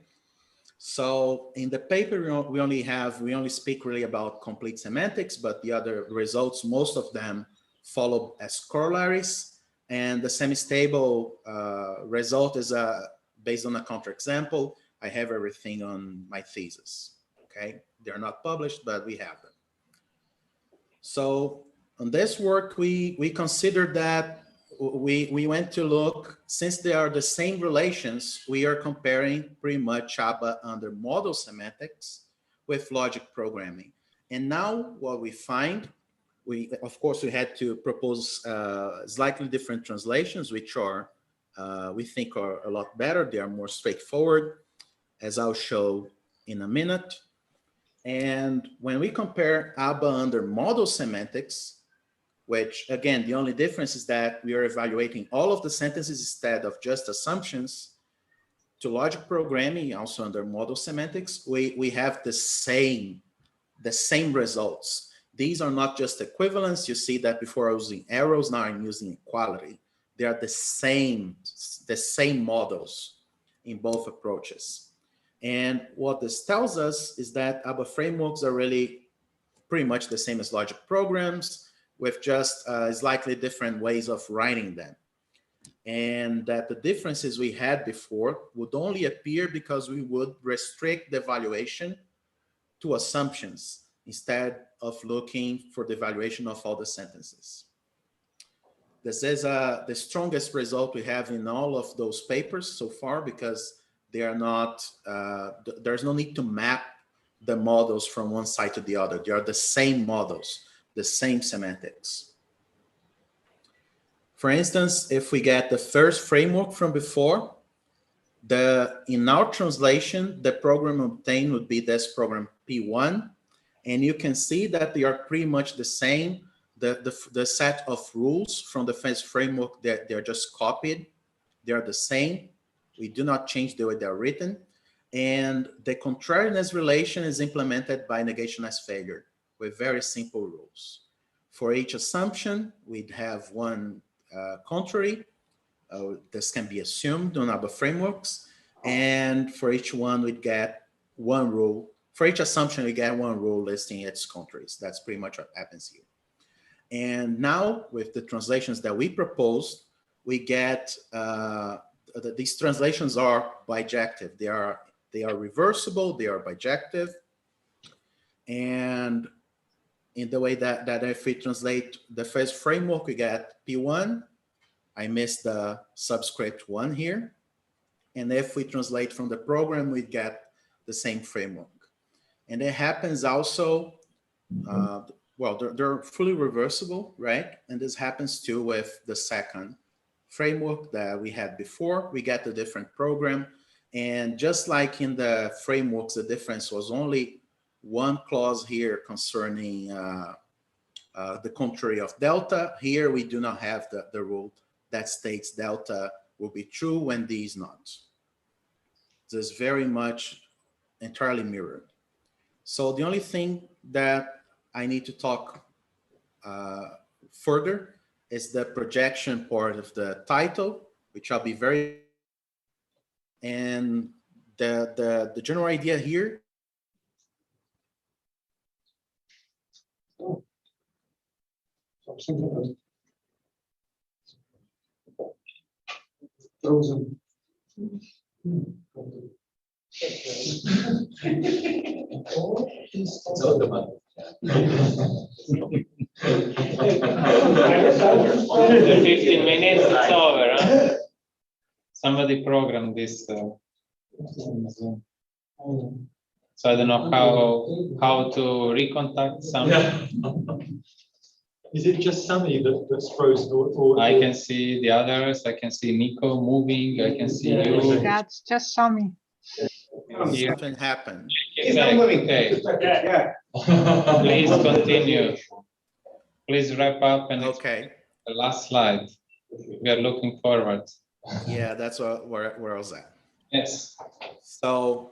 So in the paper, we only speak really about complete semantics, but the other results, most of them follow as corollaries. And the semi-stable result is based on a counterexample. I have everything on my thesis, okay? They're not published, but we have them. So on this work, we considered that we went to look, since they are the same relations, we are comparing pretty much ABBA under model semantics with logic programming. And now what we find, of course, we had to propose slightly different translations, which are, we think are a lot better. They are more straightforward, as I'll show in a minute. And when we compare ABBA under model semantics, which again, the only difference is that we are evaluating all of the sentences instead of just assumptions, to logic programming, also under model semantics, we have the same results. These are not just equivalence. You see that before I was using arrows, now I'm using equality. They are the same models in both approaches. And what this tells us is that ABBA frameworks are really pretty much the same as logic programs, with just slightly different ways of writing them. And that the differences we had before would only appear because we would restrict the evaluation to assumptions instead of looking for the evaluation of all the sentences. This is the strongest result we have in all of those papers so far, because they are not, there's no need to map the models from one side to the other. They are the same models, the same semantics. For instance, if we get the first framework from before, in our translation, the program obtained would be this program P1, and you can see that they are pretty much the same. The set of rules from the first framework, that they're just copied. They are the same. We do not change the way they're written. And the contrariness relation is implemented by negation as failure with very simple rules. For each assumption, we'd have one contrary. This can be assumed on other frameworks. And for each one, we'd get one rule. For each assumption, we get one rule listing its contraries. That's pretty much what happens here. And now, with the translations that we proposed, we get, these translations are bijective. They are reversible, they are bijective. And in the way that if we translate the first framework, we get P1. I missed the subscript 1 here. And if we translate from the program, we get the same framework. And it happens also, well, they're fully reversible, right? And this happens too with the second framework that we had before. We get a different program. And just like in the frameworks, the difference was only one clause here concerning the contrary of delta. Here, we do not have the rule that states delta will be true when D is not. This is very much entirely mirrored. So the only thing that I need to talk further is the projection part of the title, which I'll be very, and the general idea here. The 15 minutes, it's over. Huh? Somebody programmed this. So I don't know how to recontact some. Is it just Sammy that's frozen? Or I can see the others. I can see Nico moving. I can see you. That's just Sammy. Here. Something happened. Okay. Yeah. Please continue. Please wrap up and Okay. the last slide. We are looking forward. Yeah, that's where I was at. Yes. So,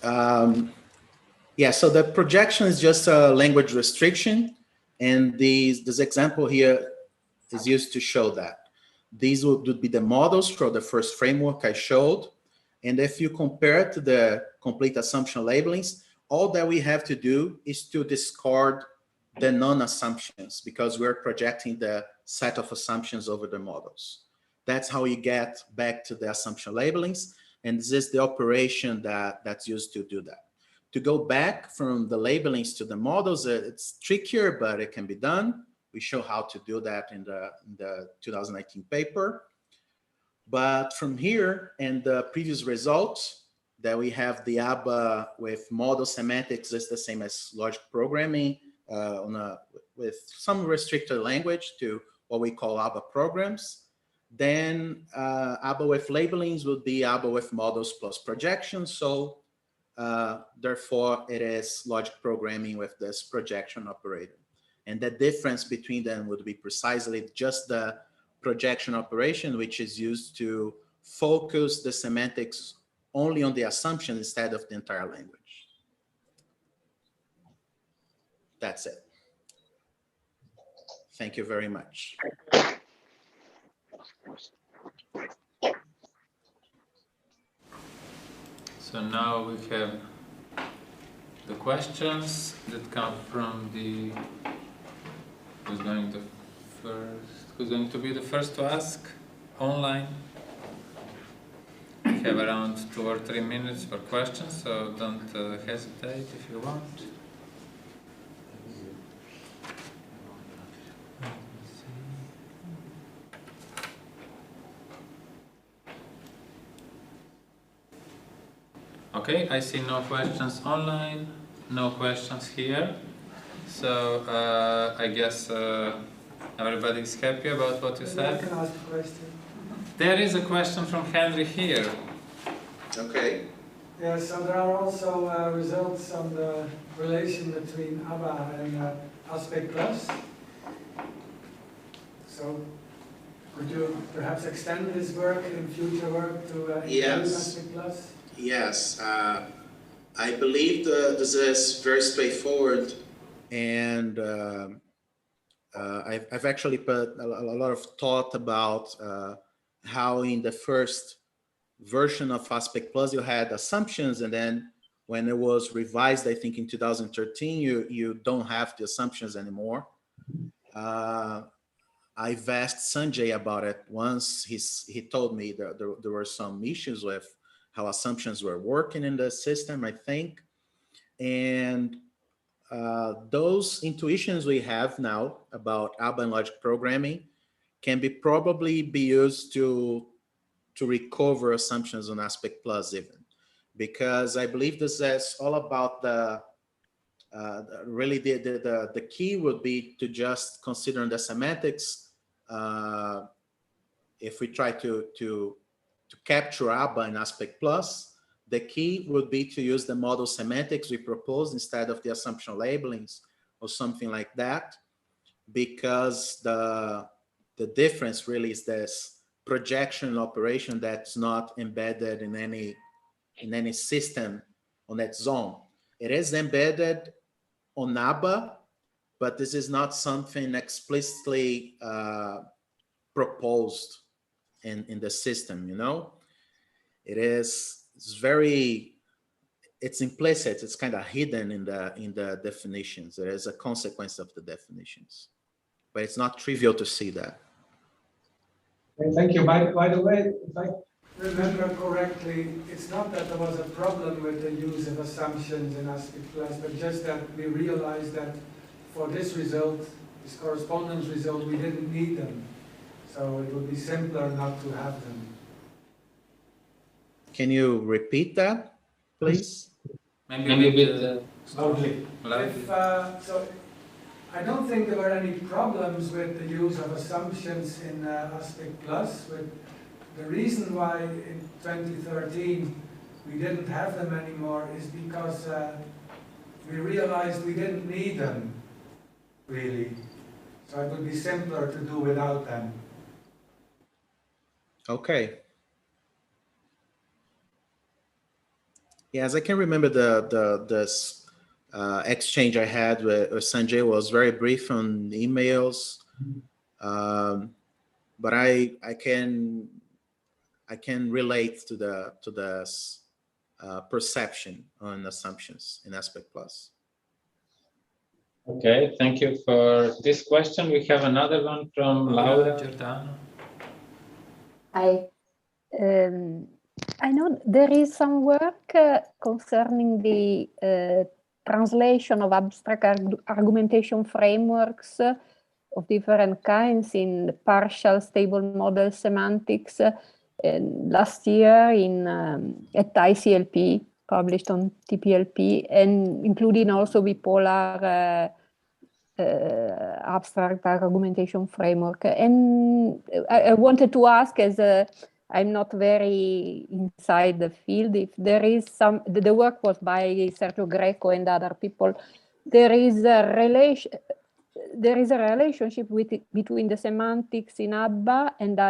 yeah, so the projection is just a language restriction. And this example here is used to show that. These would be the models for the first framework I showed. And if you compare it to the complete assumption labelings, all that we have to do is to discard the non-assumptions because we're projecting the set of assumptions over the models. That's how you get back to the assumption labelings. And this is the operation that's used to do that. To go back from the labelings to the models, it's trickier, but it can be done. We show how to do that in the 2019 paper. But from here and the previous results that we have the ABA with model semantics is the same as logic programming with some restricted language to what we call ABA programs. Then ABA with labelings would be ABA with models plus projections. So therefore, it is logic programming with this projection operator. And the difference between them would be precisely just the projection operation, which is used to focus the semantics only on the assumption instead of the entire language. That's it. Thank you very much. So now we have the questions that come from the who's going to be the first to ask online. We have around 2 or 3 minutes for questions, so don't hesitate if you want. Okay, I see no questions online, no questions here. So I guess everybody is happy about what you said. I can ask a question. There is a question from Henry here. Okay. Yeah, so there are also results on the relation between ABA and Aspect Plus. So could you perhaps extend this work in future work to include Yes. Aspect Plus? Yes, I believe this is very straightforward, and I've actually put a lot of thought about how in the first version of Aspect Plus you had assumptions, and then when it was revised, I think in 2013, you don't have the assumptions anymore. I've asked Sanjay about it once. He told me that there were some issues with how assumptions were working in the system, I think. And those intuitions we have now about ABA and logic programming can probably be used to recover assumptions on Aspect Plus even. Because I believe this is all about really the key would be to just consider the semantics. If we try to capture ABA in Aspect Plus, the key would be to use the model semantics we proposed instead of the assumption labelings or something like that, because the difference really is this projection operation that's not embedded in any system on its own. It is embedded on ABA, but this is not something explicitly proposed in the system, you know? It's implicit, it's kind of hidden in the definitions. There is a consequence of the definitions, but it's not trivial to see that. Thank you. By the way, if I remember correctly, it's not that there was a problem with the use of assumptions in Aspect Plus, but just that we realized that for this result, this correspondence result, we didn't need them. So it would be simpler not to have them. Can you repeat that, please? Maybe a bit loudly. So I don't think there were any problems with the use of assumptions in Aspect Plus. But the reason why in 2013 we didn't have them anymore is because we realized we didn't need them, really. So it would be simpler to do without them. Okay. Yes, I can remember this exchange I had with Sanjay was very brief on emails, but I can relate to this perception on assumptions in Aspect Plus. Okay, thank you for this question. We have another one from Laura Giordano. I know there is some work concerning the translation of abstract argumentation frameworks of different kinds in partial stable model semantics last year at ICLP, published on TPLP, and including also bipolar abstract argumentation framework. And I wanted to ask, as I'm not very inside the field, if there is some, the work was by Sergio Greco and other people, there is a relationship between the semantics in ABBA and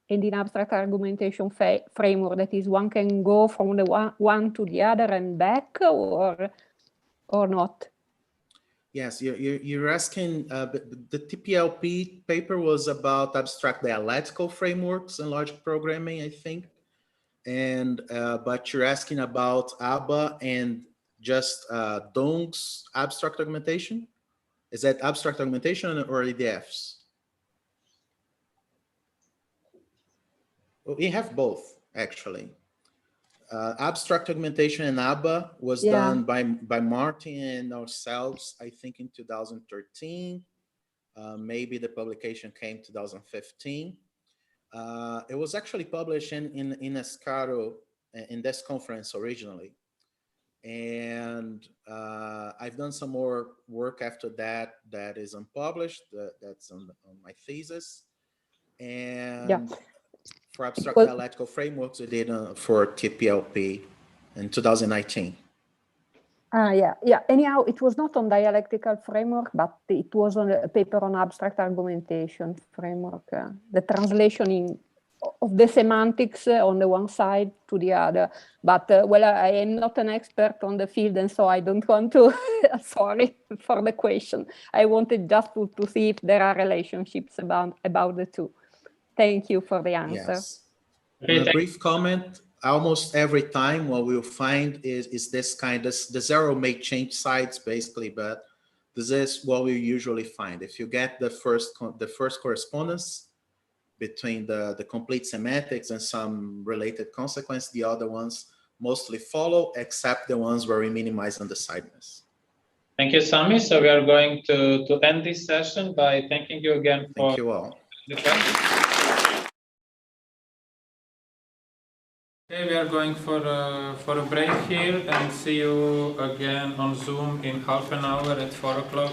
in abstract argumentation framework, that is, one can go from the one to the other and back, or not? Yes, you're asking, the TPLP paper was about abstract dialectical frameworks and logic programming, I think. And, but you're asking about ABBA and just Dong's abstract augmentation? Is that abstract augmentation or EDFs? Well, we have both, actually. Abstract augmentation in ABBA was done by Martin and ourselves, I think in 2013. Maybe the publication came 2015. It was actually published in ECSQARU in this conference originally. And I've done some more work after that that is unpublished, that's on my thesis. And for abstract dialectical frameworks, we did for TPLP in 2019. Yeah. Anyhow, it was not on dialectical framework, but it was on a paper on abstract argumentation framework. The translation of the semantics on the one side to the other. But well, I am not an expert on the field, and so I don't want to. Sorry for the question. I wanted just to see if there are relationships about the two. Thank you for the answer. Yes. A brief comment. Almost every time what we'll find is this kind of, the zero may change sides basically, but this is what we usually find. If you get the first correspondence between the complete semantics and some related consequence, the other ones mostly follow, except the ones where we minimize undecidedness. Thank you, Sami. So we are going to end this session by thanking you again for Thank you all. the question. Okay, we are going for a break here and see you again on Zoom in half an hour at 4 o'clock.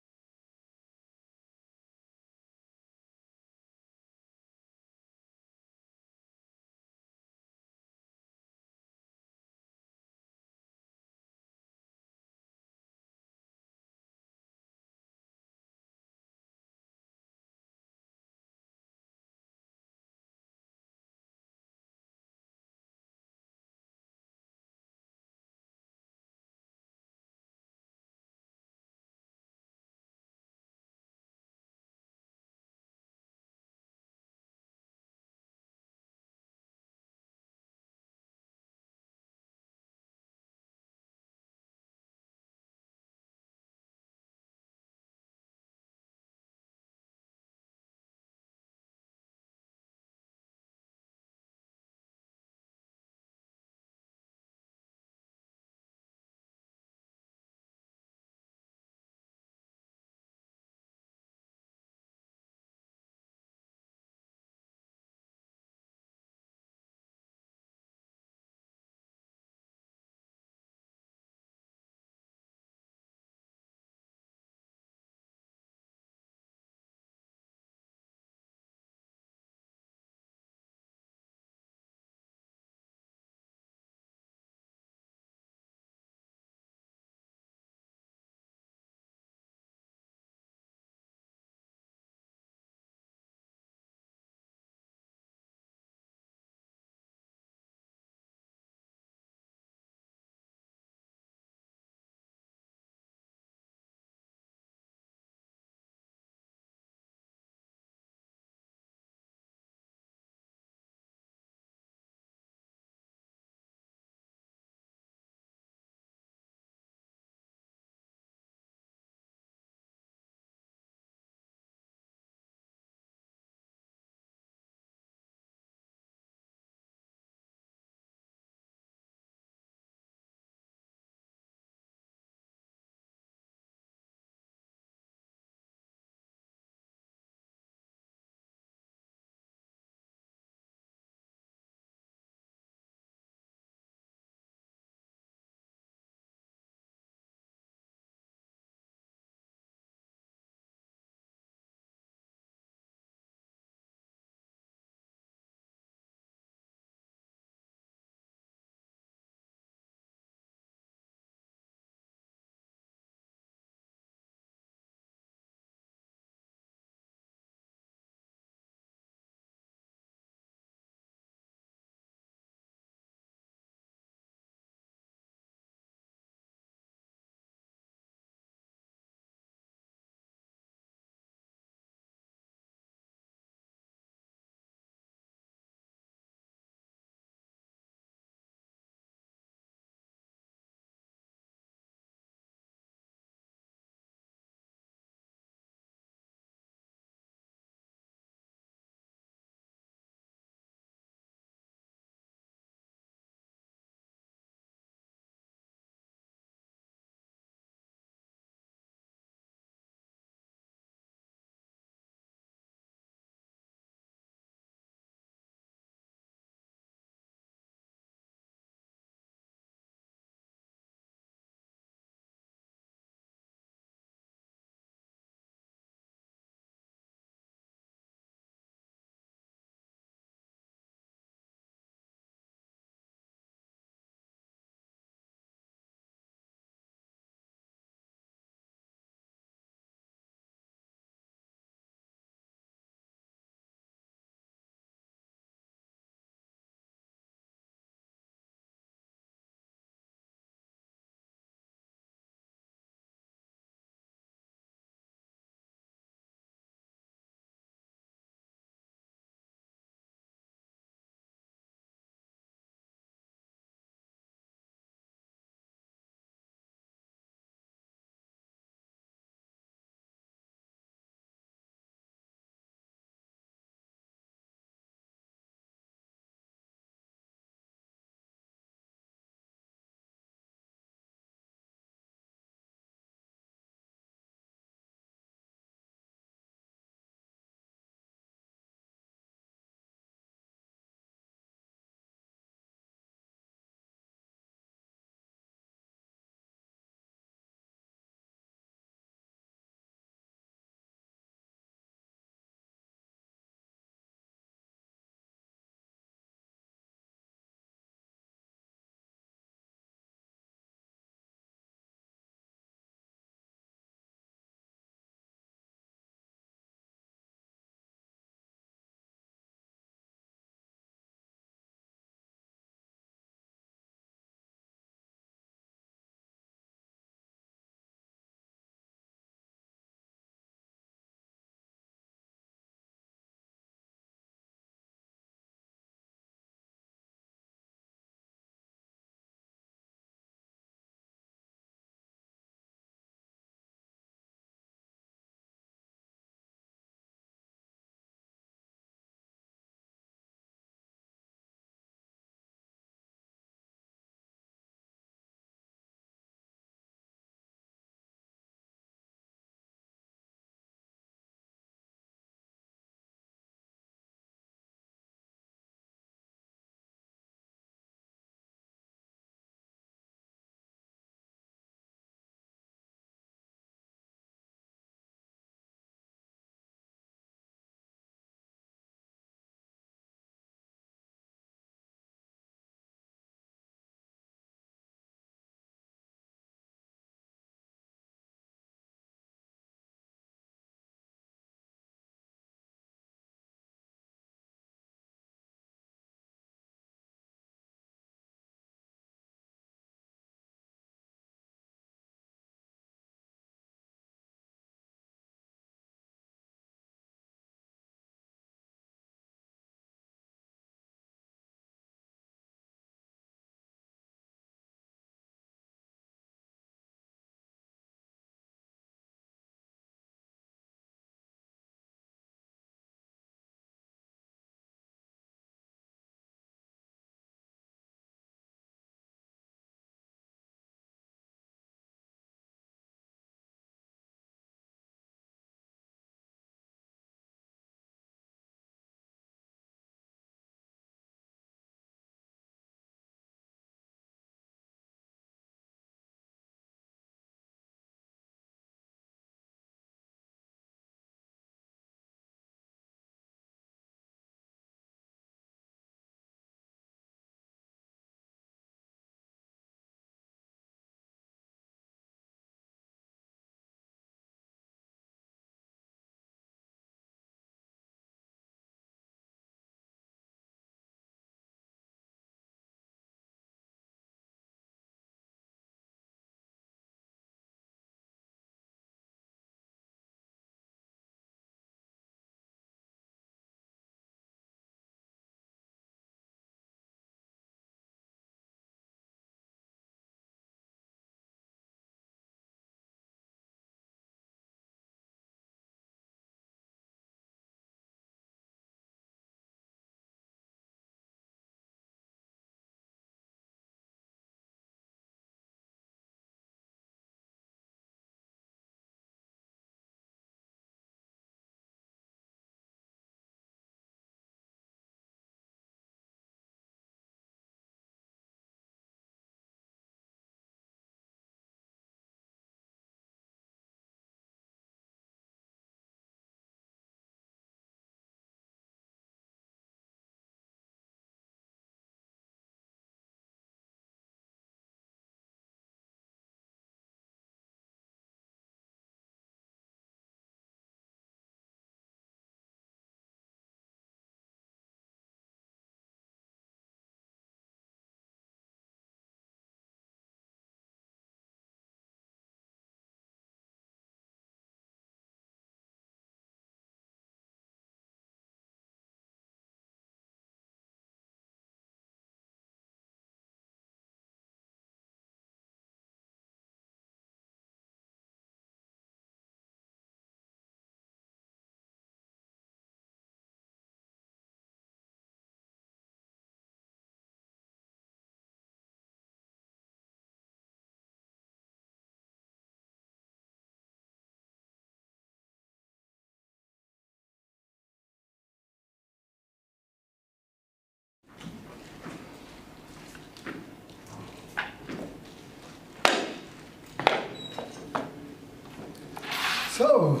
So,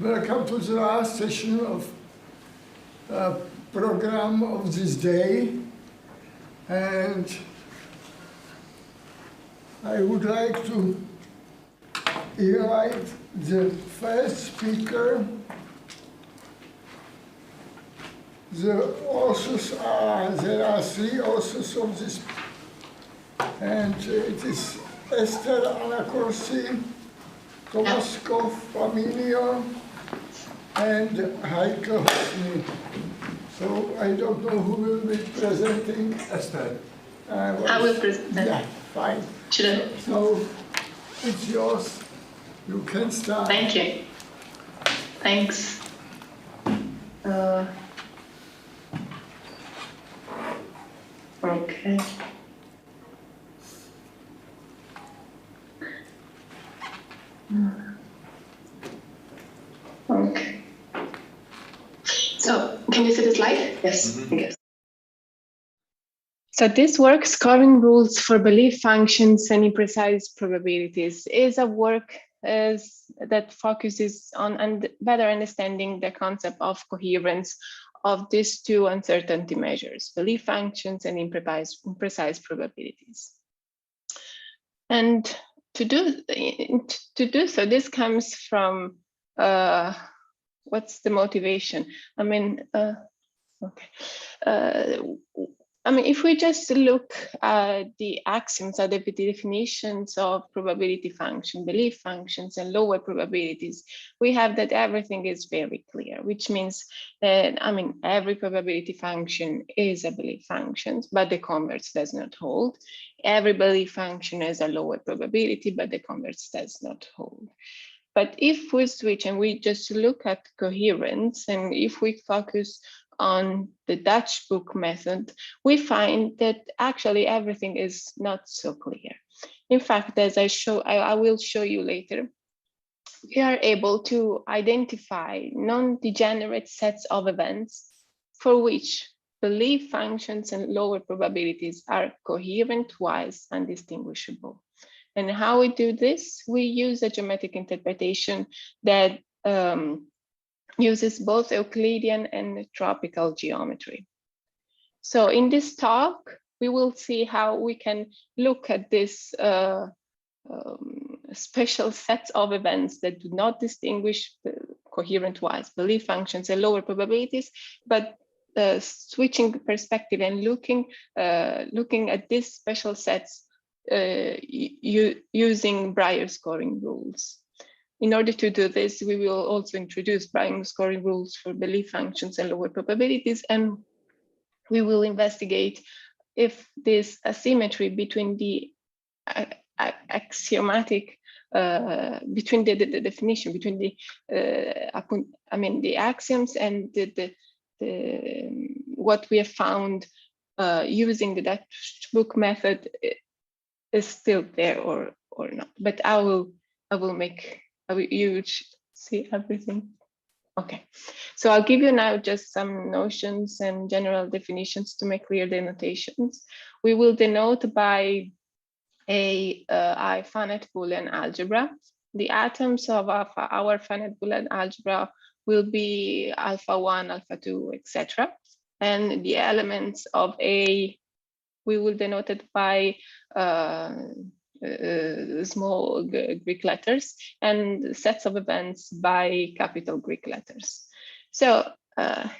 welcome to the last session of program of this day, and I would like to invite the first speaker. The authors there are three authors of this, and it is Esther Anacorsi, Tomaskov, Paminio, and Heike Hosny. So I don't know who will be presenting. Esther. I will present. Yeah, fine. So it's yours. You can start. Thank you. Thanks. Okay. Okay. So, can you see the slide? Yes. Yes. So this work, Scoring Rules for Belief Functions and Imprecise Probabilities, is a work that focuses on better understanding the concept of coherence of these two uncertainty measures, belief functions and imprecise probabilities. And to do so, this comes from what's the motivation? I mean, if we just look at the axioms or the definitions of probability function, belief functions, and lower probabilities, we have that everything is very clear, which means that, every probability function is a belief function, but the converse does not hold. Every belief function has a lower probability, but the converse does not hold. But if we switch and we just look at coherence, and if we focus on the Dutch book method, we find that actually everything is not so clear. In fact, as I will show you later, we are able to identify non-degenerate sets of events for which belief functions and lower probabilities are coherent-wise undistinguishable. And how we do this? We use a geometric interpretation that uses both Euclidean and tropical geometry. So in this talk, we will see how we can look at this special sets of events that do not distinguish coherent-wise belief functions and lower probabilities, but switching perspective and looking at these special sets using Breyer scoring rules. In order to do this, we will also introduce Breyer scoring rules for belief functions and lower probabilities, and we will investigate if this asymmetry between the axiomatic, between the definition, between the the axioms and what we have found using the Dutch book method is still there or not. But you see everything. Okay, so I'll give you now just some notions and general definitions to make clear the notations. We will denote by a finite Boolean algebra. The atoms of our finite Boolean algebra will be alpha 1, alpha 2, etc. And the elements of A, we will denote it by small Greek letters, and sets of events by capital Greek letters. So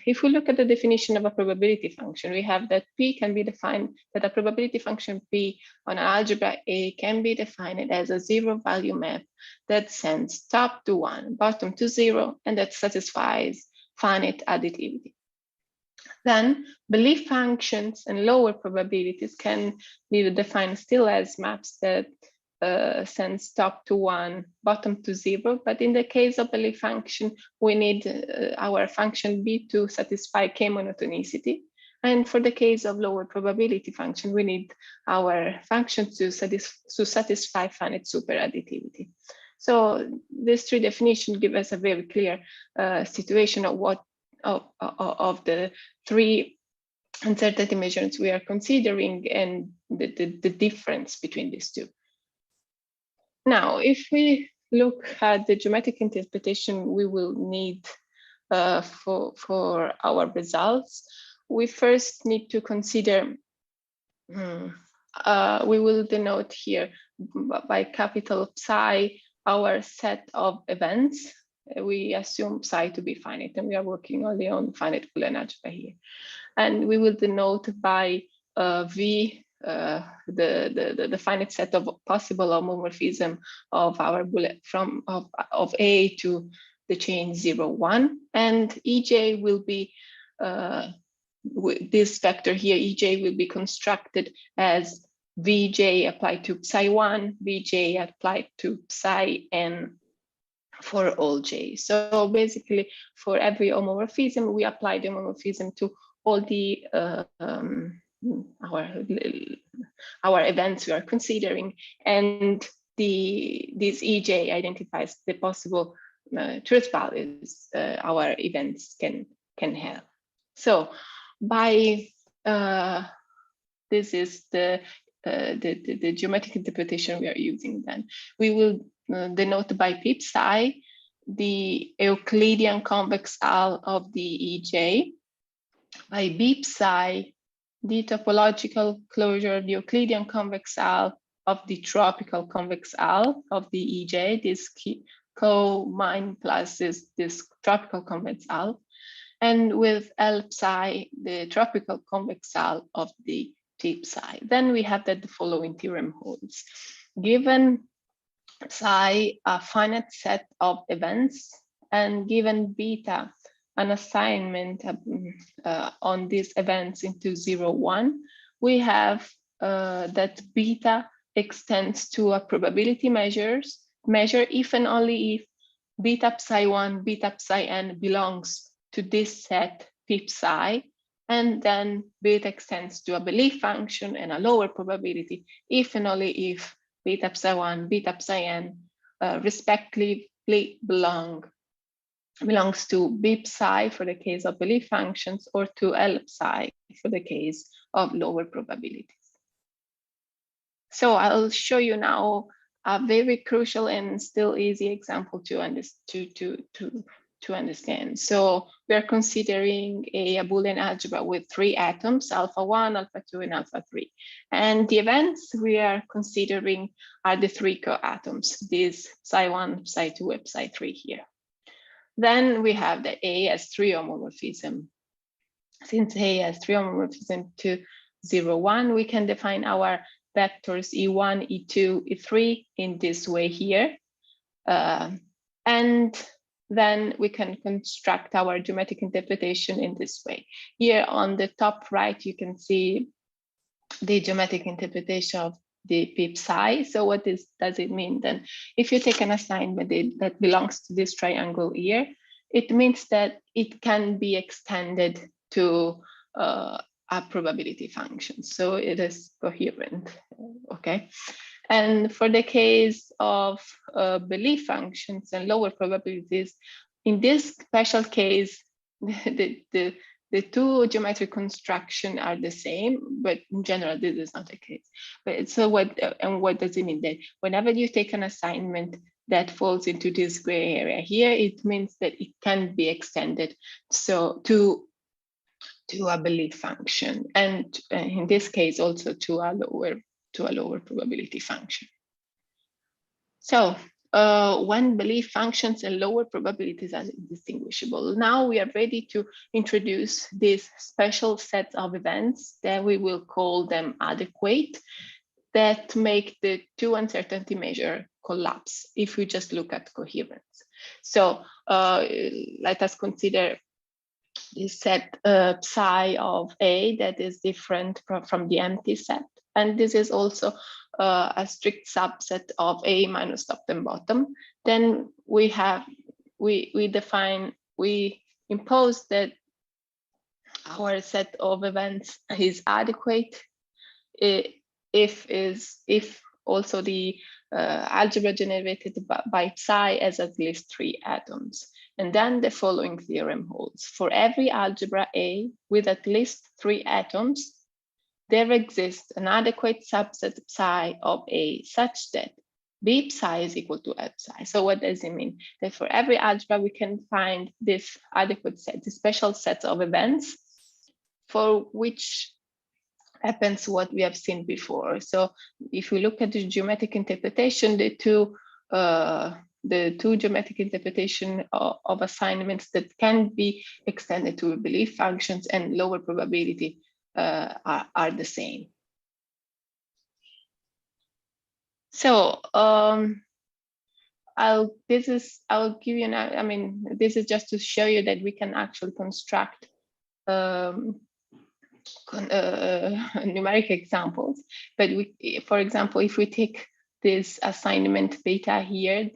if we look at the definition of a probability function, we have that P can be defined, that a probability function P on algebra A can be defined as a zero value map that sends top to 1, bottom to 0, and that satisfies finite additivity. Then belief functions and lower probabilities can be defined still as maps that sends top to 1, bottom to 0. But in the case of belief function, we need our function B to satisfy K monotonicity. And for the case of lower probability function, we need our function to satisfy finite superadditivity. So these three definitions give us a very clear situation of what of the three uncertainty measures we are considering and the difference between these two. Now, if we look at the geometric interpretation we will need for our results, we first need to consider, we will denote here by capital psi our set of events. We assume psi to be finite, and we are working only on finite Boolean algebra here. And we will denote by V the finite set of possible homomorphism of our bullet from of A to the chain 0, 1, and EJ will be this vector here. EJ will be constructed as Vj applied to psi 1, Vj applied to psi n for all j. So basically, for every homomorphism, we apply the homomorphism to all the our events we are considering, and this EJ identifies the possible truth values our events can have. So by this is the geometric interpretation we are using. Then we will denote by pip psi the Euclidean convex hull of the EJ, by B psi the topological closure of the Euclidean convex hull of the tropical convex hull of the EJ, this co-mine plus this tropical convex hull, and with L psi the tropical convex hull of the T psi. Then we have that the following theorem holds. Given psi a finite set of events, and given beta an assignment on these events into 0, 1, we have that beta extends to a probability measure if and only if beta psi 1, beta psi n belongs to this set p psi, and then beta extends to a belief function and a lower probability if and only if beta psi 1, beta psi n respectively belongs to B psi for the case of belief functions, or to L psi for the case of lower probabilities. So I'll show you now a very crucial and still easy example to understand. So we are considering a Boolean algebra with 3 atoms, alpha 1, alpha 2, and alpha 3. And the events we are considering are the 3 co-atoms, these psi 1, psi 2, and psi 3 here. Then we have the A has 3 homomorphism. Since A has 3 homomorphism to 0, 1, we can define our vectors E1, E2, E3 in this way here. And then we can construct our geometric interpretation in this way. Here on the top right, you can see the geometric interpretation of the p psi. So what does it mean then? If you take an assignment that belongs to this triangle here, it means that it can be extended to a probability function. So it is coherent, okay? And for the case of belief functions and lower probabilities, in this special case, the two geometric construction are the same, but in general, this is not the case. But so what does it mean then? Whenever you take an assignment that falls into this gray area here, it means that it can be extended so to a belief function, and in this case also to a lower probability function. So when belief functions and lower probabilities are distinguishable, now we are ready to introduce this special set of events that we will call them adequate, that make the two uncertainty measure collapse if we just look at coherence. So let us consider this set psi of A that is different from the empty set. And this is also a strict subset of A minus top and bottom. Then we impose that our set of events is adequate if also the algebra generated by psi has at least 3 atoms. And then the following theorem holds. For every algebra A with at least 3 atoms, there exists an adequate subset psi of A such that B psi is equal to L psi. So what does it mean? That for every algebra, we can find this adequate set, the special sets of events for which happens what we have seen before. So if we look at the geometric interpretation, the two geometric interpretation of assignments that can be extended to belief functions and lower probability are the same. So I'll give you an, I mean, this is just to show you that we can actually construct numeric examples. But we, for example, if we take this assignment beta here,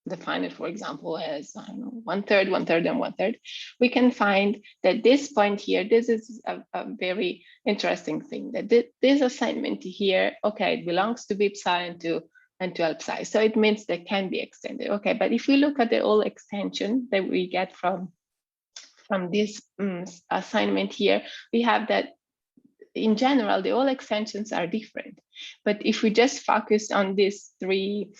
define it, for example, as, I don't know, 1/3, 1/3, and 1/3, we can find that this point here, this is a very interesting thing, that this assignment here, okay, it belongs to B psi and to L psi. So it means they can be extended. Okay, but if we look at the whole extension that we get from this assignment here, we have that in general, the all extensions are different. But if we just focus on these three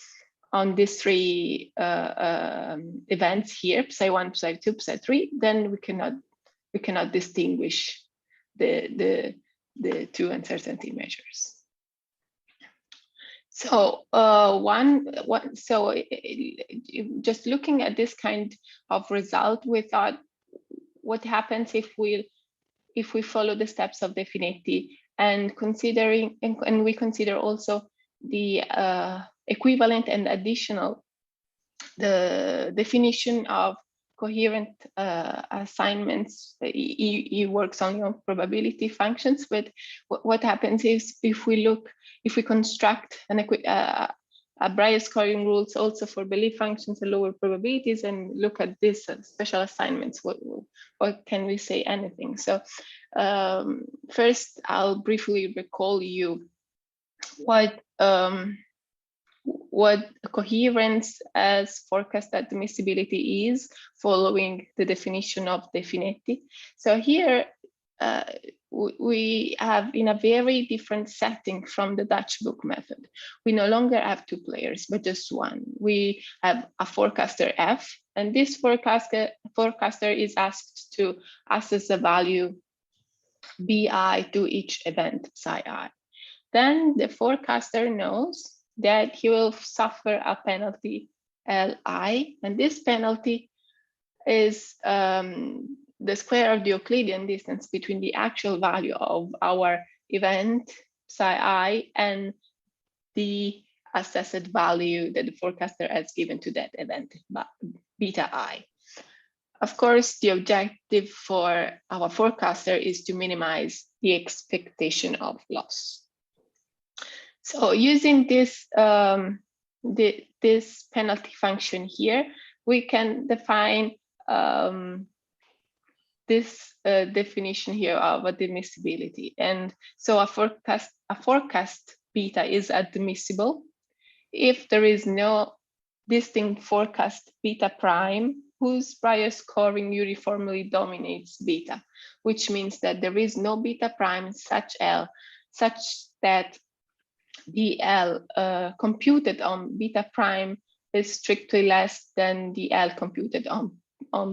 events here, psi1, psi2, psi3, then we cannot distinguish the two uncertainty measures. So just looking at this kind of result, we thought, what happens if we follow the steps of definity and we consider also the equivalent and additional, the definition of coherent assignments. He works only on probability functions, but what happens is if we construct a Brier scoring rules also for belief functions and lower probabilities and look at these special assignments, what can we say? Anything. So first I'll briefly recall you what coherence as forecast admissibility is following the definition of definetti. So here we have, in a very different setting from the Dutch book method, we no longer have two players, but just one. We have a forecaster F, and this forecaster is asked to assess a value BI to each event psi I. Then the forecaster knows that he will suffer a penalty Li, and this penalty is the square of the Euclidean distance between the actual value of our event psi I and the assessed value that the forecaster has given to that event beta I. Of course, the objective for our forecaster is to minimize the expectation of loss. So using this this penalty function here, we can define this definition here of admissibility. And so a forecast beta is admissible if there is no distinct forecast beta prime whose Brier scoring uniformly dominates beta, which means that there is no beta prime such that the L computed on beta prime is strictly less than the L computed on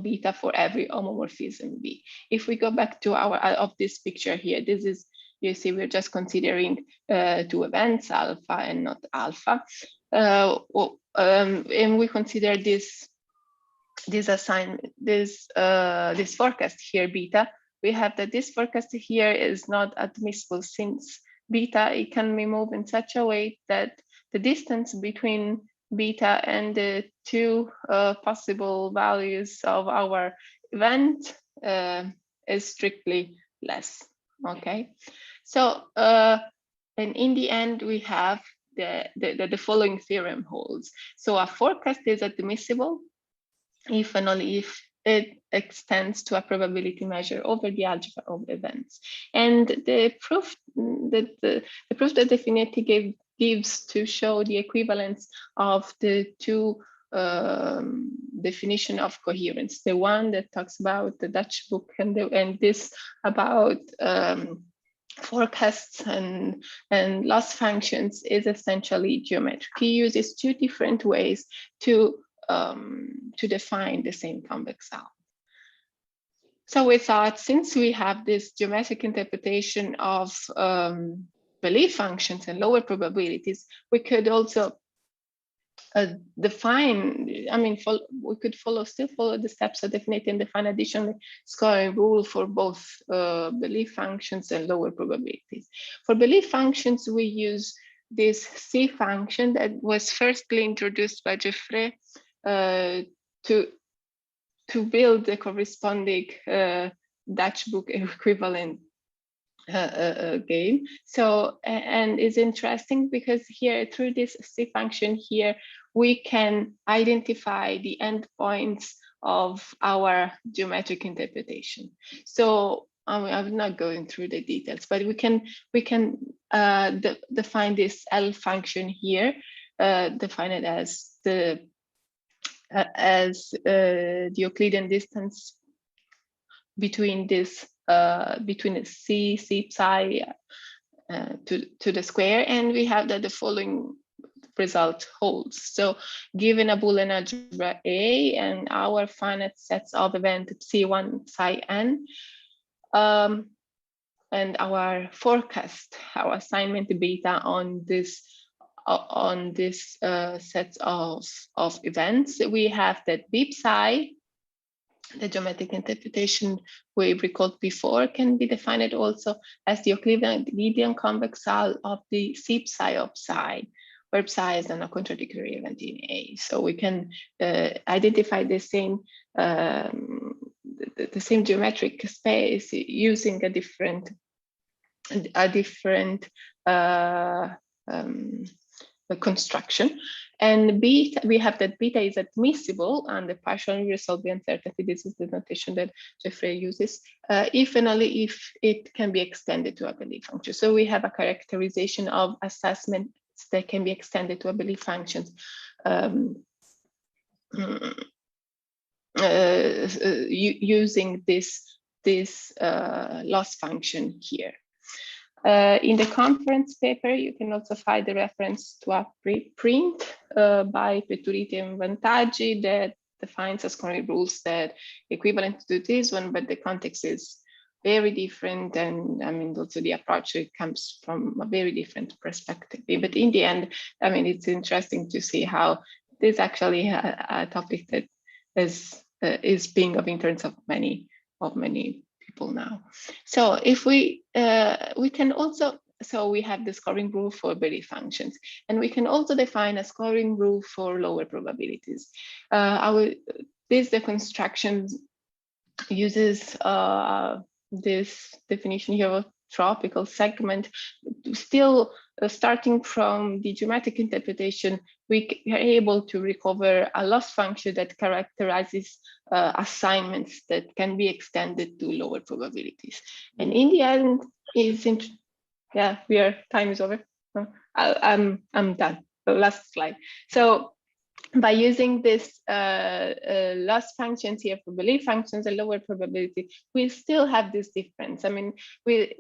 beta for every homomorphism B. If we go back to of this picture here, this is, you see, we're just considering two events, alpha and not alpha, and we consider this forecast here beta. We have that this forecast here is not admissible since beta, it can be moved in such a way that the distance between beta and the two possible values of our event is strictly less. Okay, so and in the end we have the following theorem holds. So a forecast is admissible if and only if it extends to a probability measure over the algebra of events. And the proof that the definetti gives to show the equivalence of the two definition of coherence, the one that talks about the Dutch book and this about forecasts and loss functions is essentially geometric. He uses two different ways to define the same convex hull. So we thought, since we have this geometric interpretation of belief functions and lower probabilities, we could also define, we could still follow the steps of definite and define additional scoring rule for both belief functions and lower probabilities. For belief functions, we use this C function that was firstly introduced by Geoffrey to build the corresponding Dutch book equivalent game. So, and it's interesting because here, through this C function here, we can identify the endpoints of our geometric interpretation. So I'm not going through the details, but we can define this L function here, define it as the Euclidean distance between this between a C psi to the square, and we have that the following result holds. So given a Boolean algebra A and our finite sets of event C1 psi n, and our forecast, our assignment beta on this sets of events, we have that B psi, the geometric interpretation we recalled before, can be defined also as the Euclidean convex hull of the C psi of psi, where psi is a contradictory event in A. So we can identify the same geometric space using a different construction. And beta, we have that beta is admissible under partial irresolvable uncertainty. This is the notation that Geoffrey uses, if and only if it can be extended to a belief function. So we have a characterization of assessments that can be extended to a belief functions using this loss function here. In the conference paper, you can also find the reference to a preprint by Peturiti and Vantaggi that defines a scoring rules that equivalent to this one, but the context is very different, and also the approach comes from a very different perspective. But in the end, it's interesting to see how this is actually a topic that is being of interest of many people now. So if we can also, so we have the scoring rule for belief functions, and we can also define a scoring rule for lower probabilities. This deconstruction uses this definition here of tropical segment. Still starting from the geometric interpretation, we are able to recover a loss function that characterizes assignments that can be extended to lower probabilities. And in the end, time is over. I'm done. The last slide. So by using this loss functions here for belief functions and lower probability, we still have this difference. We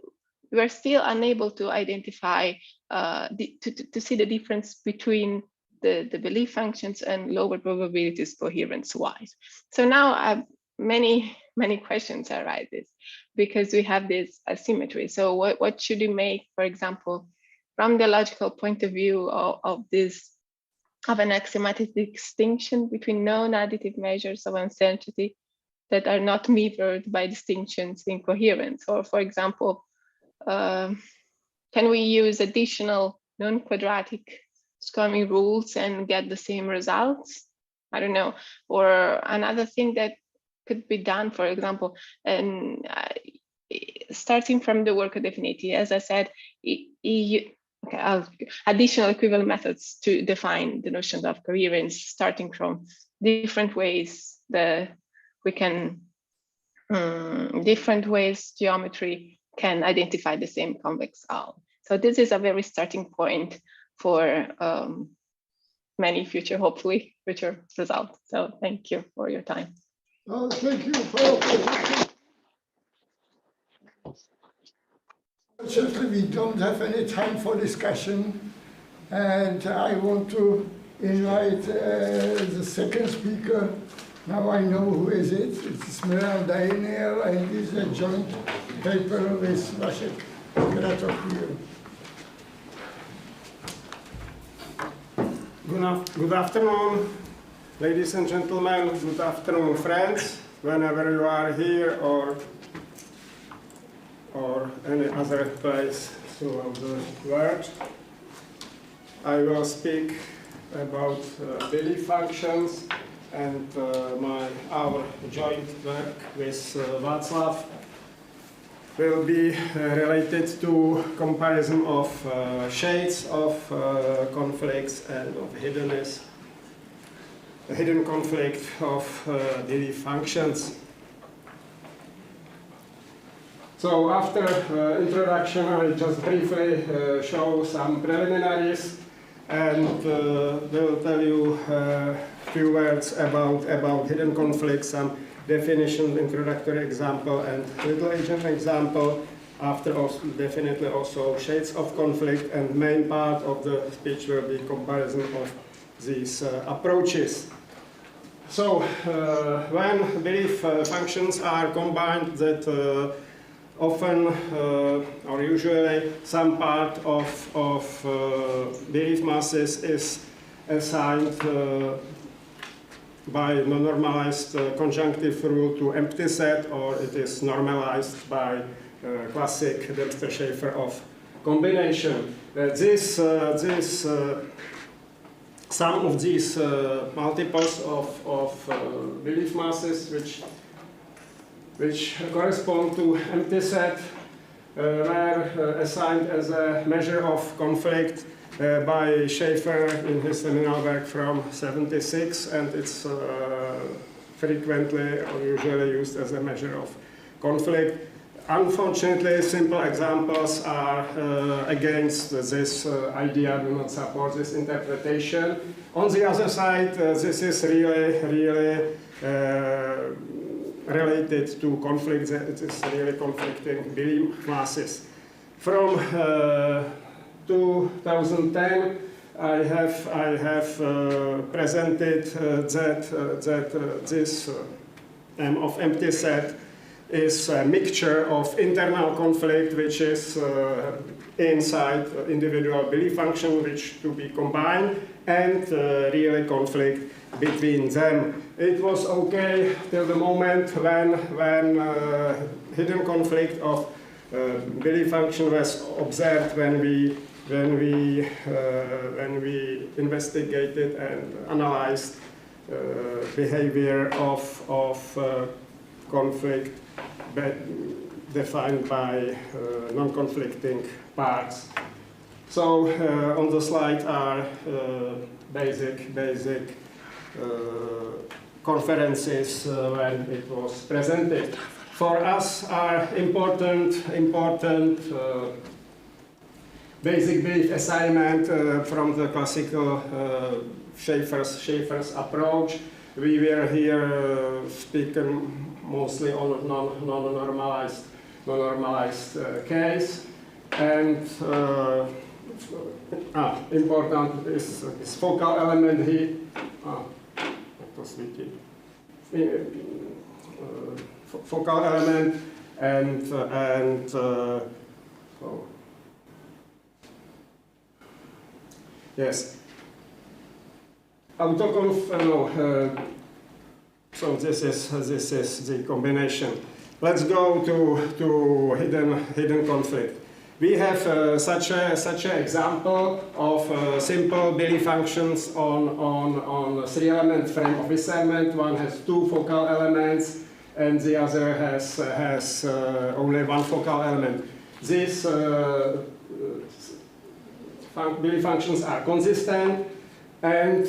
are still unable to identify to see the difference between the belief functions and lower probabilities coherence-wise. So now many questions arise because we have this asymmetry. So what should we make, for example, from the logical point of view of an axiomatic distinction between non-additive measures of uncertainty that are not mirrored by distinctions in coherence? Or, for example, can we use additional non-quadratic scoring rules and get the same results? I don't know. Or another thing that could be done, for example, and starting from the work of Definiti, as I said, additional equivalent methods to define the notions of coherence, starting from different ways different ways geometry can identify the same convex hull. So this is a very starting point for many hopefully future results. So thank you for your time. Thank you for your presentation. Unfortunately, we don't have any time for discussion, and I want to invite the second speaker. Now I know who is it. It's Milan Daniel, and it's a joint paper with Vašek Kratochvíl. Good afternoon, ladies and gentlemen. Good afternoon, friends, whenever you are here or any other place throughout the world. I will speak about belief functions and our joint work with Václav will be related to comparison of shades of conflicts and of hiddenness, a hidden conflict of belief functions. So after introduction, I just briefly show some preliminaries and will tell you a few words about hidden conflicts, some definition, introductory example, and little agent example. After also, definitely also shades of conflict, and main part of the speech will be comparison of these approaches. So when belief functions are combined, that often or usually some part of belief masses is assigned by the normalized conjunctive rule to empty set, or it is normalized by classic Dempster-Schaeffer of combination. Some of these multiples of belief masses which correspond to empty set were assigned as a measure of conflict by Schaeffer in his seminal work from '76, and it's frequently or usually used as a measure of conflict. Unfortunately, simple examples are against this idea, do not support this interpretation. On the other side, this is really related to conflicts. It is really conflicting belief masses. From 2010, I have presented that this M of empty set is a mixture of internal conflict, which is inside individual belief function, which to be combined, and really conflict between them. It was okay till the moment when hidden conflict of belief function was observed when we investigated and analyzed behavior of conflict defined by non-conflicting parts. So on the slide are basic conferences when it was presented. For us are important basic belief assignment from the classical Schaeffer's approach. We were here speaking mostly on non-normalized case, and important is focal element here. Focal element and yes. So this is the combination. Let's go to hidden conflict. We have such an example of simple belief functions on three-element frame of discernment. One has two focal elements, and the other has only one focal element. These belief functions are consistent, and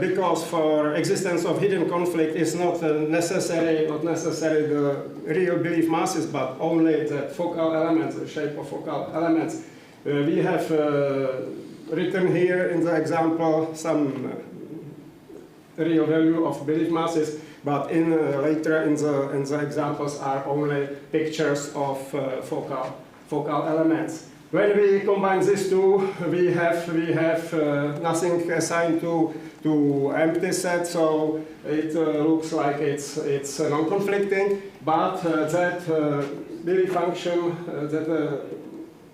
because for existence of hidden conflict is not necessary the real belief masses, but only the focal elements, the shape of focal elements. We have written here in the example some real value of belief masses, but later in the examples are only pictures of focal focal elements. When we combine these two, we have nothing assigned to empty set, so it looks like it's non-conflicting. But that Billy function, that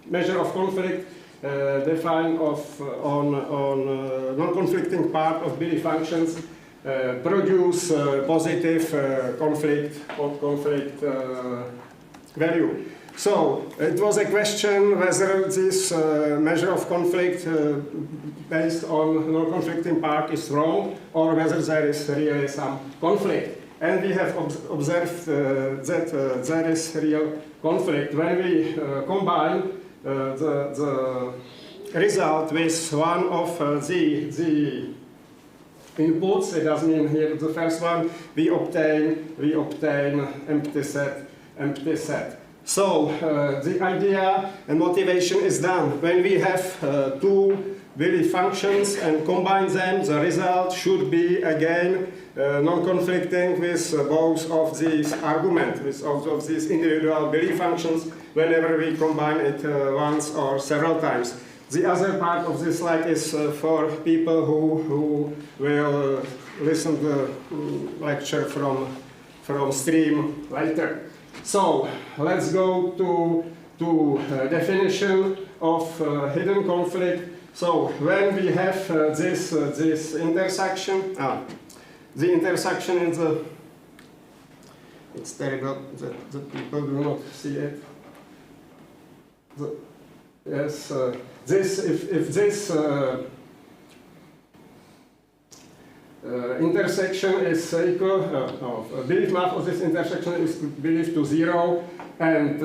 measure of conflict defined on non-conflicting part of Billy functions produce positive conflict value. So it was a question whether this measure of conflict based on non-conflicting part is wrong, or whether there is really some conflict. And we have observed that there is real conflict. When we combine the result with one of the inputs, it doesn't mean here the first one, we obtain empty set. So the idea and motivation is done. When we have two Billy functions and combine them, the result should be again non-conflicting with both of these arguments, with both of these individual Billy functions, whenever we combine it once or several times. The other part of this slide is for people who will listen to the lecture from stream later. So let's go to definition of hidden conflict. So when we have this intersection, the intersection in the, it's terrible that the people do not see it. Yes, if this intersection is equal, belief map of this intersection is believed to 0, and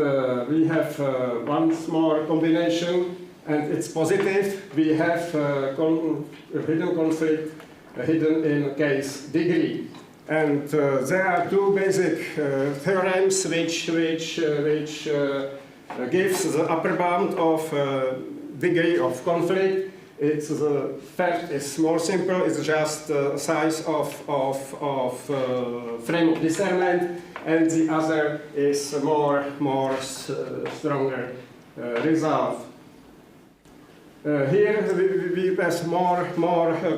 we have once more combination, and it's positive, we have hidden conflict, hidden in case degree. And there are two basic theorems which gives the upper bound of degree of conflict. It's the fact is more simple. It's just size of frame of discernment, and the other is more stronger result. Here we have more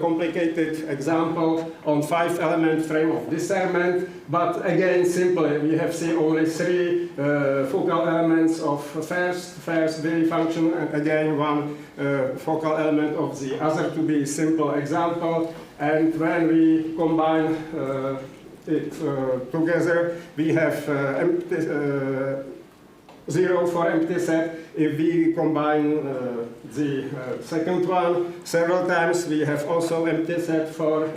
complicated example on 5-element frame of discernment, but again simply we have seen only 3 focal elements of first Billy function, and again one focal element of the other to be simple example. And when we combine it together, we have 0 for empty set. If we combine the second one several times, we have also empty set for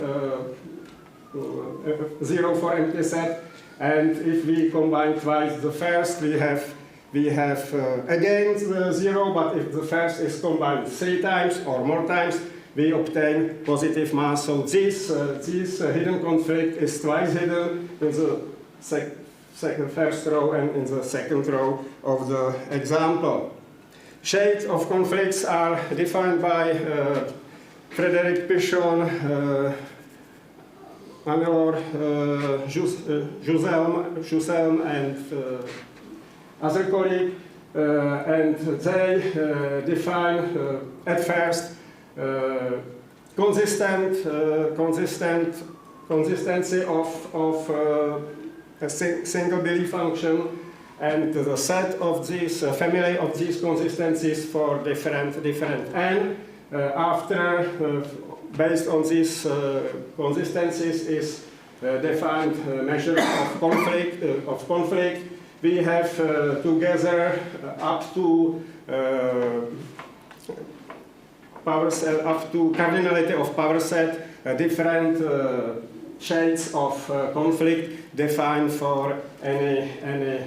0 for empty set. And if we combine twice the first, we have again the 0, but if the first is combined 3 times or more times, we obtain positive mass. So this hidden conflict is twice hidden in the first row and in the second row of the example. Shades of conflicts are defined by Frédéric Pichon, Anelor, Juselm, and other colleague, and they define at first consistency of a single Billy function, and the set of these family of these consistencies for different n. After, based on these consistencies, is defined measure of conflict. We have together up to power set, up to cardinality of power set, different shades of conflict defined for any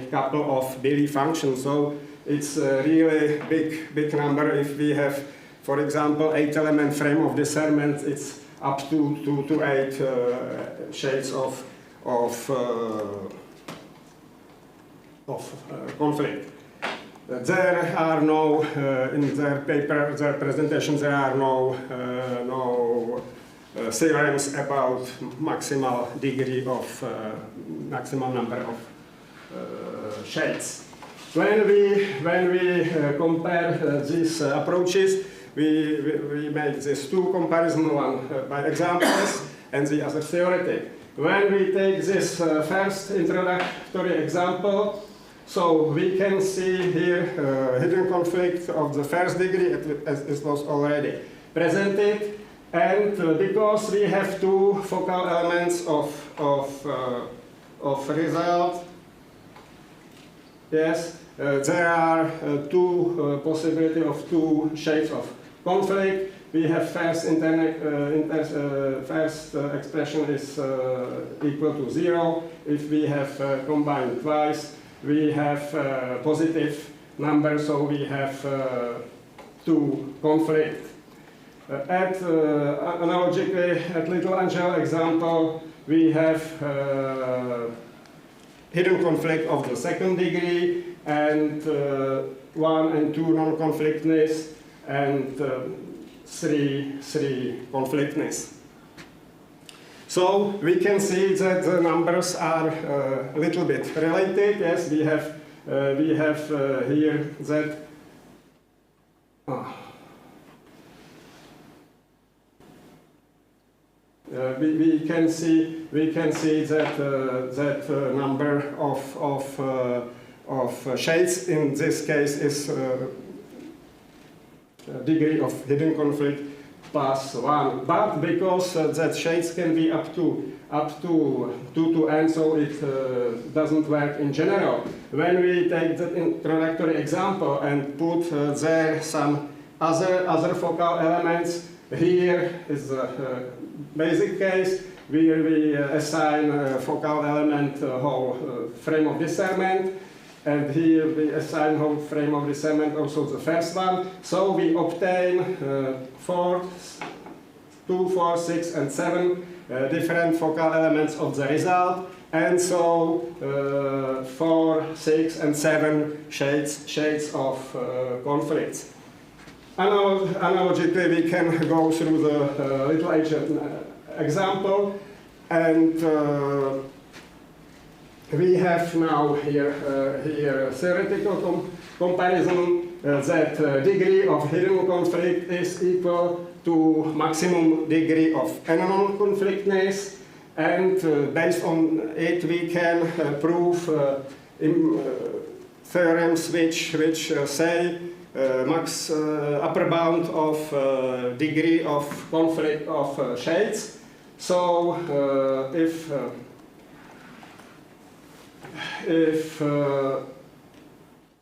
couple of Billy functions. So it's a really big number. If we have, for example, 8-element frame of discernment, it's up to 8 shades of conflict. There are no, in their paper, their presentation, there are no theorems about maximal degree of, maximal number of shades. when we compare these approaches, we make these two comparisons, one by examples and the other theoretic. When we take this first introductory example, so we can see here hidden conflict of the first degree, as it was already presented, and because we have two focal elements of result, yes, there are two possibility of two shades of conflict. We have first first expression is equal to 0. If we have combined twice, we have positive number, so we have two conflict. Analogically, at Little Angel example, we have hidden conflict of the second degree, and 1 and 2 non-conflictness, and 3 conflictness. So we can see that the numbers are a little bit related. Yes, we have here that we can see that that number of shades in this case is degree of hidden conflict +1, but because that shades can be up to 2 to n, so it doesn't work in general. When we take the introductory example and put there some other focal elements, here is the basic case where we assign a focal element whole frame of discernment. And here we assign whole frame of discernment also the first one. So we obtain 2, 4, 6, and 7 different focal elements of the result. And so 4, 6, and 7 shades of conflicts. Analogically, we can go through the Little Angel example, and we have now here theoretical comparison that degree of hidden conflict is equal to maximum degree of non-conflictness, and based on it we can prove theorems which say max upper bound of degree of conflict of shades. So if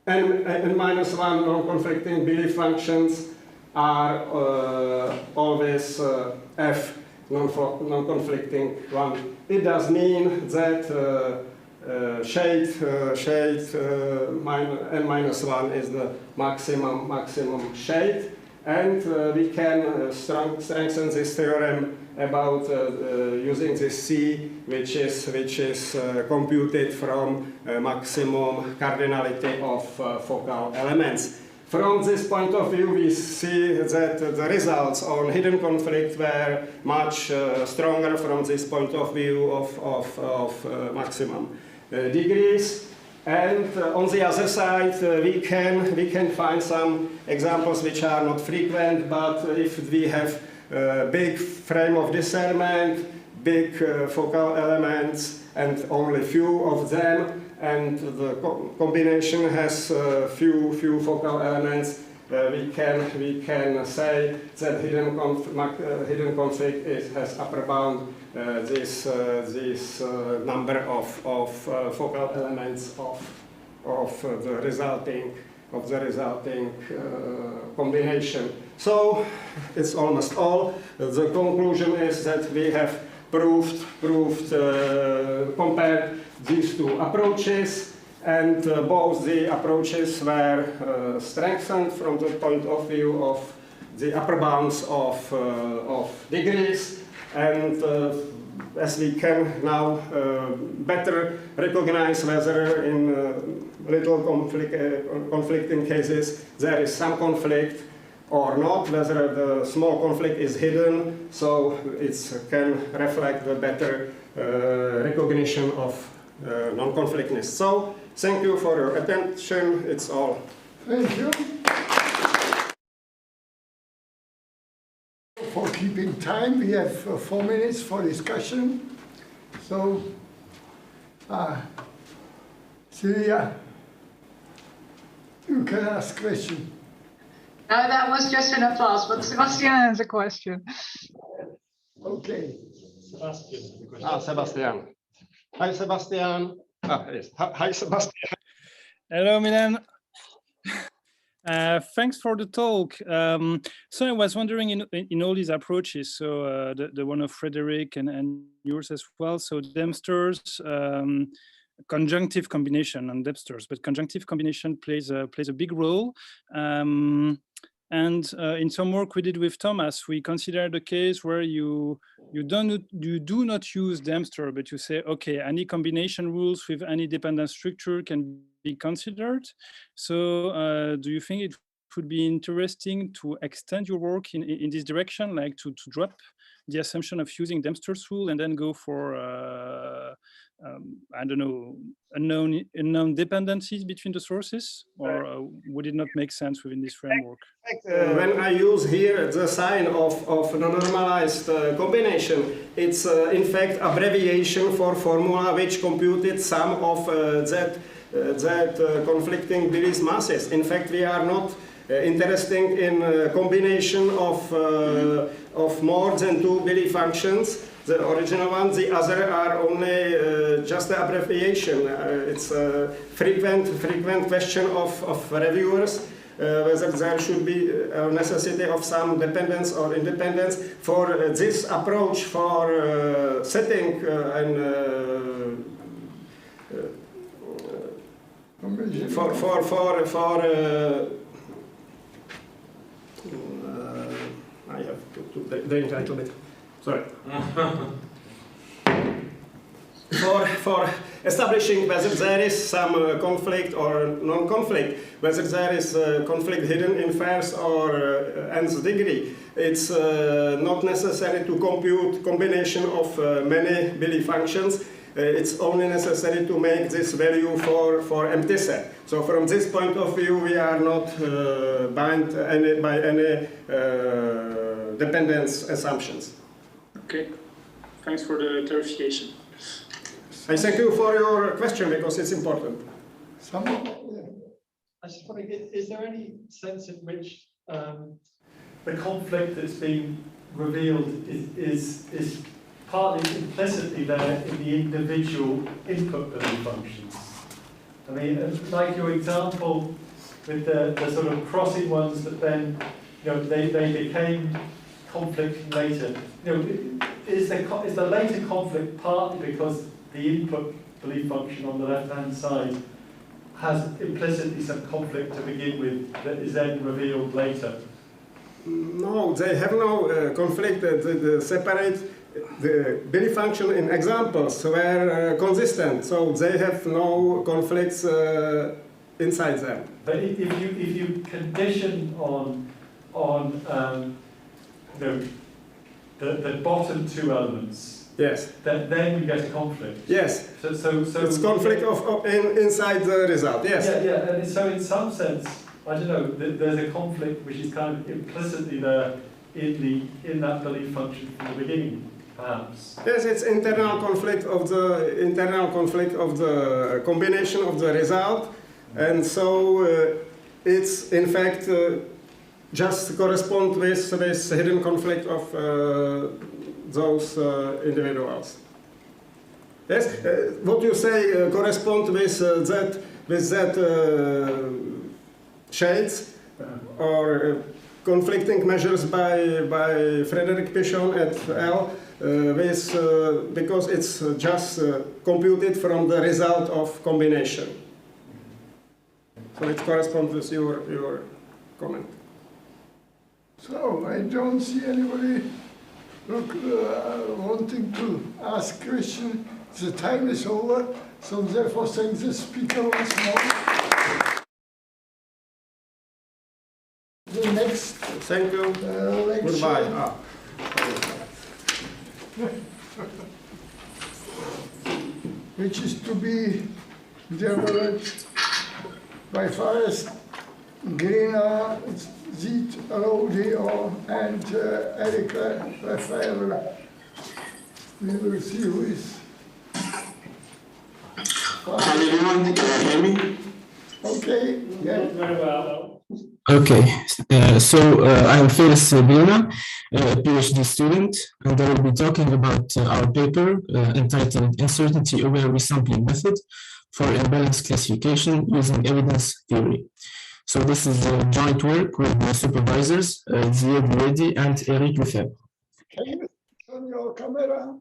n-1 non-conflicting belief functions are always f non-conflicting one, it does mean that shade n-1 is the maximum shade, and we can strengthen this theorem about using this C, which is computed from maximum cardinality of focal elements. From this point of view, we see that the results on hidden conflict were much stronger from this point of view of maximum degrees. And on the other side, we can find some examples which are not frequent, but if we have big frame of discernment, big focal elements, and only few of them, and the combination has few focal elements, we can say that hidden conflict has upper bound this number of focal elements of the resulting combination. So it's almost all. The conclusion is that we have compared these two approaches, and both the approaches were strengthened from the point of view of the upper bounds of degrees, and as we can now better recognize whether in little conflicting cases there is some conflict or not, whether the small conflict is hidden, so it can reflect the better recognition of non-conflictness. So Thank you for your attention. It's all. Thank you for keeping time. We have 4 minutes for discussion. So, Celia, you can ask question. No, that was just an applause, but Sebastian has a question. Okay. Sebastian. Sebastian. Hi, Sebastian. Yes. Hi, Sebastian. Hello, Milan. Thanks for the talk. So I was wondering in all these approaches, so the one of Frederick and yours as well, so Dempster's conjunctive combination and Dempster's, but conjunctive combination plays a big role. And in some work we did with Thomas, we considered a case where you do not use Dempster, but you say, okay, any combination rules with any dependent structure can be considered. So do you think it would be interesting to extend your work in this direction, like to drop the assumption of using Dempster's rule and then go for I don't know, unknown dependencies between the sources, or would it not make sense within this framework? When I use here the sign of the normalized combination, it's in fact abbreviation for formula which computed sum of z conflicting Billy's masses. In fact, we are not interested in combination of more than 2 Billy functions. The original ones, the other are only just the abbreviation. It's a frequent question of reviewers whether there should be a necessity of some dependence or independence. For this approach for setting I have to drink a little bit. Sorry. For establishing whether there is some conflict or non-conflict, whether there is conflict hidden in first or nth degree, it's not necessary to compute combination of many Billy functions. It's only necessary to make this value for empty set. So from this point of view, we are not bound by any dependence assumptions. Okay, thanks for the clarification. I thank you for your question because it's important. I just wondering, is there any sense in which the conflict that's being revealed is partly implicitly there in the individual input Billy functions? I mean, like your example with the sort of crossing ones that then, they became conflict later. Is the later conflict partly because the input Billy function on the left-hand side has implicitly some conflict to begin with that is then revealed later? No, they have no conflict. They separate the Billy function in examples were consistent, so they have no conflicts inside them. But if you condition on the bottom 2 elements, yes, then you get a conflict. Yes. So it's conflict inside the result. Yes. Yeah. And so in some sense, I don't know, there's a conflict which is kind of implicitly there in that Billy function from the beginning, perhaps. Yes, it's internal conflict of the combination of the result, and so it's in fact just correspond with hidden conflict of those individuals. Yes, what you say correspond with that shades or conflicting measures by Frederick Pichon et al. Because it's just computed from the result of combination. So it corresponds with your comment. So I don't see anybody wanting to ask question. The time is over, so therefore thank the speaker once more. The next thank you. Goodbye. Which is to be developed by Forrest Greener, Ziet Rodeo, and Eric Lefebvre. We will see who is. Can everyone hear me? Okay, yeah. Very well. Okay, I'm Felix Vilna, a PhD student, and I will be talking about our paper entitled Uncertainty-Aware Resampling Method for Imbalance Classification Using Evidence Theory. So this is a joint work with the supervisors, Ziad Mouredi and Eric Lefebvre. Can you turn your camera?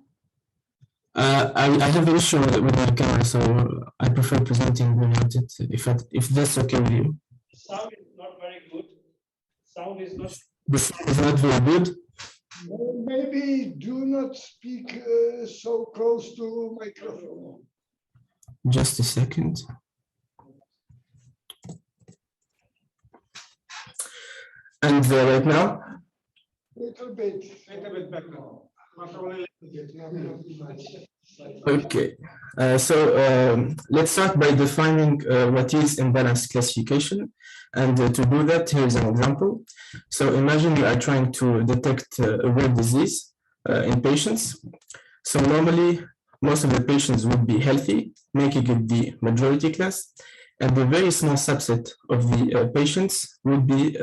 I have an issue with my camera, so I prefer presenting without it, if that's okay with you. Sound is not very good. Sound is not. The sound is not very good. Maybe do not speak so close to microphone. Just a second. And right now? Little bit better. Not only Okay, let's start by defining what is imbalance classification. And to do that, here's an example. So imagine you are trying to detect a rare disease in patients. So normally, most of the patients would be healthy, making it the majority class, and a very small subset of the patients would be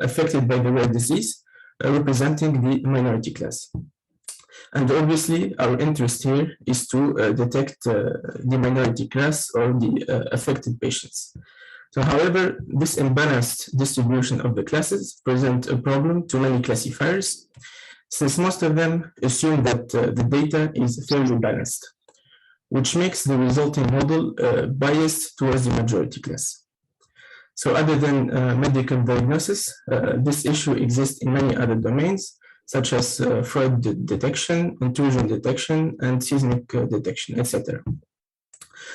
affected by the rare disease, representing the minority class. And obviously, our interest here is to detect the minority class or the affected patients. So, however, this imbalanced distribution of the classes presents a problem to many classifiers, since most of them assume that the data is fairly balanced, which makes the resulting model biased towards the majority class. So, other than medical diagnosis, this issue exists in many other domains, such as fraud detection, intrusion detection, and seismic detection, etc.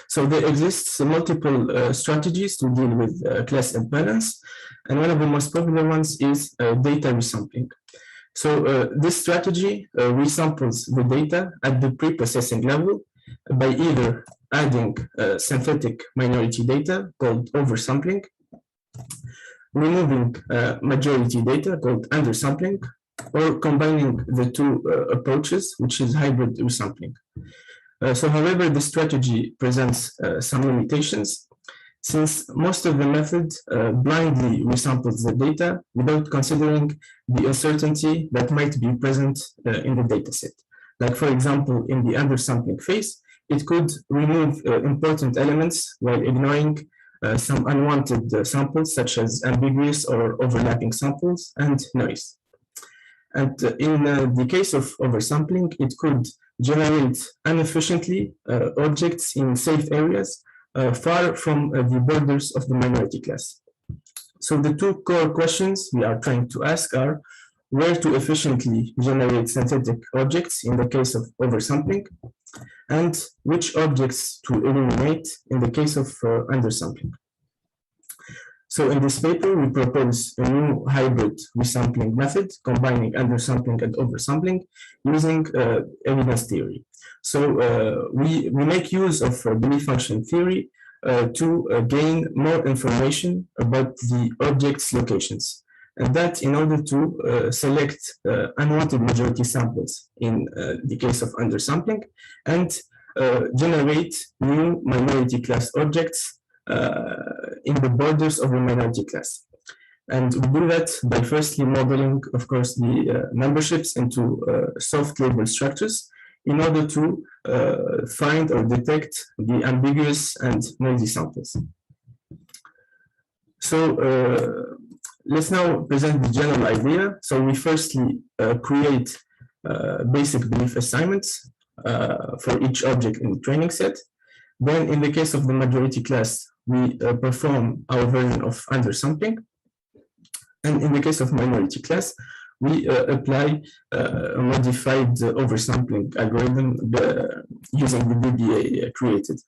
So there exists multiple strategies to deal with class imbalance, and one of the most popular ones is data resampling. So this strategy resamples the data at the pre-processing level by either adding synthetic minority data called oversampling, removing majority data called undersampling, or combining the two approaches, which is hybrid resampling. So however, the strategy presents some limitations, since most of the method blindly resamples the data without considering the uncertainty that might be present in the dataset. Like, for example, in the undersampling phase, it could remove important elements while ignoring some unwanted samples, such as ambiguous or overlapping samples and noise. And in the case of oversampling, it could generate inefficiently objects in safe areas far from the borders of the minority class. So the two core questions we are trying to ask are where to efficiently generate synthetic objects in the case of oversampling, and which objects to eliminate in the case of undersampling. So in this paper, we propose a new hybrid resampling method combining undersampling and oversampling using evidence theory. So we make use of belief function theory to gain more information about the object's locations. And that in order to select unwanted majority samples in the case of undersampling and generate new minority class objects in the borders of the minority class. And we do that by firstly modeling, of course, the memberships into soft label structures in order to find or detect the ambiguous and noisy samples. So let's now present the general idea. So we firstly create basic belief assignments for each object in the training set. Then in the case of the majority class, we perform our version of undersampling. And in the case of minority class, we apply a modified oversampling algorithm using the DBA created.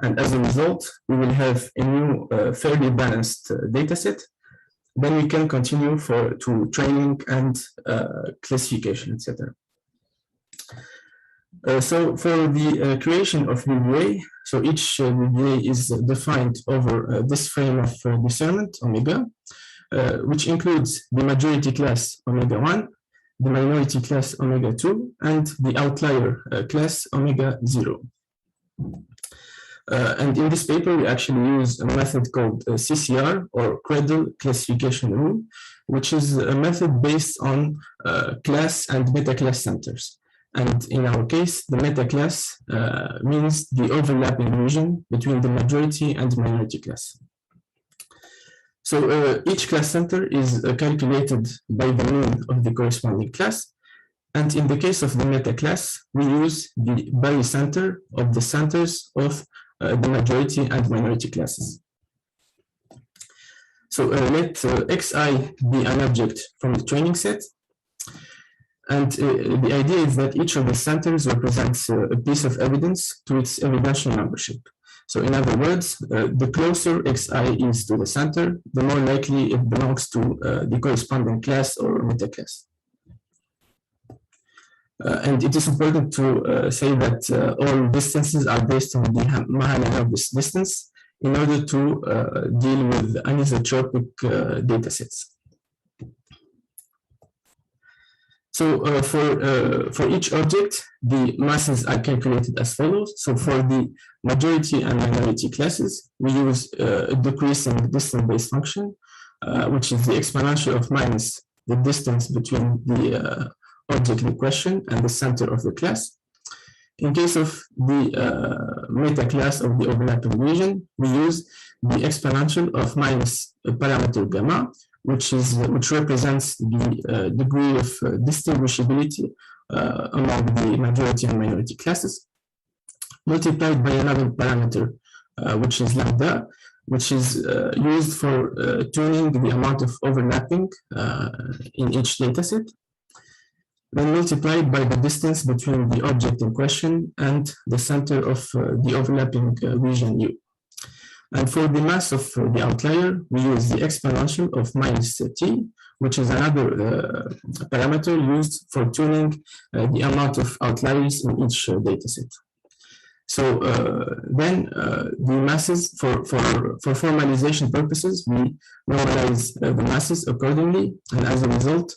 And as a result, we will have a new fairly balanced data set. Then we can continue to training and classification, etc. So for the creation of VBA, so each VBA is defined over this frame of discernment, omega, which includes the majority class omega 1, the minority class omega 2, and the outlier class omega 0. And in this paper, we actually use a method called CCR, or Cradle Classification Rule, which is a method based on class and meta-class centers. And in our case, the meta-class means the overlapping region between the majority and minority class. So each class center is calculated by the mean of the corresponding class. And in the case of the meta-class, we use the barycenter of the centers of the majority and minority classes. So let Xi be an object from the training set. And the idea is that each of the centers represents a piece of evidence to its evidential membership. So in other words, the closer Xi is to the center, the more likely it belongs to the corresponding class or meta-class. And it is important to say that all distances are based on the Mahalanobis distance in order to deal with anisotropic data sets. So for each object, the masses are calculated as follows. So for the majority and minority classes, we use a decreasing distance-based function, which is the exponential of minus the distance between the object in question and the center of the class. In case of the meta-class of the overlapping region, we use the exponential of minus a parameter gamma, which represents the degree of distinguishability among the majority and minority classes, multiplied by another parameter, which is lambda, which is used for tuning the amount of overlapping in each dataset, then multiplied by the distance between the object in question and the center of the overlapping region U. And for the mass of the outlier, we use the exponential of minus t, which is another parameter used for tuning the amount of outliers in each dataset. So then the masses, for formalization purposes, we normalize the masses accordingly, and as a result,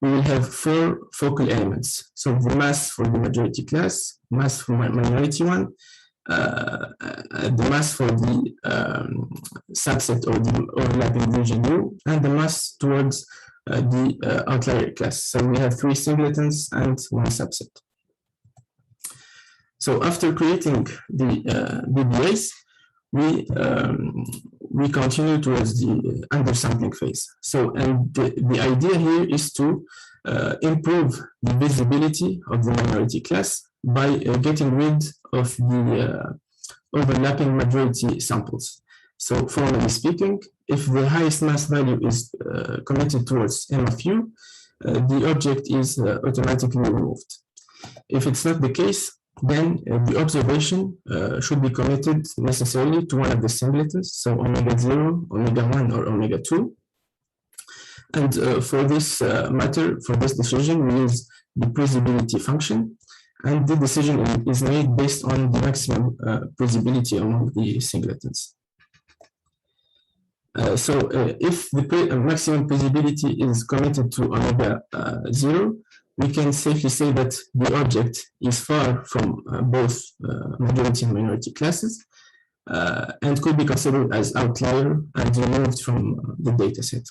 we will have 4 focal elements. So the mass for the majority class, mass for minority one, the mass for the subset or the overlapping region U, and the mass towards the outlier class. So we have 3 singletons and 1 subset. So after creating the BBAs, we continue towards the undersampling phase. So, and the idea here is to improve the visibility of the minority class by getting rid of the overlapping majority samples. So formally speaking, if the highest mass value is committed towards M of U, the object is automatically removed. If it's not the case, then the observation should be committed necessarily to one of the singletons, so omega 0, omega 1, or omega 2. And for this matter, for this decision, we use the precisibility function, and the decision is made based on the maximum precisibility among the singletons. So if the maximum precisibility is committed to omega 0, we can safely say that the object is far from both majority and minority classes and could be considered as outlier and removed from the dataset.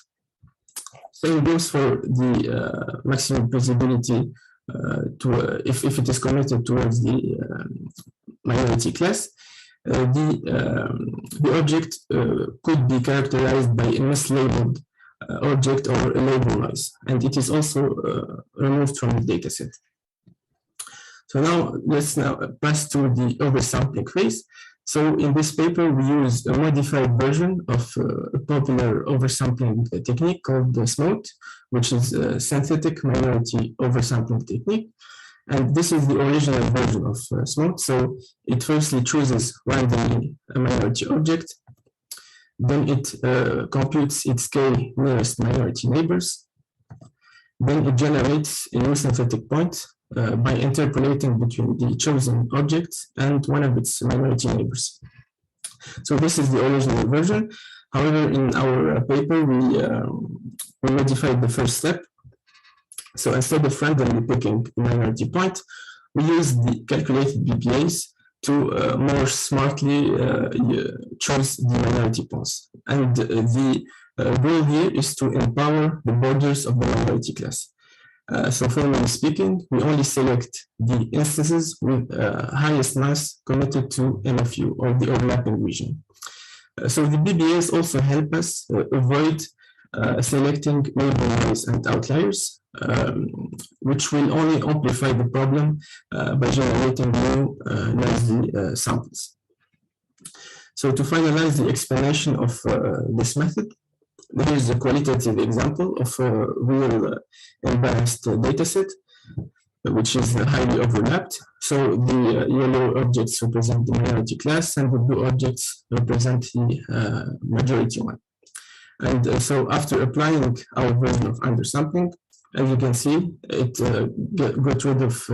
Same goes for the maximum precisibility if it is committed towards the minority class. The object could be characterized by a mislabeled object or a label noise, and it is also removed from the dataset. So now let's pass to the oversampling phase. So in this paper, we use a modified version of a popular oversampling technique called the SMOTE, which is a synthetic minority oversampling technique. And this is the original version of SMOTE. So it firstly chooses randomly a minority object. Then it computes its k nearest minority neighbors. Then it generates a new synthetic point by interpolating between the chosen object and one of its minority neighbors. So this is the original version. However, in our paper, we modified the first step. So instead of randomly picking the minority point, we use the calculated BPAs to more smartly choose the minority points. And the goal here is to empower the borders of the minority class. So formally speaking, we only select the instances with highest mass committed to MFU or the overlapping region. So the BBAs also help us avoid selecting neighbor noise and outliers, which will only amplify the problem by generating new noisy samples. So to finalize the explanation of this method, here is a qualitative example of a real imbalanced dataset, which is highly overlapped. So the yellow objects represent the minority class and the blue objects represent the majority one. And so after applying our version of undersampling, as you can see, it got rid of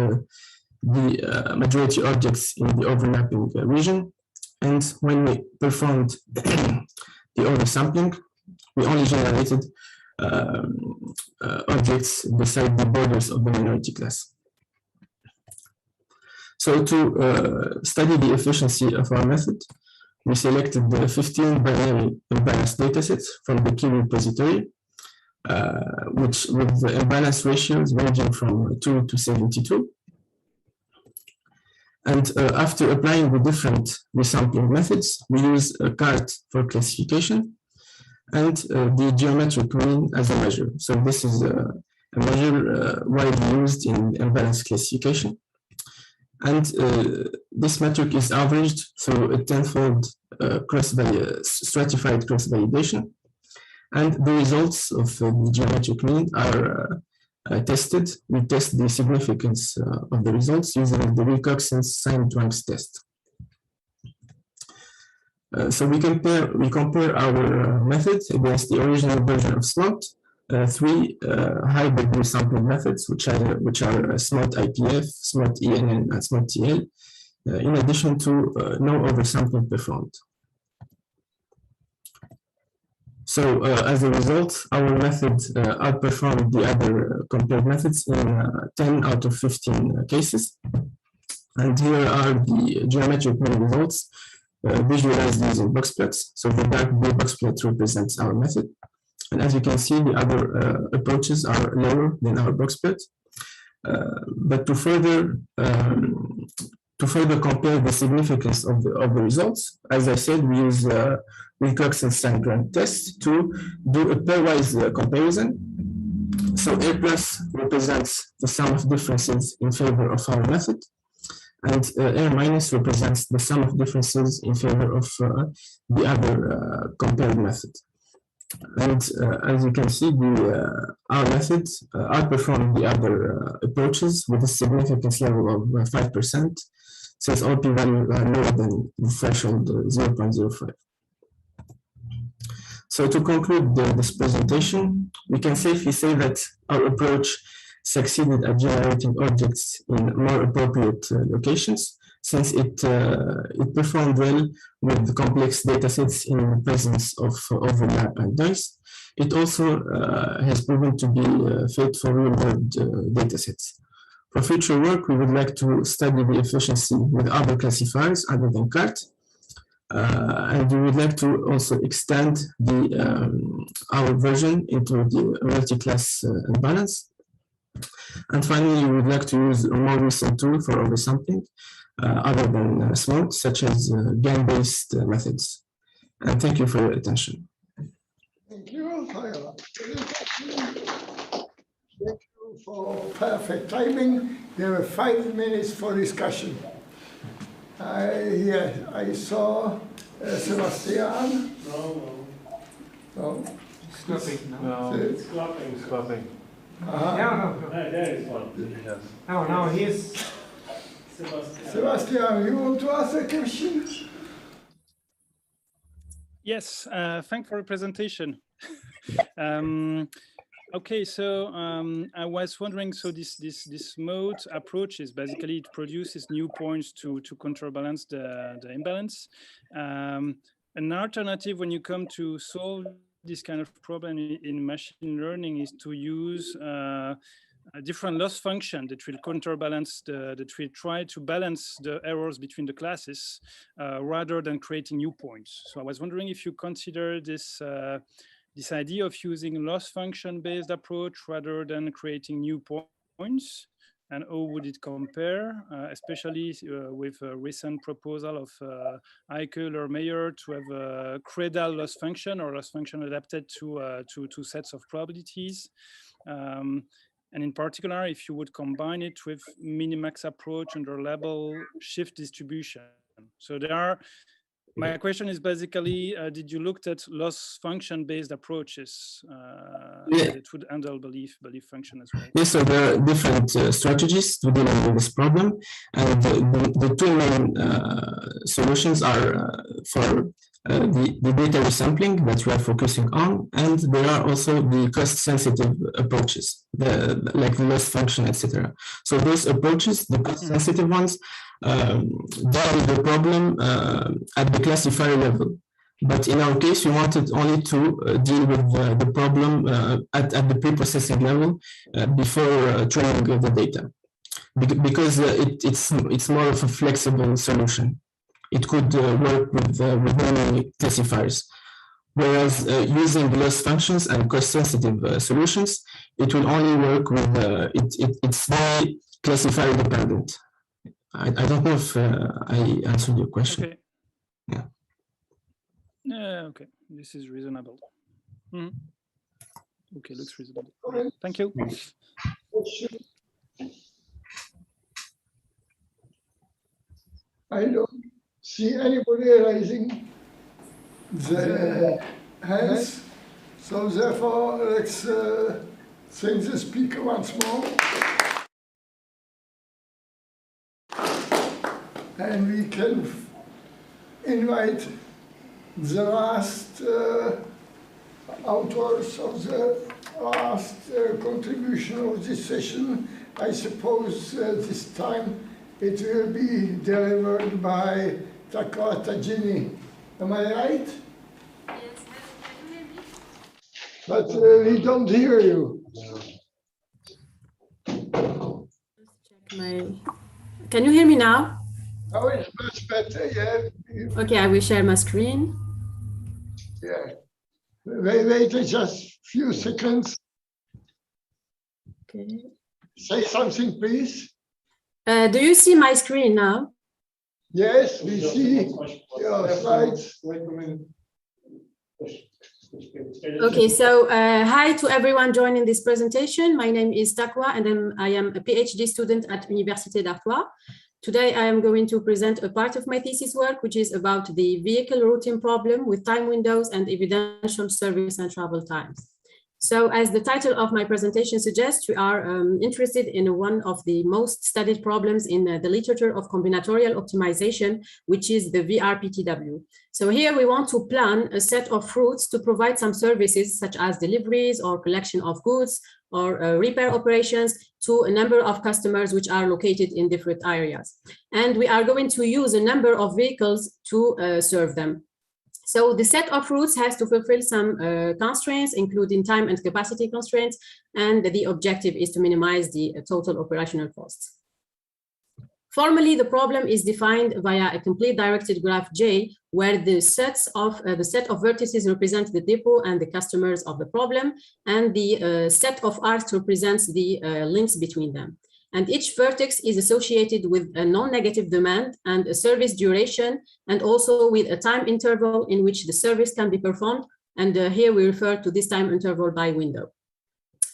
the majority objects in the overlapping region. And when we performed the oversampling, we only generated objects beside the borders of the minority class. So to study the efficiency of our method, we selected the 15 binary imbalanced datasets from the key repository, which with the imbalance ratios ranging from 2 to 72. And after applying the different resampling methods, we use a cart for classification and the geometric mean as a measure. So this is a measure widely used in imbalance classification. And this metric is averaged through a tenfold stratified cross validation. And the results of the geometric mean are tested. We test the significance of the results using the Wilcoxon's signed ranks test. So we compare our method against the original version of SMOT, three hybrid resampling methods, which are SMOT IPF, SMOT ENN, and SMOT TL, in addition to no oversampling performed. So as a result, our method outperformed the other compared methods in 10 out of 15 cases. And here are the geometric mean results visualized using box plots. So the dark blue box plot represents our method. And as you can see, the other approaches are lower than our box plot. But to further compare the significance of the results, as I said, we use Wilcoxon's signed rank test to do a pairwise comparison. So A plus represents the sum of differences in favor of our method, and A minus represents the sum of differences in favor of the other compared method. And as you can see, our method outperformed the other approaches with a significance level of 5%, since all p-value lower than the threshold 0.05. So to conclude this presentation, we can safely say that our approach succeeded at generating objects in more appropriate locations, since it performed well with the complex datasets in the presence of overlap and noise. It also has proven to be fit for real-world datasets. For future work, we would like to study the efficiency with other classifiers other than CART, and we would like to also extend our version into the multi-class imbalance. And finally, we would like to use a more recent tool for oversampling, other than SMOT, such as GAN-based methods. And thank you for your attention. Thank you for your presentation. Thank you for perfect timing. There were 5 minutes for discussion. I saw Sebastian. No. It's clapping. No. It's clapping. It's clapping. No. There is one. Yes. No, he's Sebastian, you want to ask a question? Yes, thanks for the presentation. Okay, so I was wondering, so this mode approach is basically it produces new points to counterbalance the imbalance. An alternative when you come to solve this kind of problem in machine learning is to use a different loss function that will counterbalance that will try to balance the errors between the classes rather than creating new points. So I was wondering if you consider this this idea of using loss function based approach rather than creating new points, and how would it compare, especially with a recent proposal of Eichel or Mayer to have a cradle loss function or loss function adapted to two sets of probabilities. And in particular, if you would combine it with minimax approach under label shift distribution. So there are, my question is basically, did you look at loss function based approaches that would handle belief function as well? Yes, so there are different strategies to deal with this problem. And the two main solutions are for the data resampling that we are focusing on, and there are also the cost-sensitive approaches, like the loss function, etc. So those approaches, the cost-sensitive ones, deal with the problem at the classifier level. But in our case, we wanted only to deal with the problem at the pre-processing level before training the data, because it's more of a flexible solution. It could work with many classifiers. Whereas using loss functions and cost-sensitive solutions, it will only work with, it's very classifier dependent. I don't know if I answered your question. Okay. Yeah. Yeah, okay, this is reasonable. Okay, looks reasonable. Thank you. I don't see anybody raising the hands, so therefore let's thank the speaker once more. And we can invite the last authors of the last contribution of this session. I suppose this time it will be delivered by Takwa Tajini. Am I right? Yes. Can you hear me? But we don't hear you. Can you hear me now? Oh, it's much better, yeah. Okay, I will share my screen. Yeah. Wait just a few seconds. Okay. Say something, please. Do you see my screen now? Yes, we see your slides. Okay, so hi to everyone joining this presentation. My name is Takwa and I am a PhD student at Université d'Artois. Today, I am going to present a part of my thesis work, which is about the vehicle routing problem with time windows and evidential service and travel times. So as the title of my presentation suggests, we are interested in one of the most studied problems in the literature of combinatorial optimization, which is the VRPTW. So here we want to plan a set of routes to provide some services such as deliveries or collection of goods or repair operations to a number of customers which are located in different areas. And we are going to use a number of vehicles to serve them. So the set of routes has to fulfill some constraints, including time and capacity constraints, and the objective is to minimize the total operational costs. Formally, the problem is defined via a complete directed graph J, where the set of vertices represent the depot and the customers of the problem, and the set of arcs represents the links between them. And each vertex is associated with a non-negative demand and a service duration, and also with a time interval in which the service can be performed. And here we refer to this time interval by window.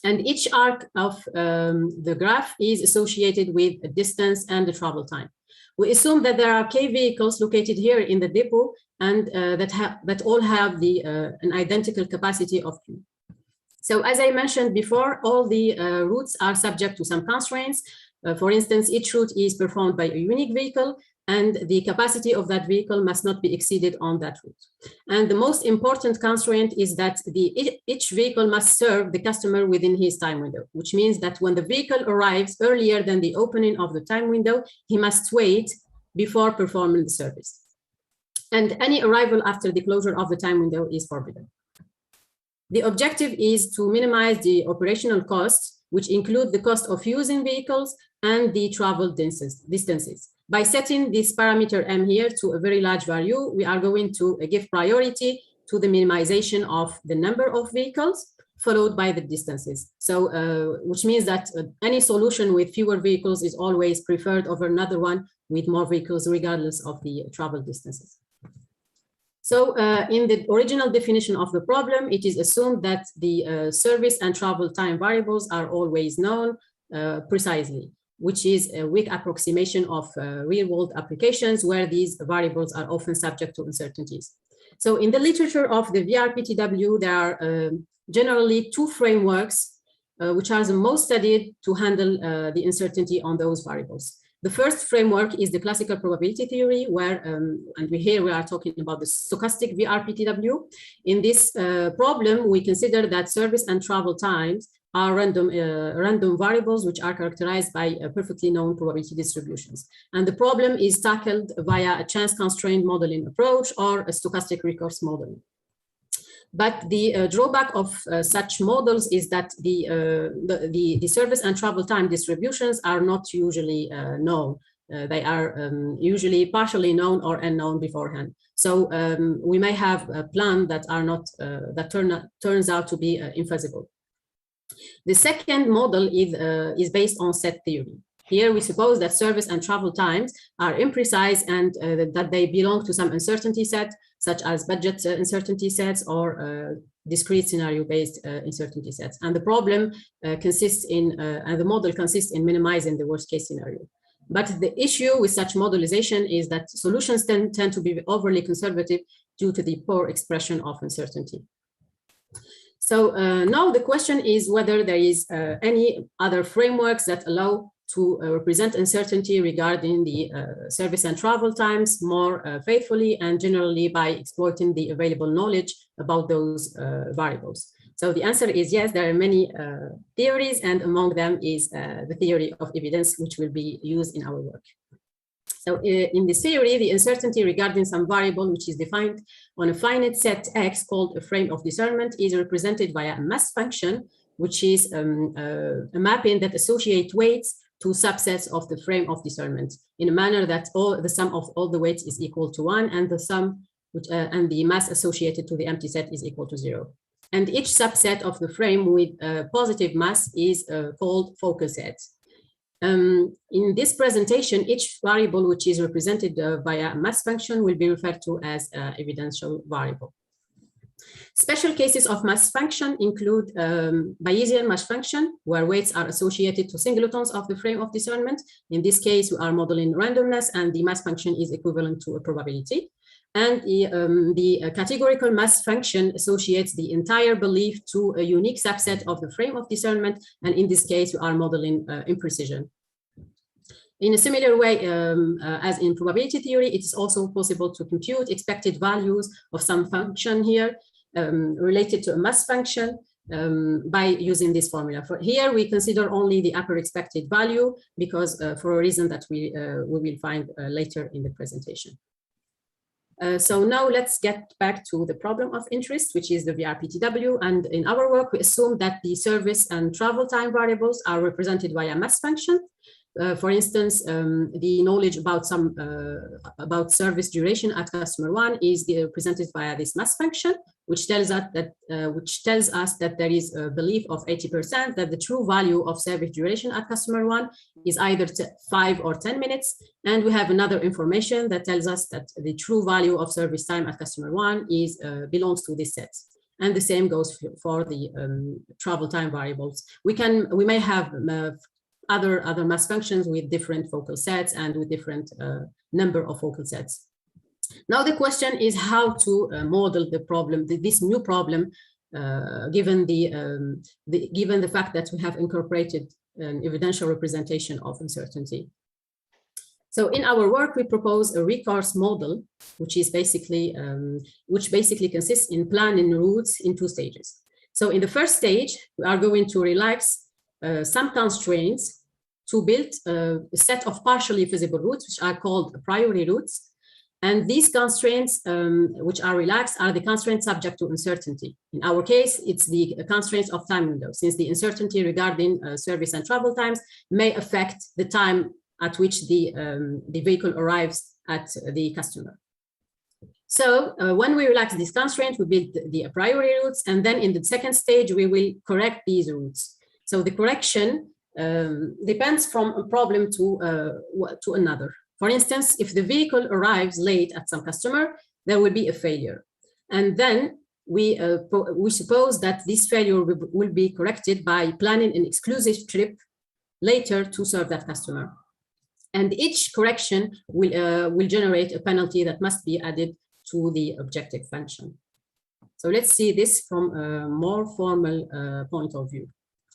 And each arc of the graph is associated with a distance and the travel time. We assume that there are K vehicles located here in the depot and that all have an identical capacity of Q. So as I mentioned before, all the routes are subject to some constraints. For instance, each route is performed by a unique vehicle. and the capacity of that vehicle must not be exceeded on that route. And the most important constraint is that each vehicle must serve the customer within his time window, which means that when the vehicle arrives earlier than the opening of the time window, he must wait before performing the service. And any arrival after the closure of the time window is forbidden. The objective is to minimize the operational costs, which include the cost of using vehicles and the travel distances. By setting this parameter M here to a very large value, we are going to give priority to the minimization of the number of vehicles followed by the distances. So, which means that any solution with fewer vehicles is always preferred over another one with more vehicles, regardless of the travel distances. So in the original definition of the problem, it is assumed that the service and travel time variables are always known precisely, which is a weak approximation of real-world applications where these variables are often subject to uncertainties. So in the literature of the VRPTW, there are generally two frameworks which are the most studied to handle the uncertainty on those variables. The first framework is the classical probability theory, where, and here we are talking about the stochastic VRPTW. In this problem, we consider that service and travel times are random variables which are characterized by perfectly known probability distributions. And the problem is tackled via a chance-constrained modeling approach or a stochastic recurse modeling. But the drawback of such models is that the service and travel time distributions are not usually known. They are usually partially known or unknown beforehand. So we may have a plan that are not turns out to be infeasible. The second model is based on set theory. Here we suppose that service and travel times are imprecise and that they belong to some uncertainty set, such as budget uncertainty sets or discrete scenario-based uncertainty sets. And the problem consists in, and the model consists in minimizing the worst case scenario. But the issue with such modelization is that solutions tend to be overly conservative due to the poor expression of uncertainty. So now the question is whether there is any other frameworks that allow to represent uncertainty regarding the service and travel times more faithfully and generally by exploiting the available knowledge about those variables. So the answer is yes, there are many theories, and among them is the theory of evidence, which will be used in our work. So in this theory, the uncertainty regarding some variable, which is defined on a finite set X called a frame of discernment, is represented by a mass function, which is a mapping that associates weights to subsets of the frame of discernment in a manner that the sum of all the weights is equal to 1 and the sum and the mass associated to the empty set is equal to 0. And each subset of the frame with positive mass is called focal set. In this presentation, each variable which is represented via a mass function will be referred to as evidential variable. Special cases of mass function include Bayesian mass function, where weights are associated to singletons of the frame of discernment. In this case, we are modeling randomness, and the mass function is equivalent to a probability. And the categorical mass function associates the entire belief to a unique subset of the frame of discernment, and in this case, we are modeling imprecision. In a similar way as in probability theory, it is also possible to compute expected values of some function here related to a mass function by using this formula. For here, we consider only the upper expected value because for a reason that we will find later in the presentation. So now let's get back to the problem of interest, which is the VRPTW. And in our work, we assume that the service and travel time variables are represented by a mass function. For instance, the knowledge about about service duration at customer 1 is represented via this mass function, which tells us that there is a belief of 80% that the true value of service duration at customer 1 is either 5 or 10 minutes, and we have another information that tells us that the true value of service time at customer 1 is belongs to this set. And the same goes for the travel time variables. We may have other mass functions with different focal sets and with different number of focal sets. Now the question is how to model the problem, this new problem, given the fact that we have incorporated an evidential representation of uncertainty. So in our work, we propose a recourse model, which basically consists in planning routes in 2 stages. So in the first stage, we are going to relax some constraints to build a set of partially feasible routes, which are called priori routes. And these constraints, which are relaxed, are the constraints subject to uncertainty. In our case, it's the constraints of time window, since the uncertainty regarding service and travel times may affect the time at which the vehicle arrives at the customer. So when we relax this constraint, we build the a priori routes, and then in the second stage, we will correct these routes. So the correction depends from a problem to another. For instance, if the vehicle arrives late at some customer, there will be a failure. And then we suppose that this failure will be corrected by planning an exclusive trip later to serve that customer. And each correction will generate a penalty that must be added to the objective function. So let's see this from a more formal point of view.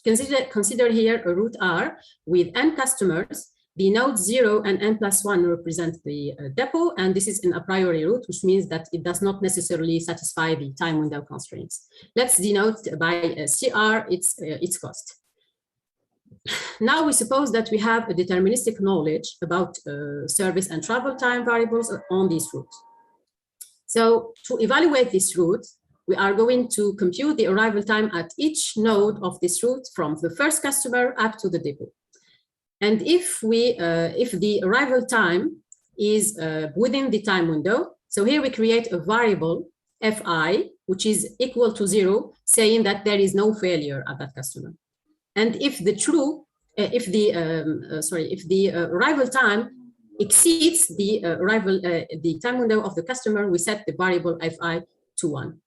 Consider here a route R with n customers. The nodes 0 and n+1 represent the depot, and this is an a priori route, which means that it does not necessarily satisfy the time window constraints. Let's denote by CR its cost. Now we suppose that we have a deterministic knowledge about service and travel time variables on this route. So to evaluate this route, we are going to compute the arrival time at each node of this route from the first customer up to the depot. And if the arrival time is within the time window, so here we create a variable fi, which is equal to 0, saying that there is no failure at that customer. And if the arrival time exceeds the time window of the customer, we set the variable fi to 1.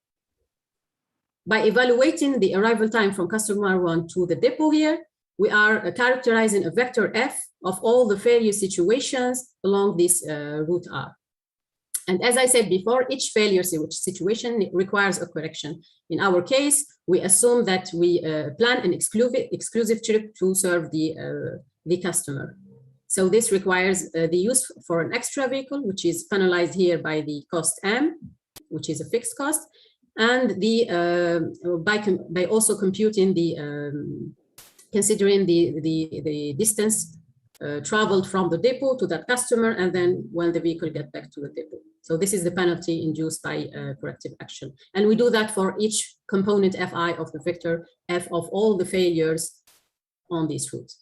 By evaluating the arrival time from customer 1 to the depot here, we are characterizing a vector f of all the failure situations along this route R. And as I said before, each failure situation requires a correction. In our case, we assume that we plan an exclusive trip to serve the customer. So this requires the use for an extra vehicle, which is penalized here by the cost M, which is a fixed cost, and by also computing considering the distance traveled from the depot to that customer, and then when the vehicle gets back to the depot. So this is the penalty induced by corrective action. And we do that for each component fi of the vector f of all the failures on this route.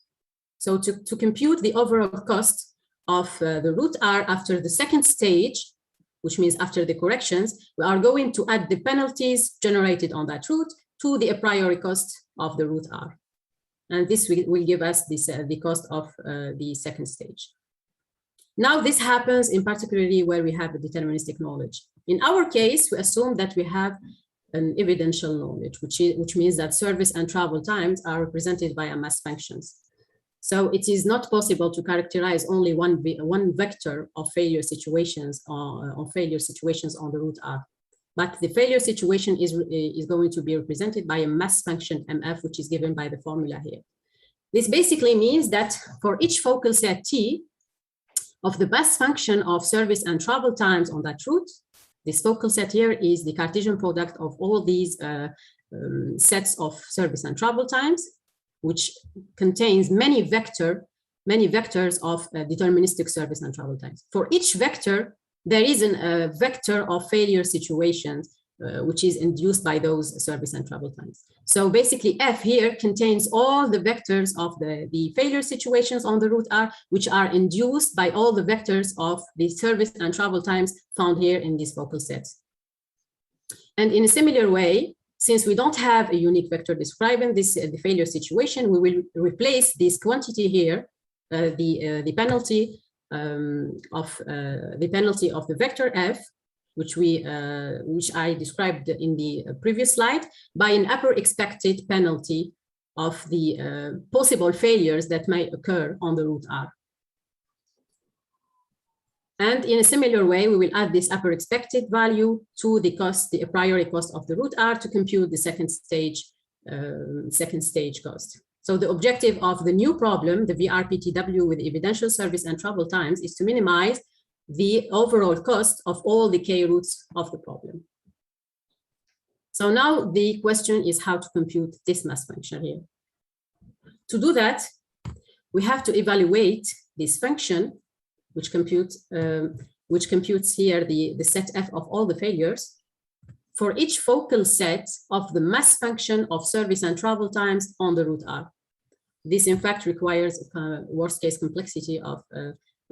So to compute the overall cost of the route R after the second stage, which means after the corrections, we are going to add the penalties generated on that route to the a priori cost of the route R. And this will give us this, the cost of the second stage. Now this happens in particularly where we have a deterministic knowledge. In our case, we assume that we have an evidential knowledge, which means that service and travel times are represented by mass functions. So it is not possible to characterize only one vector of failure situations on the route R. But the failure situation is going to be represented by a mass function MF, which is given by the formula here. This basically means that for each focal set T of the mass function of service and travel times on that route, this focal set here is the Cartesian product of all these sets of service and travel times, which contains many vectors of deterministic service and travel times. For each vector, there is a vector of failure situations, which is induced by those service and travel times. So basically F here contains all the vectors of the failure situations on the route R, which are induced by all the vectors of the service and travel times found here in these focal sets. And in a similar way, since we don't have a unique vector describing this the failure situation, we will replace this quantity here, the penalty of the vector f, which I described in the previous slide, by an upper expected penalty of the possible failures that may occur on the route R. And in a similar way, we will add this upper expected value to the cost, the a priori cost of the route R, to compute the second stage cost. So the objective of the new problem, the VRPTW with evidential service and travel times, is to minimize the overall cost of all the K routes of the problem. So now the question is how to compute this mass function here. To do that, we have to evaluate this function, which computes here the set F of all the failures for each focal set of the mass function of service and travel times on the route R. This in fact requires a worst case complexity of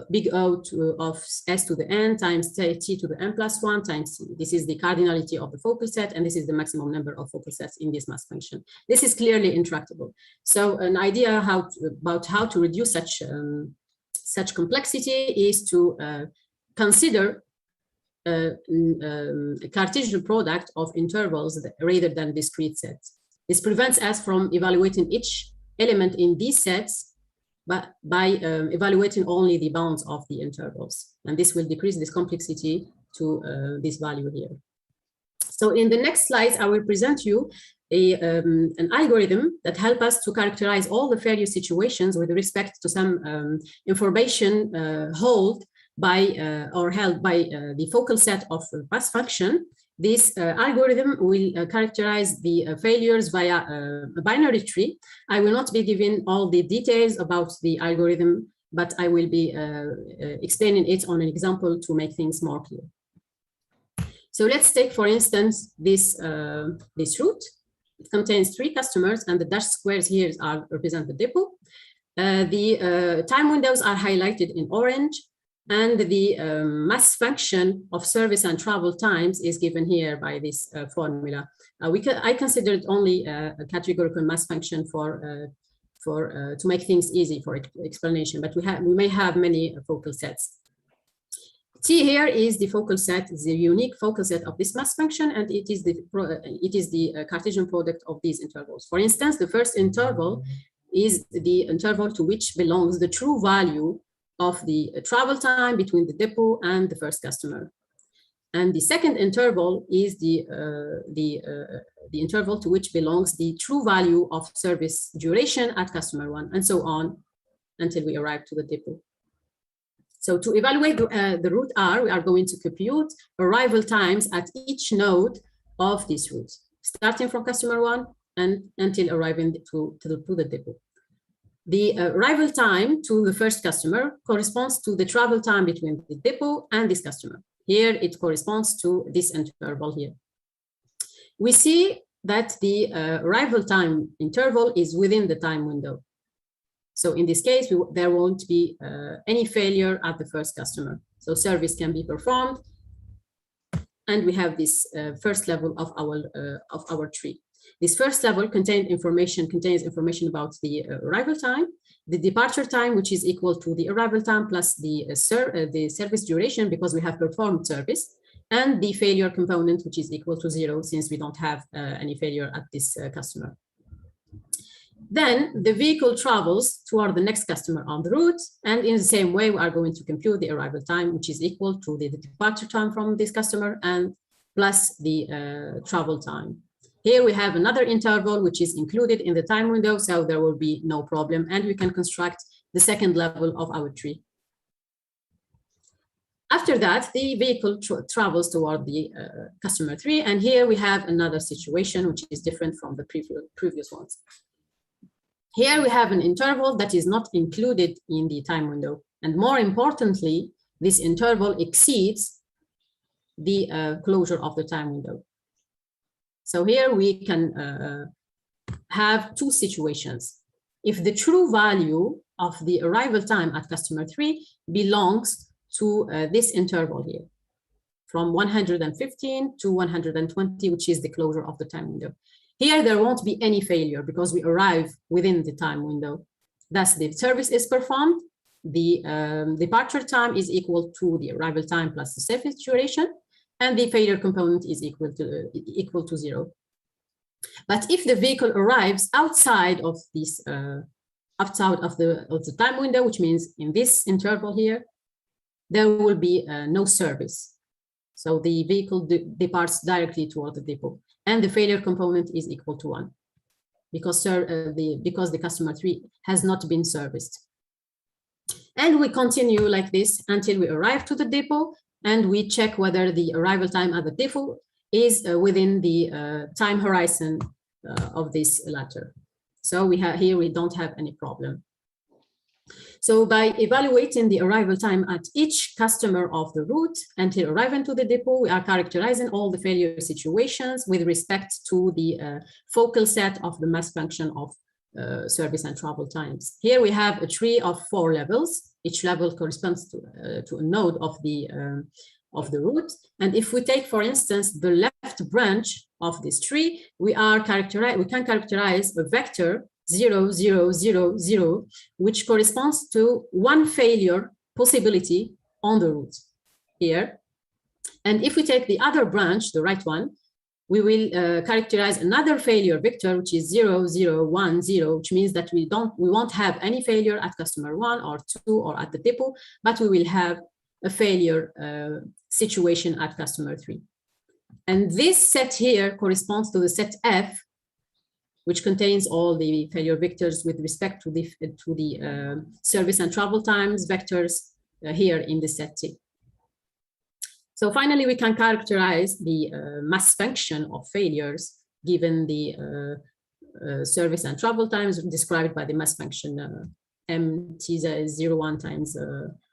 big O of S to the N times T to the N plus 1 times C. This is the cardinality of the focal set, and this is the maximum number of focal sets in this mass function. This is clearly intractable. So an idea about how to reduce such complexity is to consider a Cartesian product of intervals rather than discrete sets. This prevents us from evaluating each element in these sets but by evaluating only the bounds of the intervals. And this will decrease this complexity to this value here. So in the next slides, I will present you an algorithm that helps us to characterize all the failure situations with respect to some information held by the focal set of mass function. This algorithm will characterize the failures via a binary tree. I will not be giving all the details about the algorithm, but I will be explaining it on an example to make things more clear. So let's take, for instance, this route. It contains 3 customers, and the dashed squares here represent the depot. The time windows are highlighted in orange, and the mass function of service and travel times is given here by this formula. I considered only a categorical mass function to make things easy for explanation, but we may have many focal sets. T here is the focal set, the unique focal set of this mass function, and it is the Cartesian product of these intervals. For instance, the first interval is the interval to which belongs the true value of the travel time between the depot and the first customer. And the second interval is the interval to which belongs the true value of service duration at customer 1, and so on until we arrive to the depot. So to evaluate the route R, we are going to compute arrival times at each node of this route, starting from customer 1 and until arriving to the depot. The arrival time to the first customer corresponds to the travel time between the depot and this customer. Here it corresponds to this interval here. We see that the arrival time interval is within the time window. So in this case, there won't be any failure at the first customer. So service can be performed, and we have this first level of our tree. This first level contains information about the arrival time, the departure time, which is equal to the arrival time plus the service duration because we have performed service, and the failure component, which is equal to 0 since we don't have any failure at this customer. Then the vehicle travels toward the next customer on the route, and in the same way, we are going to compute the arrival time, which is equal to the departure time from this customer and plus the travel time. Here we have another interval which is included in the time window, so there will be no problem, and we can construct the second level of our tree. After that, the vehicle travels toward the customer 3, and here we have another situation which is different from the previous ones. Here we have an interval that is not included in the time window, and more importantly, this interval exceeds the closure of the time window. So here we can have 2 situations. If the true value of the arrival time at customer 3 belongs to this interval here, from 115 to 120, which is the closure of the time window. Here there won't be any failure because we arrive within the time window. Thus the service is performed, the departure time is equal to the arrival time plus the service duration, and the failure component is equal to 0. But if the vehicle arrives outside of this, outside of the time window, which means in this interval here, there will be no service. So the vehicle departs directly toward the depot, and the failure component is equal to 1. because the customer 3 has not been serviced. And we continue like this until we arrive to the depot, and we check whether the arrival time at the depot is within the time horizon of this latter. So we don't have any problem. So by evaluating the arrival time at each customer of the route until arriving to the depot, we are characterizing all the failure situations with respect to the focal set of the mass function of service and travel times. Here we have a tree of 4 levels. Each level corresponds to a node of the route. And if we take, for instance, the left branch of this tree, we can characterize a vector 0, 0, 0, 0, which corresponds to 1 failure possibility on the route here. And if we take the other branch, the right one, we will characterize another failure vector, which is 0, 0, 1, 0, which means that we won't have any failure at customer 1 or 2 or at the depot, but we will have a failure situation at customer 3. And this set here corresponds to the set F, which contains all the failure vectors with respect to the service and travel times vectors here in the set T. So finally, we can characterize the mass function of failures given the service and travel times described by the mass function MT01 times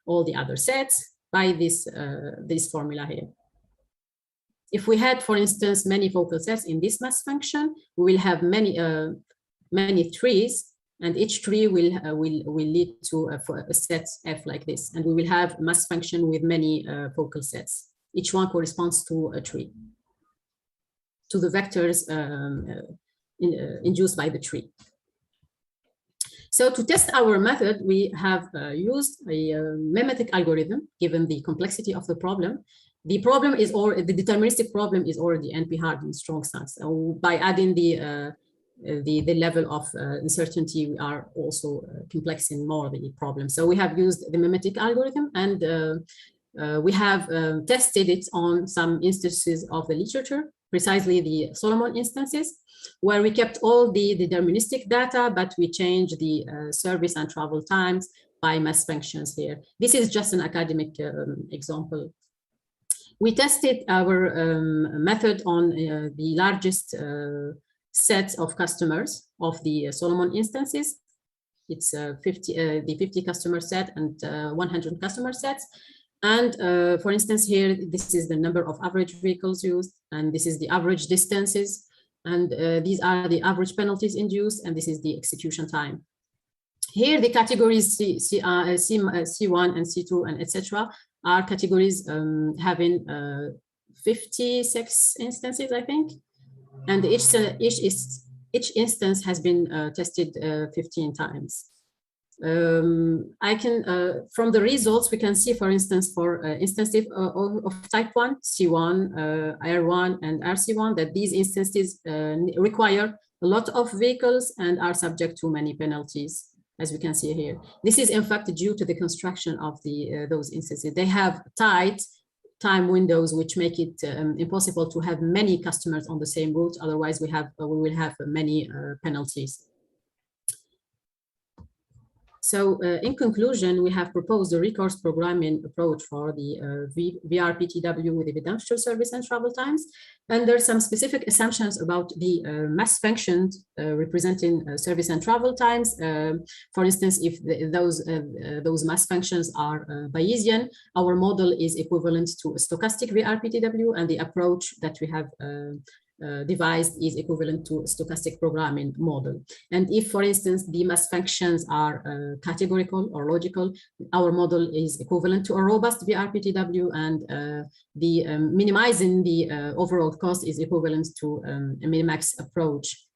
all the other sets by this formula here. If we had, for instance, many focal sets in this mass function, we will have many trees, and each tree will lead to a set F like this, and we will have a mass function with many focal sets. Each one corresponds to a tree, to the vectors induced by the tree. So to test our method, we have used a mimetic algorithm, given the complexity of the problem. The problem is, or the deterministic problem is already NP-hard in strong sense. So by adding the level of uncertainty, we are also complexing more the problem. So we have used the mimetic algorithm, and we have tested it on some instances of the literature, precisely the Solomon instances, where we kept all the deterministic data, but we changed the service and travel times by mass functions here. This is just an academic example. We tested our method on the largest set of customers of the Solomon instances. It's the 50 customer set and 100 customer sets. And for instance, here, this is the number of average vehicles used, and this is the average distances, and these are the average penalties induced, and this is the execution time. Here, the categories C1 and C2 and etc. are categories having 56 instances, I think, and each instance has been tested 15 times. I can, from the results, we can see, for instance, for instances of type 1, C1, R1, and RC1, that these instances require a lot of vehicles and are subject to many penalties, as we can see here. This is in fact due to the construction of those instances. They have tight time windows, which make it impossible to have many customers on the same route. Otherwise, we will have many penalties. So in conclusion, we have proposed a recourse programming approach for the VRPTW with evidential service and travel times. And there are some specific assumptions about the mass functions representing service and travel times. For instance, if those mass functions are Bayesian, our model is equivalent to a stochastic VRPTW, and the approach that we have devised is equivalent to a stochastic programming model. And if, for instance, the mass functions are categorical or logical, our model is equivalent to a robust VRPTW, and minimizing the overall cost is equivalent to a minimax approach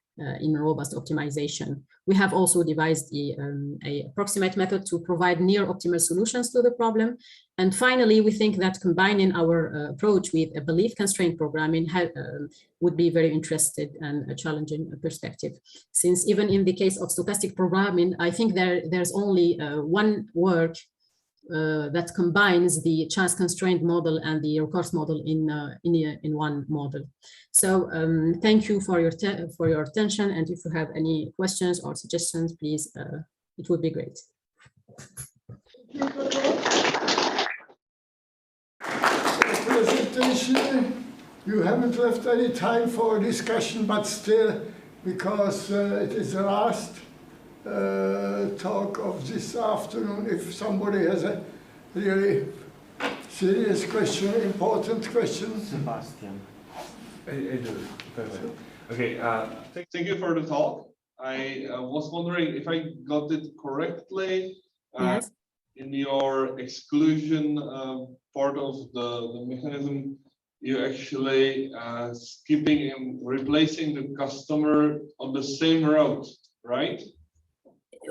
in robust optimization. We have also devised a approximate method to provide near optimal solutions to the problem. And finally, we think that combining our approach with a belief constraint programming would be very interesting and a challenging perspective. Since even in the case of stochastic programming, I think there's only one work that combines the chance constraint model and the recourse model in one model. So thank you for your attention, and if you have any questions or suggestions, please, it would be great. Presentation. You haven't left any time for discussion, but still, because it is the last talk of this afternoon, if somebody has a really serious question, important question. Sebastian. I do. Perfect. Okay, thank you for the talk. I was wondering if I got it correctly. Yes. In your exclusion part of the mechanism, you actually skipping and replacing the customer on the same route, right?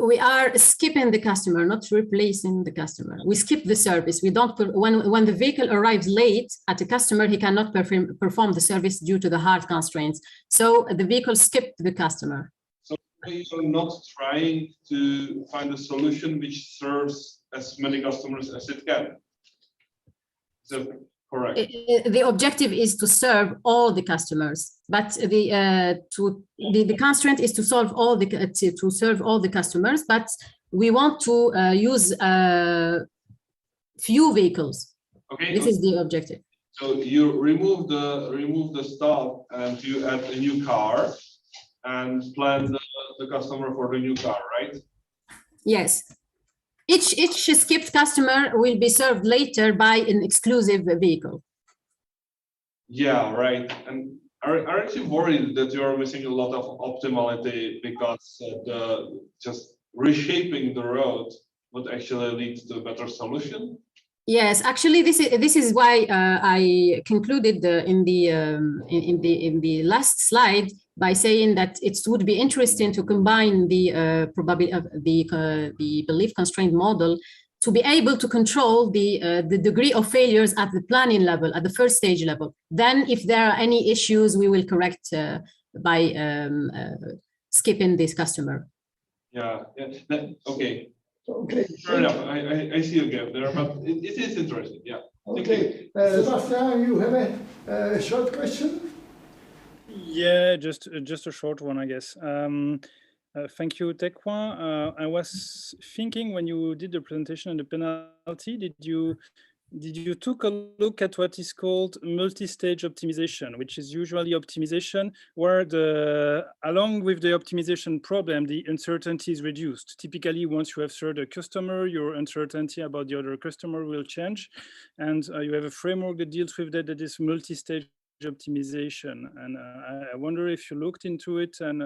We are skipping the customer, not replacing the customer. We skip the service. We don't, when the vehicle arrives late at a customer, he cannot perform the service due to the hard constraints. So the vehicle skipped the customer. So you're not trying to find a solution which serves as many customers as it can. So correct. The objective is to serve all the customers, but the constraint is to solve all the to serve all the customers. But we want to use few vehicles. Okay. This is the objective. So you remove the stop and you add a new car and plan the customer for the new car, right? Yes. Each skipped customer will be served later by an exclusive vehicle. Yeah, right. And aren't you worried that you are missing a lot of optimality because just reshaping the road would actually lead to a better solution? Yes, actually, this is why I concluded in the last slide by saying that it would be interesting to combine the probability of the belief constraint model to be able to control the degree of failures at the planning level, at the first stage level. Then, if there are any issues, we will correct by skipping this customer. Yeah. Okay. Okay. Fair enough. I see a gap there, but it is interesting. Yeah. Okay. Sebastian, you have a short question? Yeah, just a short one, I guess. Thank you, Tekwa. I was thinking when you did the presentation on the penalty, did you took a look at what is called multi-stage optimization, which is usually optimization where along with the optimization problem, the uncertainty is reduced. Typically, once you have served a customer, your uncertainty about the other customer will change, and you have a framework that deals with that is multi-stage optimization. And I wonder if you looked into it and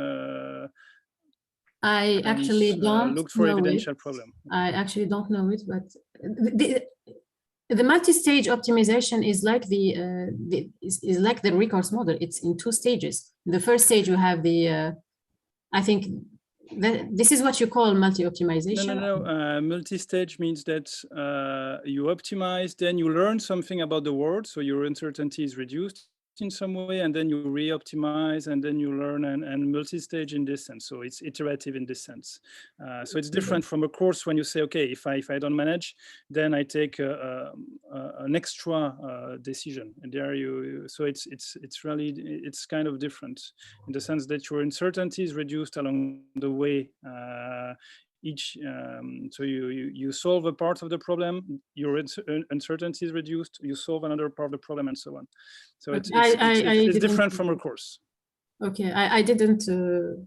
I actually don't looked for know evidential it. problem. I actually don't know it, but the multi-stage optimization is like the recourse model. It's in two stages. In the first stage, you have I think this is what you call multi-optimization. No. Multi-stage means that you optimize, then you learn something about the world, so your uncertainty is reduced in some way, and then you re-optimize, and then you learn, and multi-stage in this sense. So it's iterative in this sense. So it's different from a course when you say, okay, if I don't manage, then I take an extra decision, and there so it's really kind of different in the sense that your uncertainty is reduced along the way. So you solve a part of the problem, your uncertainty is reduced, you solve another part of the problem, and so on. So it's different from a course. Okay, I didn't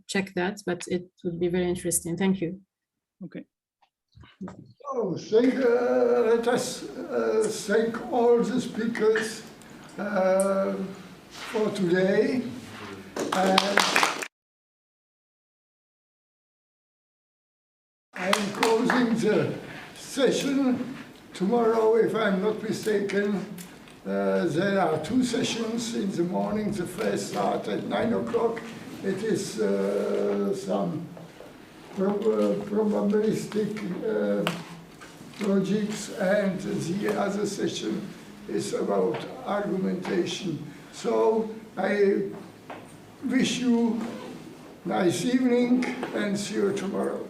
check that, but it would be very interesting. Thank you. Okay. Oh, let us thank all the speakers for today. I'm closing the session. Tomorrow, if I'm not mistaken, there are two sessions in the morning. The first start at 9 o'clock. It is some probabilistic logics, and the other session is about argumentation. So I wish you a nice evening and see you tomorrow.